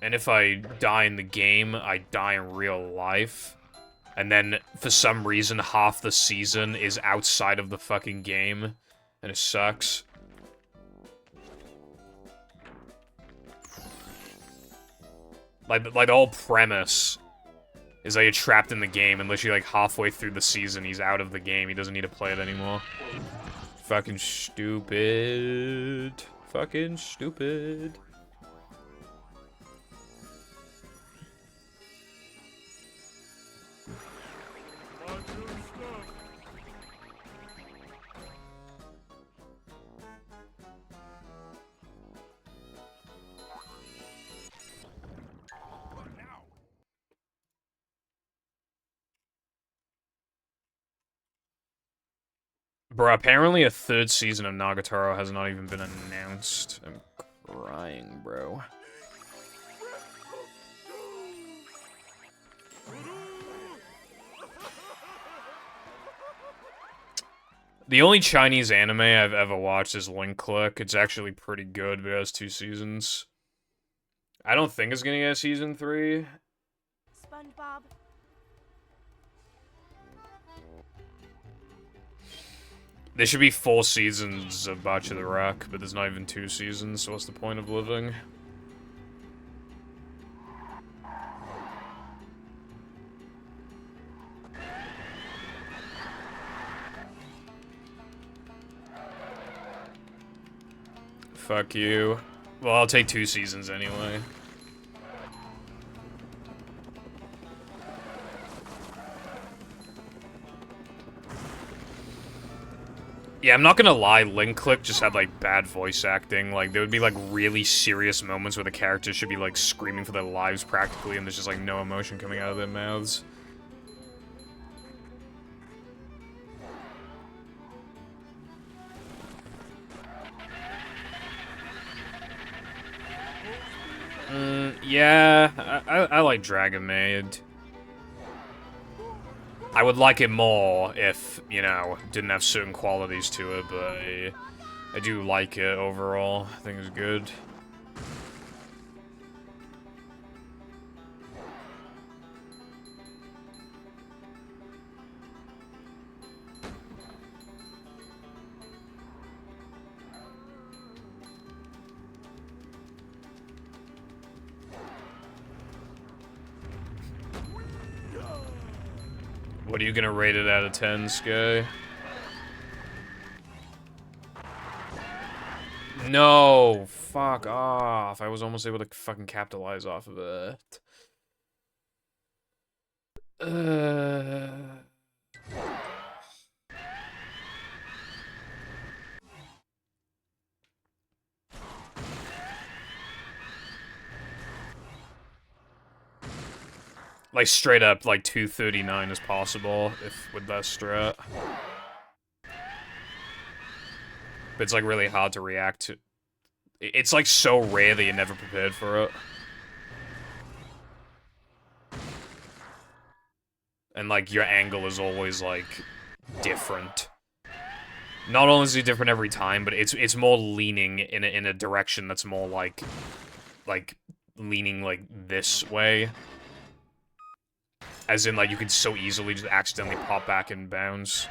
and if I die in the game, I die in real life. And then, for some reason, half the season is outside of the fucking game, and it sucks. Like the whole premise is that you're trapped in the game, and literally, like, halfway through the season, he's out of the game. He doesn't need to play it anymore. Fucking stupid. Fucking stupid. Bro, apparently a 3rd season of Nagatoro has not even been announced. I'm crying, bro. The only Chinese anime I've ever watched is Link Click. It's actually pretty good, but it has 2 seasons. I don't think it's gonna get a season 3. SpongeBob. There should be 4 seasons of Bocce the Rock, but there's not even 2 seasons, so what's the point of living? Fuck you. Well, I'll take 2 seasons anyway. Yeah, I'm not gonna lie, Link Click just had, like, bad voice acting. Like, there would be, like, really serious moments where the characters should be, like, screaming for their lives practically, and there's just, like, no emotion coming out of their mouths. Yeah, I like Dragon Maid. I would like it more if, you know, didn't have certain qualities to it, but I do like it overall. I think it's good. What are you gonna rate it out of 10, Sky? No! Fuck off. I was almost able to fucking capitalize off of it. Like, straight up, like, 239 is possible, if with that strat. But it's, like, really hard to react to. It's, like, so rare that you're never prepared for it. And, like, your angle is always, like, different. Not only is it different every time, but it's more leaning in a direction that's more, like, leaning, like, this way. As in, like, you could so easily just accidentally pop back and bounce.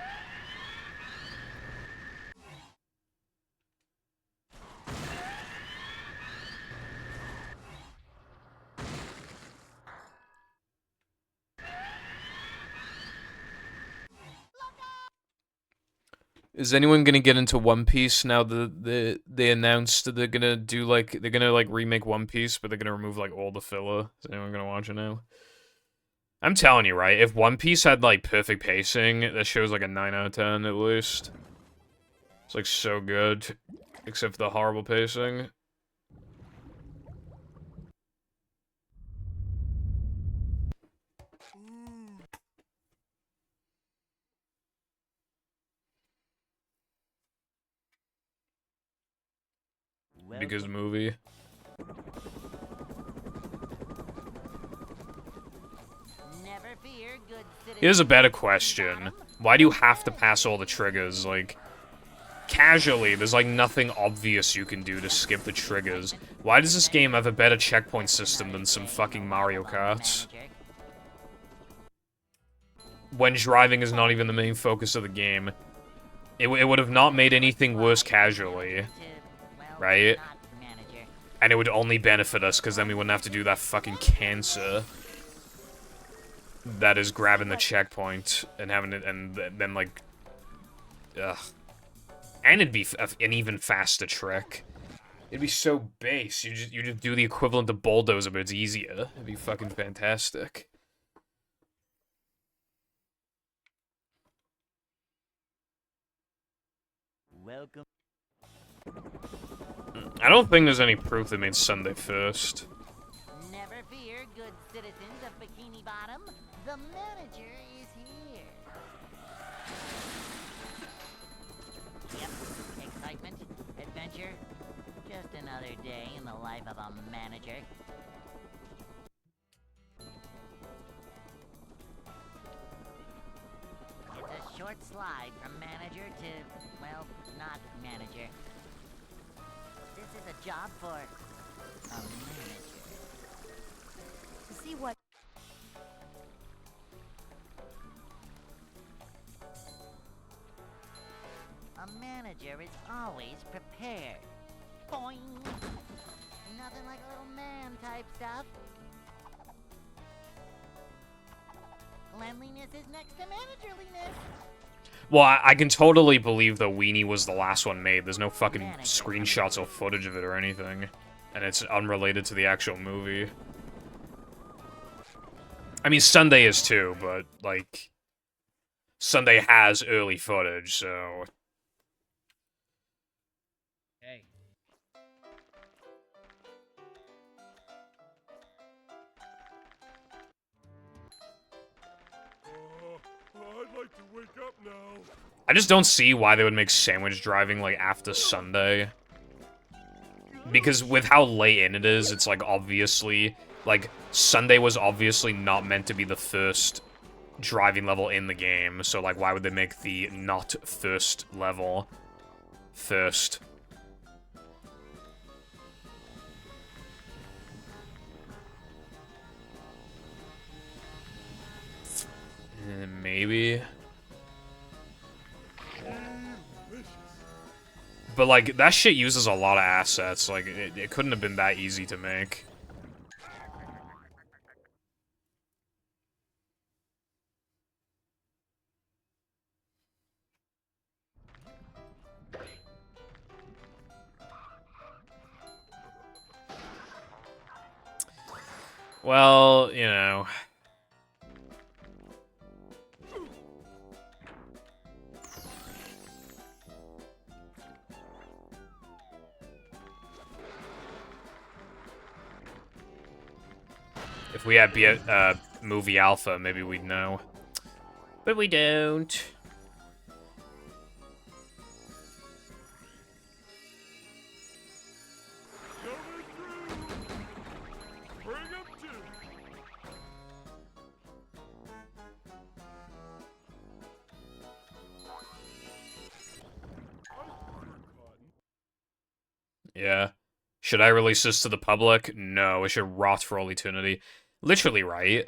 Is anyone gonna get into One Piece now that they announced that they're gonna do, like, they're gonna, like, remake One Piece, but they're gonna remove, like, all the filler? Is anyone gonna watch it now? I'm telling you, right, if One Piece had, like, perfect pacing, that show's, like, a 9 out of 10, at least. It's, like, so good. Except for the horrible pacing. Because movie. Never fear, good citizen. Here's a better question. Why do you have to pass all the triggers? Like, casually, there's, like, nothing obvious you can do to skip the triggers. Why does this game have a better checkpoint system than some fucking Mario Kart? When driving is not even the main focus of the game. It would have not made anything worse casually. Right? And it would only benefit us, because then we wouldn't have to do that fucking cancer. That is grabbing the checkpoint and having it, and then, like... Ugh. And it'd be an even faster trick. It'd be so base. You just do the equivalent of bulldozer, but it's easier. It'd be fucking fantastic. Welcome. I don't think there's any proof they made Sunday first. Never fear, good citizens of Bikini Bottom. The manager is here. Yep, excitement, adventure. Just another day in the life of a manager. It's a short slide from manager to, well, not manager. This is a job for a manager. To see what... A manager is always prepared. Boing! Nothing like a little man type stuff. Cleanliness is next to managerliness. Well, I can totally believe that Weenie was the last one made. There's no fucking screenshots or footage of it or anything. And it's unrelated to the actual movie. I mean, Sunday is too, but, like... Sunday has early footage, so... I just don't see why they would make sandwich driving, like, after Sunday. Because with how late in it is, it's, like, obviously... Like, Sunday was obviously not meant to be the first driving level in the game. So, like, why would they make the not first level first? Maybe. But, like, that shit uses a lot of assets. Like, it couldn't have been that easy to make. Well, you know... If we had movie alpha, maybe we'd know. But we don't. Yeah. Should I release this to the public? No, it should rot for all eternity. Literally, right?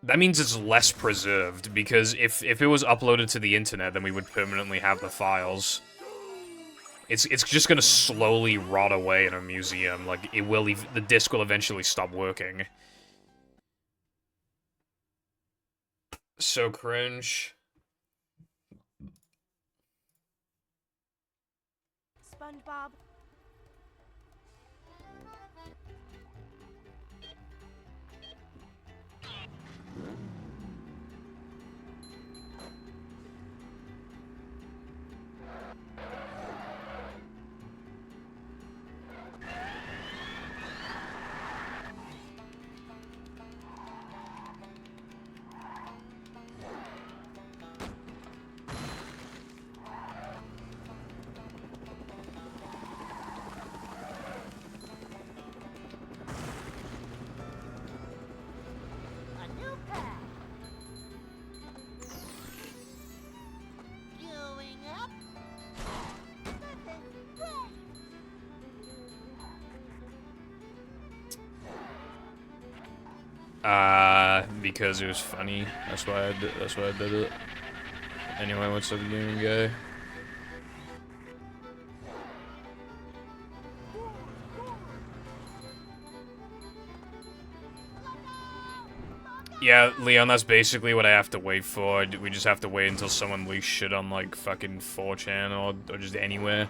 That means it's less preserved, because if it was uploaded to the internet, then we would permanently have the files. It's just gonna slowly rot away in a museum. Like, it will the disc will eventually stop working. So cringe. SpongeBob. A new path. Going up. Because it was funny. That's why I did it. Anyway, what's up, gaming guy? Yeah, Leon, that's basically what I have to wait for. We just have to wait until someone leaks shit on, like, fucking 4chan or just anywhere.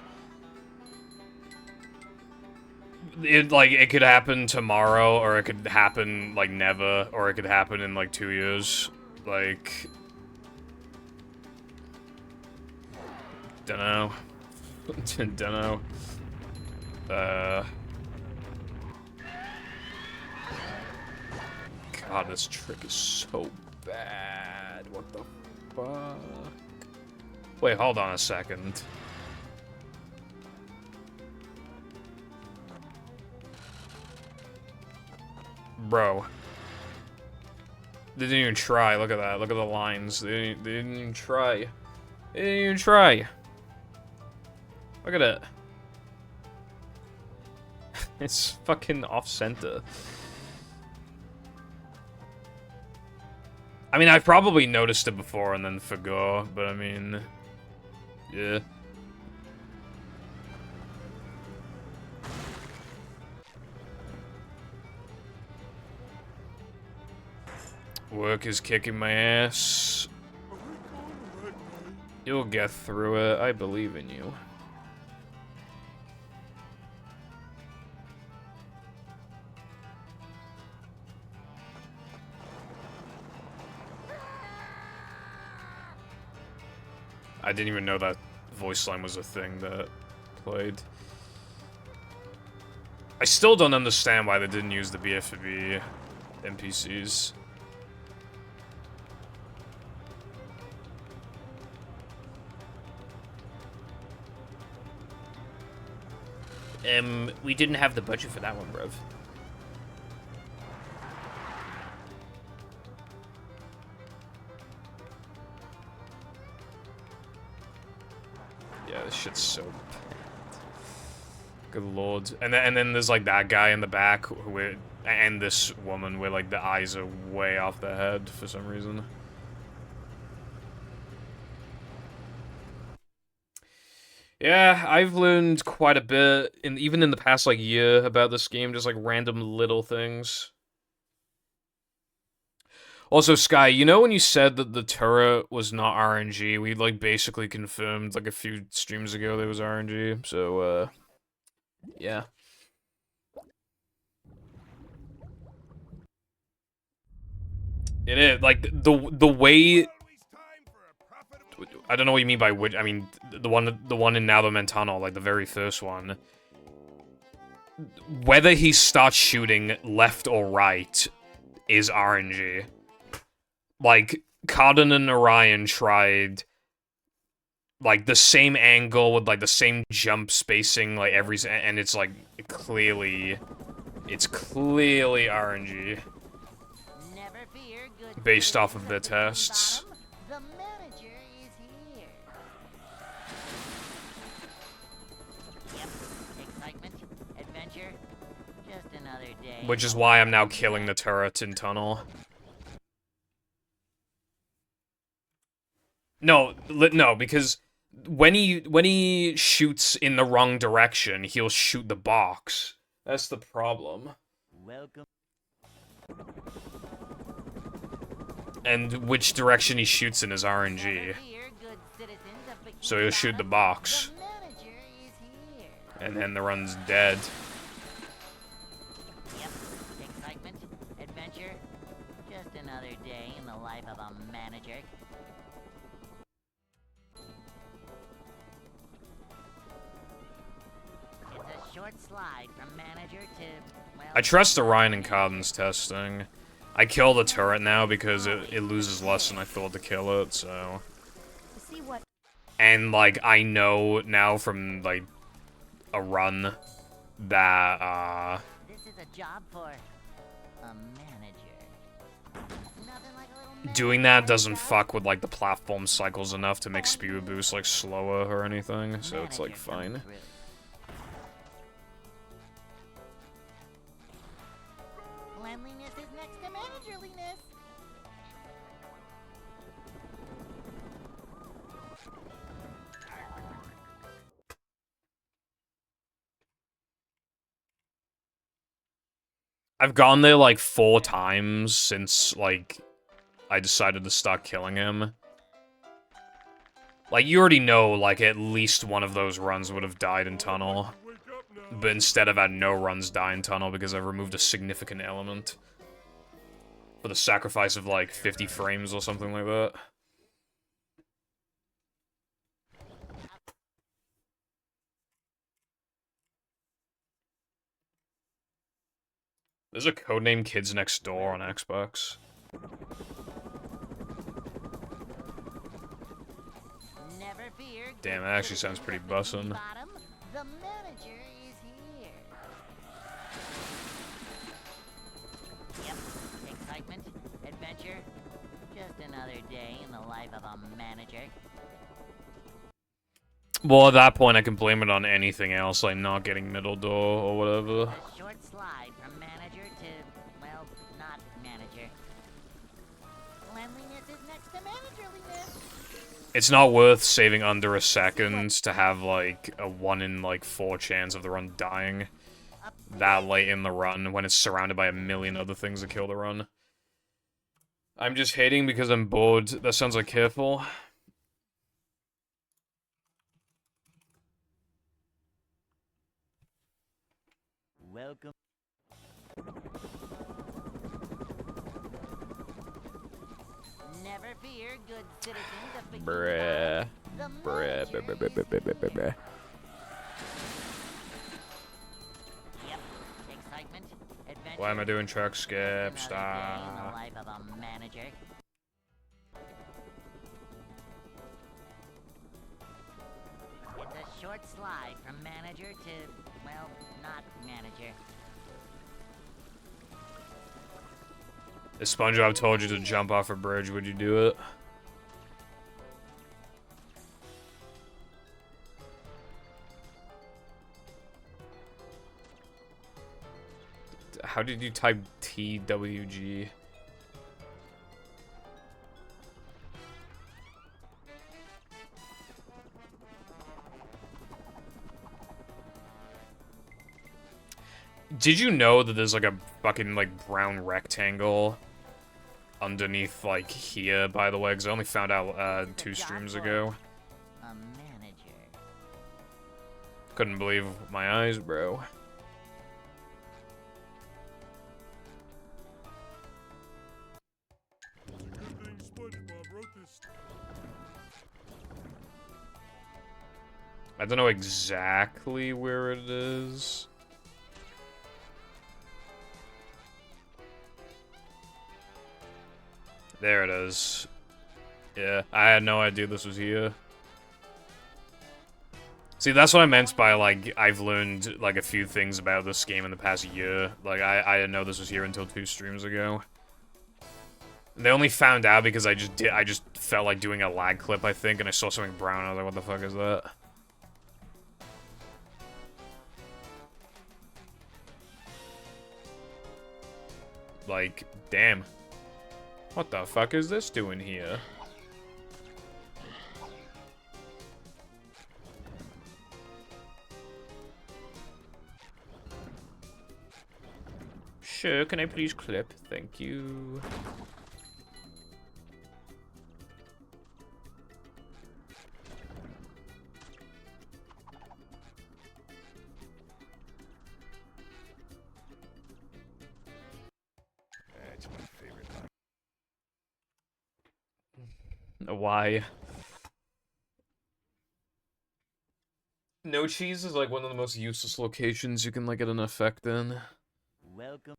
It could happen tomorrow, or it could happen, like, never, or it could happen in, like, 2 years. Like... Dunno. Dunno. God, this trick is so bad. What the fuck? Wait, hold on a second. Bro. They didn't even try. Look at that. Look at the lines. They didn't even try. They didn't even try. Look at it. It's fucking off-center. I mean, I've probably noticed it before and then forgot, but I mean... Yeah. Work is kicking my ass. You'll get through it. I believe in you. I didn't even know that voice line was a thing that played. I still don't understand why they didn't use the BFB NPCs. We didn't have the budget for that one, bruv. Yeah, this shit's so bad. Good lord. And then there's like that guy in the back and this woman where like the eyes are way off their head for some reason. Yeah, I've learned quite a bit, even in the past, like, year about this game, just, like, random little things. Also, Sky, you know when you said that the turret was not RNG, we, like, basically confirmed, like, a few streams ago that it was RNG, so, yeah. It is, like, the way... I don't know what you mean by which, I mean, the one in Now the Mentano, like, the very first one. Whether he starts shooting left or right is RNG. Like, Cardin and Orion tried, like, the same angle with, like, the same jump spacing, like, and it's, like, it's clearly RNG. Never fear, good Based off of citizens the of Bikini tests. Bottom. The manager is here. Yep, excitement, adventure, just another day. Which is why I'm now killing the turret in tunnel. No, because when he shoots in the wrong direction, he'll shoot the box. That's the problem. Welcome. And which direction he shoots in is RNG. Never fear, good citizens of Bikini So he'll shoot the Bottom. box. The manager is here. And then the run's dead. Yep, excitement, adventure, just another day in the life of a manager. It's a short slide from manager to, well... I trust Orion and Cardin's testing. I kill the turret now because it loses less than I thought to kill it, so... To see what And, like, I know now from, like, a run that, This is a job for a manager. Nothing like a little doing manager that doesn't job. fuck with, like, the platform cycles enough to make speed boost, like, slower or anything, so it's, like, Manager coming fine. through. Cleanliness is next to managerliness. I've gone there, like, 4 times since, like, I decided to start killing him. Like, you already know, like, at least one of those runs would have died in tunnel. But instead I've had no runs die in tunnel because I've removed a significant element. For the sacrifice of, like, 50 frames or something like that. There's a codename Kids Next Door on Xbox. Never fear. Damn, good that actually sounds citizens pretty of Bikini bussin'. Bottom. The manager is here. Yep, excitement, adventure, just another day in the life of a manager. Well, at that point, I can blame it on anything else, like not getting middle door or whatever. A short slide from manager to, well, not manager. Cleanliness is next to managerliness. It's not worth saving under a second to have, like, a 1 in, like, 4 chance of the run dying that late in the run when it's surrounded by a million other things that kill the run. I'm just hating because I'm bored. That sounds like careful. Welcome. Never fear, good citizens of Bikini Bruh. Bottom. The Bruh. manager is Yep, excitement, adventure. Why am I doing truck skip? Another day in the Stop. life of a manager. It's a short slide from manager to, well, not manager. If SpongeBob told you to jump off a bridge, would you do it? How did you type TWG? Did you know that there's like a fucking like brown rectangle underneath like here, by the way? Because I only found out 2 streams ago. A manager. Couldn't believe my eyes, bro. Good thing SpongeBob wrote this. I don't know exactly where it is. There it is. Yeah, I had no idea this was here. See, that's what I meant by, like, I've learned, like, a few things about this game in the past year. Like, I didn't know this was here until 2 streams ago. They only found out because I just felt like doing a lag clip, I think, and I saw something brown, I was like, what the fuck is that? Like, damn. What the fuck is this doing here? Sure, can I please clip? Thank you. That's my favorite. Why? No cheese is like one of the most useless locations you can like get an effect in. Welcome.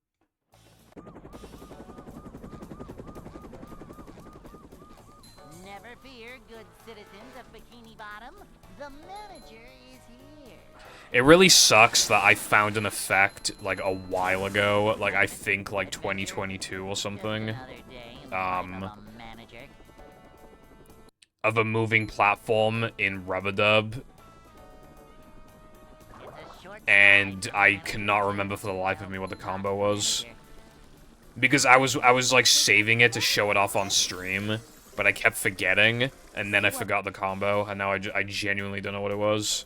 Never fear, good citizens of Bikini Bottom. The manager is here. It really sucks that I found an effect like a while ago, like I think like 2022 or something, Just another day in the life of a manager. of a moving platform in Rubber-Dub, It's a short and slide I from cannot manager remember for the life of me what the combo was. manager. Because I was like saving it to show it off on stream, but I kept forgetting, and then I forgot the combo, and now I genuinely don't know what it was.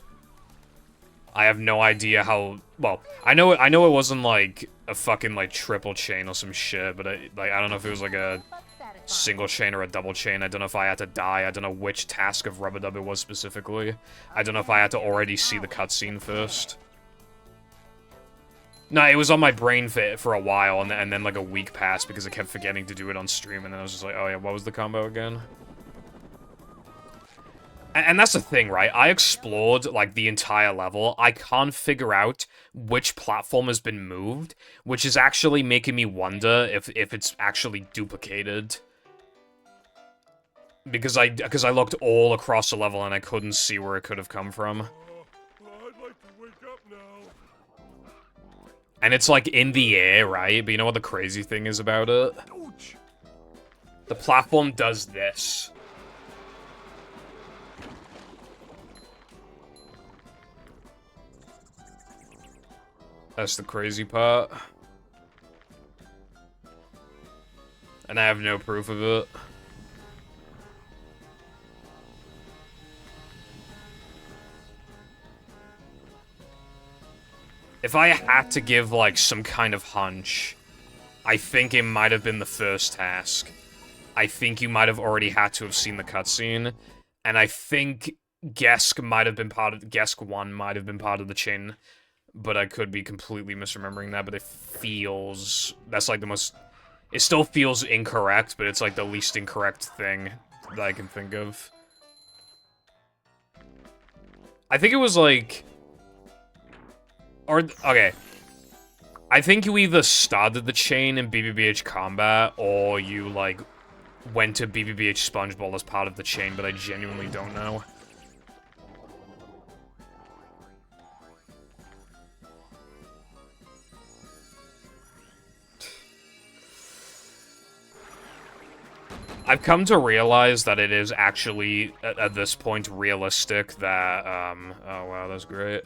I have no idea how. Well, I know it wasn't like a fucking like triple chain or some shit, but I don't know if it was like a But satisfying. single chain or a double chain. I don't know if I had to die. I don't know which task of Rubber-Dub it was specifically. I don't know if I had to already see the cutscene first. No, it was on my brain for a while, and then like a week passed because I kept forgetting to do it on stream, and then I was just like, oh yeah, what was the combo again? And that's the thing, right? I explored, like, the entire level. I can't figure out which platform has been moved, which is actually making me wonder if it's actually duplicated. Because I looked all across the level and I couldn't see where it could have come from. Well, I'd like to wake up now. And it's, like, in the air, right? But you know what the crazy thing is about it? Ouch! The platform does this. That's the crazy part. And I have no proof of it. If I had to give, like, some kind of hunch, I think it might have been the first task. I think you might have already had to have seen the cutscene. And I think Gesk might have been part of... Gesk 1 might have been part of the chain. But I could be completely misremembering that, but it feels... That's like the most... It still feels incorrect, but it's like the least incorrect thing that I can think of. I think it was like... Or, okay. I think you either started the chain in BBBH Combat, or you, like, went to BBBH Spongeball as part of the chain, but I genuinely don't know. I've come to realize that it is actually, at this point, realistic that, oh wow, that's great.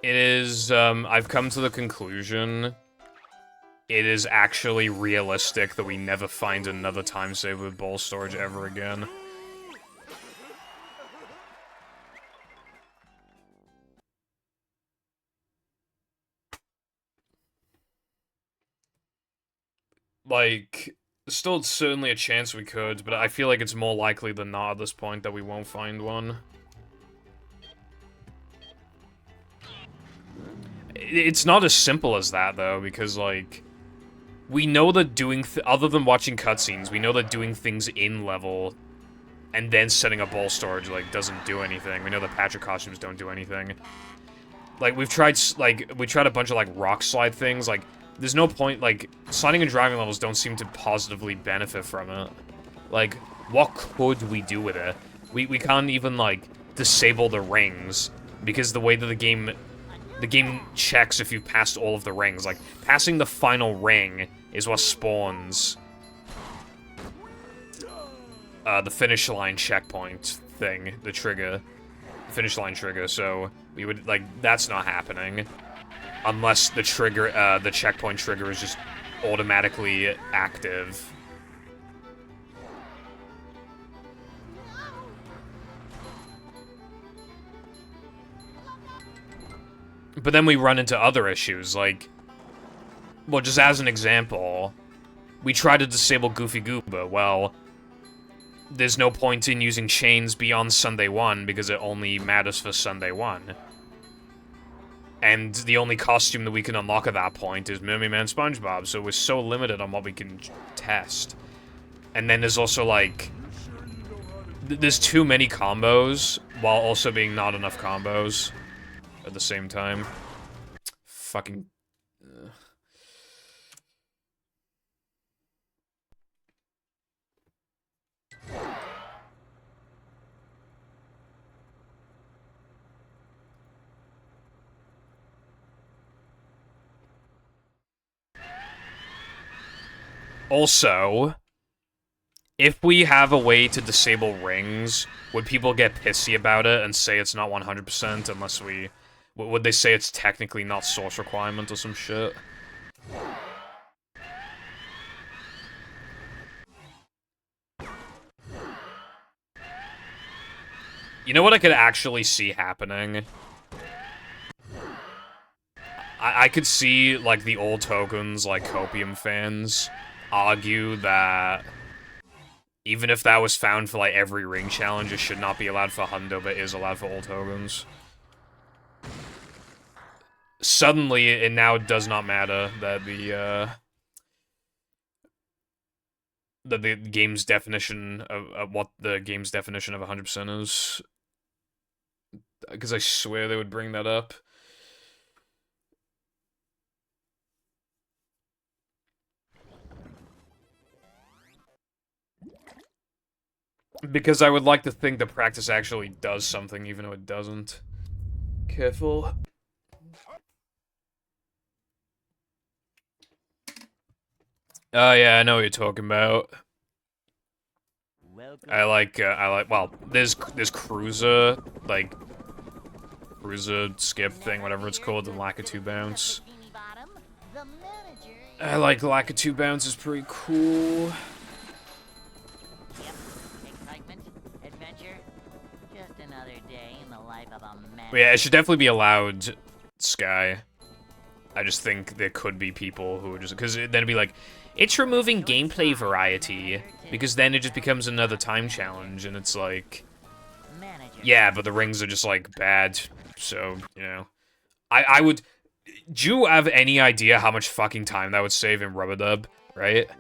It is, I've come to the conclusion, it is actually realistic that we never find another time save with ball storage ever again. Like, still certainly a chance we could, but I feel like it's more likely than not at this point that we won't find one. It's not as simple as that, though, because, like, we know that doing, other than watching cutscenes, we know that doing things in level and then setting up ball storage, like, doesn't do anything. We know that Patrick costumes don't do anything. Like, we tried a bunch of, like, rock slide things, like, there's no point, like, sliding and driving levels don't seem to positively benefit from it. Like, what could we do with it? We can't even, like, disable the rings, because the way that the game checks if you've passed all of the rings. Like, passing the final ring is what spawns the finish line checkpoint thing, the trigger. The finish line trigger, so we would, like, that's not happening. Unless the trigger, the checkpoint trigger is just automatically active. But then we run into other issues, like... Well, just as an example, we try to disable Goofy Gooba. Well, there's no point in using chains beyond Sunday 1, because it only matters for Sunday 1. And the only costume that we can unlock at that point is Mermaid Man SpongeBob, so we're so limited on what we can test. And then there's also, like... There's too many combos, while also being not enough combos at the same time. Fucking... Also, if we have a way to disable rings, would people get pissy about it and say it's not 100% unless we... Would they say it's technically not source requirement or some shit? You know what I could actually see happening? I could see, like, the old tokens, like, Copium fans, argue that even if that was found for, like, every ring challenge, it should not be allowed for Hundo, but is allowed for old tokens. Suddenly, it now does not matter that the game's definition of what the game's definition of 100% is. Because I swear they would bring that up. Because I would like to think the practice actually does something, even though it doesn't. Careful. Oh yeah, I know what you're talking about. I like, well, there's Cruiser, like, Cruiser skip thing, whatever it's called, the Lakitu bounce. I like Lakitu bounce, is pretty cool. Yeah, it should definitely be allowed, Sky. I just think there could be people who would just... Because then it'd be like, it's removing gameplay variety. Because then it just becomes another time challenge, and it's like... Yeah, but the rings are just, like, bad. So, you know. I would... Do you have any idea how much fucking time that would save in Rub-a-Dub, right?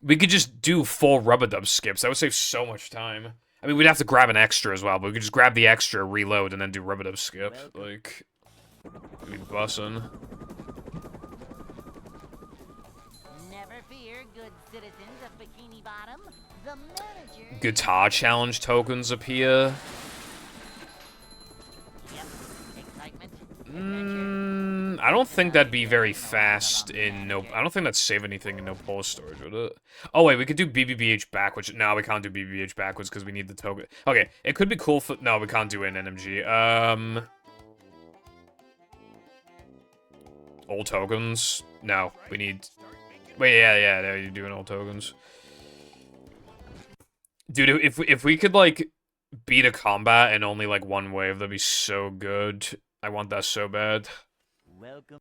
We could just do 4 Rub-a-Dub skips. That would save so much time. I mean, we'd have to grab an extra as well, but we could just grab the extra, reload, and then do Rub-a-Dub skip. Like, it'd be bussin'. Never fear, good citizens of Bikini Bottom. The manager. Guitar challenge tokens appear. Yep. Excitement. I don't think that'd be very fast in no. I don't think that'd save anything in no pole storage, would it? Oh wait, we could do BBBH backwards. No, we can't do BBBH backwards because we need the token. Okay, it could be cool for. No, we can't do it in NMG. All tokens. No, we need. Wait, yeah, you're doing all tokens. Dude, if we could like beat a combat in only like one wave, that'd be so good. I want that so bad. Welcome.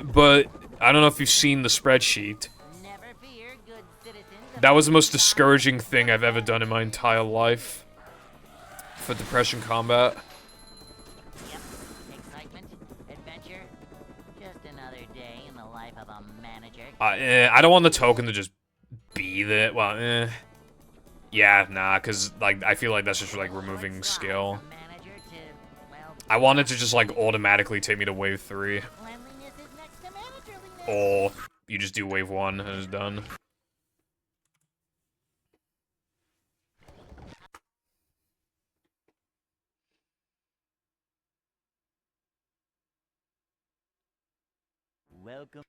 But I don't know if you've seen the spreadsheet. Never fear, good citizens. That was the most discouraging thing I've ever done in my entire life. For depression combat. Yep. Excitement. Adventure. Just another day in the life of a manager. I don't want the token to just be there. Well, yeah, nah, because like I feel like that's just like removing skill. From manager to, well, I want it to just like automatically take me to wave 3. cleanliness is next to managerliness. Or you just do wave 1 and it's done. Welcome.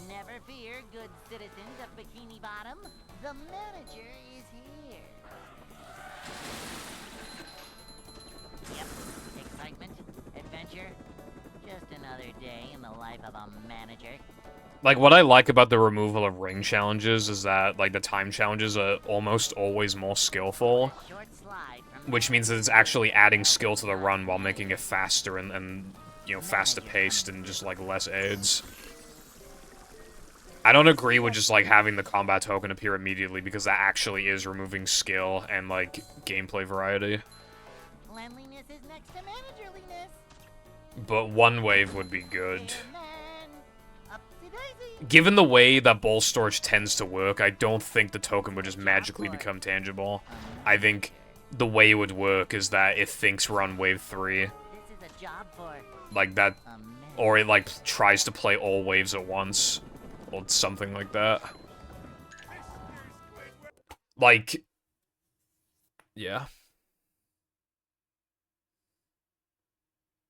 Never fear, good citizens of Bikini Bottom. The manager is here. Yep. Excitement. Adventure. Just another day in the life of a manager. Like, what I like about the removal of ring challenges is that, like, the time challenges are almost always more skillful. Short slide from Which means that it's actually adding skill to the run while making it faster and you know, faster paced and just, like, less aids. I don't agree with just, like, having the combat token appear immediately because that actually is removing skill and, like, gameplay variety. cleanliness is next to managerliness. But one wave would be good. And then, upsy-daisy. Given the way that ball storage tends to work, I don't think the token would just magically become tangible. I think the way it would work is that it thinks we're on wave 3, This is a job for like that, a manager. or it like tries to play all waves at once, or something like that. Like, yeah.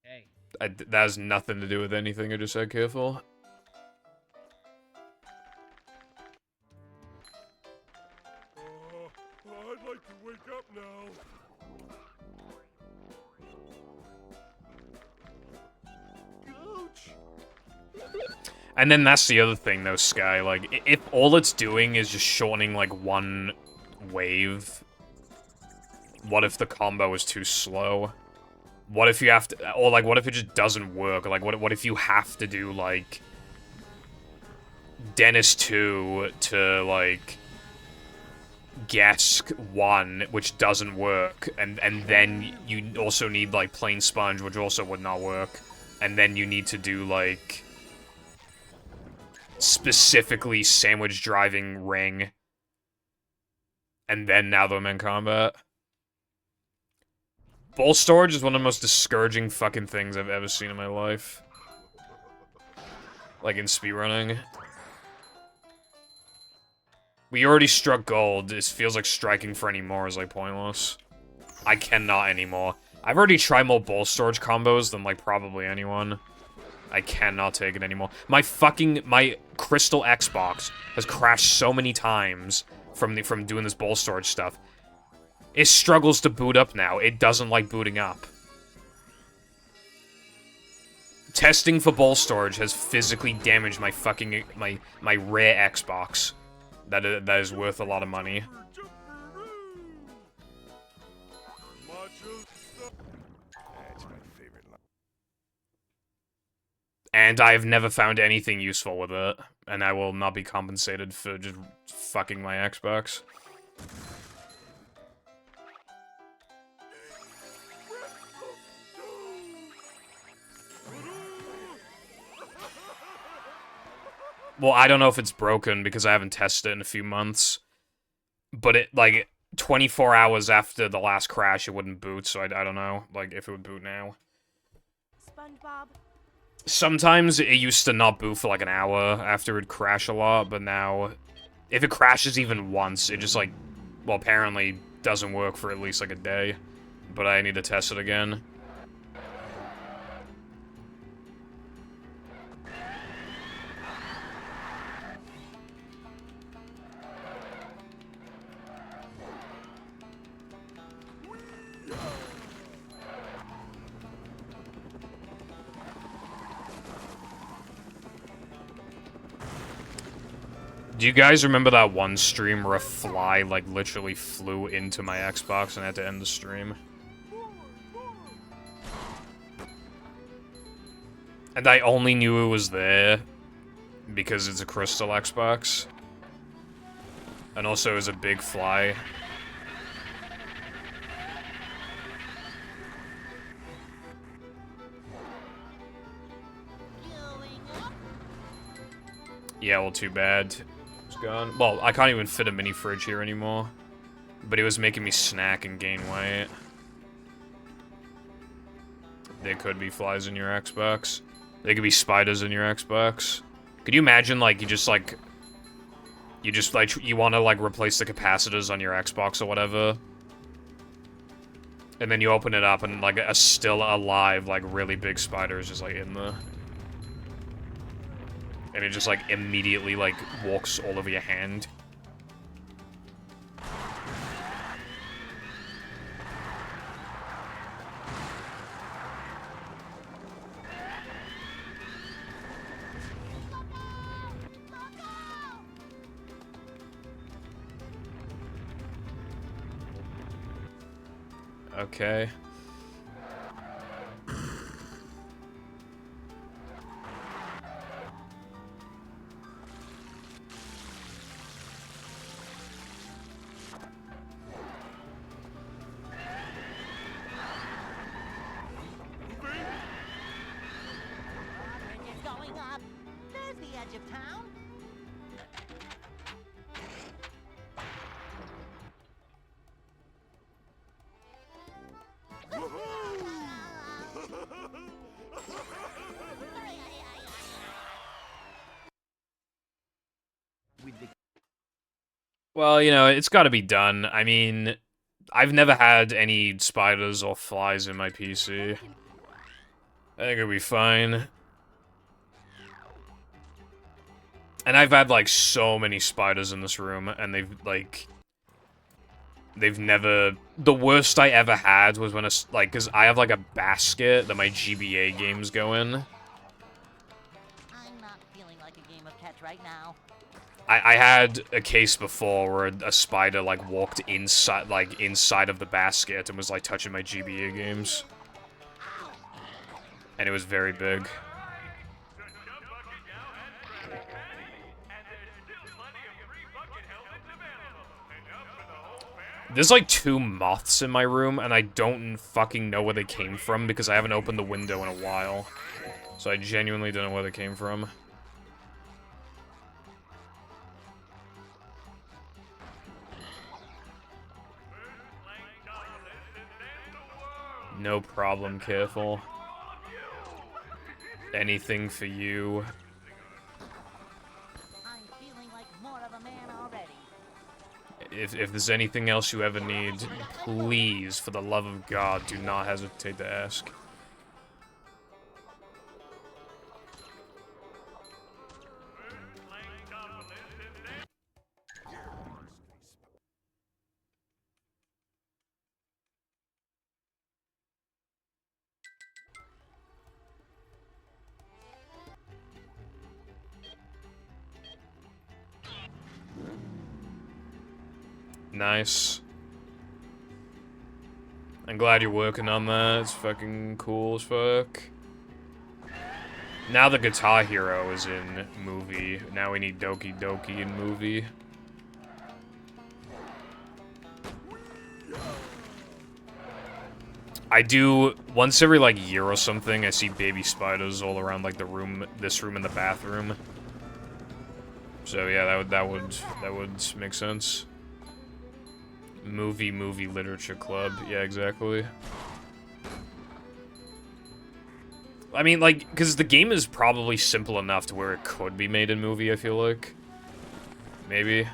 Hey. That has nothing to do with anything I just said, careful. I'd like to wake up now. Coach! And then that's the other thing, though, Sky. Like, if all it's doing is just shortening, like, one wave, what if the combo is too slow? What if you have to... Or, like, what if it just doesn't work? Like, what if you have to do, like... Dennis 2 to, like... Guess 1, which doesn't work, and then you also need, like, Plain Sponge, which also would not work, and then you need to do, like... specifically sandwich driving ring, and then now them in combat. Ball storage is one of the most discouraging fucking things I've ever seen in my life. Like in speedrunning. We already struck gold. It feels like striking for any more is like pointless. I cannot anymore. I've already tried more ball storage combos than like probably anyone. I cannot take it anymore. My crystal Xbox has crashed so many times from doing this ball storage stuff. It struggles to boot up now. It doesn't like booting up. Testing for ball storage has physically damaged my fucking my rare Xbox. That is worth a lot of money. That's my favorite line. And I have never found anything useful with it, and I will not be compensated for just fucking my Xbox. Well, I don't know if it's broken because I haven't tested it in a few months. But it, like, 24 hours after the last crash, it wouldn't boot, so I don't know, like, if it would boot now. SpongeBob, Sometimes it used to not boot for like an hour after it'd crash a lot, but now, if it crashes even once, it just like, well, apparently doesn't work for at least like a day. But I need to test it again. Do you guys remember that one stream where a fly, like, literally flew into my Xbox and I had to end the stream? And I only knew it was there because it's a crystal Xbox. And also it was a big fly. Yeah, well, too bad. It's gone. Well, I can't even fit a mini fridge here anymore. But it was making me snack and gain weight. There could be flies in your Xbox. There could be spiders in your Xbox. Could you imagine, like, you want to, like, replace the capacitors on your Xbox or whatever? And then you open it up and, like, a still alive, like, really big spider is just, like, in there. And it just, like, immediately, like, walks all over your hand. Okay. Bridge is going up. There's the edge of town. Well, you know, it's gotta be done. I mean, I've never had any spiders or flies in my PC. I think it'll be fine. And I've had, like, so many spiders in this room, and they've never... The worst I ever had was when because I have, like, a basket that my GBA games go in. I'm not feeling like a game of catch right now. I had a case before where a spider, like, walked inside of the basket and was, like, touching my GBA games. And it was very big. There's, like, 2 moths in my room, and I don't fucking know where they came from because I haven't opened the window in a while. So I genuinely don't know where they came from. No problem, careful. Anything for you. I'm feeling like more of a man already. If there's anything else you ever need, please, for the love of God, do not hesitate to ask. Nice. I'm glad you're working on that. It's fucking cool as fuck. Now the Guitar Hero is in movie. Now we need Doki Doki in movie. I do, once every, like, year or something, I see baby spiders all around, like, the room, this room and the bathroom. So, yeah, that would make sense. Movie literature club. Yeah, exactly. I mean, like, because the game is probably simple enough to where it could be made in movie, I feel like. Maybe.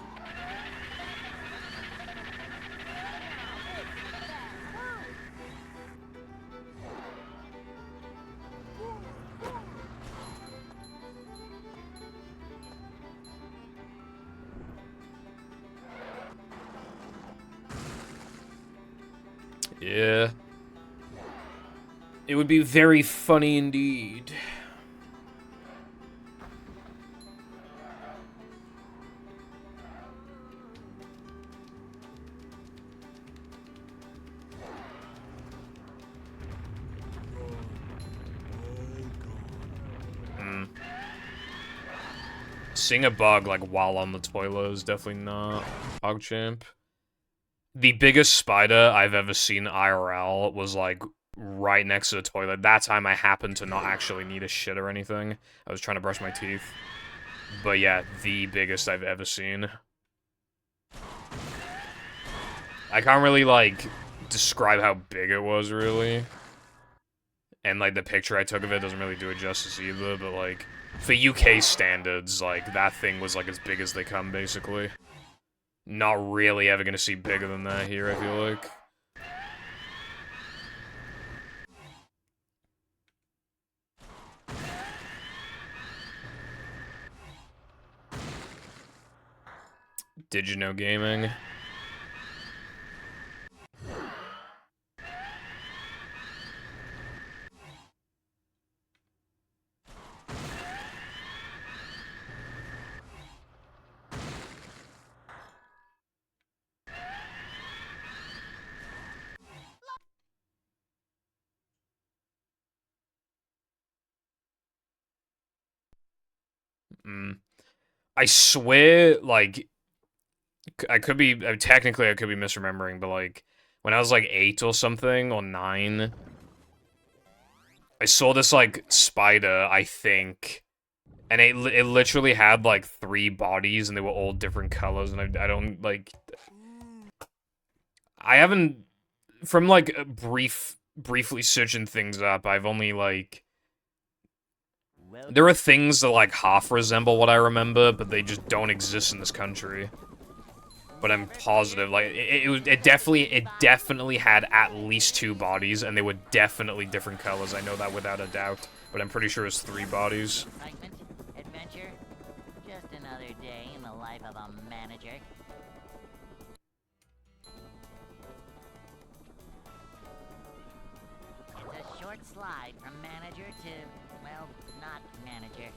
Yeah. It would be very funny indeed. Seeing a bug, like, while on the toilet is definitely not PogChamp. The biggest spider I've ever seen IRL was, like, right next to the toilet. That time I happened to not actually need a shit or anything. I was trying to brush my teeth. But yeah, the biggest I've ever seen. I can't really, like, describe how big it was, really. And, like, the picture I took of it doesn't really do it justice either, but, like, for UK standards, like, that thing was, like, as big as they come, basically. Not really ever gonna see bigger than that here, I feel like. Did you know gaming? I swear, like, I could be, technically I could be misremembering, but, like, when I was, like, 8 or something, or 9, I saw this, like, spider, I think, and it literally had, like, 3 bodies, and they were all different colors, and I don't, like, I haven't, from, like, briefly searching things up, I've only, like, there are things that, like, half resemble what I remember, but they just don't exist in this country. But I'm positive, like, it definitely had at least 2 bodies, and they were definitely different colors. I know that without a doubt, but I'm pretty sure it's 3 bodies. Excitement, adventure, just another day in the life of a manager. It's a short slide from manager to, well, not manager.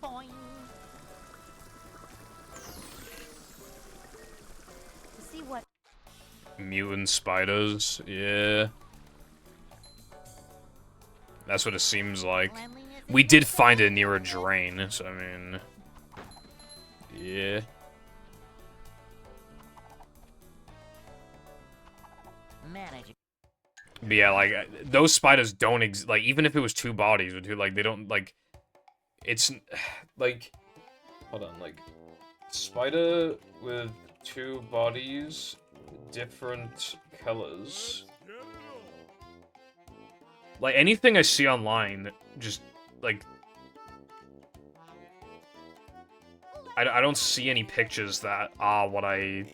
Boing! To see what Mutant spiders, yeah. That's what it seems like. We did find it near a drain, so I mean... Yeah. Manager. But yeah, like, those spiders don't like, even if it was 2 bodies or 2, like, they don't, like... It's, like... Hold on, like... Spider with 2 bodies, different colors. Like, anything I see online, just, like... I don't see any pictures that are what I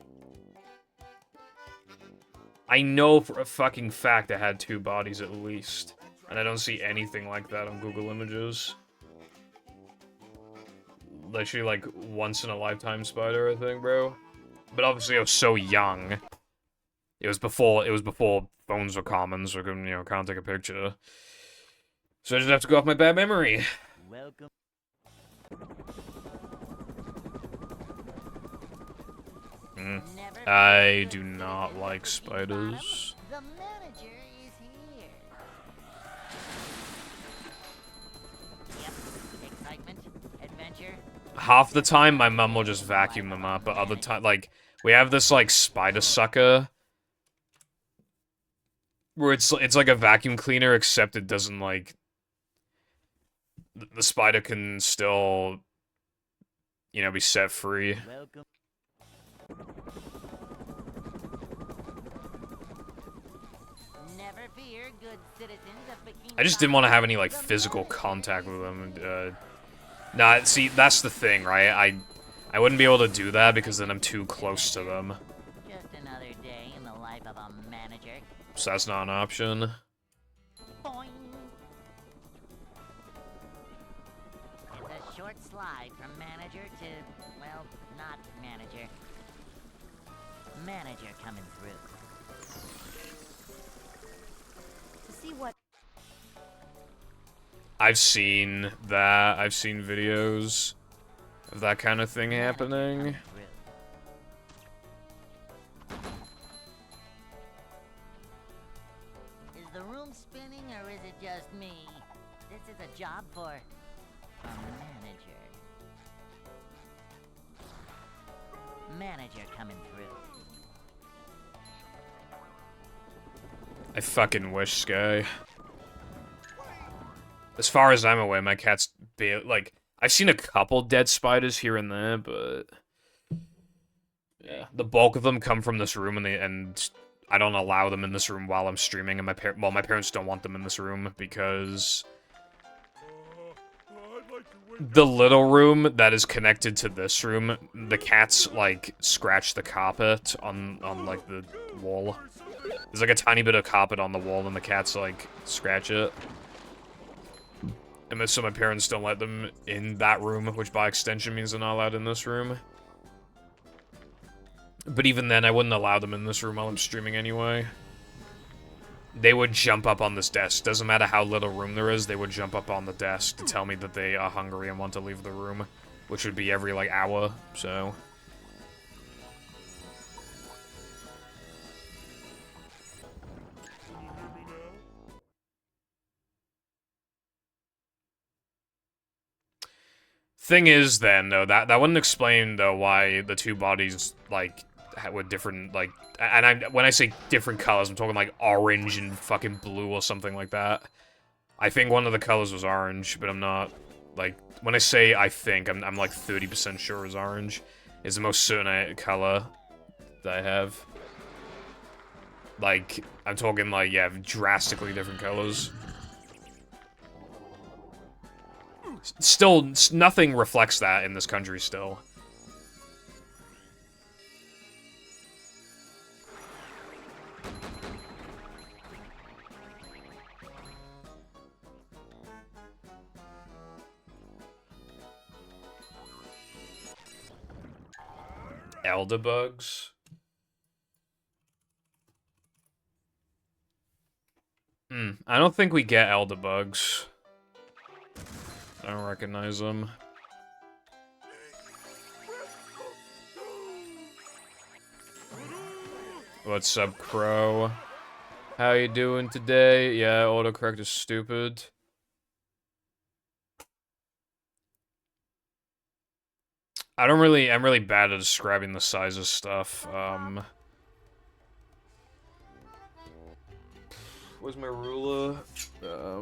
know for a fucking fact it had 2 bodies at least. And I don't see anything like that on Google Images. Literally, like, once in a lifetime spider, I think, bro. But obviously I was so young. It was before phones were common, so I couldn't, you know, can't take a picture. So I just have to go off my bad memory. Welcome. I do not like spiders. The manager is here. Yep. Excitement, adventure. Half the time, my mum will just vacuum them up, but other time, like, we have this, like, spider sucker. Where it's like a vacuum cleaner, except it doesn't, like... The spider can still, you know, be set free. Welcome. Never fear, good citizens of Bikini I just didn't want to have any, like, physical contact with them. Nah, see, that's the thing, right? I wouldn't be able to do that because then I'm too close to them. Just another day in the life of a manager. So that's not an option. Boing. It's a short slide from manager to, well, not manager. Manager coming through. To see what I've seen that. I've seen videos of that kind of thing happening. Coming through. Is the room spinning or is it just me? This is a job for a manager. Manager coming through. I fucking wish, Sky. As far as I'm aware, my cat's like, I've seen a couple dead spiders here and there, but yeah, the bulk of them come from this room, and I don't allow them in this room while I'm streaming, and my parents don't want them in this room because I'd like to wake the little room that is connected to this room, the cats like scratch the carpet on like the wall. There's like a tiny bit of carpet on the wall, and the cats like scratch it. And so my parents don't let them in that room, which by extension means they're not allowed in this room. But even then, I wouldn't allow them in this room while I'm streaming anyway. They would jump up on this desk. Doesn't matter how little room there is, they would jump up on the desk to tell me that they are hungry and want to leave the room. Which would be every, like, hour, so... Thing is, then, though, that wouldn't explain, though, why the two bodies, like, were different, like... And when I say different colors, I'm talking, like, orange and fucking blue or something like that. I think one of the colors was orange, but I'm not, like... When I say I think, I'm like, 30% sure it's orange. It's the most certain color that I have. Like, I'm talking, like, yeah, drastically different colors. Still, nothing reflects that in this country still. Elderbugs? I don't think we get elderbugs. I don't recognize them. What's up, Crow? How you doing today? Yeah, autocorrect is stupid. I'm really bad at describing the size of stuff. Where's my ruler? I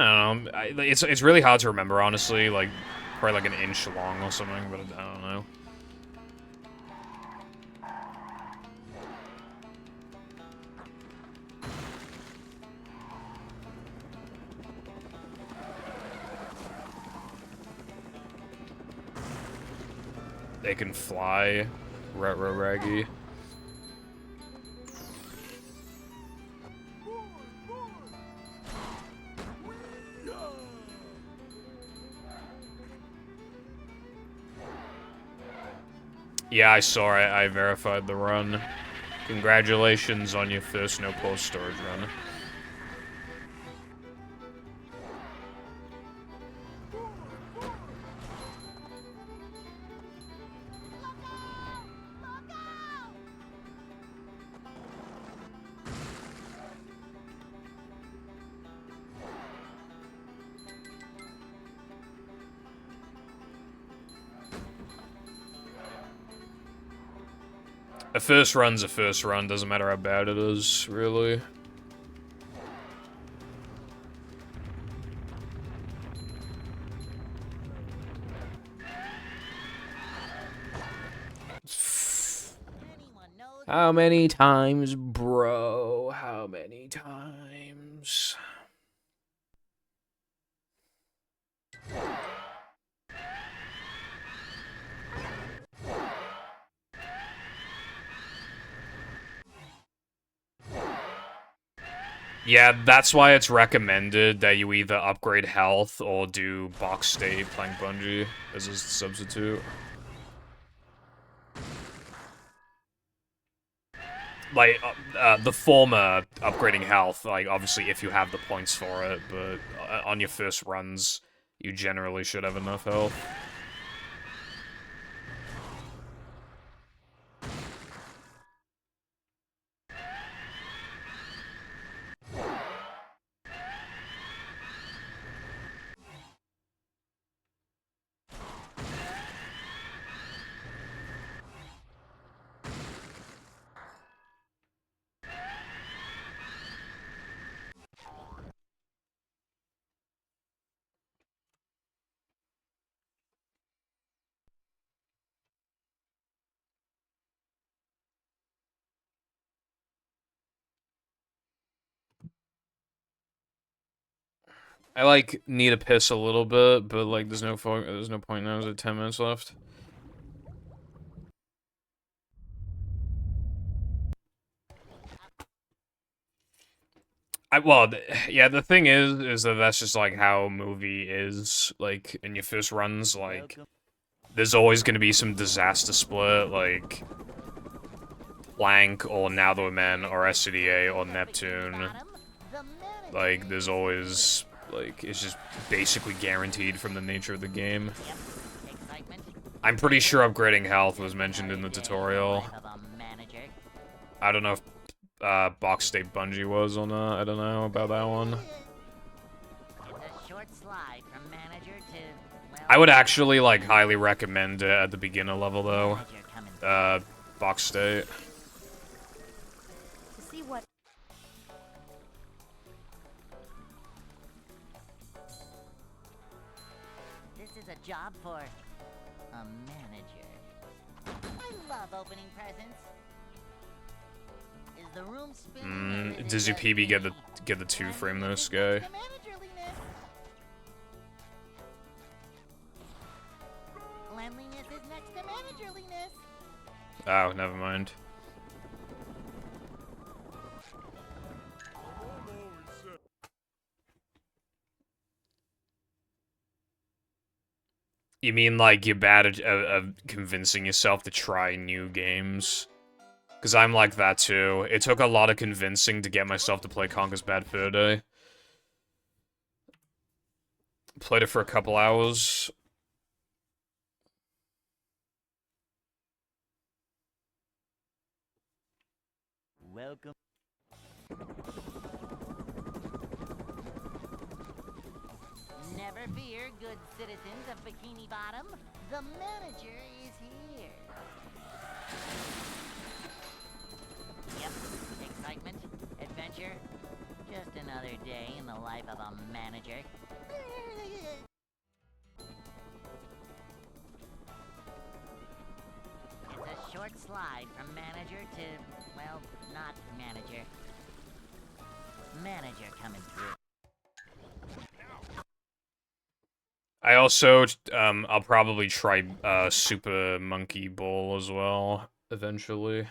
don't know. It's really hard to remember, honestly. Like, probably like an inch long or something, but I don't know. They can fly. Retro Raggy. Yeah, I saw it. I verified the run. Congratulations on your first no-post storage run. A first run's a first run, doesn't matter how bad it is, really. How many times, bro? How many times? Yeah, that's why it's recommended that you either upgrade health or do box state plank bungee as a substitute. Like, the former upgrading health, like, obviously if you have the points for it, but on your first runs, you generally should have enough health. I, like, need a piss a little bit, but, like, there's no point now, there's 10 minutes left. Yeah, the thing is that that's just, like, how a movie is, like, in your first runs, like, there's always gonna be some disaster split, like, Plank, or Now That We're Men, or SCDA, or Neptune. Like, there's always, like, it's just basically guaranteed from the nature of the game. I'm pretty sure upgrading health was mentioned in the tutorial. I don't know if box state bungee was or not. I don't know about that one. I would actually, like, highly recommend it at the beginner level, though. Box state. To see what This is a job for a manager. I love opening presents. Is the room spinning? Does your PB get the 2-frame this guy? Cleanliness is next to managerliness. Oh, never mind. You mean, like, you're bad at convincing yourself to try new games? Because I'm like that, too. It took a lot of convincing to get myself to play Conker's Bad Fur Day. Played it for a couple hours. Welcome. Never fear, good citizens of Bikini Bottom. The manager is here. Yep, excitement, adventure. Just another day in the life of a manager. It's a short slide from manager to, well, not manager. Manager coming through. I also, I'll probably try, Super Monkey Ball as well, eventually.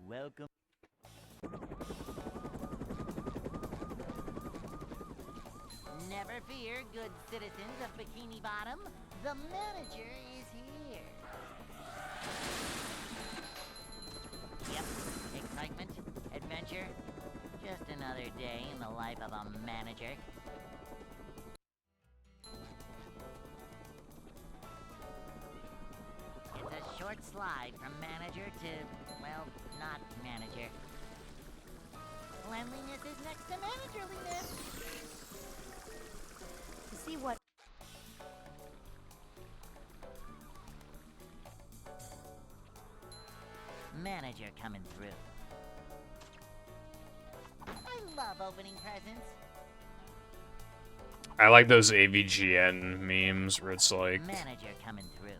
Welcome. Never fear, good citizens of Bikini Bottom. The manager is here. Yep, excitement, adventure. Just another day in the life of a manager. It's a short slide from manager to, well, not manager. Cleanliness is next to managerliness. to see what Manager coming through. I love opening presents. I like those AVGN memes where it's like, Manager coming through.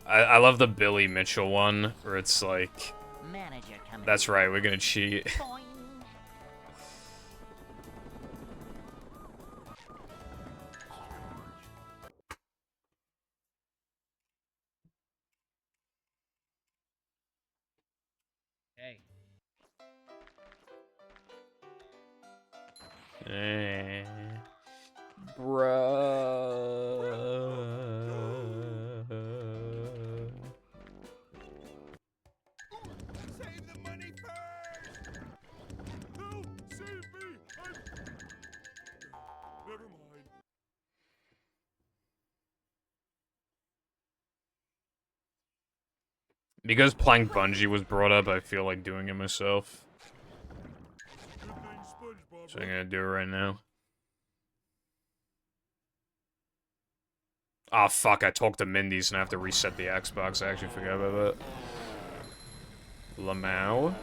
I love the Billy Mitchell one, where it's like, Manager coming. that's right, we're gonna cheat. Boing. Hey. Bruh. Save the money first! Help! Save me! Never mind. Because playing Bungie was brought up, I feel like doing it myself. Good thing SpongeBob. So I'm gonna do it right now. Ah, fuck, I talked to Mindy's and I have to reset the Xbox. I actually forgot about that. Lamau.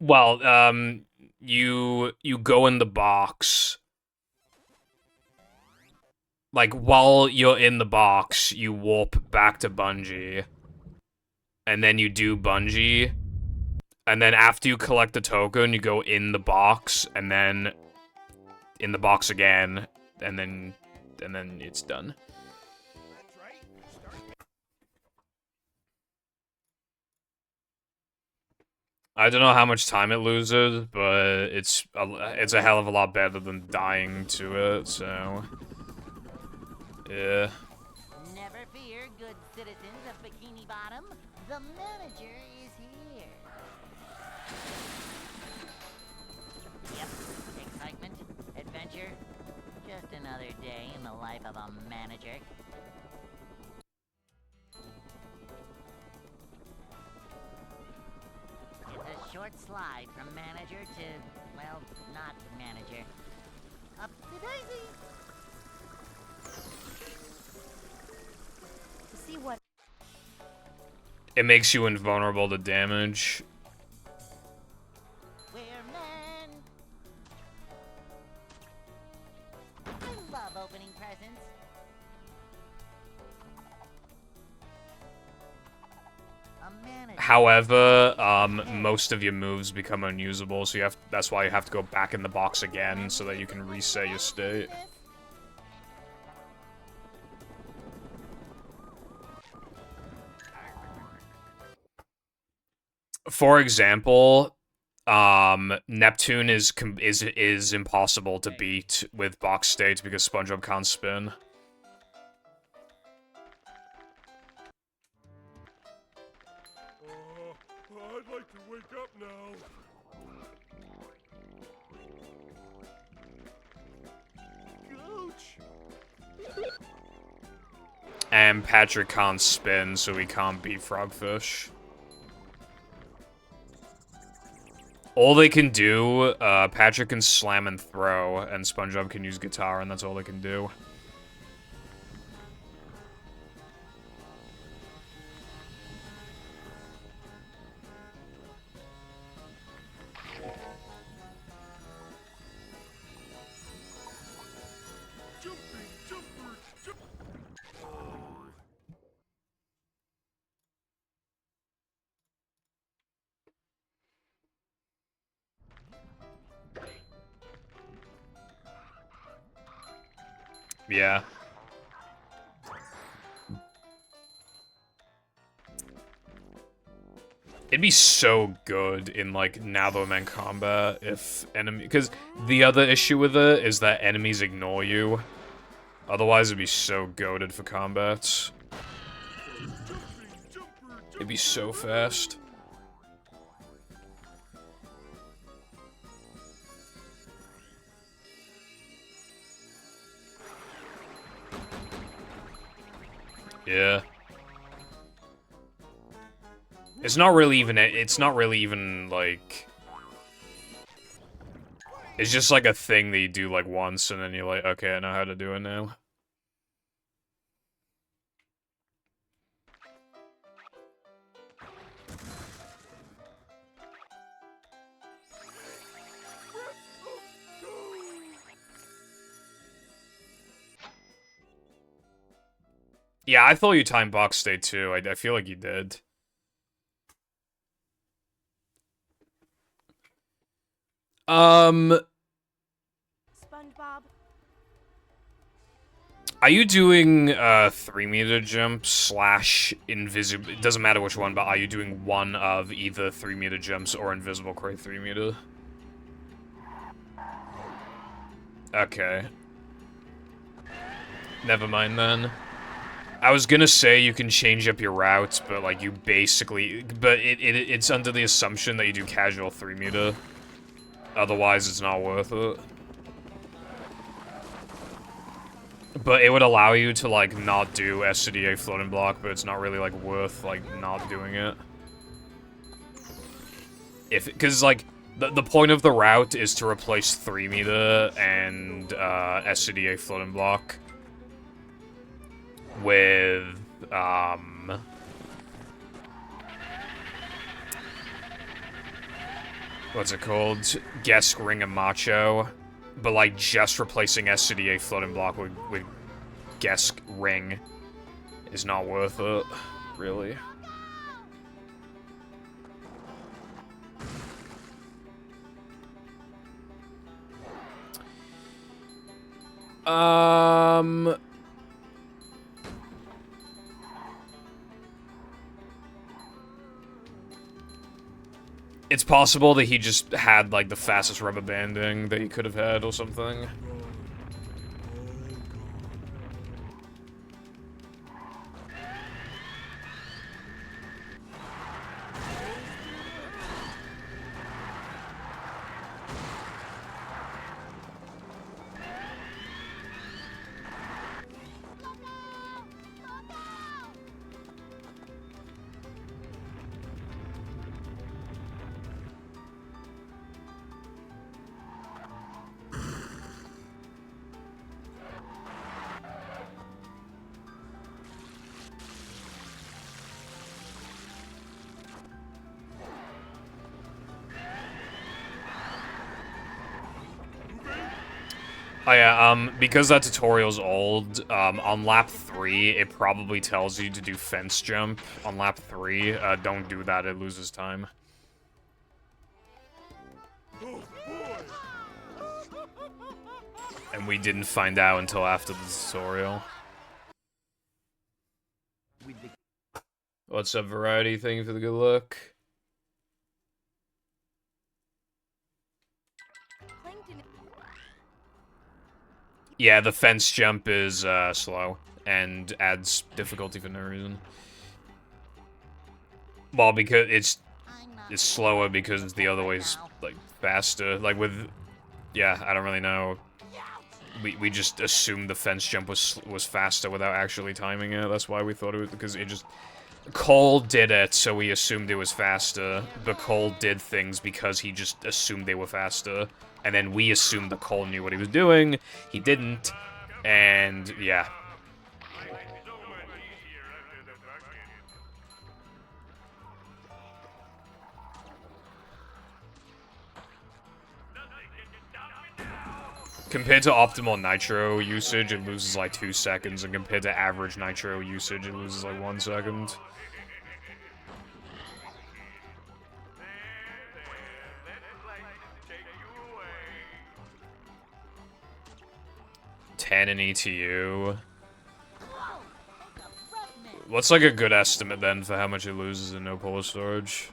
Well, you go in the box. Like, while you're in the box, you warp back to Bungie. And then you do Bungie. And then after you collect the token, you go in the box, and then in the box again, and then it's done. That's right. Start. I don't know how much time it loses, but it's a hell of a lot better than dying to it, so... Yeah. Never fear, good citizens of Bikini Bottom. The manager is here. Yep, excitement, adventure. Just another day in the life of a manager. It's a short slide from manager to, well, not manager. Up the daisy! To see what It makes you invulnerable to damage. We're men. I love opening presents. A manager. However, most of your moves become unusable, so that's why you have to go back in the box again so that you can reset your state. For example, Neptune is impossible to beat with box states because SpongeBob can't spin. I'd like to wake up now. Gooch! And Patrick can't spin, so he can't beat Frogfish. All they can do, Patrick can slam and throw, and SpongeBob can use guitar, and that's all they can do. Jumping, jumper, jump. Yeah. It'd be so good in, like, Navaman combat if enemy... Because the other issue with it is that enemies ignore you. Otherwise, it'd be so goated for combats. It'd be so fast. Yeah. It's not really even, like... It's just like a thing that you do like once, and then you're like, okay, I know how to do it now. Yeah, I thought you timed box stay too. I feel like you did. SpongeBob. Are you doing 3-meter jump slash invisible? It doesn't matter which one, but are you doing one of either 3-meter jumps or invisible crate 3-meter? Okay. Never mind then. I was gonna say you can change up your routes, but like you basically, but it's under the assumption that you do casual 3-meter. Otherwise, it's not worth it. But it would allow you to, like, not do SCDA floating block, but it's not really, like, worth, like, not doing it. Because, like, the point of the route is to replace 3-meter and, SCDA floating block with, what's it called? Gesk, Ring, and Macho. But, like, just replacing SCDA floating block with Gesk, Ring is not worth it, really. It's possible that he just had, like, the fastest rubber banding that he could have had or something. Oh yeah, because that tutorial's old, on lap 3, it probably tells you to do fence jump. On lap 3, don't do that, it loses time. And we didn't find out until after the tutorial. What's up, Variety? Thank you for the good look. Yeah, the fence jump is slow and adds difficulty for no reason. Well, because it's slower because the other way's like faster. Like with, yeah, I don't really know. We just assumed the fence jump was faster without actually timing it. That's why we thought it was, because it just Cole did it, so we assumed it was faster. But Cole did things because he just assumed they were faster. And then we assumed that Cole knew what he was doing. He didn't. And, yeah. Compared to optimal nitro usage, it loses like 2 seconds. And compared to average nitro usage, it loses like 1 second. Ten in ETU. What's like a good estimate then for how much it loses in no polar storage?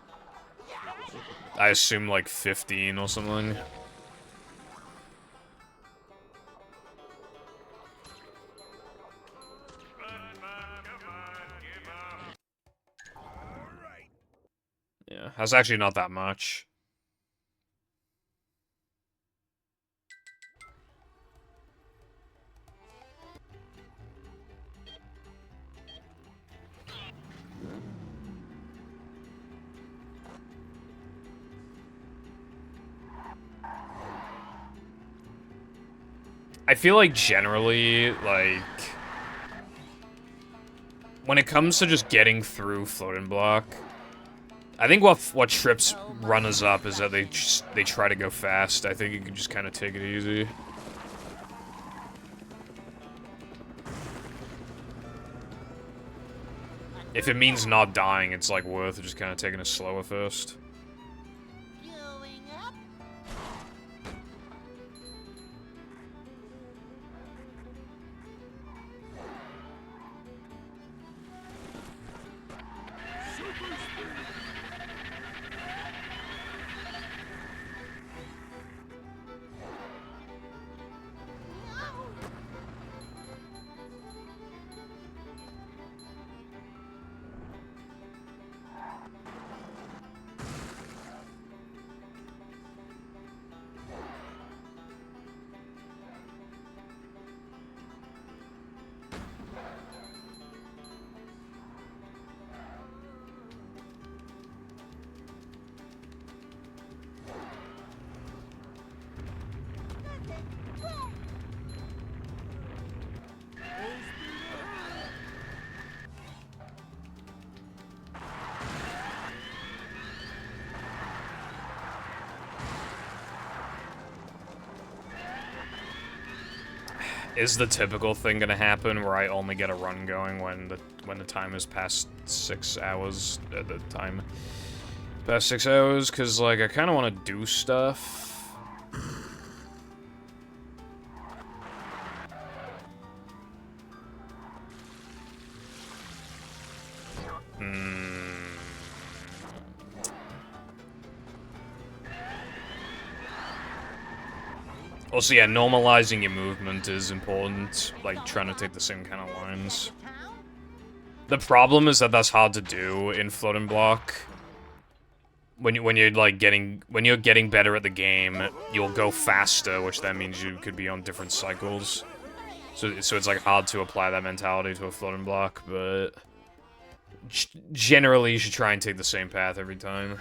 I assume like 15 or something. Yeah, that's actually not that much. I feel like generally, like, when it comes to just getting through floating block, I think what trips runners up is that they try to go fast. I think you can just kind of take it easy. If it means not dying, it's like worth just kind of taking it slower first. Going up. Is the typical thing gonna happen where I only get a run going when the time is past 6 hours? The time past 6 hours, because like I kind of want to do stuff. Also, yeah, normalizing your movement is important, like trying to take the same kind of lines. The problem is that that's hard to do in floating block. When you're getting better at the game, you'll go faster, which then means you could be on different cycles. So it's like hard to apply that mentality to a floating block, but generally you should try and take the same path every time.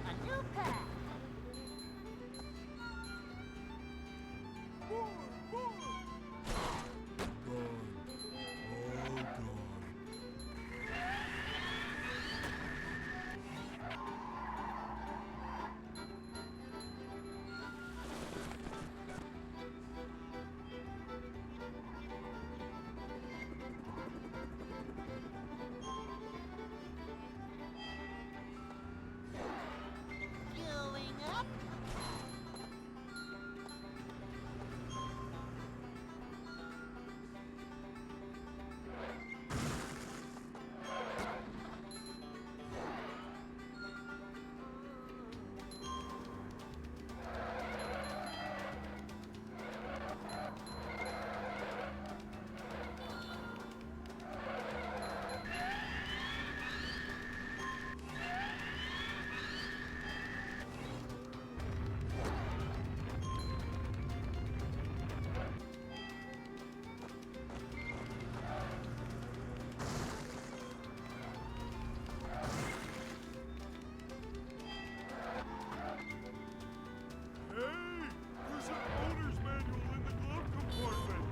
A new path. Going up. Hey, there's an owner's manual in the glove compartment.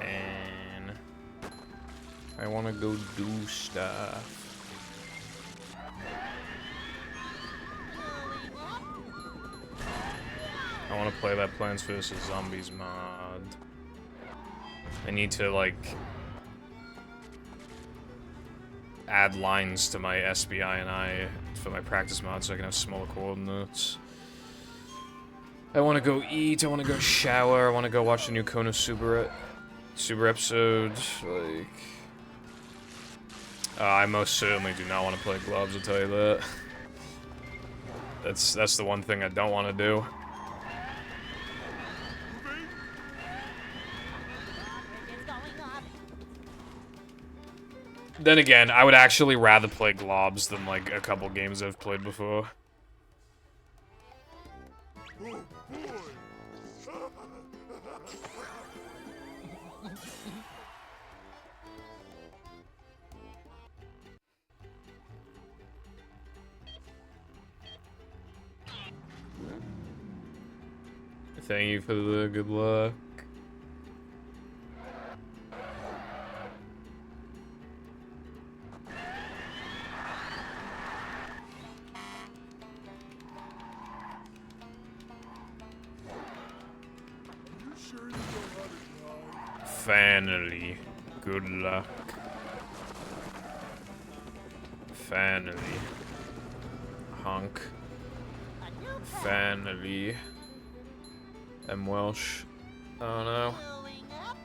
And I want to go do stuff. I want to play that Plants vs. Zombies mod. I need to, like, add lines to my SBI and I for my practice mod so I can have smaller coordinates. I want to go eat, I want to go shower, I want to go watch the new Konosuba Super episode, like... I most certainly do not want to play gloves, I'll tell you that. That's the one thing I don't want to do. It's going up. Then again, I would actually rather play globs than, like, a couple games I've played before. Thank you for the good luck. Finally, good luck. Finally. Honk. A new Finally. I'm Welsh. Oh no. going up.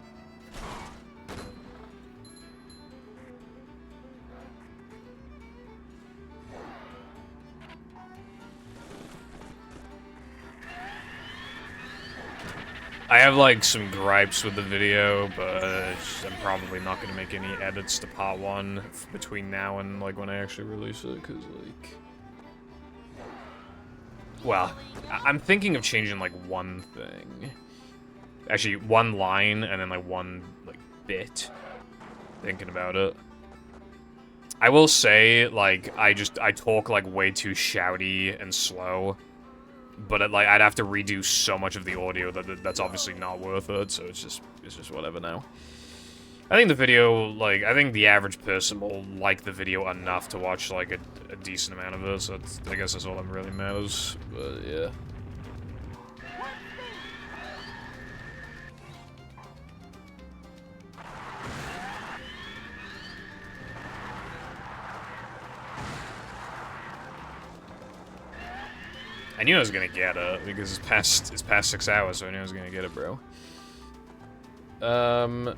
I have like some gripes with the video, but I'm probably not gonna make any edits to part 1 between now and like when I actually release it, cause like, well, I'm thinking of changing like one thing, actually one line and then like one like bit. Thinking about it, I will say like I talk like way too shouty and slow. But like I'd have to redo so much of the audio that's obviously not worth it, so it's just whatever now. I think the video, like, I think the average person will like the video enough to watch like a decent amount of it, so I guess that's all that really matters. But yeah. I knew I was gonna get it, because it's past 6 hours, so I knew I was gonna get it, bro. But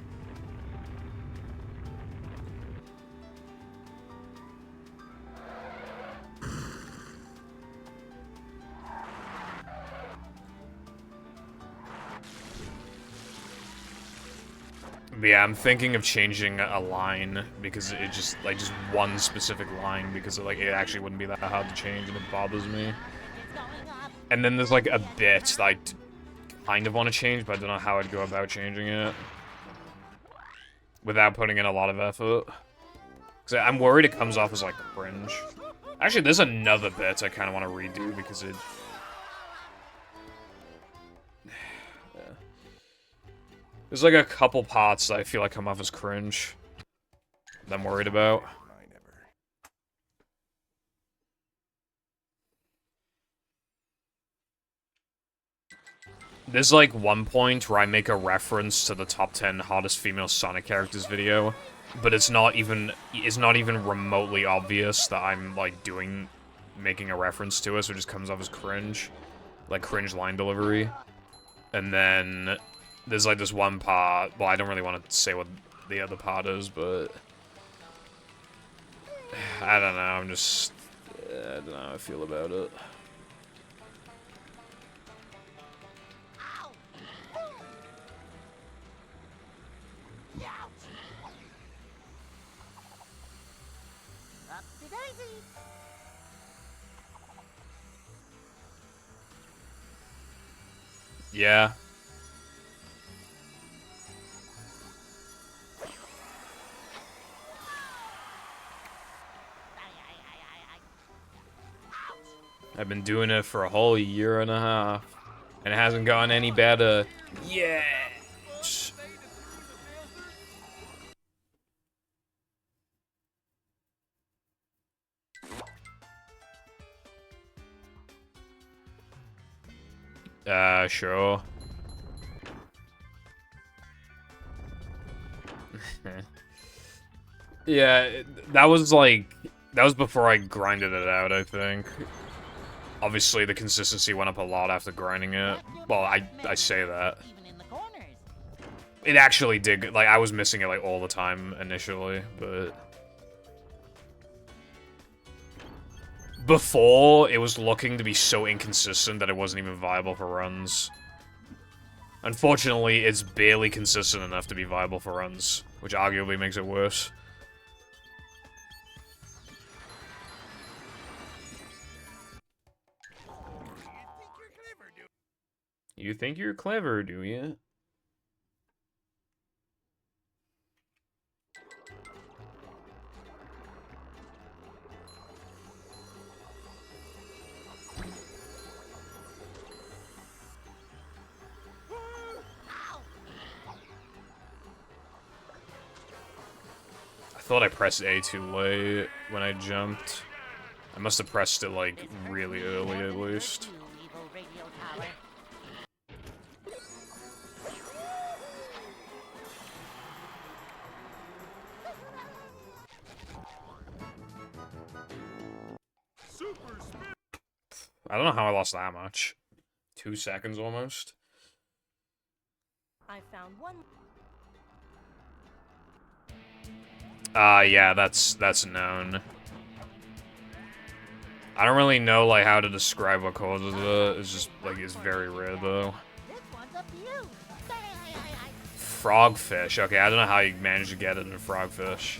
yeah, I'm thinking of changing a line, because it just, like, just one specific line, because, like, it actually wouldn't be that hard to change, and it bothers me. And then there's, like, a bit that I kind of want to change, but I don't know how I'd go about changing it. Without putting in a lot of effort. Because I'm worried it comes off as, like, cringe. Actually, there's another bit I kind of want to redo, because it... yeah. There's, like, a couple parts that I feel like come off as cringe. That I'm worried about. There's like one point where I make a reference to the top 10 hottest female Sonic characters video, but it's not even remotely obvious that I'm like making a reference to it, so it just comes off as cringe. Like cringe line delivery. And then there's like this one part, well I don't really want to say what the other part is, but I don't know, I don't know how I feel about it. Yeah. I've been doing it for a whole year and a half, and it hasn't gotten any better. Yeah. Sure. Yeah, that was before I grinded it out, I think. Obviously, the consistency went up a lot after grinding it. Well, I say that. It actually did, like, I was missing it, like, all the time initially, but... before, it was looking to be so inconsistent that it wasn't even viable for runs. Unfortunately, it's barely consistent enough to be viable for runs, which arguably makes it worse. You think you're clever, do you? I thought I pressed A too late when I jumped. I must have pressed it, like, really early, at least. I don't know how I lost that much. 2 seconds, almost. I found one. Yeah, that's known. I don't really know, like, how to describe what causes it. It's just, like, it's very rare, though. This one's up to you. Frogfish. Okay, I don't know how you managed to get it in frogfish.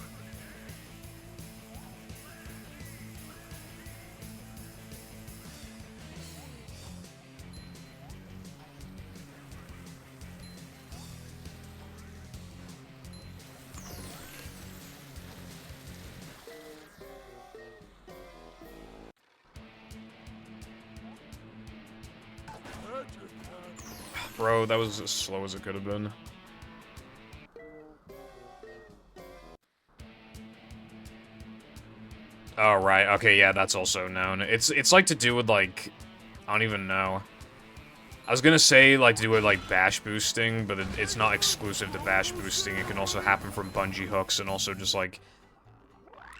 Bro, that was as slow as it could have been. Oh, right. Okay, yeah, that's also known. It's like to do with, like... I don't even know. I was gonna say, like, to do with, like, bash boosting, but it's not exclusive to bash boosting. It can also happen from bungee hooks and also just, like,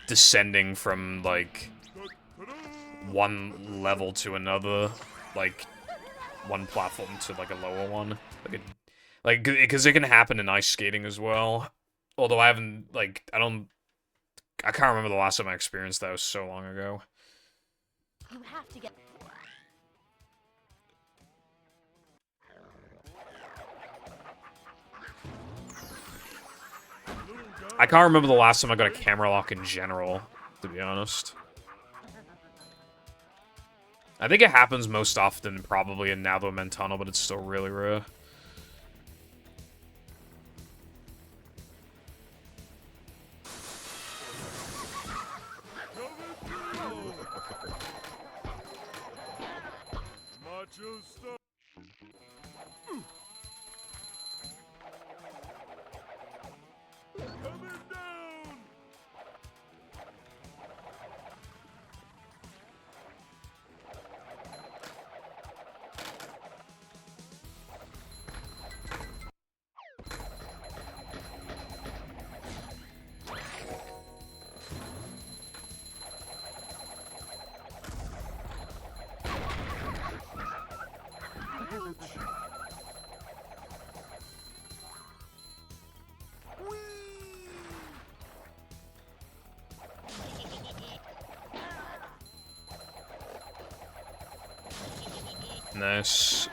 descending from, like, one level to another. Like, one platform to, like, a lower one. Like, because it can happen in ice skating as well. Although I haven't, like, I can't remember the last time I experienced that. It was so long ago. You have to get. I can't remember the last time I got a camera lock in general, to be honest. I think it happens most often probably in Nathorman Tunnel, but it's still really rare. Macho stuff. Coming down. Nice.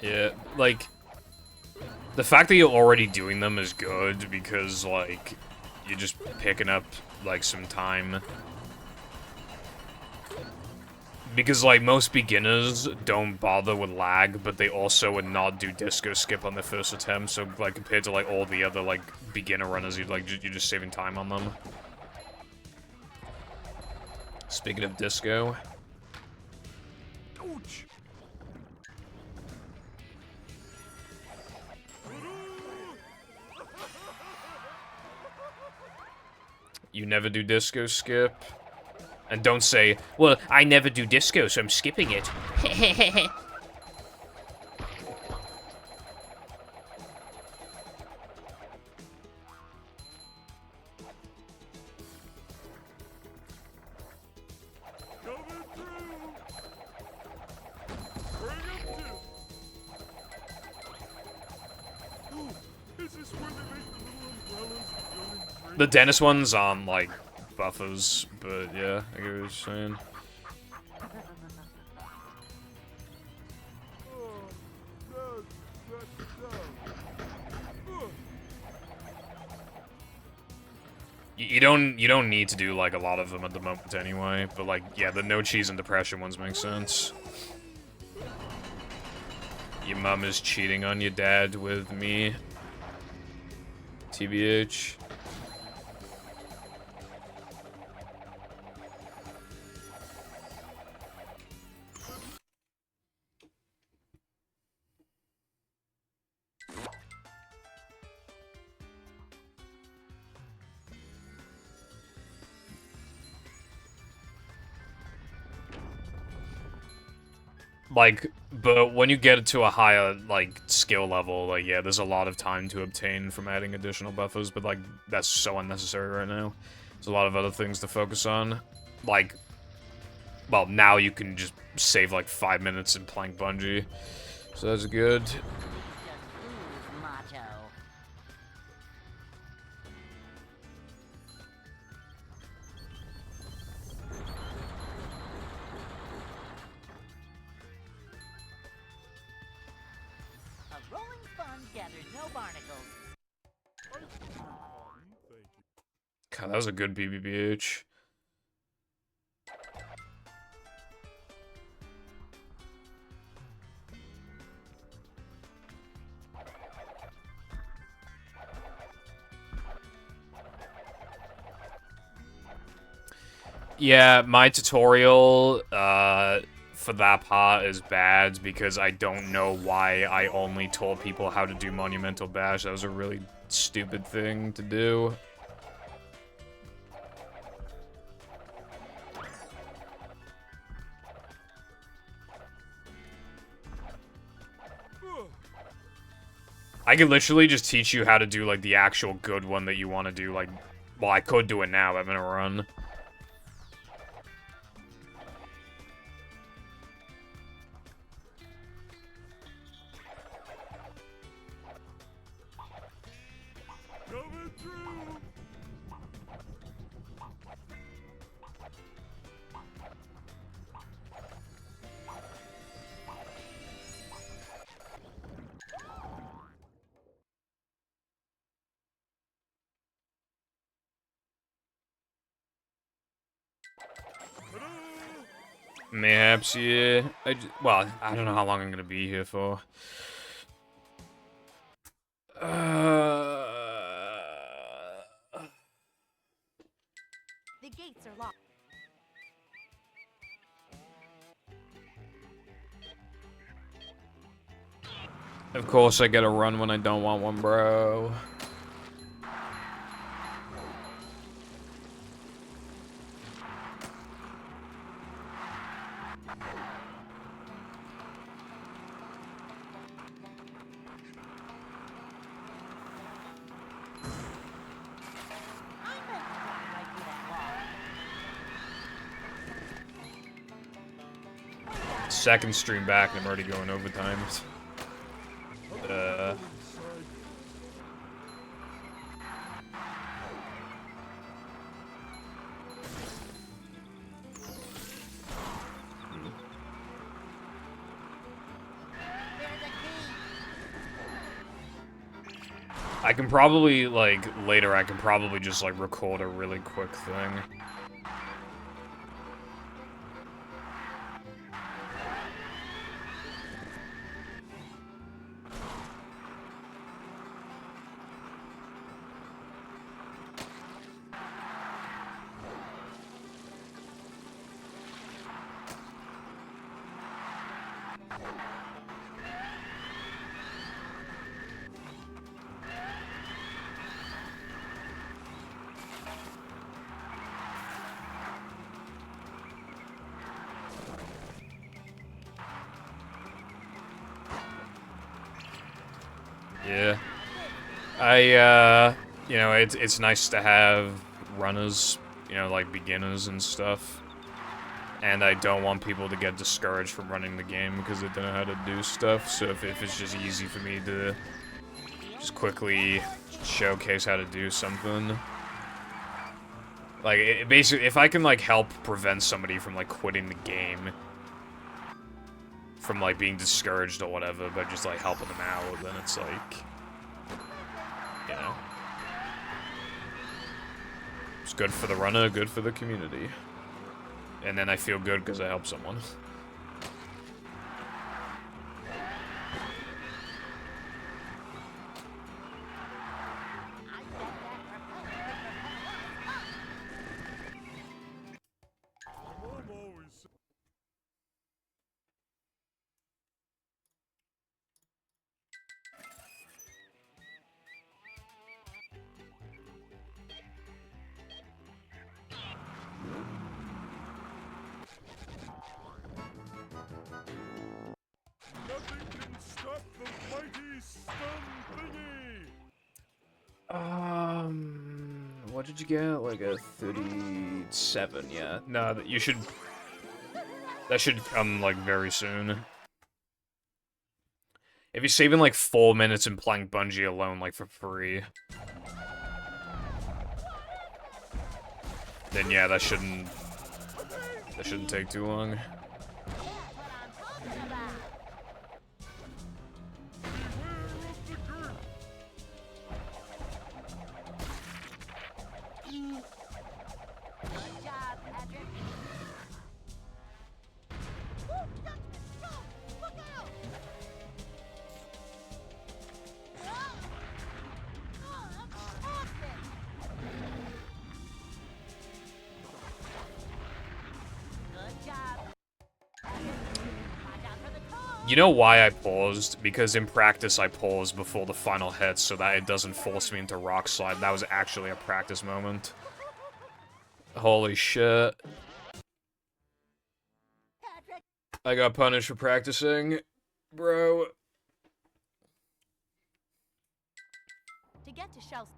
Yeah, like, the fact that you're already doing them is good, because, like, you're just picking up, like, some time. Because, like, most beginners don't bother with lag, but they also would not do disco skip on their first attempt, so, like, compared to, like, all the other, like, beginner runners, you're just saving time on them. Speaking of disco... Ouch. You never do disco skip? And don't say, well, I never do disco, so I'm skipping it. Coming through. Bring 'em to. Ooh, is this where they make the little umbrellas that go in The dentist one's on, like, buffers, but yeah, I get what you're saying. You don't need to do like a lot of them at the moment anyway, but like yeah, the no cheese and depression ones make sense. Your mom is cheating on your dad with me. TBH. Like, but when you get to a higher, like, skill level, like, yeah, there's a lot of time to obtain from adding additional buffers, but, like, that's so unnecessary right now. There's a lot of other things to focus on. Like, well, now you can just save, like, 5 minutes in playing Bungie. So that's good. Just ooze macho. A rolling sponge gathers no barnacles. God, that was a good BBBH. Yeah, my tutorial, for that part is bad because I don't know why I only told people how to do Monumental Bash. That was a really stupid thing to do. I could literally just teach you how to do, like, the actual good one that you want to do, like... Well, I could do it now, I'm gonna run. Coming through! Mayhaps, yeah. Well, I don't know how long I'm gonna be here for. The gates are locked. Of course I get a run when I don't want one, bro. I meant to walk right through that wall. Second stream back and I'm already going overtime. There's a key. I can probably, like, later I can probably just, like, record a really quick thing. Yeah. You know, it's nice to have runners, you know, like beginners and stuff. And I don't want people to get discouraged from running the game because they don't know how to do stuff. So if it's just easy for me to just quickly showcase how to do something. Like, basically, if I can, like, help prevent somebody from, like, quitting the game, from like being discouraged or whatever, but just like helping them out, then it's like, you know, it's good for the runner, good for the community, and then I feel good because I helped someone. Nothing can stop the mighty stun thingy! What did you get? Like a 37, yeah. No, that should come, like, very soon. If you're saving, like, 4 minutes and playing Bungie alone, like, for free, then yeah, that shouldn't take too long. You know why I paused? Because in practice I paused before the final hit so that it doesn't force me into rock slide. That was actually a practice moment. Holy shit. I got punished for practicing, bro. To get to Shell's.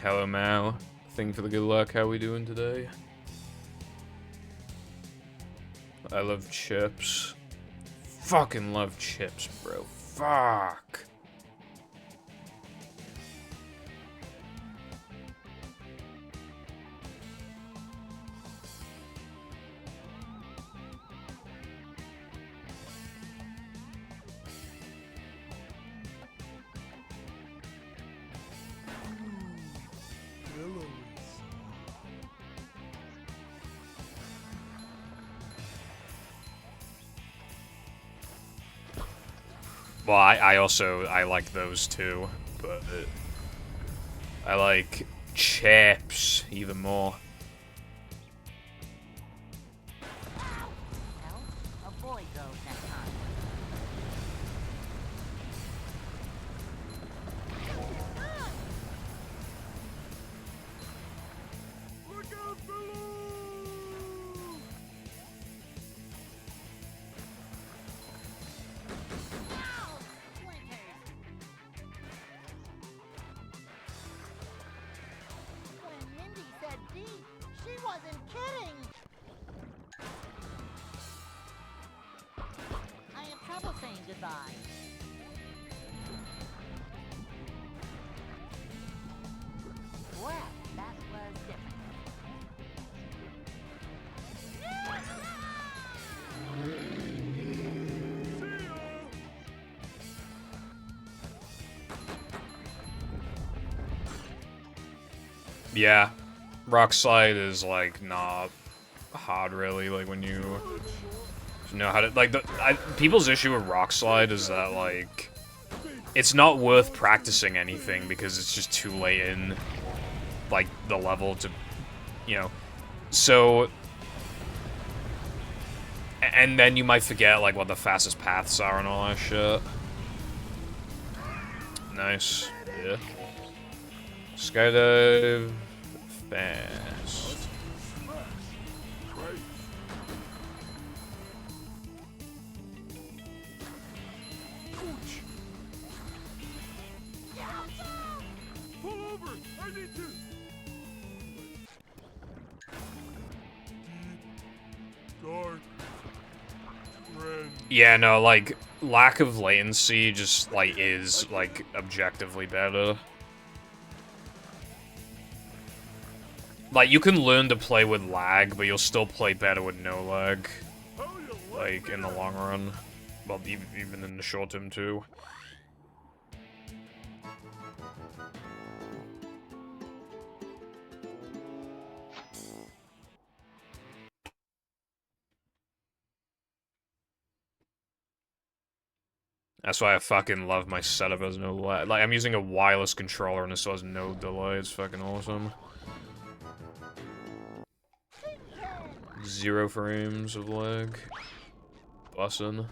Hello, Mao. Thing for the good luck. How we doing today? I love chips. Fucking love chips, bro. Fuck. Well, I like those too, but I like chips even more. Well, avoid those next time. Look out below! Ow! Splinters! When Mindy said D, she wasn't kidding. I have trouble saying goodbye. Well, that was different. Yeah, rock slide is like not hard really. Like when you know how to like people's issue with rock slide is that like it's not worth practicing anything because it's just too late in like the level to, you know, so. And then you might forget, like, what the fastest paths are and all that shit. Nice. Yeah. Skydive. Fast. over! I need to... Dark friend. Yeah, no, like, lack of latency just, like, is, like, objectively better. Like, you can learn to play with lag, but you'll still play better with no lag. How you Like, in the long run. Well, even in the short term, too. That's why I fucking love my setup as no lag. Like, I'm using a wireless controller and it still has no delay. It's fucking awesome. 0 frames of lag. Bussin'.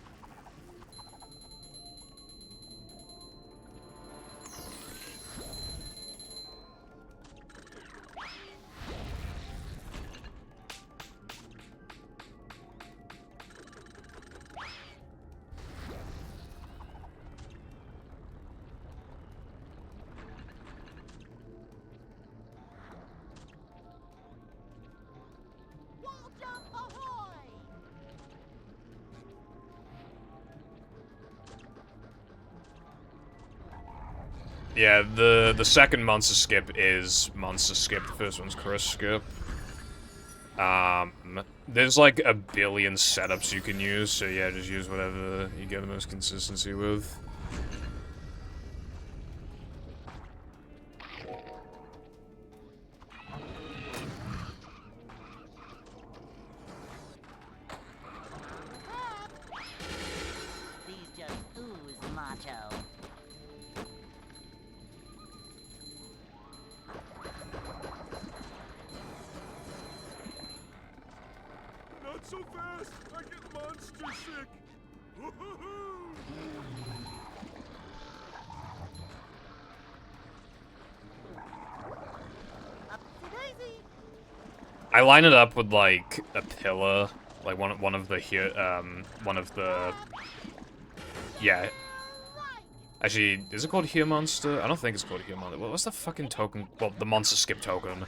Wall jump ahoy! Yeah, the second monster skip is monster skip. The first one's Chris skip. There's like a billion setups you can use, so yeah, just use whatever you get the most consistency with. These just ooze macho. Not so fast! I get monster sick! Woo-hoo-hoo! Upsy daisy! I line it up with like a pillar, like one of the yeah. Right! Actually, is it called Here Monster? I don't think it's called Here Monster. What's the fucking token? Well, the monster skip token.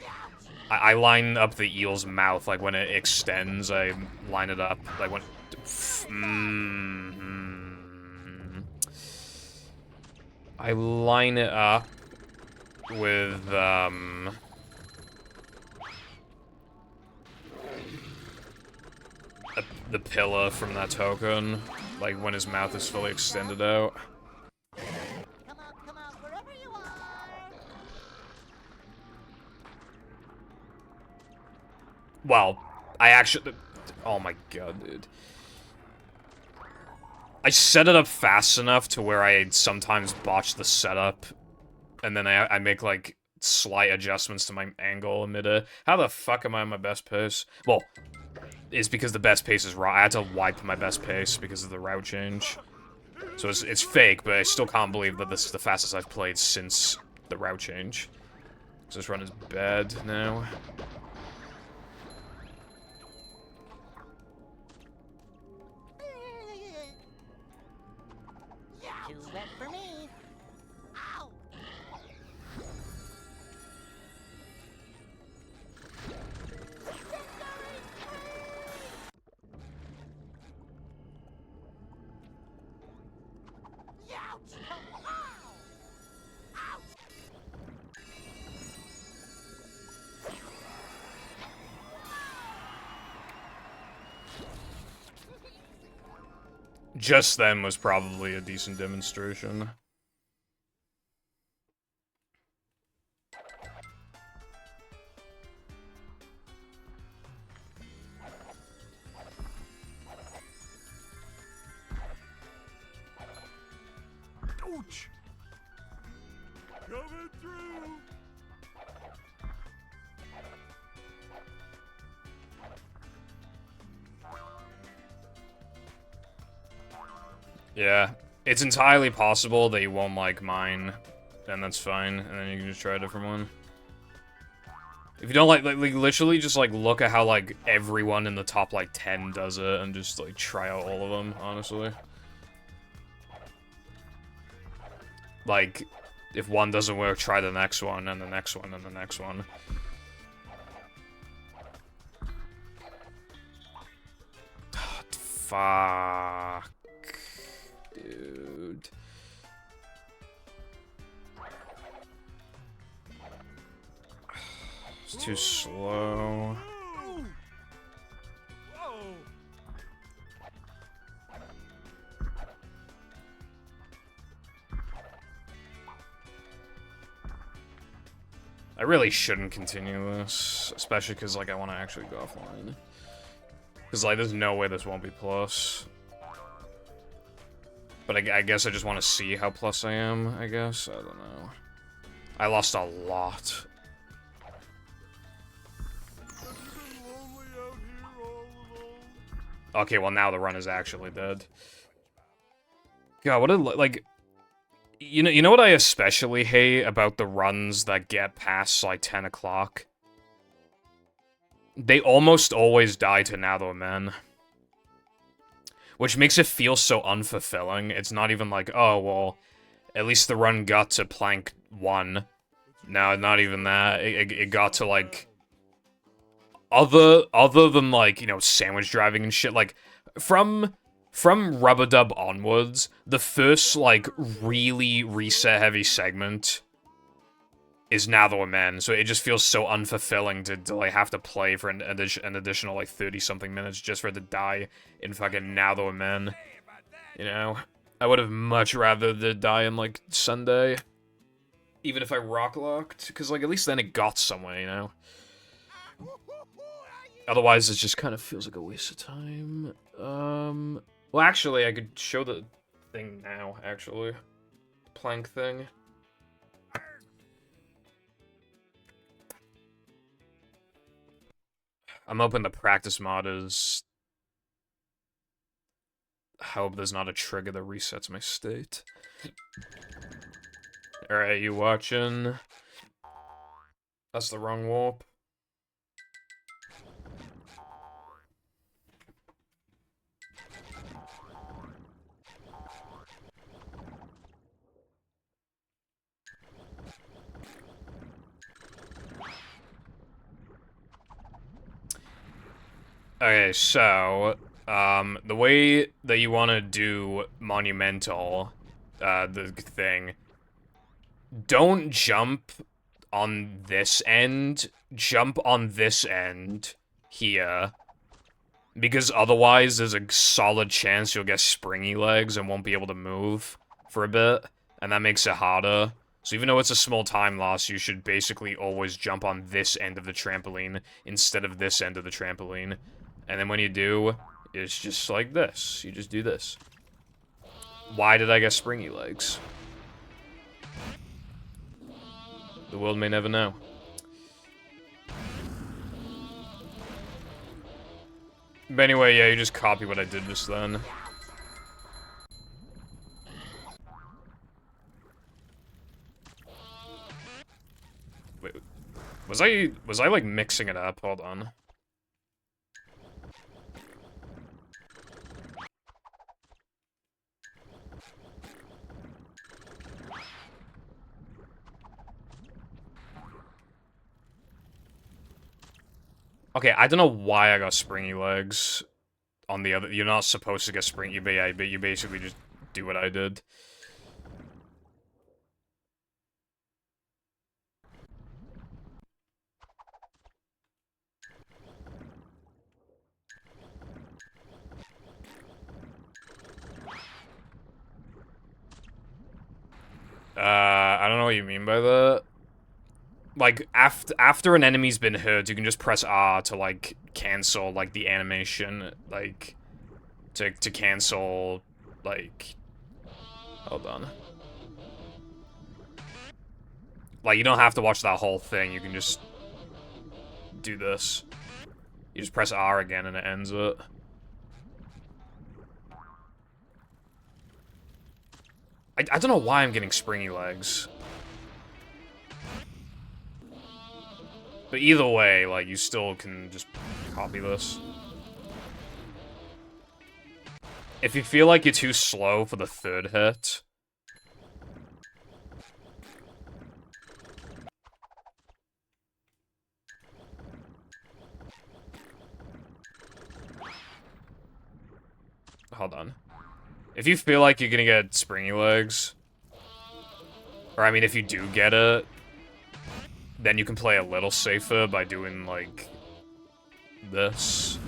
I line up the eel's mouth, like when it extends, I line it up, like when... I line it up with, the pillar from that token, like when his mouth is fully extended out. Come out, wherever you are! Well, I actually... Oh my god, dude. I set it up fast enough to where I sometimes botch the setup, and then I make, like, slight adjustments to my angle emitter. How the fuck am I on my best pace? Well, it's because the best pace is wrong. I had to wipe my best pace because of the route change. So it's fake, but I still can't believe that this is the fastest I've played since the route change. So this run is bad now. Too wet for me. Ow! Youch! Ow! Ouch! Just then was probably a decent demonstration. Ouch! Coming through! Yeah, it's entirely possible that you won't like mine, and that's fine, and then you can just try a different one. If you don't like literally just, like, look at how, like, everyone in the top, like, 10 does it, and just, like, try out all of them, honestly. Like, if one doesn't work, try the next one, and the next one, and the next one. Fuck. Dude. It's too slow. I really shouldn't continue this, especially because, like, I want to actually go offline. Because, like, there's no way this won't be plus. But I guess I just want to see how plus I am, I guess. I don't know. I lost a lot. Okay, well, now the run is actually dead. God, what a, like... You know what I especially hate about the runs that get past, like, 10 o'clock? They almost always die to Nather Men. Which makes it feel so unfulfilling. It's not even like, oh, well, at least the run got to plank 1. No, not even that. It got to, like... Other than, like, you know, sandwich driving and shit, like, from Rubber Dub onwards, the first, like, really reset-heavy segment is Nather Men, so it just feels so unfulfilling to like, have to play for an additional, like, 30-something minutes just for it to die in fucking Nather Men, you know? I would have much rather to die in, like, Sunday, even if I rock-locked, because, like, at least then it got somewhere, you know? Otherwise, it just kind of feels like a waste of time. Well, actually, I could show the thing now, actually. Plank thing. I'm hoping the practice mod is... I hope there's not a trigger that resets my state. Alright, you watching? That's the wrong warp. Okay, so, the way that you want to do Monumental, the thing, don't jump on this end, jump on this end, here, because otherwise there's a solid chance you'll get springy legs and won't be able to move for a bit, and that makes it harder. So even though it's a small time loss, you should basically always jump on this end of the trampoline instead of this end of the trampoline. And then when you do, it's just like this. You just do this. Why did I get springy legs? The world may never know. But anyway, yeah, you just copy what I did just then. Wait, was I like mixing it up? Hold on. Okay, I don't know why I got springy legs on the other. You're not supposed to get springy, but yeah, but you basically just do what I did. I don't know what you mean by that. Like, after an enemy's been hurt, you can just press R to, like, cancel, like, the animation, like, to cancel, like, hold on. Like, you don't have to watch that whole thing, you can just do this. You just press R again and it ends it. I don't know why I'm getting springy legs. But either way, like, you still can just copy this. If you feel like you're too slow for the third hit, hold on. If you feel like you're gonna get springy legs, or I mean, if you do get it, then you can play a little safer by doing, like, this.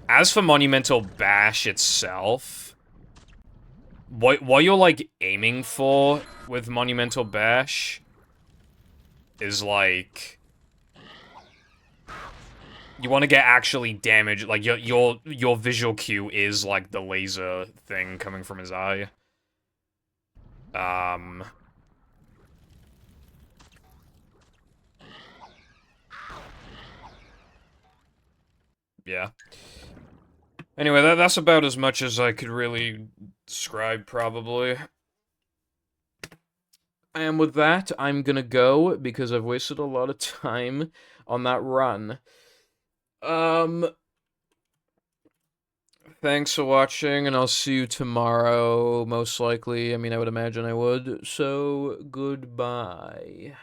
As for Monumental Bash itself, what you're, like, aiming for with Monumental Bash is, like, you want to get actually damaged. Like, your visual cue is, like, the laser thing coming from his eye. Yeah. Anyway, that's about as much as I could really describe, probably. And with that, I'm gonna go, because I've wasted a lot of time on that run. Thanks for watching, and I'll see you tomorrow, most likely. I mean, I would imagine I would. So, goodbye.